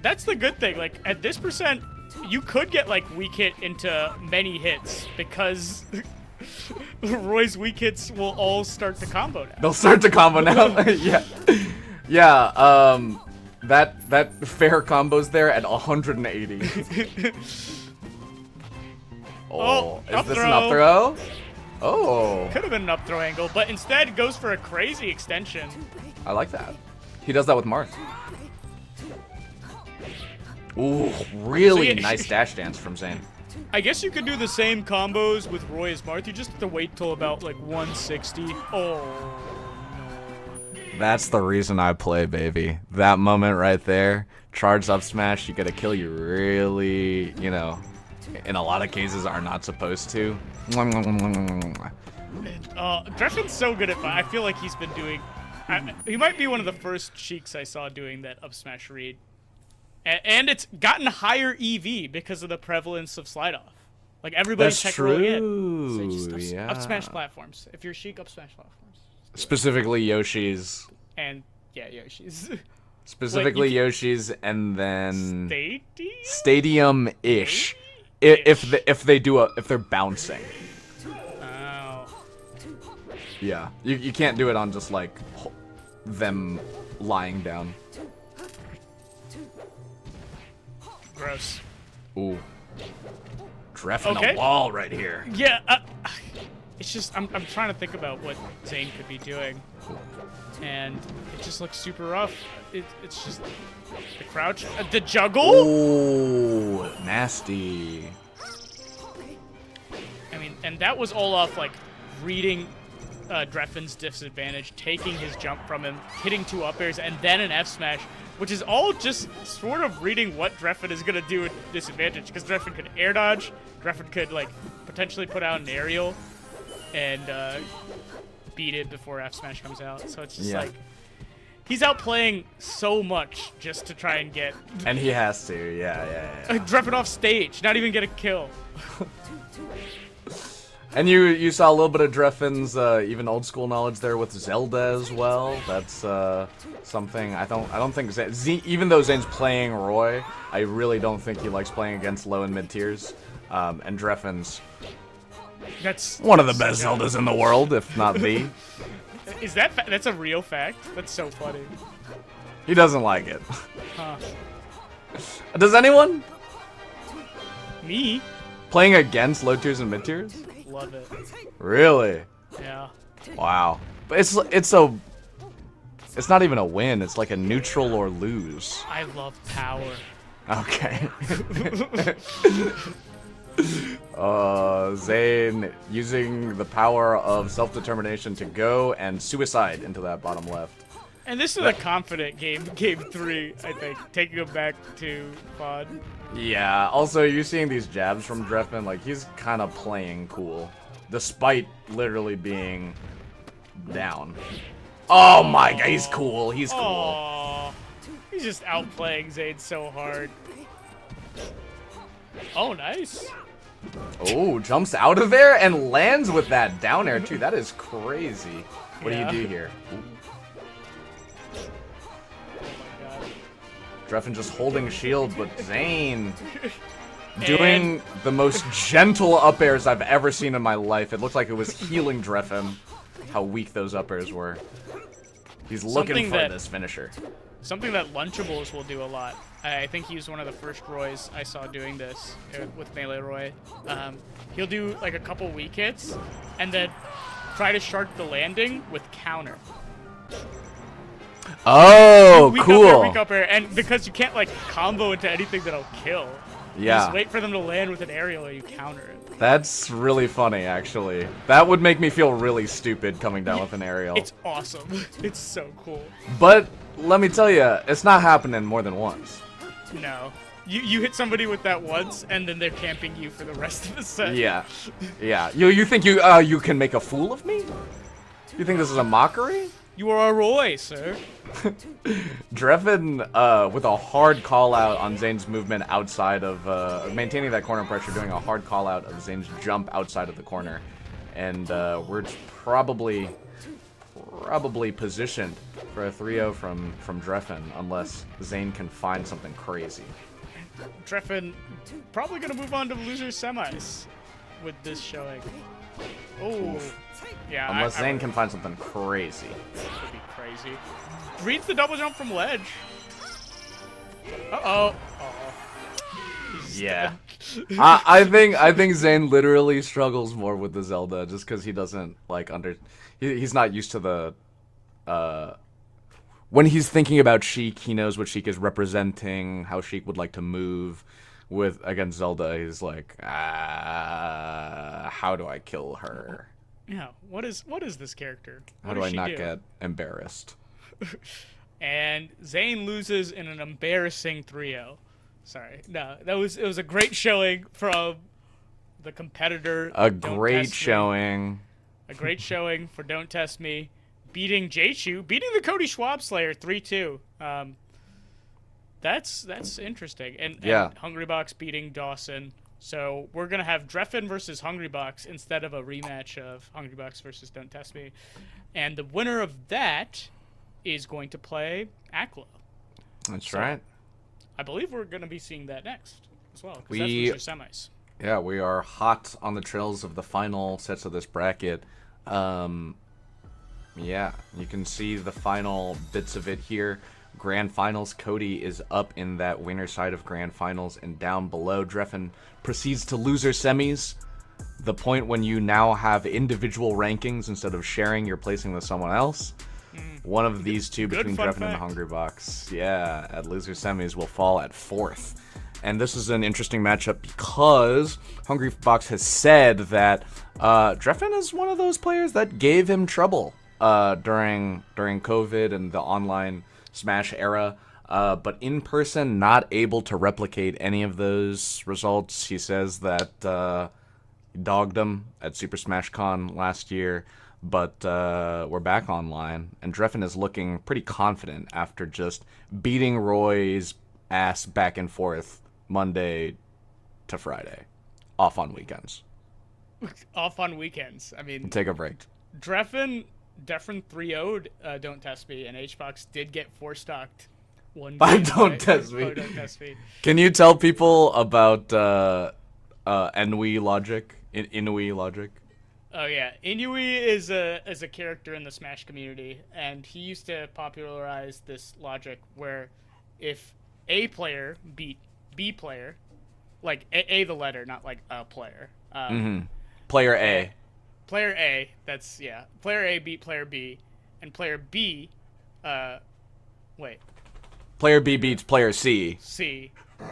That's the good thing, like, at this percent, you could get, like, weak hit into many hits, because Roy's weak hits will all start to combo now. They'll start to combo now. Yeah. Yeah, that fair combo's there at 180. Oh, is this an up throw? Oh. Could have been an up throw angle, but instead goes for a crazy extension. I like that. He does that with Marth. Ooh, really nice dash dance from Zain. I guess you could do the same combos with Roy as Marth. You just have to wait till about like 160. Oh, no. That's the reason I play, baby. That moment right there, charged up smash, you get a kill you really, you know, in a lot of cases are not supposed to. Dreffin's so good at I feel like he's been doing... he might be one of the first Sheiks I saw doing that up smash read. And it's gotten higher EV because of the prevalence of slide off. Like everybody's tech rolling in. So just up smash platforms. If you're Sheik, up smash platforms. Specifically Yoshi's. And yeah, Yoshi's. Specifically Yoshi's, and then Stadium-ish. If they're bouncing. Oh. Yeah, you can't do it on just like them lying down. Gross. Ooh. Dreffing a wall right here. Yeah, it's just, I'm trying to think about what Zain could be doing. And it just looks super rough. It's just the crouch, the juggle. Ooh, nasty. I mean, and that was all off like reading Dreffin's disadvantage, taking his jump from him, hitting 2 up airs, and then an F smash, which is all just sort of reading what Dreffin is gonna do at disadvantage. Because Dreffin could air dodge, Dreffin could like potentially put out an aerial, and beat it before F smash comes out. So it's just like he's outplaying so much just to try and get. And he has to, yeah. Dreffin off stage, not even get a kill. And you saw a little bit of Dreffin's even old school knowledge there with Zelda as well. That's something I don't think Zain, even though Zain's playing Roy, I really don't think he likes playing against low and mid tiers. And Dreffin's one of the best Zeldas in the world, if not the. Is that's a real fact? That's so funny. He doesn't like it. Huh. Does anyone? Me? Playing against low tiers and mid tiers? Love it. Really? Yeah. Wow. But it's not even a win. It's like a neutral or lose. I love power. Okay. Zain using the power of self-determination to go and suicide into that bottom left. And this is a confident game 3, I think, taking him back to pod. Yeah, also you're seeing these jabs from Dreffin, like he's kind of playing cool, despite literally being down. Oh my god, he's cool, he's cool. He's just outplaying Zain so hard. Oh, nice. Oh, jumps out of there and lands with that down air too. That is crazy. What do you do here? Drein just holding shield, but Zain doing the most gentle up airs I've ever seen in my life. It looked like it was healing Drein. How weak those up airs were. He's looking for this finisher. Something that Lunchables will do a lot. I think he was one of the first Roys I saw doing this with Melee Roy. He'll do like a couple weak hits and then try to shark the landing with counter. Oh, cool. Weak up air, and because you can't like combo into anything that'll kill. Yeah. You just wait for them to land with an aerial and you counter it. That's really funny, actually. That would make me feel really stupid coming down with an aerial. It's awesome. It's so cool. But let me tell you, it's not happening more than once. No. You hit somebody with that once, and then they're camping you for the rest of the set. Yeah. Yeah. You think you can make a fool of me? You think this is a mockery? You are a Roy, sir. Drein, with a hard call out on Zain's movement outside of maintaining that corner pressure, doing a hard call out of Zain's jump outside of the corner, and we're probably positioned for a 3-0 from Drein unless Zain can find something crazy. Drein probably gonna move on to loser semis with this showing. Oh, yeah. Unless Zain can find something crazy. That would be crazy. Reads the double jump from ledge. Uh-oh. Yeah. I think Zain literally struggles more with the Zelda just because he doesn't like he's not used to the when he's thinking about Sheik, he knows what Sheik is representing, how Sheik would like to move against Zelda. He's like, how do I kill her? Yeah, what is this character? How do I not get embarrassed? And Zain loses in an embarrassing 3-0. Sorry. No, it was a great showing from the competitor. A great showing For Don't Test Me. Beating Jchu, beating the Cody Schwab Slayer 3-2. That's interesting. And Hungrybox beating Dawson. So we're going to have Drein versus Hungrybox instead of a rematch of Hungrybox versus Don't Test Me. And the winner of that is going to play Aklo. That's right. I believe we're going to be seeing that next as well, because that's loser semis. Yeah, we are hot on the trails of the final sets of this bracket. Yeah, you can see the final bits of it here. Grand Finals, Cody is up in that winner side of Grand Finals, and down below, Drein proceeds to loser semis. The point when you now have individual rankings instead of sharing your placing with someone else. One of these two between Drein and Hungrybox, yeah, at loser semis will fall at 4th. And this is an interesting matchup because Hungrybox has said that Drein is one of those players that gave him trouble during COVID and the online Smash era, but in person not able to replicate any of those results. He says that he dogged him at Super Smash Con last year, but we're back online, and Drein is looking pretty confident after just beating Roy's ass back and forth Monday to Friday, off on weekends. Off on weekends. I mean, take a break. Drein 3-0'd Don't Test Me, and Hbox did get 4-stocked one by game Don't Test Me. Don't Test Me. Can you tell people about Inui logic? Inui logic? Oh yeah, Inui is a character in the Smash community, and he used to popularize this logic where if A player beat B player, like A the letter, not like a player. Player A. Player A, Player A beat player B, and player B, Player B beats player C.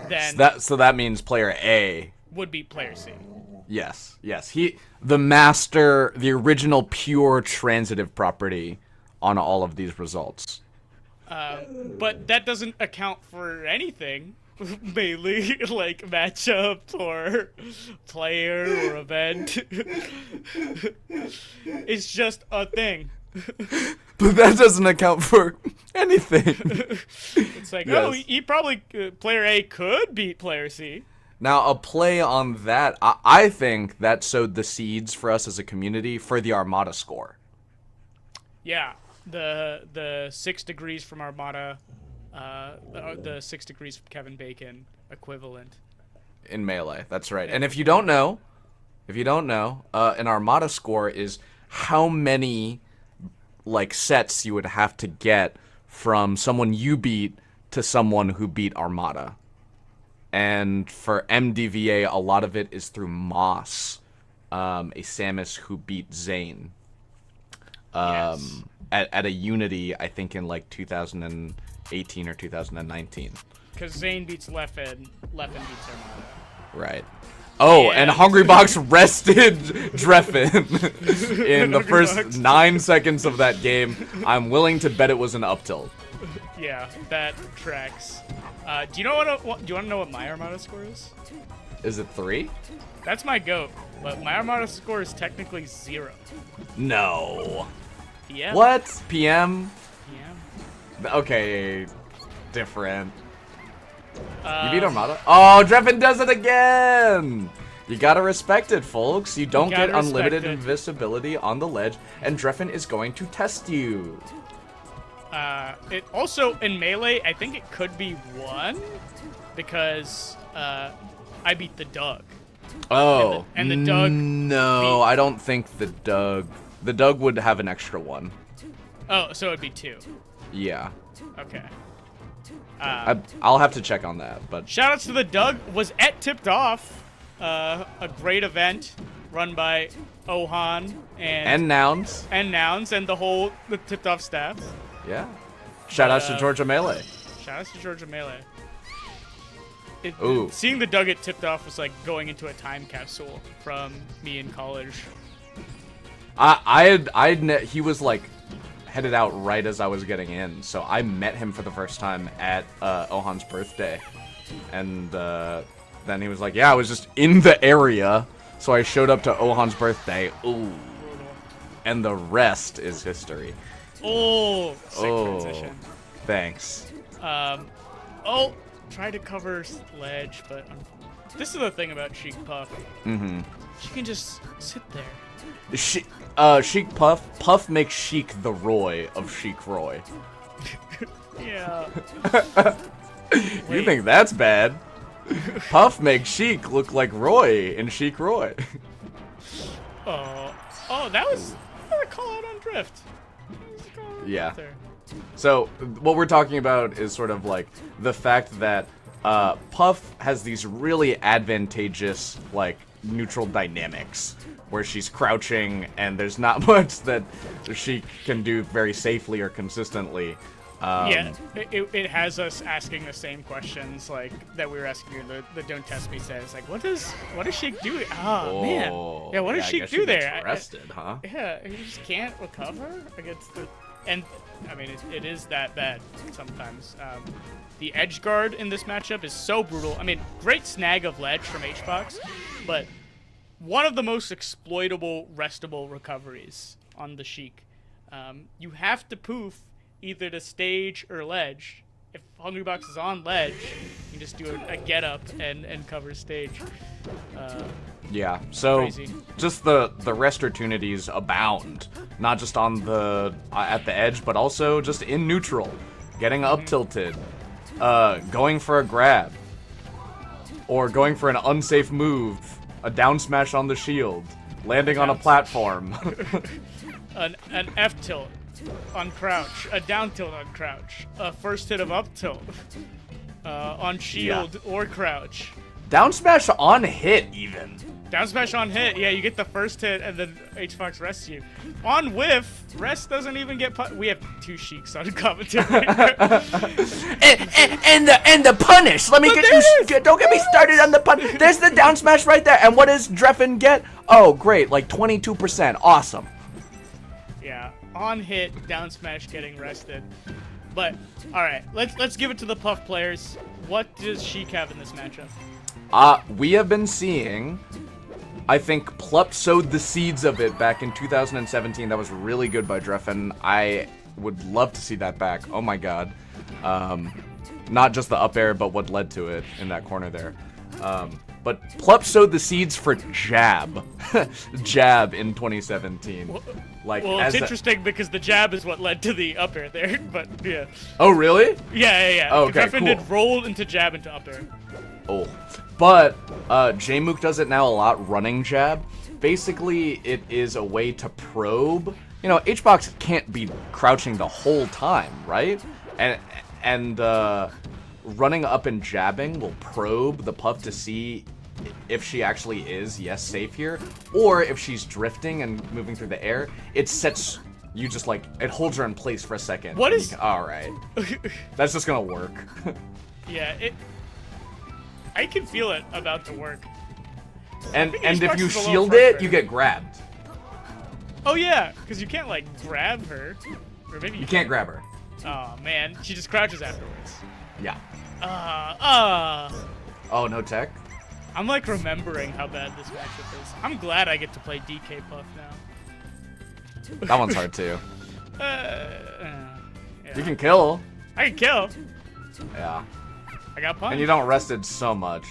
Then So that means player A would beat player C. Yes. The master, the original pure transitive property on all of these results. But that doesn't account for anything. Mainly like matchup or player or event. It's just a thing. But that doesn't account for anything. It's like, Yes. oh, he probably player A could beat player C. Now, a play on that, I think that sowed the seeds for us as a community for the Armada score. Yeah, the 6 degrees from Armada, the 6 degrees from Kevin Bacon equivalent. In Melee, that's right. And if you don't know, an Armada score is how many sets you would have to get from someone you beat to someone who beat Armada. And for MDVA, a lot of it is through Moss, a Samus who beat Zain. Yes. At a Unity, I think in 2018 or 2019. Because Zain beats Leffen beats Armada. Right. Oh, Yeah. and Hungrybox rested Dreffen in the first Hungrybox. 9 seconds of that game. I'm willing to bet it was an up tilt. Yeah, that tracks. Do you want to know what my Armada score is? Is it 3? That's my goat, but my Armada score is technically 0. No. Yeah. What? PM? Yeah. Okay, different. You beat Uh, Armada? Oh, Dreffen does it again! You gotta respect it, folks. You don't gotta get unlimited respect it. invisibility on the ledge, and Dreffen is going to test you. It also, in Melee, I think it could be 1, because I beat the Doug. Oh. And the Doug No, beat- I don't think the Doug... The Doug would have an extra 1. Oh, so it'd be 2. Yeah. Okay. I'll have to check on that, but... Shoutouts to the Doug. Was at Tipped Off, a great event run by Ohan And Nouns. and Nouns and the Tipped Off staff. Yeah. Shoutouts to Georgia Melee. Shoutouts to Georgia Melee. Ooh. Seeing the Doug get tipped off was like going into a time capsule from me in college. He was headed out right as I was getting in, so I met him for the first time at Ohan's birthday, and then he was like, yeah, I was just in the area, so I showed up to Ohan's birthday. Ooh. And the rest is history. Oh, sick transition. Thanks. Tried to cover ledge, but this is the thing about Jigglypuff. Mm-hmm. She can just sit there. Puff makes Sheik the Roy of Sheik Roy. Yeah. You think that's bad? Puff makes Sheik look like Roy in Sheik Roy. Oh, that was a call out on Drift. Yeah. So what we're talking about is sort of the fact that Puff has these really advantageous neutral dynamics where she's crouching and there's not much that she can do very safely or consistently. Yeah, it has us asking the same questions that we were asking you. The Don't Test Me says what does Sheik do? Oh man, yeah, what does I Sheik guess do she gets there? arrested, huh? Yeah, he just can't recover against the, and I mean it is that bad sometimes. The edge guard in this matchup is so brutal. I mean, great snag of ledge from Hbox, but one of the most exploitable restable recoveries on the Sheik. You have to poof either to stage or ledge. If Hungrybox is on ledge, you can just do a get up and cover stage. Yeah, so Crazy. just the rest opportunities abound, not just on the at the edge, but also just in neutral, getting up tilted, going for a grab, or going for an unsafe move, a down smash on the shield, landing on a platform. An F tilt on crouch, a down tilt on crouch, a first hit of up tilt on shield or crouch. Down smash on hit even. Down smash on hit, yeah, you get the first hit and then Hbox rests you. On whiff, rest doesn't even get we have 2 Sheiks on commentary. and the punish. Let me don't get me started on the punish. There's the down smash right there. And what does Dreffen get? Oh, great, 22%. Awesome. Yeah, on hit, down smash getting rested. But all right, let's give it to the Puff players. What does Sheik have in this matchup? We have been seeing I think Plup sowed the seeds of it back in 2017. That was really good by Dreffen. I would love to see that back. Oh my god. Not just the up air, but what led to it in that corner there. But Plup sowed the seeds for jab. Jab in 2017. Well, it's interesting because the jab is what led to the up air there, but yeah. Oh, really? Yeah. Oh, okay, Dreffen cool. did roll into jab into up air. Oh. But Jmook does it now a lot, running jab. Basically, it is a way to probe. You know, Hbox can't be crouching the whole time, right? And running up and jabbing will probe the Puff to see if she actually is, yes, safe here, or if she's drifting and moving through the air. It sets you just like, it holds her in place for a second. What is... Alright. That's just gonna work. Yeah, I can feel it about to work. And if you shield it, you get grabbed. Oh yeah, because you can't like grab her. Or maybe you can't grab her. Oh man, she just crouches afterwards. Yeah. Oh, no tech? I'm like remembering how bad this matchup is. I'm glad I get to play DK Puff now. That one's hard too. Yeah. You can kill. I can kill. Yeah. I got punched. And you don't rested so much.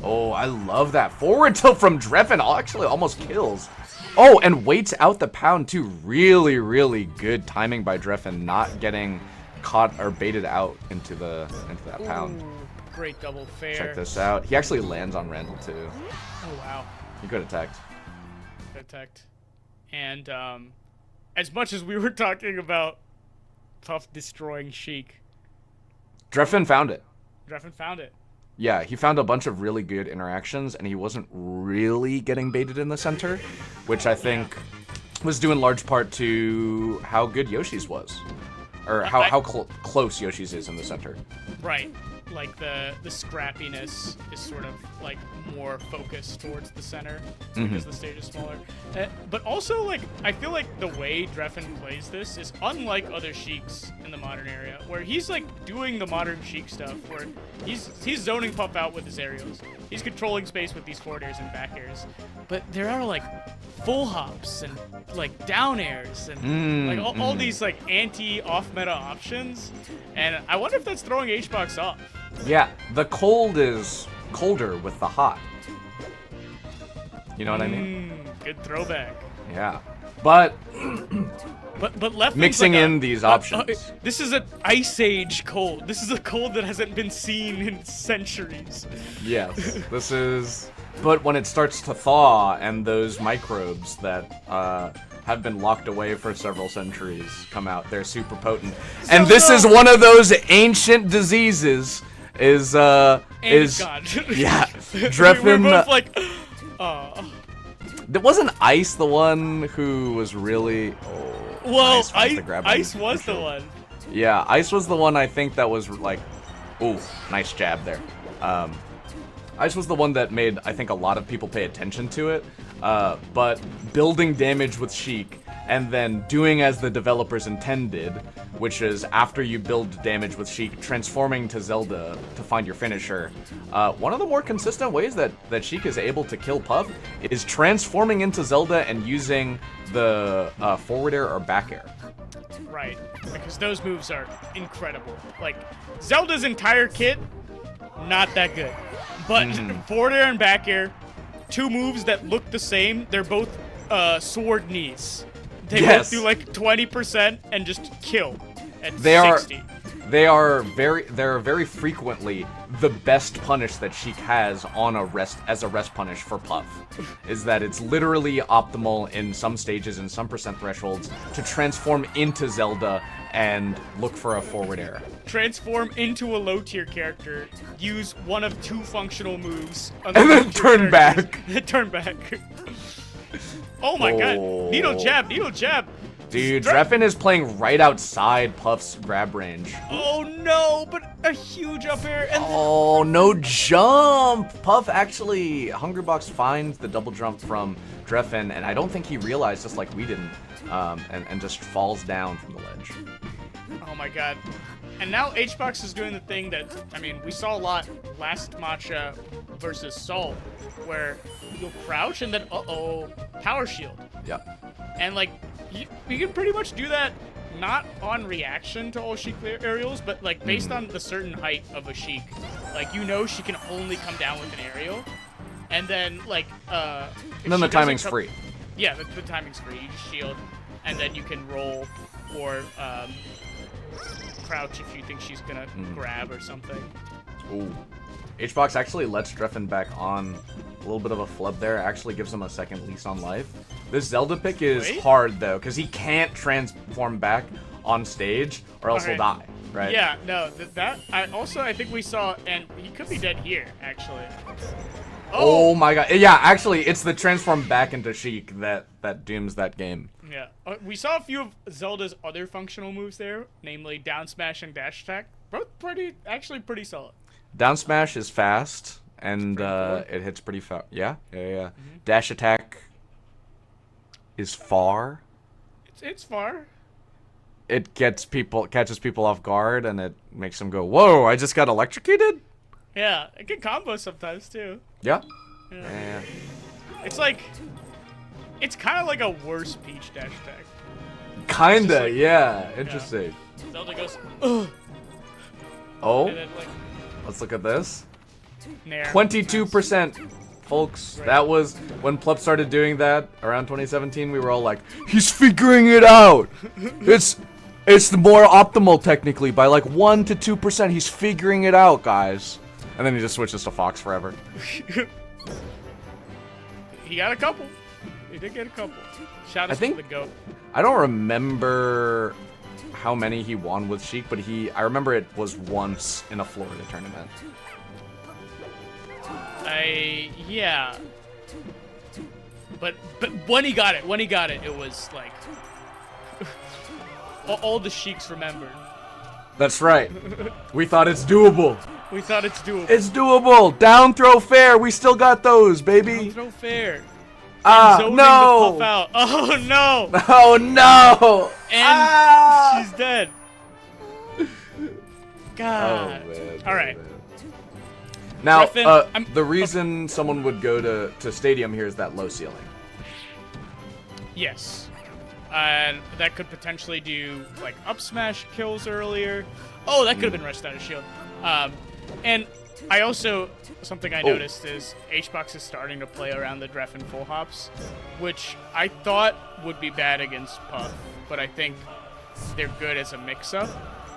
Oh, I love that. Forward tilt from Dreffen actually almost kills. Oh, and waits out the pound too. Really, really good timing by Dreffen, not getting caught or baited out into that pound. Ooh, great double fair. Check this out. He actually lands on Randall too. Oh wow. He could have teched. And as much as we were talking about Puff destroying Sheik, Dreffen found it. Yeah, he found a bunch of really good interactions, and he wasn't really getting baited in the center, which I think was due in large part to how good Yoshi's was. Or how close Yoshi's is in the center. Right. Like the scrappiness is sort of like more focused towards the center because the stage is smaller. But also like I feel like the way Dreffen plays this is unlike other Sheiks in the modern area, where he's like doing the modern Sheik stuff, where he's zoning Puff out with his aerials. He's controlling space with these forward airs and back airs. But there are like full hops and like down airs and like all these like anti-off meta options, and I wonder if that's throwing Hbox off. Yeah, the cold is colder with the hot. You know what I mean? Good throwback. Yeah, but left mixing like in these options. This is an ice age cold. This is a cold that hasn't been seen in centuries. Yes, this is. But when it starts to thaw and those microbes that have been locked away for several centuries come out, they're super potent. And this is one of those ancient diseases. Is God. Yeah, Dreffen. We're both like, Wasn't Ice the one who was really? Well, Ice was the one. Yeah, Ice was the one I think that was like, ooh, nice jab there. Ice was the one that made, I think, a lot of people pay attention to it, but building damage with Sheik and then doing as the developers intended, which is after you build damage with Sheik, transforming to Zelda to find your finisher. One of the more consistent ways that Sheik is able to kill Puff is transforming into Zelda and using the forward air or back air. Right, because those moves are incredible. Like, Zelda's entire kit, not that good. But forward air and back air, two moves that look the same. They're both sword knees. They both do like 20% and just kill at 60. They're very frequently the best punish that Sheik has on a rest as a rest punish for Puff. Is that it's literally optimal in some stages and some percent thresholds to transform into Zelda and look for a forward air. Transform into a low tier character, use one of two functional moves, and then turn back. Turn back. Oh my god. Needle jab. Dude, Dreffen is playing right outside Puff's grab range. Oh no, but a huge up air and no jump! Puff actually, Hungrybox finds the double jump from Dreffen, and I don't think he realized, just like we didn't, and just falls down from the ledge. Oh my god. And now Hbox is doing the thing that, I mean, we saw a lot last Matcha versus Salt, where you'll crouch and then, power shield. Yep. And, like, you can pretty much do that not on reaction to all Sheik aerials, but, like, based on the certain height of a Sheik. Like, you know she can only come down with an aerial. And then, like, and then the timing's free. Yeah, the timing's free. You just shield, and then you can roll or crouch if you think she's gonna grab or something. Ooh. Hbox actually lets Drein back on. A little bit of a flub there. Actually gives him a second lease on life. This Zelda pick is hard, though, because he can't transform back on stage, or else he'll die, right? Yeah, no, I think we saw, and he could be dead here, actually. Oh my god. Yeah, actually, it's the transform back into Sheik that dooms that game. Yeah. We saw a few of Zelda's other functional moves there, namely down smash and dash attack. Both actually pretty solid. Down smash is fast, and it hits pretty fast. Yeah. Dash attack is far. It's far. It catches people off guard, and it makes them go, "Whoa! I just got electrocuted." Yeah, it can combo sometimes too. Yeah. It's like, it's kind of like a worse Peach dash attack. Kinda, like, yeah. Interesting. Zelda goes, ugh. Oh. And then, like, let's look at this. Nair. 22%, folks. Right. That was when Plup started doing that around 2017. We were all like, "He's figuring it out. It's the more optimal technically by like 1 to 2%. He's figuring it out, guys." And then he just switches to Fox forever. He got a couple. He did get a couple. Shout out to the GOAT. I don't remember how many he won with Sheik, but I remember it was once in a Florida tournament. Yeah. But when he got it, it was like all the Sheiks remembered. That's right. We thought it's doable. We thought it's doable. It's doable. Down throw fair. We still got those, baby. Down throw fair. No. Puff out. Oh no. Oh no. And she's dead. God. Oh, man. All right. Now, Griffin, the reason someone would go to Stadium here is that low ceiling. Yes. And that could potentially do, like, up smash kills earlier. Oh, that could have been rushed out of shield. And I also, something I noticed is Hbox is starting to play around the Drein full hops, which I thought would be bad against Puff, but I think they're good as a mix-up.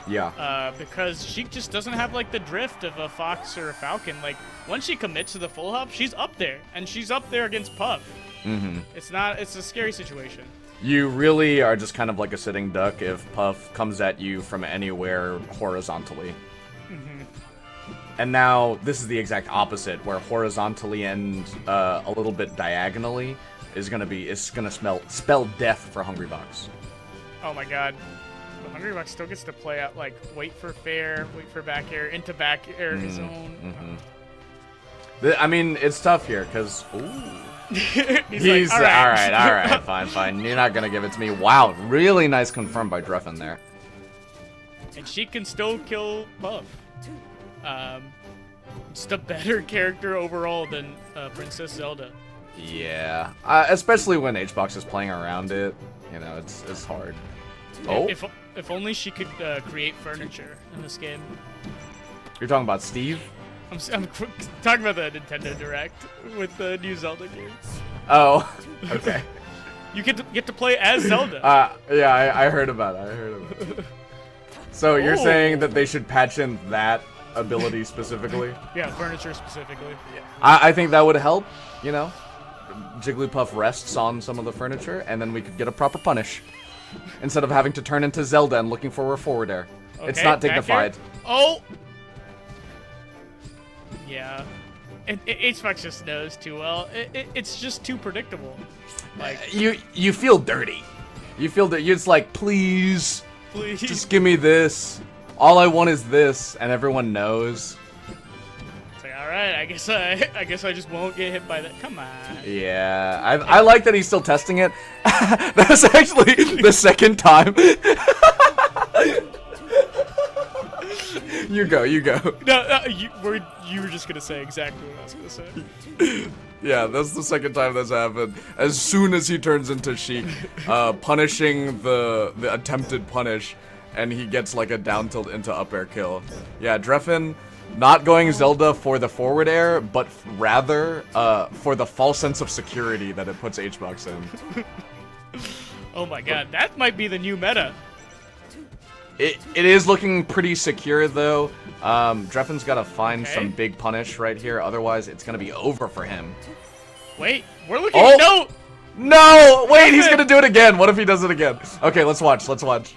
Yeah. Because she just doesn't have, like, the drift of a Fox or a Falcon. Like, once she commits to the full hop, she's up there, and she's up there against Puff. Mm-hmm. It's a scary situation. You really are just kind of like a sitting duck if Puff comes at you from anywhere horizontally. Mm-hmm. And now this is the exact opposite, where horizontally and a little bit diagonally is gonna spell death for Hungrybox. Oh my god. But Hungrybox still gets to play out, like, wait for fair, wait for back air, into back air his own. I mean, it's tough here, because... He's like, all right, fine. You're not gonna give it to me. Wow, really nice confirm by Drein there. And she can still kill Puff. Just a better character overall than Princess Zelda. Yeah, especially when Hbox is playing around it. You know, it's hard. Oh, if only she could create furniture in this game. You're talking about Steve? I'm talking about the Nintendo Direct with the new Zelda games. Oh, okay. You get to play as Zelda. Yeah, I heard about it. So you're saying that they should patch in that ability specifically? Yeah, furniture specifically. Yeah. I think that would help, you know. Jigglypuff rests on some of the furniture, and then we could get a proper punish. Instead of having to turn into Zelda and looking for a forward air. Okay, it's not dignified. Oh! Yeah. Hbox just knows too well. It's just too predictable. Like, you feel dirty. You feel that it's like, please, just give me this. All I want is this, and everyone knows. It's like, all right, I guess I just won't get hit by that. Come on. Yeah, I like that he's still testing it. That's actually the second time. You go. No, you were just gonna say exactly what I was gonna say. Yeah, that's the second time that's happened. As soon as he turns into Sheik, punishing the attempted punish, and he gets like a down tilt into up air kill. Yeah, Drein not going Zelda for the forward air, but rather for the false sense of security that it puts Hbox in. Oh my god, that might be the new meta. It is looking pretty secure though. Dreffen's got to find some big punish right here, otherwise it's gonna be over for him. Wait, we're looking. No! Wait, he's gonna do it again. What if he does it again? Okay, let's watch. Hold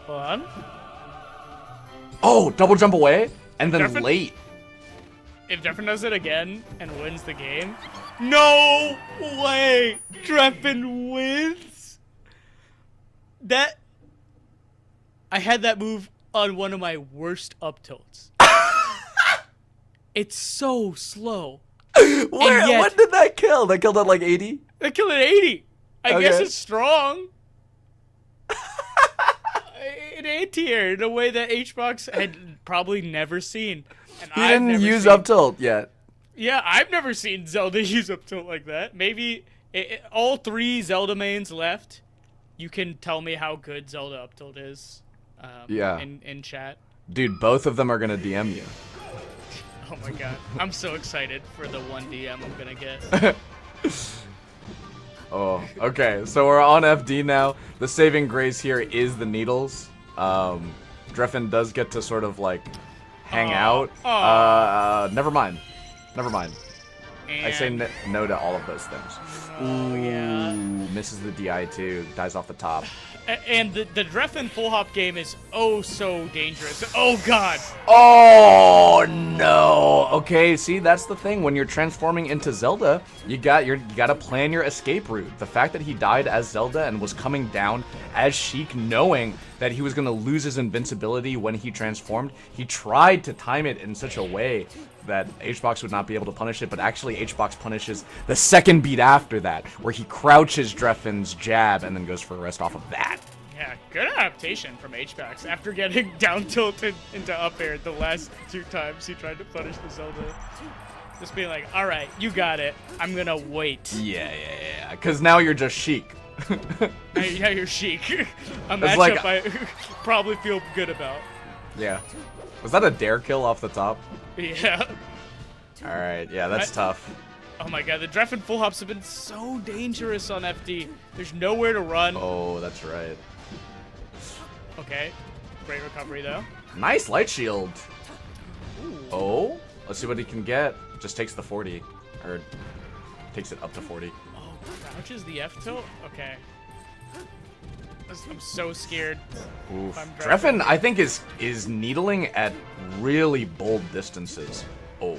on. Oh, double jump away and then Drein, late. If Drein does it again and wins the game, no way, Drein wins. That. I had that move on one of my worst up tilts. It's so slow. What did that kill? That killed at like 80? That killed at 80. I guess Okay. it's strong. An A tier in a way that Hbox had probably never seen. And He didn't use up tilt yet. Yeah, I've never seen Zelda use up tilt like that. Maybe all 3 Zelda mains left. You can tell me how good Zelda up tilt is. Yeah. In chat. Dude, both of them are gonna DM you. Oh my god. I'm so excited for the 1 DM I'm gonna get. Oh, okay. So we're on FD now. The saving grace here is the needles. Drein does get to sort of like hang out. Never mind. I say no to all of those things. Oh, yeah. Misses the DI too. Dies off the top. And the Drein full hop game is oh so dangerous. Oh god. Oh no. Okay, see, that's the thing. When you're transforming into Zelda, you gotta plan your escape route. The fact that he died as Zelda and was coming down as Sheik, knowing that he was gonna lose his invincibility when he transformed, he tried to time it in such a way that Hbox would not be able to punish it, but actually Hbox punishes the second beat after that, where he crouches Dreffen's jab and then goes for a rest off of that. Yeah, good adaptation from Hbox after getting down tilted into up air the last 2 times he tried to punish the Zelda. Just being like, alright, you got it. I'm gonna wait. Yeah. Because now you're just Sheik. Yeah, you're Sheik. A It's matchup like- I probably feel good about. Yeah. Was that a dare kill off the top? Yeah. Alright, yeah, that's tough. Oh my god, the Drein full hops have been so dangerous on FD. There's nowhere to run. Oh, that's right. Okay. Great recovery, though. Nice light shield. Ooh. Oh, let's see what he can get. Just takes the 40. Or takes it up to 40. Oh, crouches the F tilt? Okay. I'm so scared. Oof. I'm Drein, I think, is needling at really bold distances. Oh.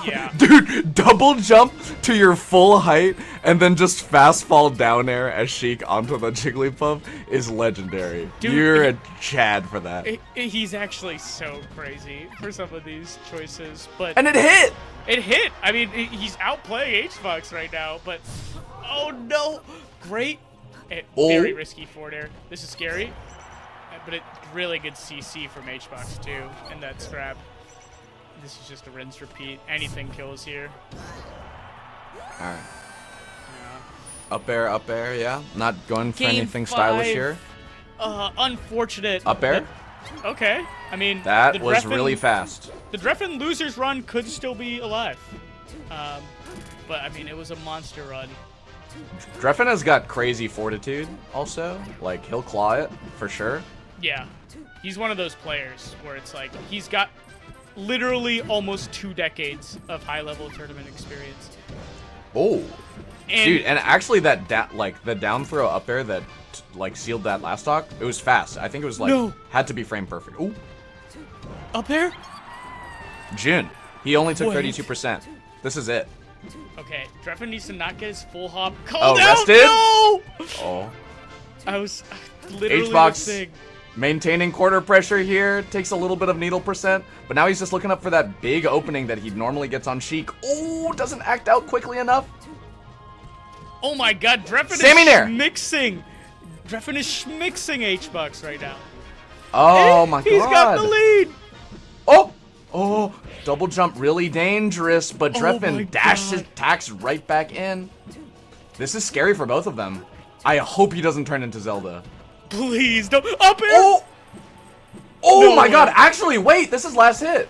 Yeah. Dude, double jump to your full height and then just fast fall down air as Sheik onto the Jigglypuff is legendary. Dude, You're a Chad for that. He's actually so crazy for some of these choices, but And it hit! It hit! I mean, he's outplaying Hbox right now, but oh no! Great. Very risky forward air. This is scary, but really good CC from Hbox too, and that scrap. This is just a rinse repeat. Anything kills here. Alright. Up air, yeah. Not going for Game anything 5, stylish here. Unfortunate. Up air? Okay. I mean, That the was Drein- really fast. The Drein loser's run could still be alive. But I mean, it was a monster run. Drein has got crazy fortitude also. Like, he'll claw it for sure. Yeah. He's one of those players where it's like, he's got literally almost 2 decades of high-level tournament experience. Oh. Dude, and actually that the down throw up air that like sealed that last stock, it was fast. I think it was like had to be frame perfect. Ooh. Up air? Jun. He only took Wait. 32%. This is it. Okay, Drein needs to not get his full hop. Oh, Called out! rested? No! Oh. I was literally Hbox saying. maintaining quarter pressure here. Takes a little bit of needle percent, but now he's just looking up for that big opening that he normally gets on Sheik. Oh, doesn't act out quickly enough. Oh my god, Drein is schmixing. Drein is schmixing Hbox right now. Oh my god. He's got the lead. Oh! Oh! Double jump really dangerous, but Oh Drein my dashes, God. tacks right back in. This is scary for both of them. I hope he doesn't turn into Zelda. Please don't. Up air! Oh! Oh No my way. god, actually, wait, this is last hit.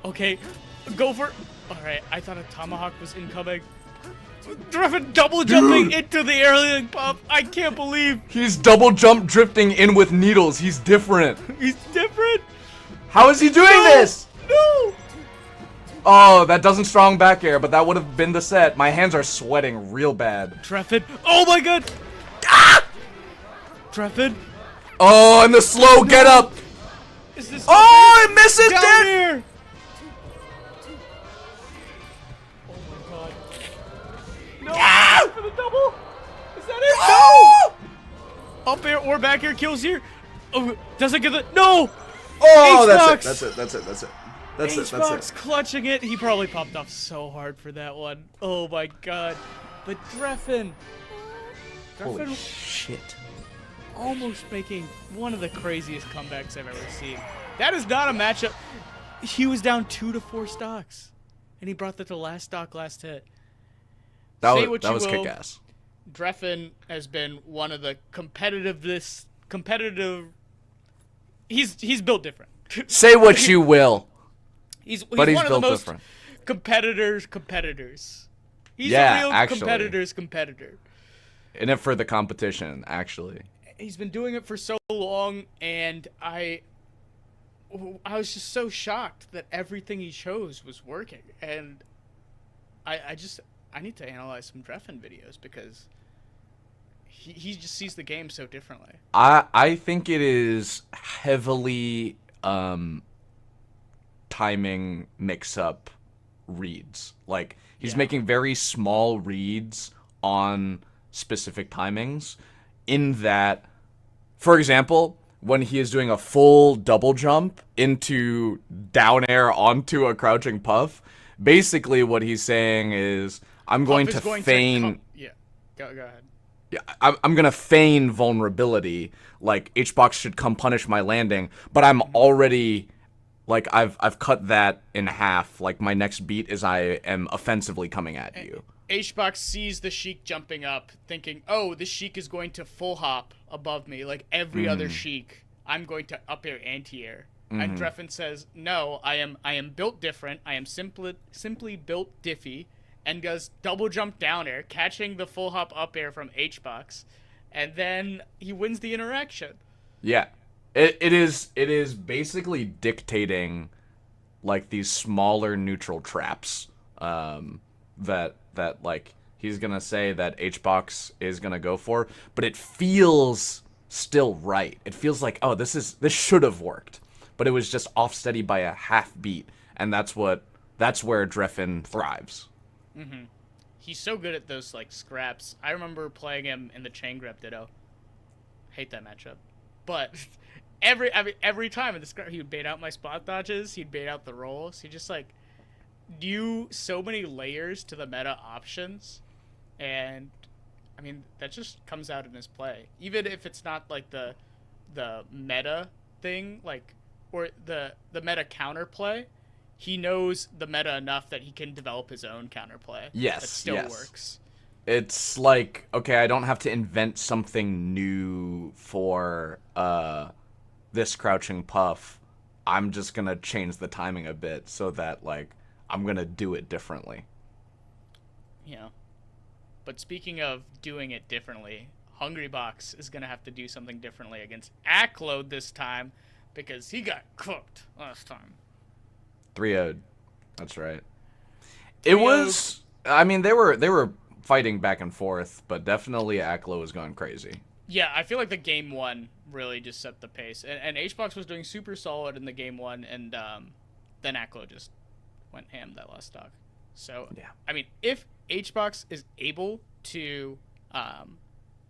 Okay, go for it. Alright, I thought a tomahawk was incoming. Drein double jumping into the airling pop. I can't believe He's double jump drifting in with needles. He's different. he's different. How is he doing this? No! Oh, that doesn't strong back air, but that would have been the set. My hands are sweating real bad. Drein. Oh my god! Ah! Drein. Oh, and the slow get up. Is this Oh, I miss it, down dead. here? Oh my god. No! Ah! For the double? Is that it? No! Up air or back air kills here. Oh, doesn't get the no! Oh, Hbox! that's it. That's it. That's it. That's it. That's Hbox it. clutching it. He probably popped off so hard for that one. Oh my god. But Drein. Holy Drein shit. almost making one of the craziest comebacks I've ever seen. That is not a matchup. He was down 2 to 4 stocks, and he brought that to last stock, last hit. Say what you was will, kick ass. Drein has been one of the competitive. He's built different. Say what you will. He's But he's one of the built most different. competitors. He's Yeah, a real actually. competitor's competitor. In it for the competition, actually. He's been doing it for so long, and I was just so shocked that everything he chose was working. And I need to analyze some Drein videos because he just sees the game so differently. I think it is heavily timing mix-up reads. Like, he's making very small reads on specific timings in that, for example, when he is doing a full double jump into down air onto a crouching puff, basically what he's saying is, I'm going to feign... Go ahead. Yeah, I'm gonna feign vulnerability. Like, Hbox should come punish my landing, but I'm already, like, I've cut that in half. Like, my next beat is I am offensively coming at you. Hbox sees the Sheik jumping up, thinking, "Oh, the Sheik is going to full hop above me like every other Sheik. I'm going to up air anti-air." And Drein says, "No, I am built different. I am simply built diffy." And does double jump down air, catching the full hop up air from Hbox, and then he wins the interaction. Yeah, it is basically dictating, like, these smaller neutral traps that like he's gonna say that Hbox is gonna go for, but it feels still right. It feels like, oh, this should have worked, but it was just off steady by a half beat, and that's where Drein thrives. Mm-hmm. He's so good at those, like, scraps. I remember playing him in the chain grab ditto. Hate that matchup. But every time in the scrap, he would bait out my spot dodges. He'd bait out the rolls. He just, like, knew so many layers to the meta options. And, I mean, that just comes out in his play. Even if it's not, like, the meta thing, like, or the meta counterplay, he knows the meta enough that he can develop his own counterplay. Yes, that still yes. works. It's like, okay, I don't have to invent something new for this crouching puff. I'm just gonna change the timing a bit so that, like, I'm gonna do it differently. Yeah. But speaking of doing it differently, Hungrybox is gonna have to do something differently against Aklo this time because he got cooked last time. 3-0'd. That's right. It was, I mean, they were fighting back and forth, but definitely Aklo was going crazy. Yeah, I feel like the game one really just set the pace. And Hbox was doing super solid in the game one, and then Aklo just went ham that last stock. So, yeah. I mean, if Hbox is able to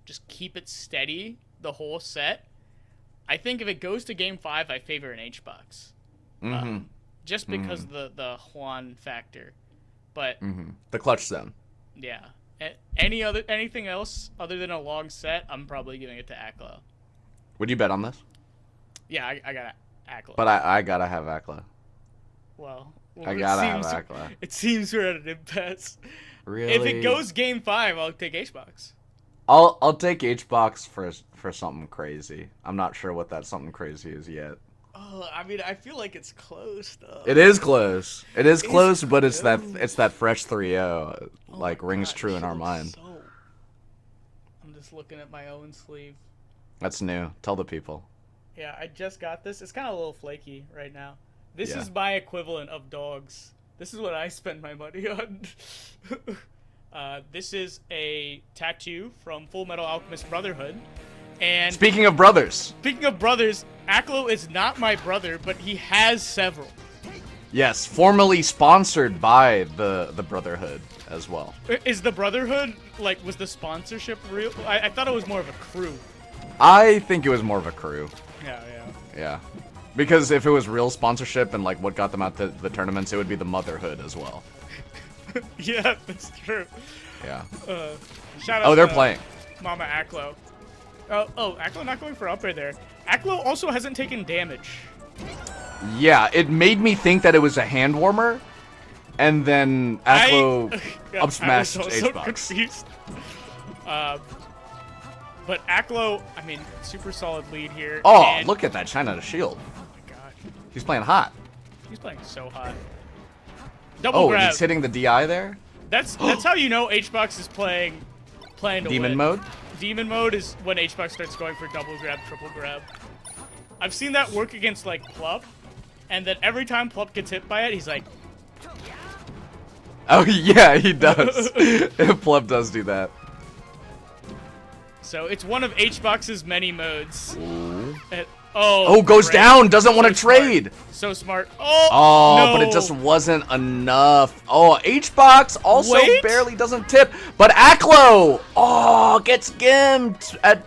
just keep it steady the whole set, I think if it goes to game 5, I favor an Hbox. Just because of the Juan factor. But the clutch zone. Yeah. Anything else other than a long set, I'm probably giving it to Aklo. Would you bet on this? Yeah, I got Aklo. But I gotta have Aklo. Well, I gotta have Aklo. It seems we're at an impasse. Really? If it goes game 5, I'll take Hbox. I'll take Hbox for something crazy. I'm not sure what that something crazy is yet. Oh, I mean, I feel like it's close though. It is close. It is close, but it's that fresh 3-0 like rings true in our mind. I'm just looking at my own sleeve. That's new. Tell the people. Yeah, I just got this. It's kind of a little flaky right now. This Yeah. is my equivalent of dogs. This is what I spend my money on. This is a tattoo from Full Metal Alchemist Brotherhood. And Speaking of brothers. Aklo is not my brother, but he has several. Yes, formerly sponsored by the Brotherhood as well. Is the Brotherhood, like, was the sponsorship real? I thought it was more of a crew. I think it was more of a crew. Yeah. Because if it was real sponsorship and like what got them out to the tournaments, it would be the Motherhood as well. Yeah, that's true. Yeah. Shout out they're to playing. Mama Aklo. Oh, Aklo not going for up air there. Aklo also hasn't taken damage. Yeah, it made me think that it was a hand warmer, and then Aklo up smashed I was also Hbox. confused. But Aklo, I mean, super solid lead here. Oh, and look at that China to shield. Oh my god. He's playing hot. He's playing so hot. Double grab. He's hitting the DI there. That's how you know Hbox is playing to Demon win. mode? Demon mode is when Hbox starts going for double grab, triple grab. I've seen that work against like Plup, and then every time Plup gets hit by it, he's like, Oh yeah, he does. Pleb does do that. so it's one of Hbox's many modes. And- goes great. down, doesn't want to smart. trade. So smart. Oh, No. but it just wasn't enough. Oh, Hbox also Wait. barely doesn't tip, but Aklo, gets gimped at.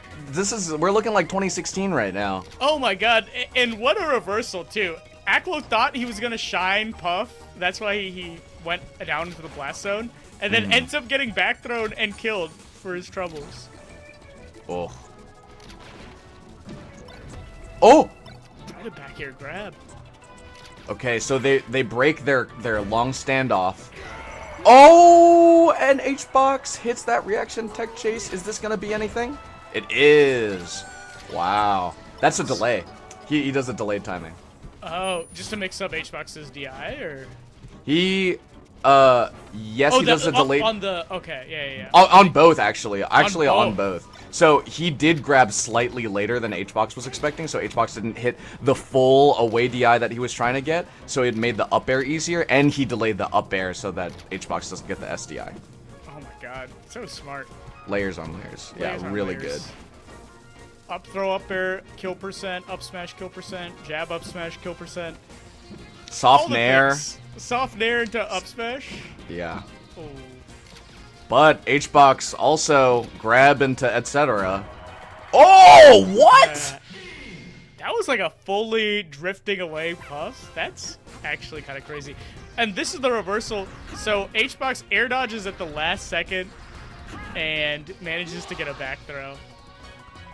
We're looking like 2016 right now. Oh my god, and what a reversal too. Aklo thought he was gonna shine Puff, that's why he went down into the blast zone, and then ends up getting back thrown and killed for his troubles. Oh. Oh! Try to back air grab. Okay, so they break their long standoff. Oh, and Hbox hits that reaction tech chase. Is this gonna be anything? It is. Wow. That's a delay. He does a delayed timing. Oh, just to mix up Hbox's DI, or? He, yes, he does a delayed. On the, okay, yeah. On both, actually. Actually, on both. both. So he did grab slightly later than Hbox was expecting, so Hbox didn't hit the full away DI that he was trying to get, so it made the up air easier, and he delayed the up air so that Hbox doesn't get the SDI. Oh my god, so smart. Layers on layers. Layers Yeah, on really layers. good. Up throw up air, kill percent, up smash, kill percent, jab, up smash, kill percent. Soft All the nair. things. Soft nair into up smash. Yeah. Oh. But Hbox also grab into etc. Oh, what? That was like a fully drifting away puff. That's actually kind of crazy. And this is the reversal. So Hbox air dodges at the last second and manages to get a back throw.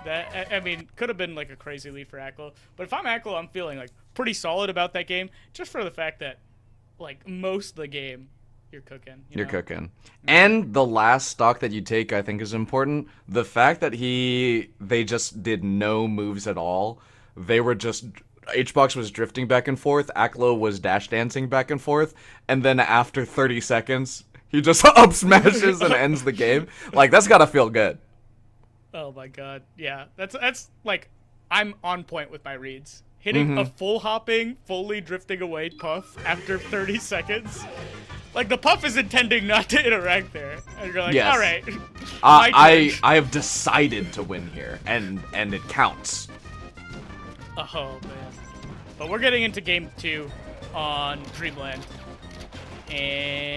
That, I mean, could have been like a crazy lead for Aklo. But if I'm Aklo, I'm feeling like pretty solid about that game, just for the fact that like most of the game you're cooking. You're cooking. And the last stock that you take, I think, is important. The fact that they just did no moves at all. They were just, Hbox was drifting back and forth, Aklo was dash dancing back and forth, and then after 30 seconds, he just up smashes and ends the game. Like, that's gotta feel good. Oh my god, yeah. That's like, I'm on point with my reads. Hitting a full hopping, fully drifting away puff after 30 seconds. Like, the puff is intending not to interact there. And you're like, Yes. alright. I have decided to win here, and it counts. Oh, man. But we're getting into game 2 on Dreamland.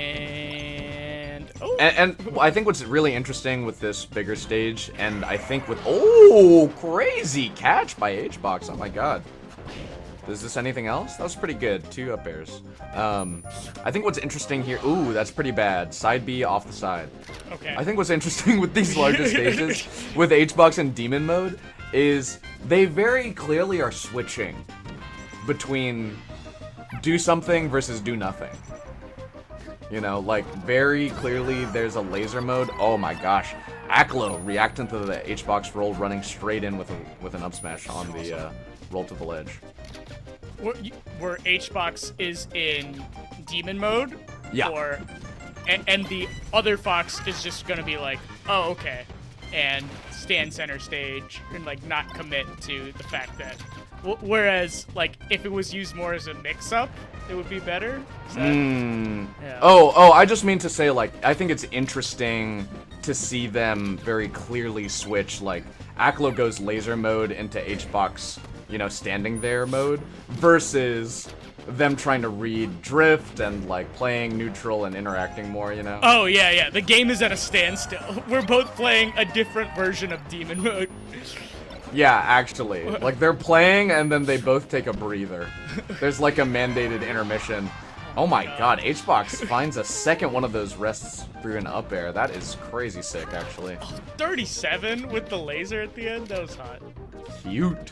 And... Oh. And I think what's really interesting with this bigger stage, and I think with... Oh, crazy catch by Hbox. Oh, my God. Is this anything else? That was pretty good. 2 up airs. I think what's interesting here... Ooh, that's pretty bad. Side B off the side. Okay. I think what's interesting with these larger stages, with Hbox and Demon mode, is they very clearly are switching between do something versus do nothing. You know, like, very clearly there's a laser mode. Oh my gosh. Aklo reacting to the Hbox roll, running straight in with an up smash on the roll to the ledge. Where Hbox is in demon mode? Yeah. And the other Fox is just gonna be like, oh, okay, and stand center stage and, like, not commit to the fact that... Whereas, like, if it was used more as a mix-up, it would be better. Yeah. Oh, I just mean to say, like, I think it's interesting to see them very clearly switch, like, Aklo goes laser mode into Hbox, you know, standing there mode, versus them trying to read drift and, like, playing neutral and interacting more, you know? Oh, yeah. The game is at a standstill. We're both playing a different version of demon mode. Yeah, actually. Like, they're playing, and then they both take a breather. There's, like, a mandated intermission. Oh my god, Hbox finds a second one of those rests through an up air. That is crazy sick, actually. 37 with the laser at the end? That was hot. Cute.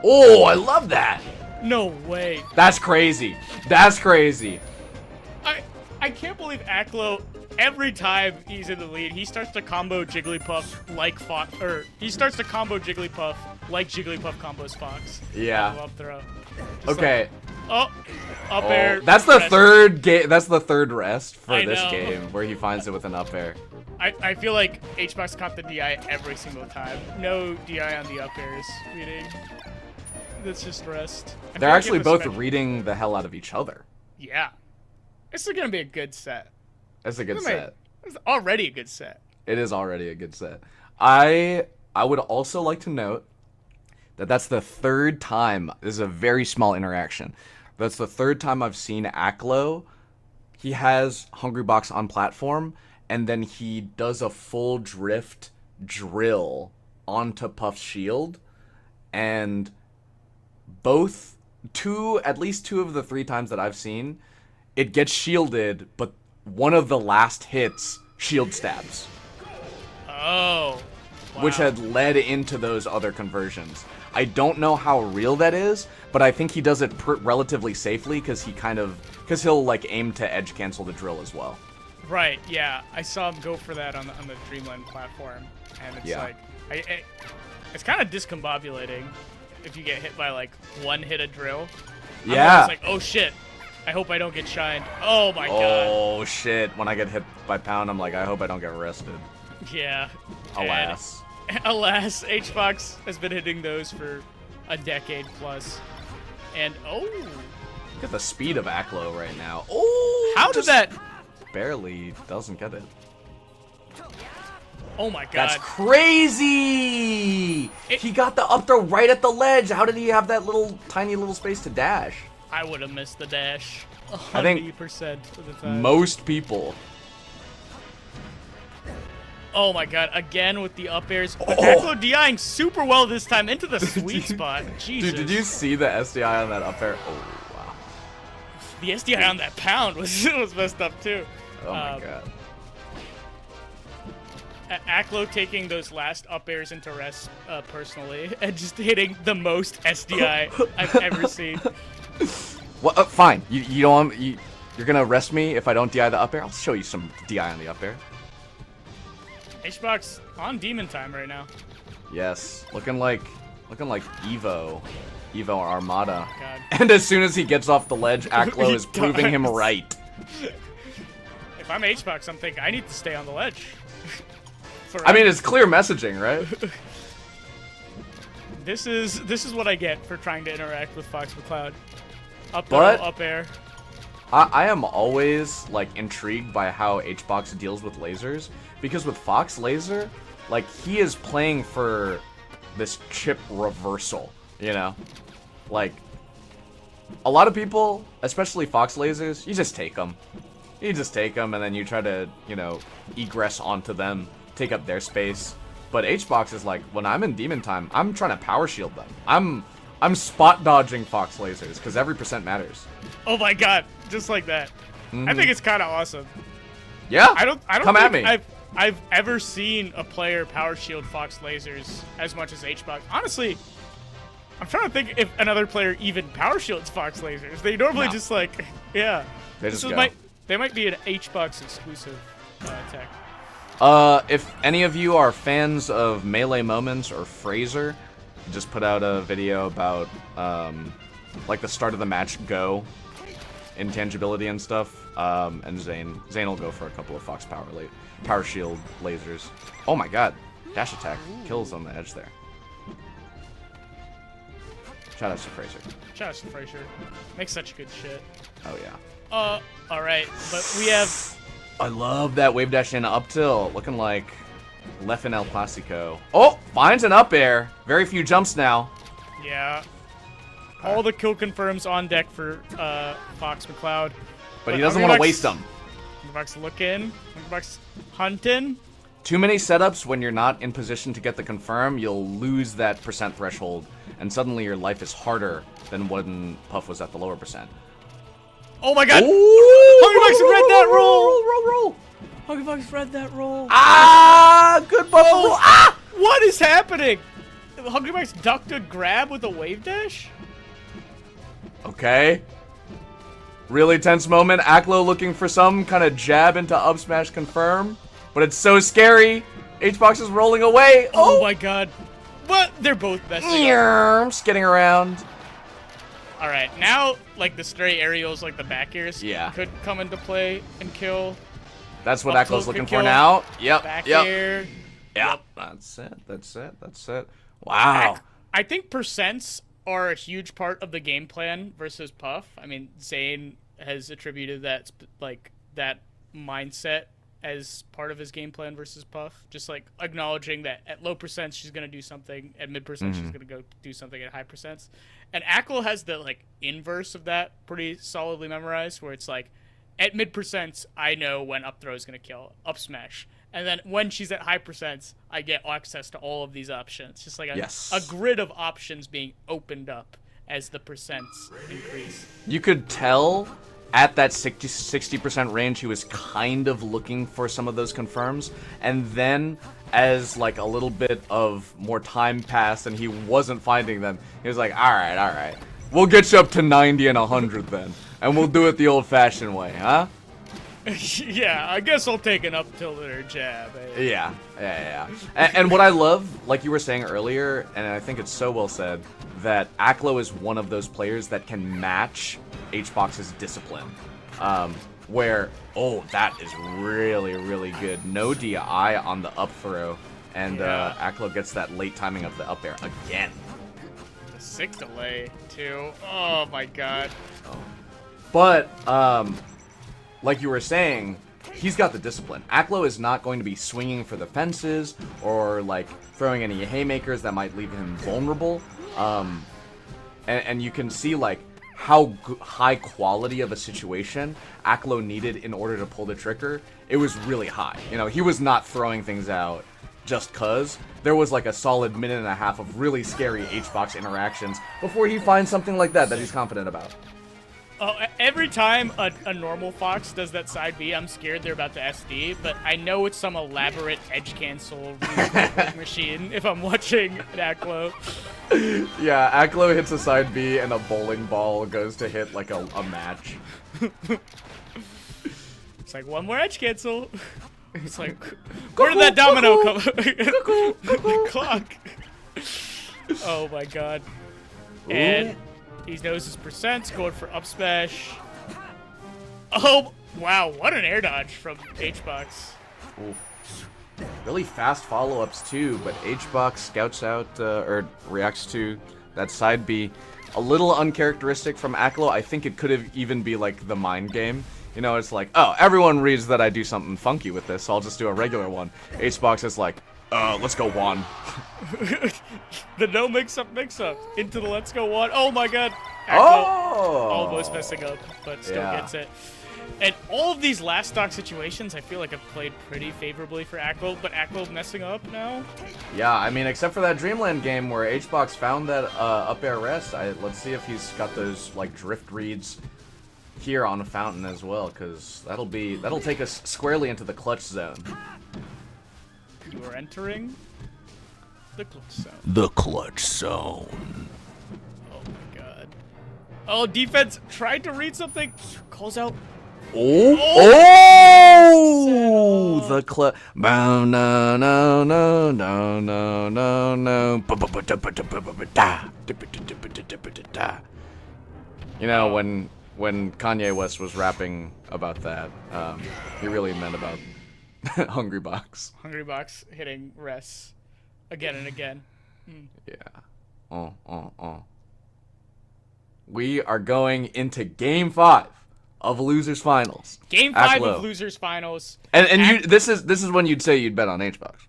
Oh, I love that! No way. That's crazy. That's crazy. I can't believe Aklo, every time he's in the lead, he starts to combo Jigglypuff like Fox, or he starts to combo Jigglypuff like Jigglypuff combos Fox. Yeah. Up throw. Okay. Like, up air. That's the third game. That's the third rest for I this know. game where he finds it with an up air. I feel like Hbox caught the DI every single time. No DI on the up airs, meaning that's just rest. They're actually both reading the hell out of each other. Yeah. This is gonna be a good set. It's a good set. It's already a good set. It is already a good set. I would also like to note that that's the third time. This is a very small interaction. That's the third time I've seen Aklo. He has Hungrybox on platform, and then he does a full drift drill onto Puff's shield, and at least two of the three times that I've seen, it gets shielded, but one of the last hits shield stabs. Oh. Wow. Which had led into those other conversions. I don't know how real that is, but I think he does it relatively safely because he'll like aim to edge cancel the drill as well. Right. Yeah, I saw him go for that on the Dreamland platform, and it's like, it's kind of discombobulating if you get hit by like one hit a drill. Yeah. I'm like, oh shit. I hope I don't get shined. Oh my god. Oh shit. When I get hit by Pound, I'm like, I hope I don't get arrested. Yeah. Alas. Alas, Hbox has been hitting those for a decade plus. And look at the speed of Aklo right now. Oh, how did that barely doesn't get it. Oh my god. That's crazy! He got the up throw right at the ledge. How did he have that tiny little space to dash? I would have missed the dash 100% I think of the time. Most people. Oh my god, again with the up airs. Aklo DIing super well this time into the sweet spot. Jesus. Dude, did you see the SDI on that up air? Oh, wow. The SDI on that Pound was messed up too. Oh my god. Aklo taking those last up airs into rest personally and just hitting the most SDI I've ever seen. Well, fine. You don't. You're gonna arrest me if I don't DI the up air. I'll show you some DI on the up air. Hbox on demon time right now. Yes, looking like Evo Armada. Oh, God. And as soon as he gets off the ledge, Aklo is proving him right. If I'm Hbox, I'm thinking I need to stay on the ledge. I mean, it's clear messaging, right? This is what I get for trying to interact with Fox McCloud. Up But- up air. I am always like intrigued by how Hbox deals with lasers, because with Fox laser, like he is playing for this chip reversal, you know? Like a lot of people, especially Fox lasers, you just take them. You just take them and then you try to, you know, egress onto them, take up their space. But Hbox is like, when I'm in demon time, I'm trying to power shield them. I'm spot dodging Fox lasers because every percent matters. Oh my god, just like that. I think it's kind of awesome. Yeah. I don't Come at think me. I've ever seen a player power shield Fox lasers as much as Hbox. Honestly, I'm trying to think if another player even power shields Fox lasers. They normally just like, yeah. They just go. They might be an Hbox exclusive tech. If any of you are fans of Melee Moments or Fraser, he just put out a video about like the start of the match go, intangibility and stuff. And Zain will go for a couple of Fox power shield lasers. Oh my god, dash attack kills on the edge there. Shout out to Fraser. Shout out to Fraser. Makes such good shit. Oh yeah. All right, but we have. I love that wave dash in up tilt, looking like Leffen El Clasico. Oh, finds an up air. Very few jumps now. Yeah. All the kill confirms on deck for Fox McCloud. But he doesn't want to waste them. Hungrybox looking. Hungrybox hunting. Too many setups when you're not in position to get the confirm, you'll lose that percent threshold, and suddenly your life is harder than when Puff was at the lower percent. Oh my god! Hungrybox read that roll! Roll! Hungrybox read that roll. Ah! Good buff roll! Ah! What is happening? Hungrybox ducked a grab with a wave dash? Okay. Really tense moment. Aklo looking for some kind of jab into up smash confirm. But it's so scary. Hbox is rolling away. Oh my god. What? They're both messing up. Skidding around. Alright, now, like, the stray aerials, like the back airs, yeah, could come into play and kill. That's what Aklo's looking for now. Yep, back yep. air. Yep. That's it. Wow. I think percents are a huge part of the game plan versus Puff. I mean, Zain has attributed that, like, that mindset as part of his game plan versus Puff. Just, like, acknowledging that at low percents she's going to do something, at mid percents she's going to go do something at high percents. And Aklo has the, like, inverse of that pretty solidly memorized, where it's like, at mid percents, I know when up throw is going to kill, up smash. And then when she's at high percents, I get access to all of these options. Just like a grid of options being opened up as the percents increase. You could tell at that 60% range he was kind of looking for some of those confirms. And then as like a little bit of more time passed and he wasn't finding them, he was like, all right. We'll get you up to 90 and 100 then. And we'll do it the old-fashioned way, huh? Yeah, I guess I'll take an up tilt or jab. Yeah. And what I love, like you were saying earlier, and I think it's so well said, that Aklo is one of those players that can match Hbox's discipline. Where, oh, that is really, really good. No DI on the up throw, and Aklo gets that late timing of the up air again. The sick delay, too. Oh, my God. But, like you were saying, he's got the discipline. Aklo is not going to be swinging for the fences or like throwing any haymakers that might leave him vulnerable. And you can see like how high quality of a situation Aklo needed in order to pull the trigger. It was really high. You know, he was not throwing things out just cause. There was like a solid minute and a half of really scary Hbox interactions before he finds something like that he's confident about. Every time a normal Fox does that side B, I'm scared they're about to SD, but I know it's some elaborate edge cancel machine if I'm watching an Aklo. Yeah, Aklo hits a side B and a bowling ball goes to hit like a match. It's like, one more edge cancel. It's like, where did that domino come? The clock. Oh my god. And he knows his percents, going for up smash. Oh, wow, what an air dodge from Hbox. Ooh. Really fast follow-ups too, but Hbox scouts out, or reacts to that side B. A little uncharacteristic from Aklo. I think it could have even be like the mind game. You know, it's like, oh, everyone reads that I do something funky with this, so I'll just do a regular one. Hbox is like, let's go one. The no mix-up into the let's go one. Oh my god. Aklo almost messing up, but still gets it. And all of these last stock situations, I feel like have played pretty favorably for Aklo, but Aklo messing up now? Yeah, I mean, except for that Dreamland game where Hbox found that up air rest. Let's see if he's got those like drift reads here on a fountain as well, because that'll take us squarely into the clutch zone. You are entering the clutch zone. The clutch zone. Oh, defense tried to read something. Calls out. Oh, the clip. No, no, no, no, no, no, no. You know, when Kanye West was rapping about that, he really meant about Hungrybox. Hungrybox hitting rests again and again. Yeah. We are going into Game 5 of Losers Finals. Game 5 Aklo. of Losers Finals. And you, this is when you'd say you'd bet on Hbox.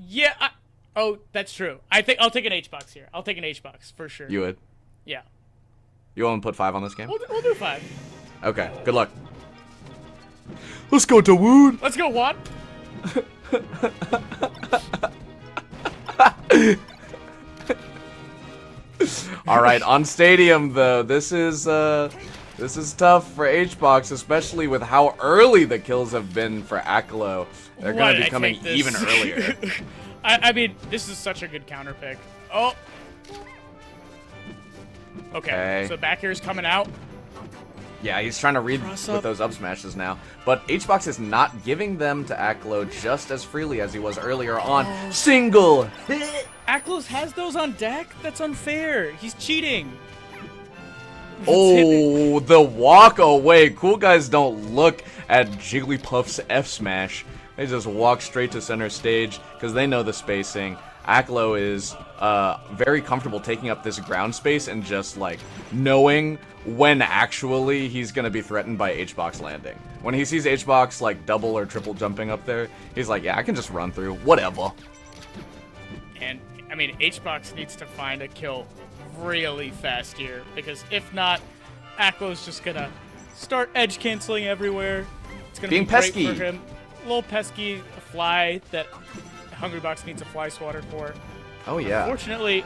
Yeah. Oh, that's true. I think I'll take an Hbox here. I'll take an Hbox for sure. You would? Yeah. You want to put 5 on this game? We'll do 5. Okay. Good luck. Let's go to Wood. Let's go, Juan. All right, on Stadium though, this is tough for Hbox, especially with how early the kills have been for Aklo. They're going to be coming even earlier. I mean, this is such a good counter pick. Oh. Okay. So back air's coming out. Yeah, he's trying to read with those up smashes now. But Hbox is not giving them to Aklo just as freely as he was earlier on. Single hit! Aklos has those on deck? That's unfair. He's cheating. Oh, the walk away. Cool guys don't look at Jigglypuff's F smash. They just walk straight to center stage because they know the spacing. Aklo is very comfortable taking up this ground space and just like knowing when actually he's going to be threatened by Hbox landing. When he sees Hbox like double or triple jumping up there, he's like, yeah, I can just run through, whatever. And I mean, Hbox needs to find a kill really fast here because if not, Aklo's just going to start edge canceling everywhere. It's going to be great for him. A little pesky, a fly that Hungrybox needs a fly swatter for. Oh, yeah. Unfortunately,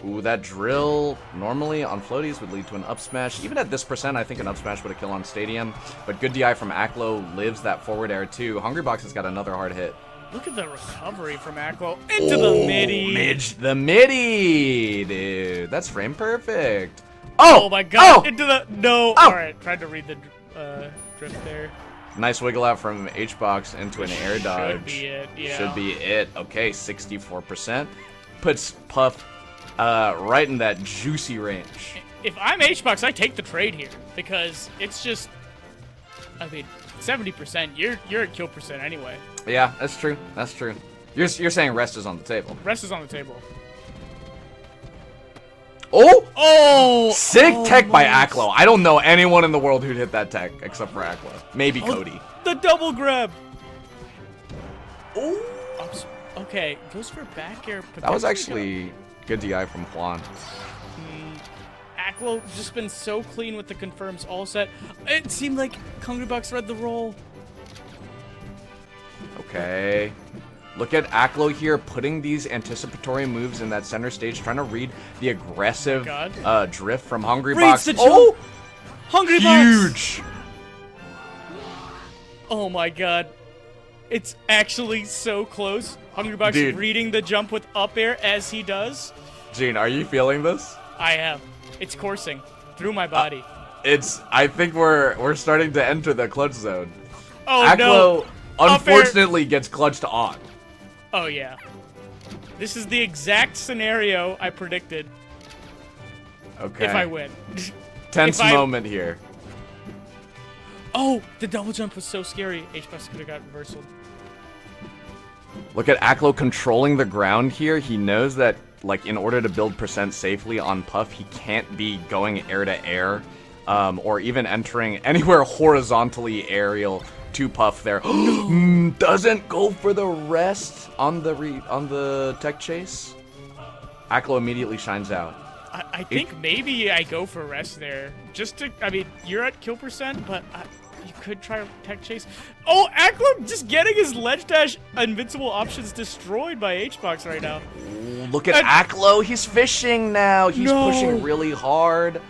Ooh, that drill normally on floaties would lead to an up smash. Even at this percent, I think an up smash would have killed on Stadium. But good DI from Aklo lives that forward air too. Hungrybox has got another hard hit. Look at the recovery from Aklo into the midi. The midi, dude. That's frame perfect. Oh my god, into the... No. Alright, tried to read the drift there. Nice wiggle out from Hbox into an air dodge. Should be it, yeah. Should be it. Okay, 64%. Puts Puff right in that juicy range. If I'm Hbox, I take the trade here because it's just, I mean, 70%. You're at kill percent anyway. Yeah, that's true. That's true. You're saying rest is on the table. Rest is on the table. Oh! Sick tech by Aklo. I don't know anyone in the world who'd hit that tech except for Aklo. Maybe Cody. The double grab. Oh. Okay, goes for back air. That was actually good DI from Juan. Aklo just been so clean with the confirms all set. It seemed like Hungrybox read the roll. Okay. Look at Aklo here putting these anticipatory moves in that center stage, trying to read the aggressive drift from Hungrybox. Oh! Hungrybox! Huge! Oh my god. It's actually so close. Hungrybox reading the jump with up air as he does. Gene, are you feeling this? I am. It's coursing through my body. I think we're starting to enter the clutch zone. Oh Aklo, no. unfortunately gets clutched on. Oh yeah. This is the exact scenario I predicted. Okay. If I win. Tense moment here. Oh, the double jump was so scary. Hbox could have got reversal. Look at Aklo controlling the ground here. He knows that, like, in order to build percent safely on Puff, he can't be going air to air, or even entering anywhere horizontally aerial to Puff there. Doesn't go for the rest on the tech chase. Aklo immediately shines out. I think maybe I go for rest there. Just to, I mean, you're at kill percent, but you could try tech chase. Oh, Aklo just getting his ledge dash invincible options destroyed by Hbox right now. Look at Aklo. He's fishing now. He's pushing really hard.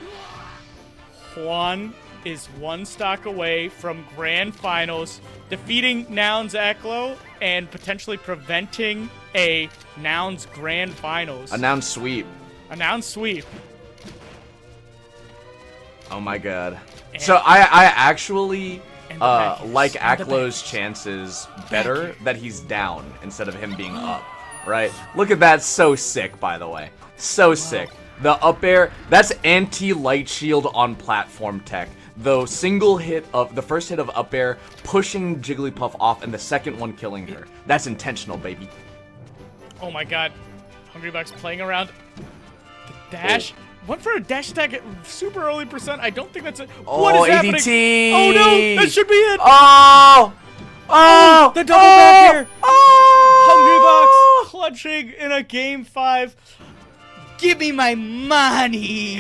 Juan is one stock away from grand finals, defeating Nouns Aklo and potentially preventing a Nouns grand finals. A Nouns sweep. A Nouns sweep. Oh my god. So I actually like Aklo's chances better that he's down instead of him being up, right? Look at that, so sick, by the way. So sick. The up air, that's anti-light shield on platform tech. The first hit of up air, pushing Jigglypuff off, and the second one killing her. That's intentional, baby. Oh my god. Hungrybox playing around. The dash. Went for a dash attack at super early percent. I don't think that's it. What is happening? ADT! Oh no, that should be it. Oh! Oh! The double back here. Hungrybox clutching in a game 5. Give me my money.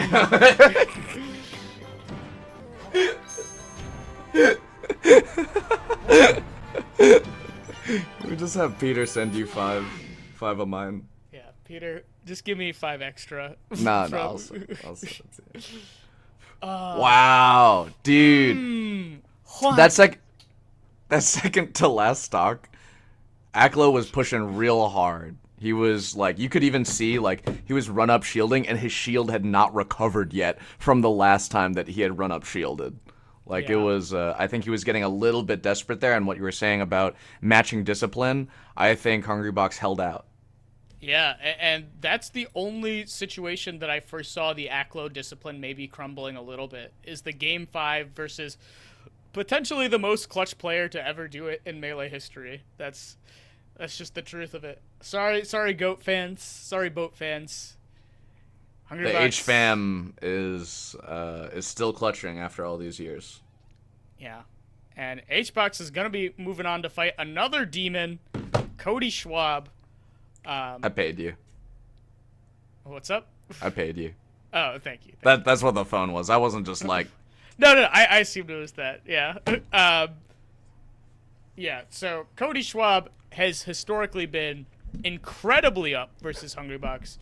We just have Peter send you five of mine. Yeah, Peter, just give me 5 extra. No, I'll send it. Wow, dude. That second to last stock, Aklo was pushing real hard. He was like, you could even see like he was run up shielding, and his shield had not recovered yet from the last time that he had run up shielded. Like it was, I think he was getting a little bit desperate there. And what you were saying about matching discipline, I think Hungrybox held out. Yeah, and that's the only situation that I first saw the Aklo discipline maybe crumbling a little bit, is the game 5 versus potentially the most clutch player to ever do it in Melee history. That's just the truth of it. Sorry, Goat fans. Sorry, Boat fans. The H-Fam is still clutching after all these years. Yeah. And Hbox is going to be moving on to fight another demon, Cody Schwab. I paid you. What's up? I paid you. Oh, thank you. That's what the phone was. I wasn't just like... No, I assumed it was that. Yeah. Yeah, so Cody Schwab has historically been incredibly up versus Hungrybox.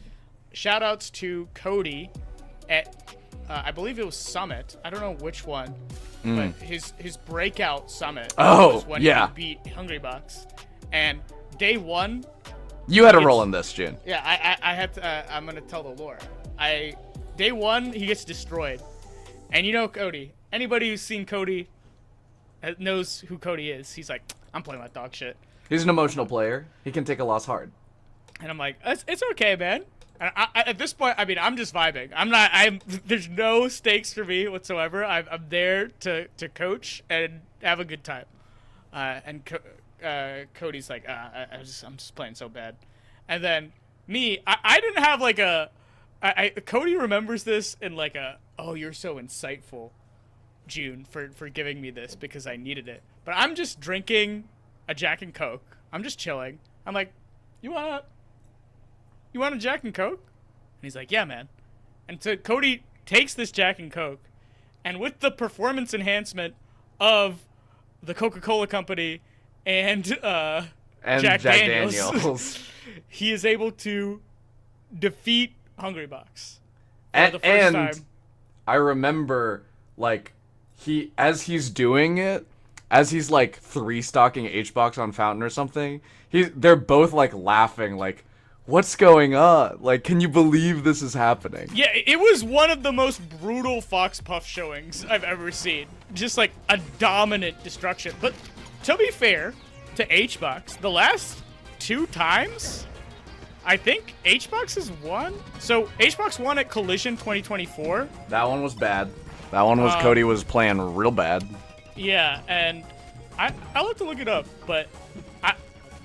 Shoutouts to Cody at, I believe it was Summit. I don't know which one, but his breakout Summit was when he beat Hungrybox. And day 1... You had a role in this, June. Yeah, I had to, I'm going to tell the lore. Day 1, he gets destroyed. And you know Cody. Anybody who's seen Cody knows who Cody is. He's like, I'm playing that dog shit. He's an emotional player. He can take a loss hard. And I'm like, it's okay, man. And at this point, I mean, I'm just vibing. There's no stakes for me whatsoever. I'm there to coach and have a good time. And Cody's like, I'm just playing so bad. And then me, I didn't have like Cody remembers this in like oh, you're so insightful, June, for giving me this because I needed it. But I'm just drinking a Jack and Coke. I'm just chilling. I'm like, you want a Jack and Coke? And he's like, yeah, man. And so Cody takes this Jack and Coke, and with the performance enhancement of the Coca-Cola Company and Jack Daniels, he is able to defeat Hungrybox for the first time. I remember, like, as he's doing it, as he's like 3-stocking Hbox on Fountain or something, they're both like laughing, like, what's going on? Like, can you believe this is happening? Yeah, it was one of the most brutal Fox Puff showings I've ever seen. Just like a dominant destruction. But to be fair to Hbox, the last 2 times, I think Hbox has won. So Hbox won at Collision 2024. That one was bad. That one was Cody was playing real bad. Yeah, and I'll have to look it up, but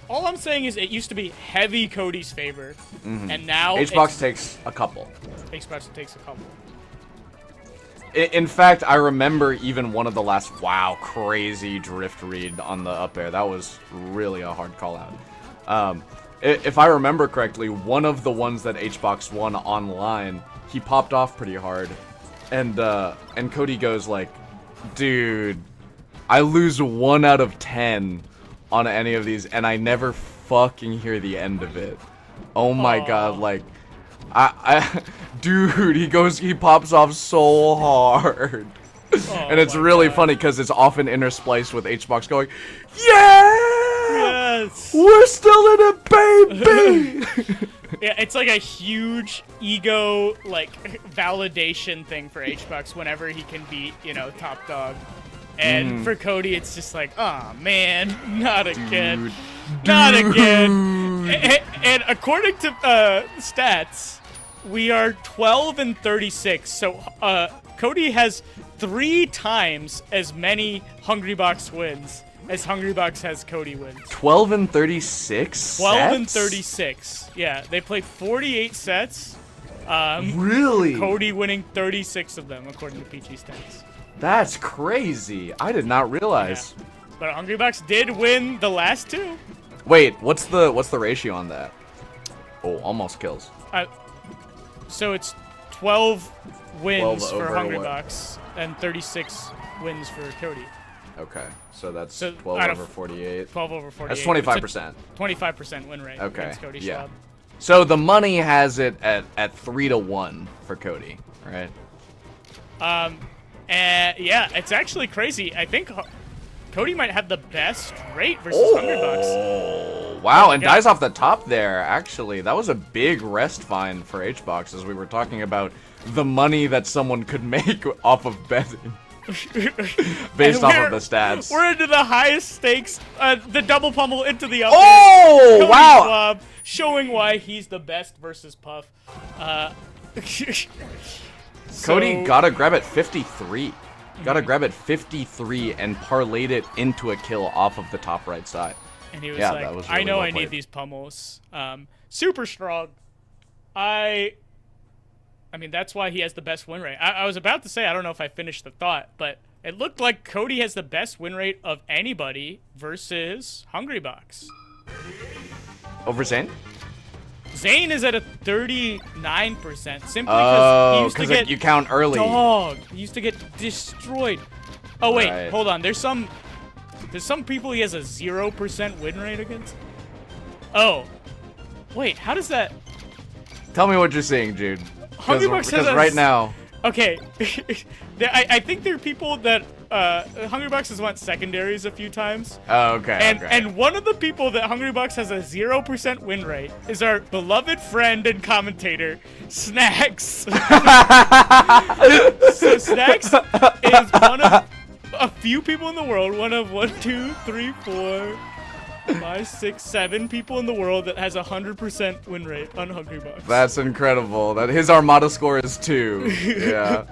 all I'm saying is it used to be heavy Cody's favor, and now Hbox takes a couple. Hbox takes a couple. In fact, I remember even one of the last crazy drift read on the up air. That was really a hard call out. If I remember correctly, one of the ones that Hbox won online, he popped off pretty hard, and Cody goes like, dude, I lose 1 out of 10 on any of these, and I never fucking hear the end of it. Oh my god, like, dude, he pops off so hard. And it's really funny because it's often interspliced with Hbox going, yeah! Yes! We're still in it, baby! Yeah, it's like a huge ego, like, validation thing for Hbox whenever he can beat, top dog. And for Cody, it's just like, oh man, not again. Not again. And according to stats, we are 12-36. So Cody has 3 times as many Hungrybox wins as Hungrybox has Cody wins. 12-36? 12-36. Yeah, they played 48 sets. Really? Cody winning 36 of them, according to PG stats. That's crazy. I did not realize. Yeah. But Hungrybox did win the last 2. Wait, what's the ratio on that? Oh, almost kills. So it's 12 wins 12 for over Hungrybox and 36 wins for Cody. Okay, so that's 12 out over of 48. 12 over 48. That's 25%. 25% win rate against Cody Schwab. So the money has it at 3-1 for Cody, right? Yeah, it's actually crazy. I think Cody might have the best rate versus Hungrybox. Oh, wow, and dies off the top there, actually. That was a big rest find for Hbox as we were talking about the money that someone could make off of betting. Based off of the stats. We're into the highest stakes, the double pummel into the up. Oh, Cody wow. Schwab, showing why he's the best versus Puff. Cody gotta grab at 53. Gotta grab at 53 and parlayed it into a kill off of the top right side. And he was yeah, like, that was really I know well I played. need these pummels. Super strong. I mean, that's why he has the best win rate. I was about to say, I don't know if I finished the thought, but it looked like Cody has the best win rate of anybody versus Hungrybox. Over Zain? Zain is at a 39%, simply because he used to get you count early. Dog. He used to get destroyed. Oh wait, Right. hold on. There's some people he has a 0% win rate against. Oh, wait, how does that? Tell me what you're seeing, Jude. Hungrybox Because has right now. Okay, I think there are people that Hungrybox has won secondaries a few times. Oh, okay. And one of the people that Hungrybox has a 0% win rate is our beloved friend and commentator, Snacks. So Snacks is one of a few people in the world, one of 1, 2, 3, 4, 5, 6, 7 people in the world that has a 100% win rate on Hungrybox. That's incredible. That his Armada score is 2. Yeah.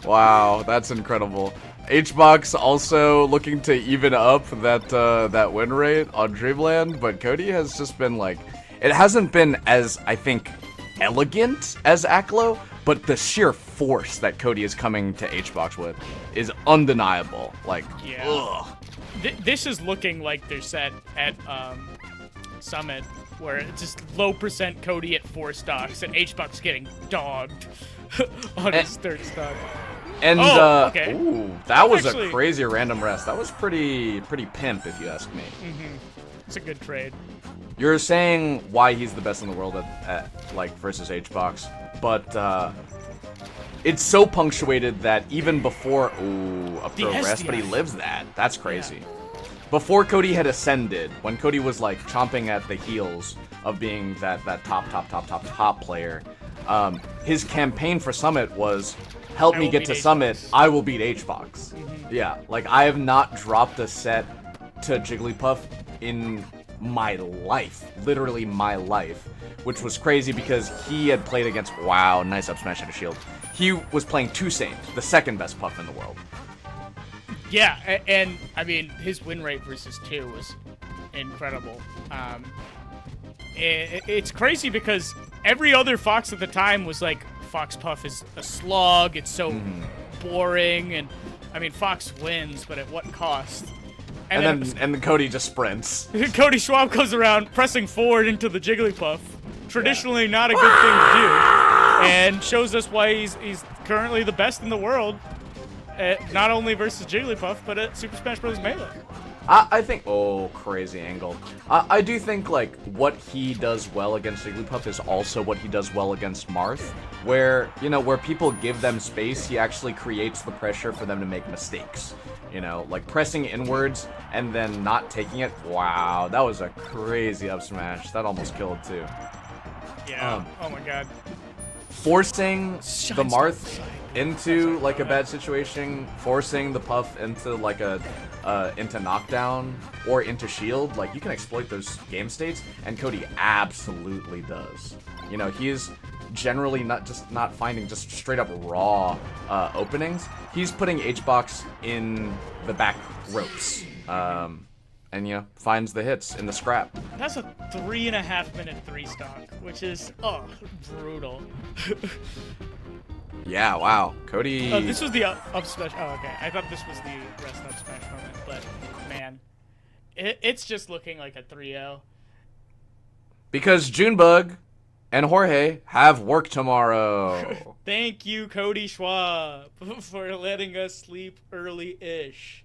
Wow, that's incredible. Hbox also looking to even up that win rate on Dreamland, but Cody has just been like, it hasn't been as, I think, elegant as Aklo, but the sheer force that Cody is coming to Hbox with is undeniable. Like, yeah. Ugh. This is looking like they're set at Summit, where it's just low percent Cody at 4 stocks and Hbox getting dogged on his 3rd stock. And okay. Ooh, that was actually a crazy random rest. That was pretty pimp, if you ask me. It's a good trade. You're saying why he's the best in the world at like versus Hbox, but it's so punctuated that even before a pro rest, but he lives that. That's crazy. Yeah. Before Cody had ascended, when Cody was like chomping at the heels of being that top player, his campaign for Summit was, help me get to Summit, I will beat Hbox. Yeah, like I have not dropped a set to Jigglypuff in my life, literally my life, which was crazy because he had played against, wow, nice up smash and a shield. He was playing 2 Saints, the 2nd best Puff in the world. Yeah, and I mean, his win rate versus 2 was incredible. It's crazy because every other Fox at the time was like, Fox Puff is a slog, it's so boring, and I mean, Fox wins, but at what cost? And then Cody just sprints. Cody Schwab goes around pressing forward into the Jigglypuff. Traditionally not a good thing to do. And shows us why he's currently the best in the world. Not only versus Jigglypuff, but at Super Smash Bros. Melee. I think, oh, crazy angle. I do think, like, what he does well against Jigglypuff is also what he does well against Marth, where, you know, where people give them space, he actually creates the pressure for them to make mistakes. You know, like pressing inwards and then not taking it. Wow, that was a crazy up smash. That almost killed, too. Yeah, oh my god. Forcing the Marth into like a bad situation, forcing the Puff into like a into knockdown or into shield, like you can exploit those game states, and Cody absolutely does. You know, he is generally not finding just straight up raw openings. He's putting Hbox in the back ropes. And, you know, finds the hits in the scrap. That's a 3.5 minute 3 stock, which is, brutal. Yeah, wow. Cody... Oh, this was the up smash. Oh, okay. I thought this was the rest up smash moment, but, man. It's just looking like a 3-0. Because Junebug and Jorge have work tomorrow. Thank you, Cody Schwab, for letting us sleep early-ish.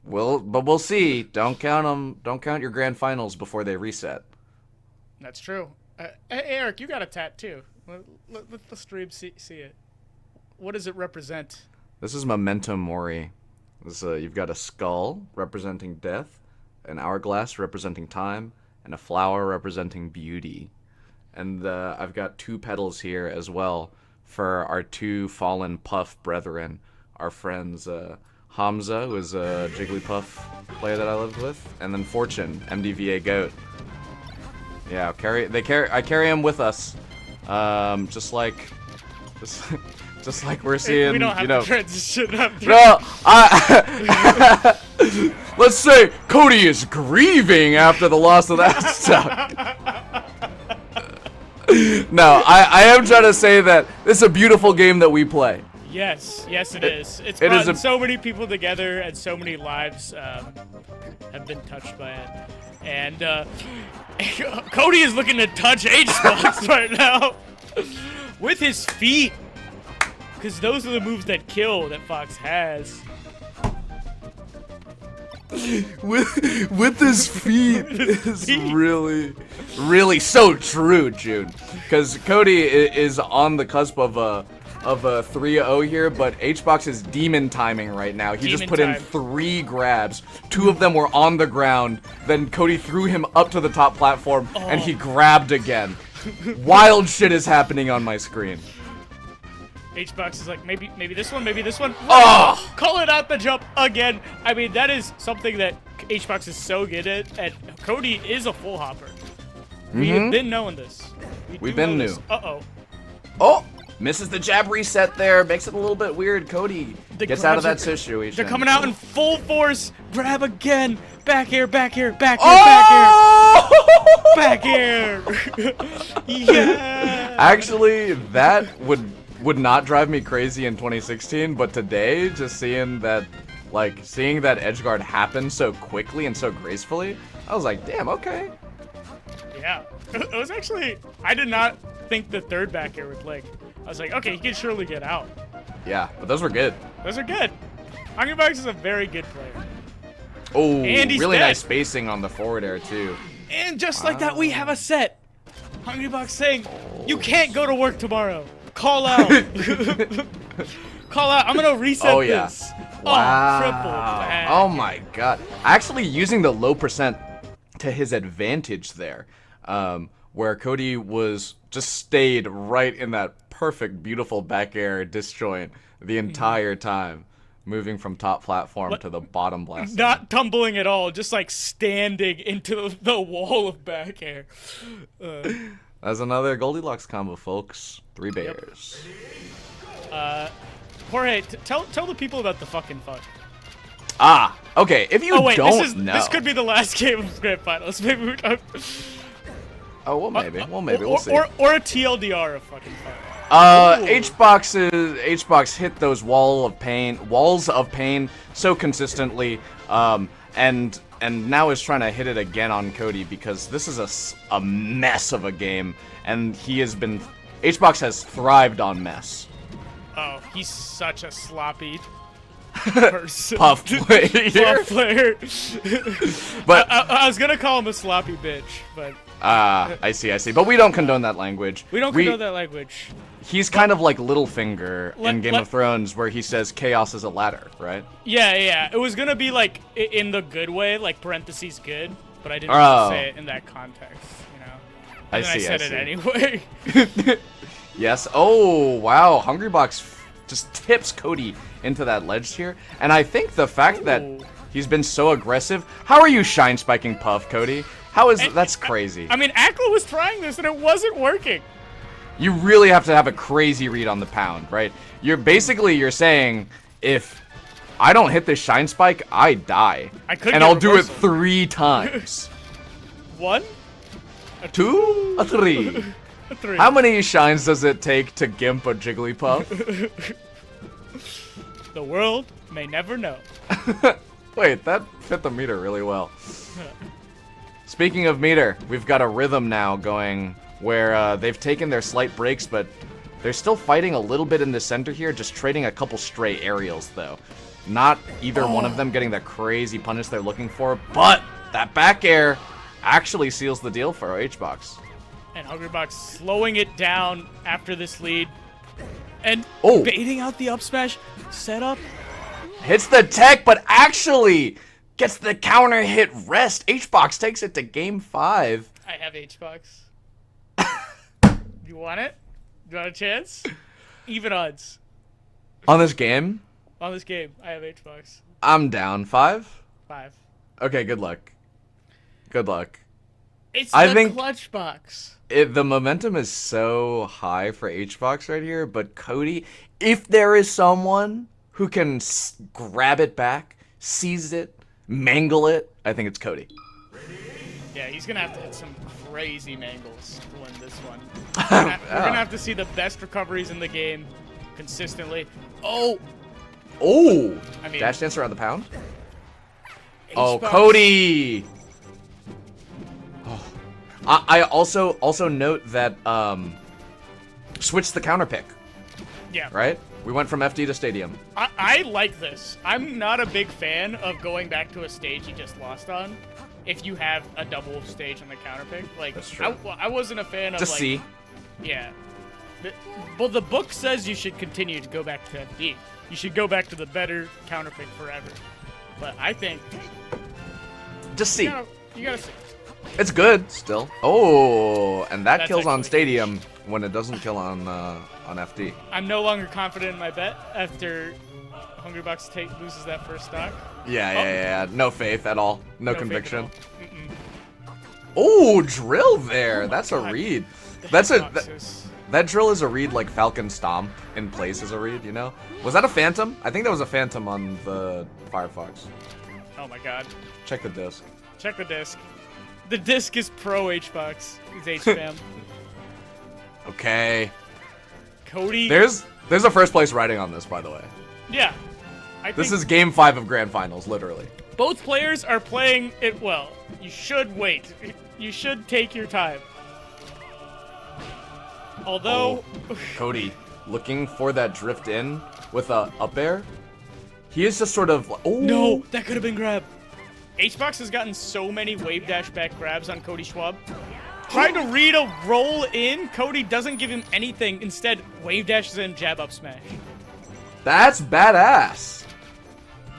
But we'll see. Don't count them. Don't count your grand finals before they reset. That's true. Hey, Eric, you got a tattoo. Let the stream see it. What does it represent? This is Memento Mori. You've got a skull representing death, an hourglass representing time, and a flower representing beauty. And I've got 2 petals here as well for our 2 fallen Puff brethren, our friends Hamza, who is a Jigglypuff player that I lived with, and then Fortune, MDVA GOAT. Yeah, I carry him with us, just like we're seeing. We don't have you know, to transition up. No, let's say Cody is grieving after the loss of that stuff. No, I am trying to say that this is a beautiful game that we play. Yes, it is. It's brought so many people together, and so many lives have been touched by it. And Cody is looking to touch Hbox right now with his feet, because those are the moves that kill that Fox has. With his feet is really so true, June. Because Cody is on the cusp of a 3-0 here, but Hbox is demon timing right now. He just put in 3 grabs. 2 of them were on the ground. Then Cody threw him up to the top platform, and he grabbed again. Wild shit is happening on my screen. Hbox is like, maybe this one, maybe this one. Oh! Call it out the jump again. I mean, that is something that Hbox is so good at, and Cody is a full hopper. We have been knowing this. We've been new. Uh-oh. Oh! Misses the jab reset there. Makes it a little bit weird. Cody gets out of that situation. They're coming out in full force. Grab again. Back air, back air, back air, oh! back air. Back air. Yeah. Actually, that would not drive me crazy in 2016, but today, just seeing that edgeguard happen so quickly and so gracefully, I was like, damn, okay. Yeah. It was actually, I did not think the third back air would like. I was like, okay, he can surely get out. Yeah, but those were good. Those are good. Hungrybox is a very good player. Oh, and he's really dead. Nice spacing on the forward air, too. And just like that, we have a set. Hungrybox saying, you can't go to work tomorrow. Call out. Call out. I'm going to reset this. Wow. Oh, triple back. Oh, my God. Actually using the low percent to his advantage there, where Cody just stayed right in that perfect, beautiful back air disjoint the entire time, moving from top platform to the bottom blast. Not tumbling at all, just like standing into the wall of back air. That's another Goldilocks combo, folks. 3 bears. Yep. Jorge, tell the people about the fucking fuck. Ah, okay. If you don't know, this could be the last game of Grand Finals. Maybe we don't. Oh, well, maybe. We'll see. Or a TLDR of fucking fun. Hbox hit those walls of pain so consistently, and now is trying to hit it again on Cody because this is a mess of a game, and Hbox has thrived on mess. Oh, he's such a sloppy person. Puff player. Puff player. But I was gonna call him a sloppy bitch, but I see. But we don't condone that language. we don't condone that language. He's kind of like Littlefinger in Game let- of Thrones, where he says chaos is a ladder, right? Yeah. It was gonna be like in the good way, like parentheses good, but I didn't want to say it in that context, you know. And then I said it anyway. Yes. Oh, wow. Hungrybox just tips Cody into that ledge here. And I think the fact that he's been so aggressive. How are you shine spiking Puff, Cody? That's crazy. I mean, Aklo was trying this and it wasn't working. You really have to have a crazy read on the pound, right? You're saying if I don't hit this shine spike, I die. And I'll do it 3 times. 1, 2, 3. 3. How many shines does it take to gimp a Jigglypuff? The world may never know. Wait, that fit the meter really well. Speaking of meter, we've got a rhythm now going where they've taken their slight breaks, but they're still fighting a little bit in the center here, just trading a couple stray aerials, though. Not either one of them getting the crazy punish they're looking for, but that back air actually seals the deal for Hbox. And Hungrybox slowing it down after this lead. And baiting out the up smash setup. Hits the tech, but actually gets the counter hit rest. Hbox takes it to game 5. I have Hbox. You want it? You want a chance? Even odds. On this game? On this game, I have Hbox. I'm down. 5? 5. Okay, good luck. Good luck. It's the clutch box. The momentum is so high for Hbox right here, but Cody, if there is someone who can grab it back, seize it, mangle it, I think it's Cody. Yeah, he's going to have to hit some crazy mangles to win this one. We're going to have to see the best recoveries in the game consistently. Oh! I mean, dash dance around the pound? Oh, Hbox. Cody! I also note that switch the counter pick. Yeah. Right? We went from FD to Stadium. I like this. I'm not a big fan of going back to a stage you just lost on. If you have a double stage on the counter pick, like That's true. I wasn't a fan of Just like. see. Yeah. Well, the book says you should continue to go back to FD. You should go back to the better counter pick forever. But I think. Just see. You gotta see. It's good still. Oh, and that That's kills on actually Stadium when it doesn't kill on FD. I'm no longer confident in my bet after Hungrybox loses that first stock. Yeah. No faith at all. No faith conviction. at all. Oh, drill there. That's a God. read. The That's Hbox that drill is a read like Falcon Stomp in place is a read, you know? Was that a Phantom? I think that was a Phantom on the Firefox. Oh my god. Check the disc. Check the disc. The disc is pro Hbox. It's HFAM. Okay. Cody. There's a first place writing on this, by the way. Yeah. This is game 5 of Grand Finals, literally. Both players are playing it well. You should wait. You should take your time. Although... Cody, looking for that drift in with a up air. He is just sort of... Oh! No! That could have been grab. Hbox has gotten so many wave dash back grabs on Cody Schwab. Trying to read a roll in, Cody doesn't give him anything. Instead, wave dashes in, jab up smash. That's badass.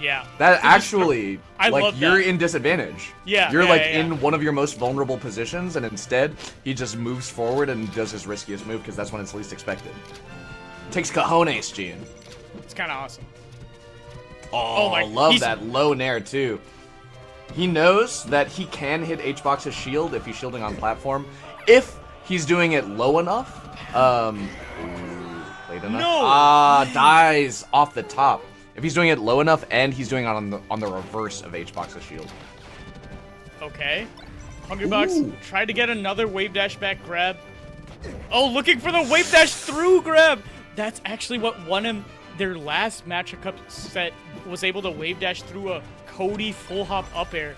Yeah. That actually, I like, love you're that. in disadvantage. Yeah, You're, yeah, like, yeah. in one of your most vulnerable positions, and instead, he just moves forward and does his riskiest move, because that's when it's least expected. Takes cojones, Gene. It's kind of awesome. Oh, my- love that low nair, too. He knows that he can hit Hbox's shield if he's shielding on platform. If he's doing it low enough, late enough. No! Dies off the top. If he's doing it low enough and he's doing it on the reverse of Hbox's shield. Okay. Hungrybox tried to get another wave dash back grab. Oh, looking for the wave dash through grab. That's actually what won him their last Matcha Cup set. Was able to wave dash through a Cody full hop up air.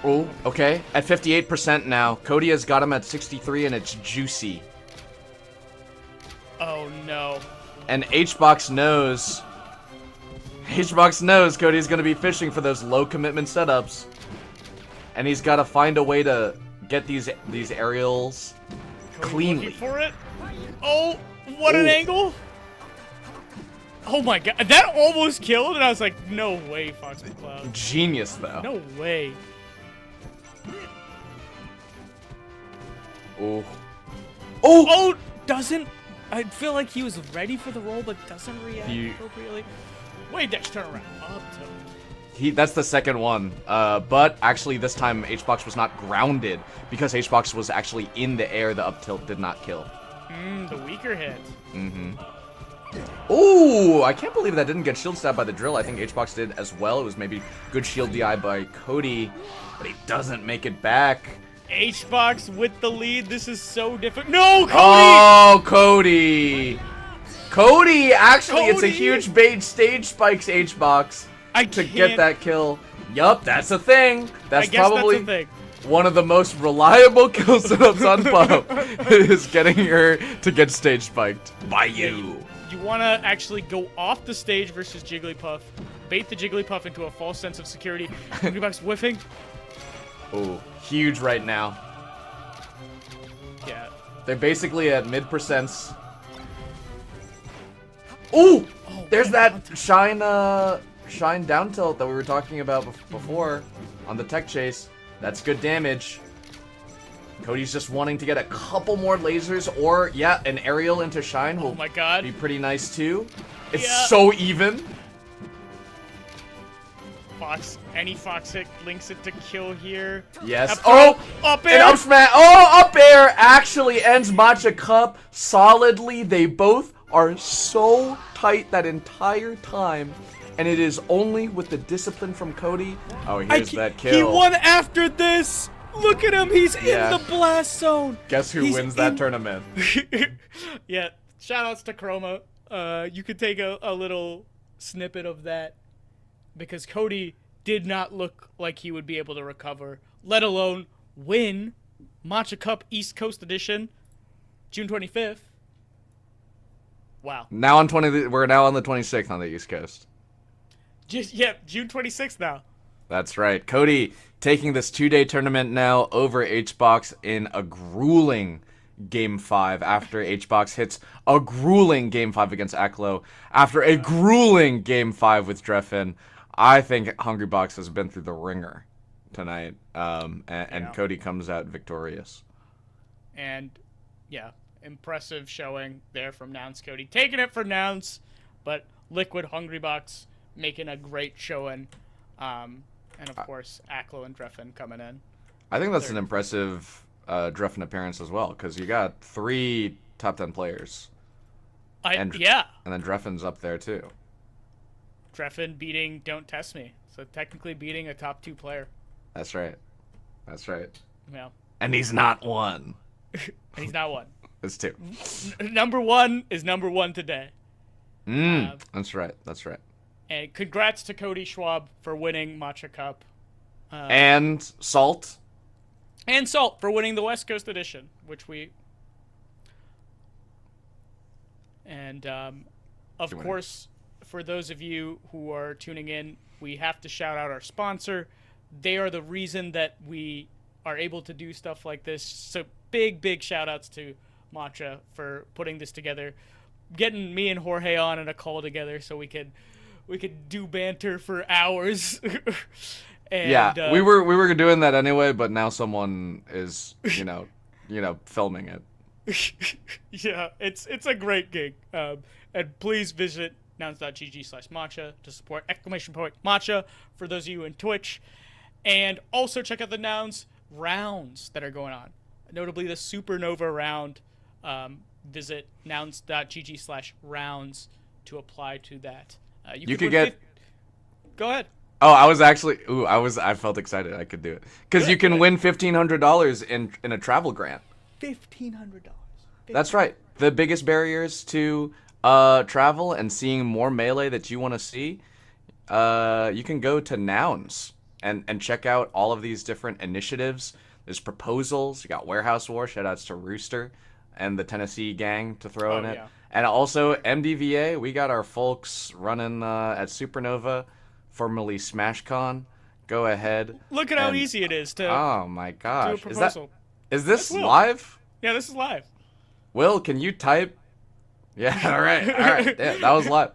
Oh, okay. At 58% now. Cody has got him at 63 and it's juicy. Oh no. And Hbox knows. Hbox knows Cody's gonna be fishing for those low commitment setups, and he's got to find a way to get these aerials cleanly. Looking for it. Oh, what an angle! Oh my god, that almost killed, and I was like, no way, Fox McCloud. Genius though. No way. Oh. Oh, doesn't. I feel like he was ready for the roll, but doesn't react appropriately. Wait, dash turn around. Up tilt. That's the second one. But actually this time Hbox was not grounded because Hbox was actually in the air. The up tilt did not kill. The weaker hit. Ooh, I can't believe that didn't get shield stabbed by the drill. I think Hbox did as well. It was maybe good shield DI by Cody, but he doesn't make it back. Hbox with the lead. This is so difficult. No, Cody! Oh, Cody! Cody! Actually, it's a huge bait. Stage spikes Hbox to get that kill. Yup, that's a thing. That's probably that's a thing. One of the most reliable kill setups on PUB is getting her to get stage spiked by you. You want to actually go off the stage versus Jigglypuff, bait the Jigglypuff into a false sense of security. Hungrybox whiffing. Ooh, huge right now. Yeah. They're basically at mid percents. Ooh! There's that shine down tilt that we were talking about before on the tech chase. That's good damage. Cody's just wanting to get a couple more lasers, or yeah, an aerial into shine will be pretty nice too. It's so even. Fox, any Fox hit links it to kill here. Yes. Up air. Up smash. Oh, up air actually ends Matcha Cup solidly. They both are so tight that entire time, and it is only with the discipline from Cody. Oh, here's that kill. He won after this. Look at him. He's in the blast zone. Guess who wins that tournament? Yeah. Shoutouts to Chroma. You could take a little snippet of that, because Cody did not look like he would be able to recover, let alone win Matcha Cup East Coast Edition, June 25th. Wow. We're now on the 26th on the East Coast. June 26th now. That's right. Cody taking this 2-day tournament now over Hbox in a grueling Game 5 after Hbox hits a grueling Game 5 against Aklo. After a grueling Game 5 with Drein, I think Hungrybox has been through the ringer tonight, and Cody comes out victorious. And, yeah, impressive showing there from Nouns Cody. Taking it for Nouns, but Liquid Hungrybox making a great showing. And, of course, Aklo and Drein coming in. I think that's an impressive Drein appearance as well, because you got 3 top 10 players. And then Dreffen's up there, too. Drein beating Don't Test Me. So technically beating a top 2 player. That's right. That's right. Yeah. And he's not 1. And he's not 1. It's 2. Number 1 is number 1 today. That's right. That's right. And congrats to Cody Schwab for winning Matcha Cup. And Salt. And Salt for winning the West Coast Edition, which we... And, of course, for those of you who are tuning in, we have to shout out our sponsor. They are the reason that we are able to do stuff like this. So big shout outs to Matcha for putting this together, getting me and Jorge on in a call together so we could do banter for hours. And, we were doing that anyway, but now someone is filming it. Yeah, it's a great gig. And please visit nouns.gg/matcha to support !matcha for those of you in Twitch. And also check out the Nouns rounds that are going on, notably the Supernova round. Visit nouns.gg/rounds to apply to that. You could get... Go ahead. Oh, I was actually... I felt excited I could do it. Because you can win $1,500 in a travel grant. $1,500. That's right. The biggest barriers to travel and seeing more Melee that you want to see, you can go to Nouns and check out all of these different initiatives. There's proposals. You got Warehouse War. Shoutouts to Rooster and the Tennessee gang to throw in it. Yeah. And also, MDVA, we got our folks running at Supernova, formerly SmashCon. Go ahead. Look at how easy it is to. Oh my gosh! Do a proposal. Is this Will. live? Yeah, this is live. Will, can you type? Yeah. All right. Yeah, that was live.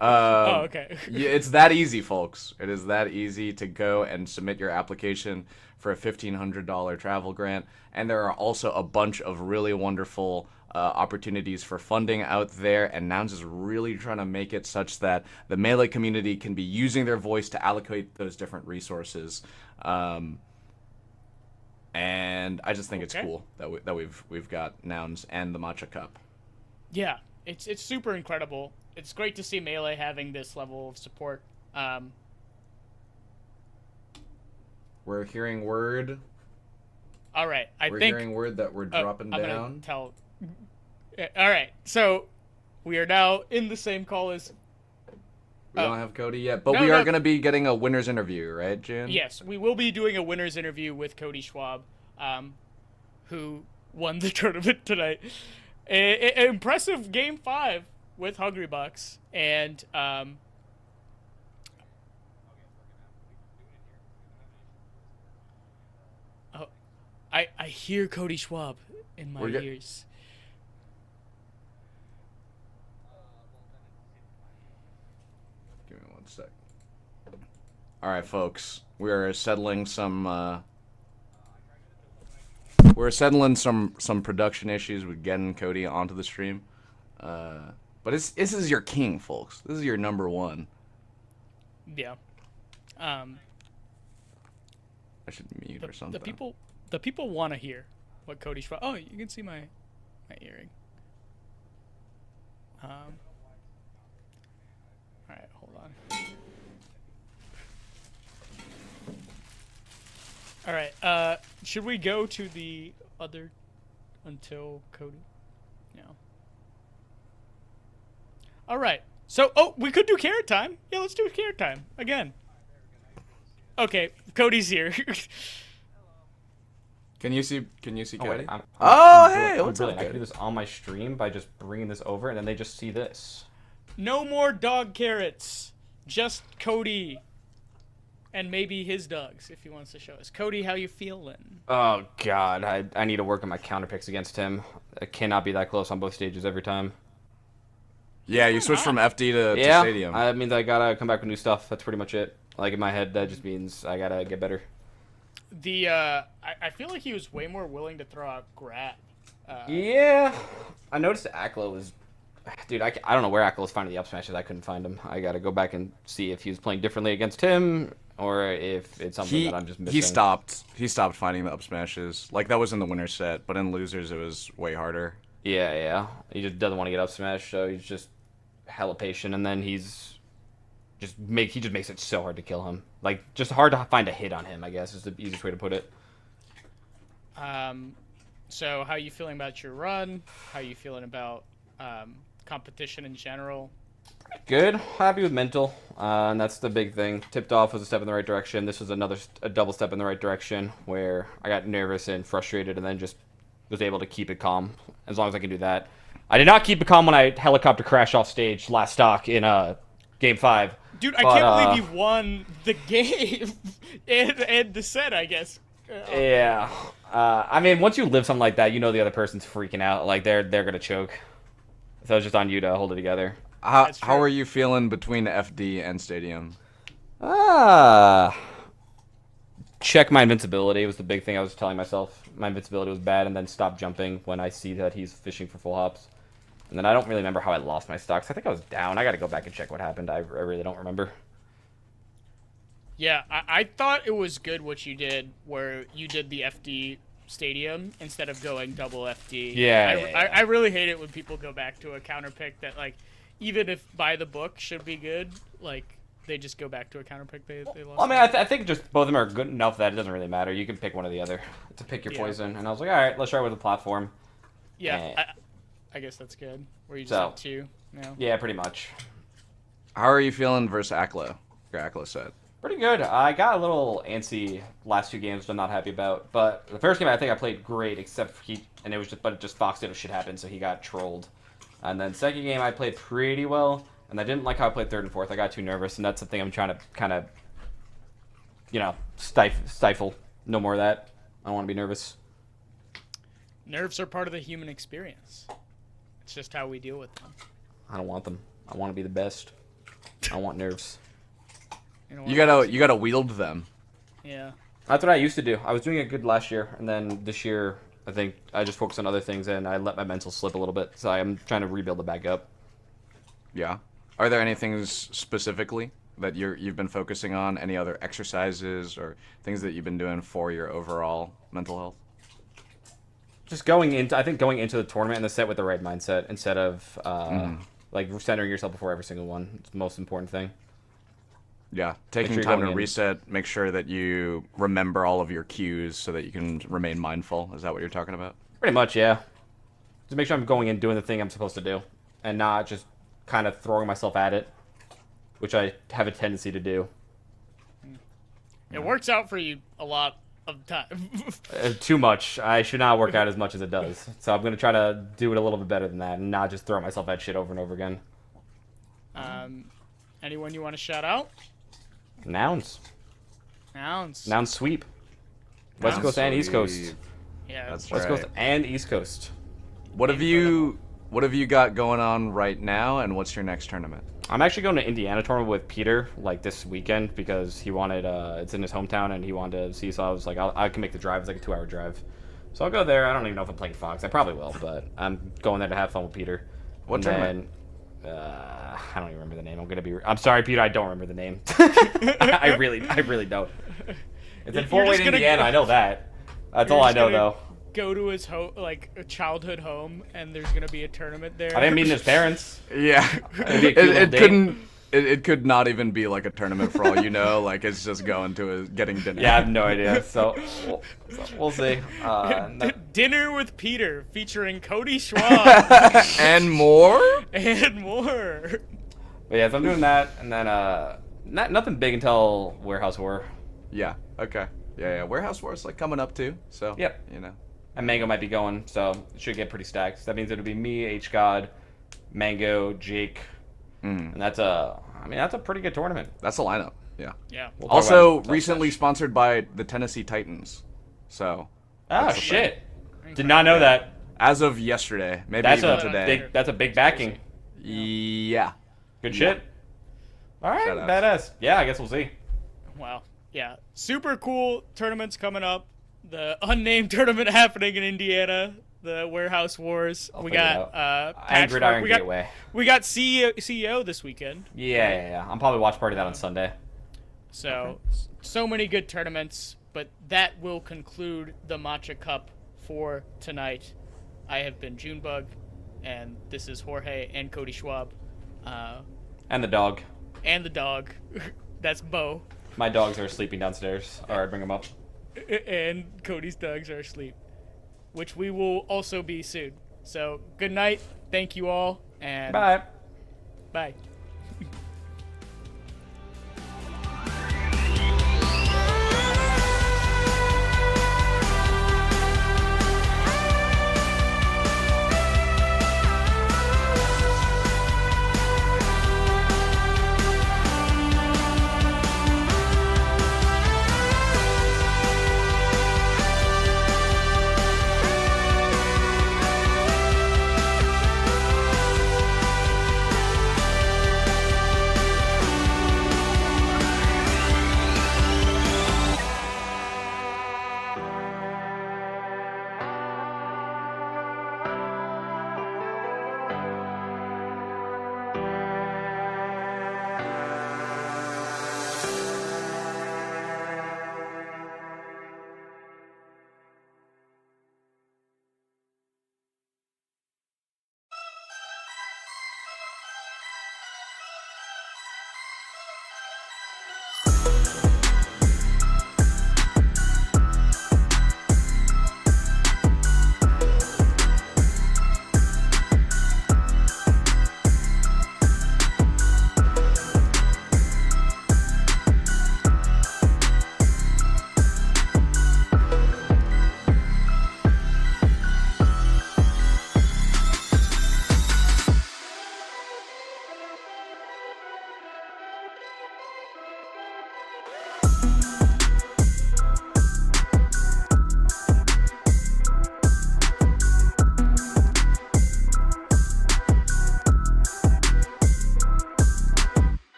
Oh, okay. Yeah, it's that easy, folks. It is that easy to go and submit your application for a $1,500 travel grant, and there are also a bunch of really wonderful opportunities for funding out there, and Nouns is really trying to make it such that the Melee community can be using their voice to allocate those different resources. And I just think it's cool that we've got Nouns and the Matcha Cup. Yeah, it's super incredible. It's great to see Melee having this level of support. We're hearing word. All right, we're hearing word that we're dropping I'm down. Gonna tell. All right, so we are now in the same call as. We don't have Cody yet, but we are going to be getting a winner's interview, right, June? Yes, we will be doing a winner's interview with Cody Schwab, who won the tournament tonight. An impressive Game 5 with Hungrybox, and I hear Cody Schwab in my ears. Give me 1 sec. All right, folks, we're settling some. We're settling some production issues with getting Cody onto the stream. But this is your king, folks. This is your number one. Yeah. I should mute or something. The people want to hear what Cody Schwab. Oh, you can see my earring. All right, hold on. All right. Should we go to the other until Cody? No. All right. So, we could do carrot time. Yeah, let's do carrot time again. Okay, Cody's here. Can you see Cody? Hey, What's up, I can do this on my stream by just bringing this over, and then they just see this. No more dog carrots. Just Cody. And maybe his dogs, if he wants to show us. Cody, how you feeling? Oh, God. I need to work on my counter picks against him. I cannot be that close on both stages every time. Yeah, you switched from FD to Stadium. That means I gotta come back with new stuff. That's pretty much it. Like, in my head, that just means I gotta get better. I feel like he was way more willing to throw out grab. Yeah. I noticed Aklo was... Dude, I don't know where Aklo was finding the up smashes. I couldn't find him. I gotta go back and see if he was playing differently against him, or if it's something that I'm just missing. He stopped finding the up smashes. Like, that was in the winner's set, but in losers it was way harder. Yeah. He just doesn't want to get up smashed, so he's just hella patient, and then he just makes it so hard to kill him. Like, just hard to find a hit on him, I guess, is the easiest way to put it. So how you feeling about your run? How you feeling about competition in general? Good. Happy with mental. And that's the big thing. Tipped off was a step in the right direction. This was a double step in the right direction where I got nervous and frustrated and then just was able to keep it calm as long as I can do that. I did not keep it calm when I helicopter crashed off stage last stock in Game 5. Dude, I can't believe you won the game and the set, I guess. Yeah. I mean, once you live something like that, you know the other person's freaking out. Like, they're going to choke. So it's just on you to hold it together. How are you feeling between FD and Stadium? Check my invincibility was the big thing I was telling myself. My invincibility was bad, and then stop jumping when I see that he's fishing for full hops. And then I don't really remember how I lost my stocks. I think I was down. I got to go back and check what happened. I really don't remember. Yeah, I thought it was good what you did, where you did the FD Stadium instead of going double FD. Yeah. I really hate it when people go back to a counter pick that, like, even if by the book should be good, like, they just go back to a counter pick they lost. Well, I mean, I think just both of them are good enough that it doesn't really matter. You can pick one or the other to pick your poison. And I was like, all right, let's try with the platform. Yeah, I guess that's good. Where you just have two now. Yeah, pretty much. How are you feeling versus Aklo? Your Aklo set. Pretty good. I got a little antsy last two games, which I'm not happy about. But the first game, I think I played great, except it just Fox did a shit happen, so he got trolled. And then second game, I played pretty well, and I didn't like how I played third and fourth. I got too nervous, and that's the thing I'm trying to kind of, stifle. No more of that. I don't want to be nervous. Nerves are part of the human experience. It's just how we deal with them. I don't want them. I want to be the best. I want nerves. You gotta wield them. Yeah. That's what I used to do. I was doing it good last year, and then this year, I think I just focused on other things, and I let my mental slip a little bit. So I'm trying to rebuild it back up. Yeah. Are there any things specifically that you've been focusing on? Any other exercises or things that you've been doing for your overall mental health? Just going into the tournament and the set with the right mindset instead of like centering yourself before every single one. It's the most important thing. Yeah, taking time to reset, make sure that you remember all of your cues so that you can remain mindful. Is that what you're talking about? Pretty much, yeah. Just make sure I'm going in doing the thing I'm supposed to do and not just kind of throwing myself at it, which I have a tendency to do. It works out for you a lot of the time. Too much. I should not work out as much as it does. So I'm going to try to do it a little bit better than that and not just throw myself at shit over and over again. Anyone you want to shout out? Nouns. Nouns. Nouns sweep. West Coast and East Coast. Yeah, that's West right. Coast and East Coast. What have you got going on right now, and what's your next tournament? I'm actually going to Indiana tournament with Peter like this weekend because he wanted it's in his hometown and he wanted to see. So I was like, I can make the drive. It's like a 2-hour drive. So I'll go there. I don't even know if I'm playing Fox. I probably will, but I'm going there to have fun with Peter. What tournament? I don't even remember the name. I'm sorry, Peter. I don't remember the name. I really don't. It's in Fort Wayne, Indiana. I know that. That's all I know, though. Go to his home, like a childhood home, and there's gonna be a tournament there. I didn't meet his parents. Yeah, it could not even be like a tournament for all you know. Like it's just going to getting dinner. Yeah, I have no idea. So we'll see. Dinner with Peter featuring Cody Schwab and more. And more. But yeah, so I'm doing that, and then nothing big until Warehouse War. Yeah. Okay. Yeah. Warehouse War is like coming up too. So yep. You know. And Mango might be going, so it should get pretty stacked. So that means it'll be me, H-God, Mango, Jake, and that's a pretty good tournament. That's a lineup. Yeah. Yeah. We'll also, recently sponsored by the Tennessee Titans. So. Oh shit! Did not know that. As of yesterday, maybe that's even today. That's a big backing. Yeah. Good shit. All right, badass. Yeah, I guess we'll see. Wow. Yeah. Super cool tournaments coming up. The unnamed tournament happening in Indiana, the Warehouse Wars. We got Gridiron Gateway. We got CEO this weekend. Yeah. I'm probably watch party that on Sunday. So many good tournaments, but that will conclude the Matcha Cup for tonight. I have been Junebug, and this is Jorge and Cody Schwab. And the dog. And the dog. That's Bo. My dogs are sleeping downstairs. All right, bring them up. And Cody's dogs are asleep, which we will also be soon. So good night. Thank you all. And bye. Bye.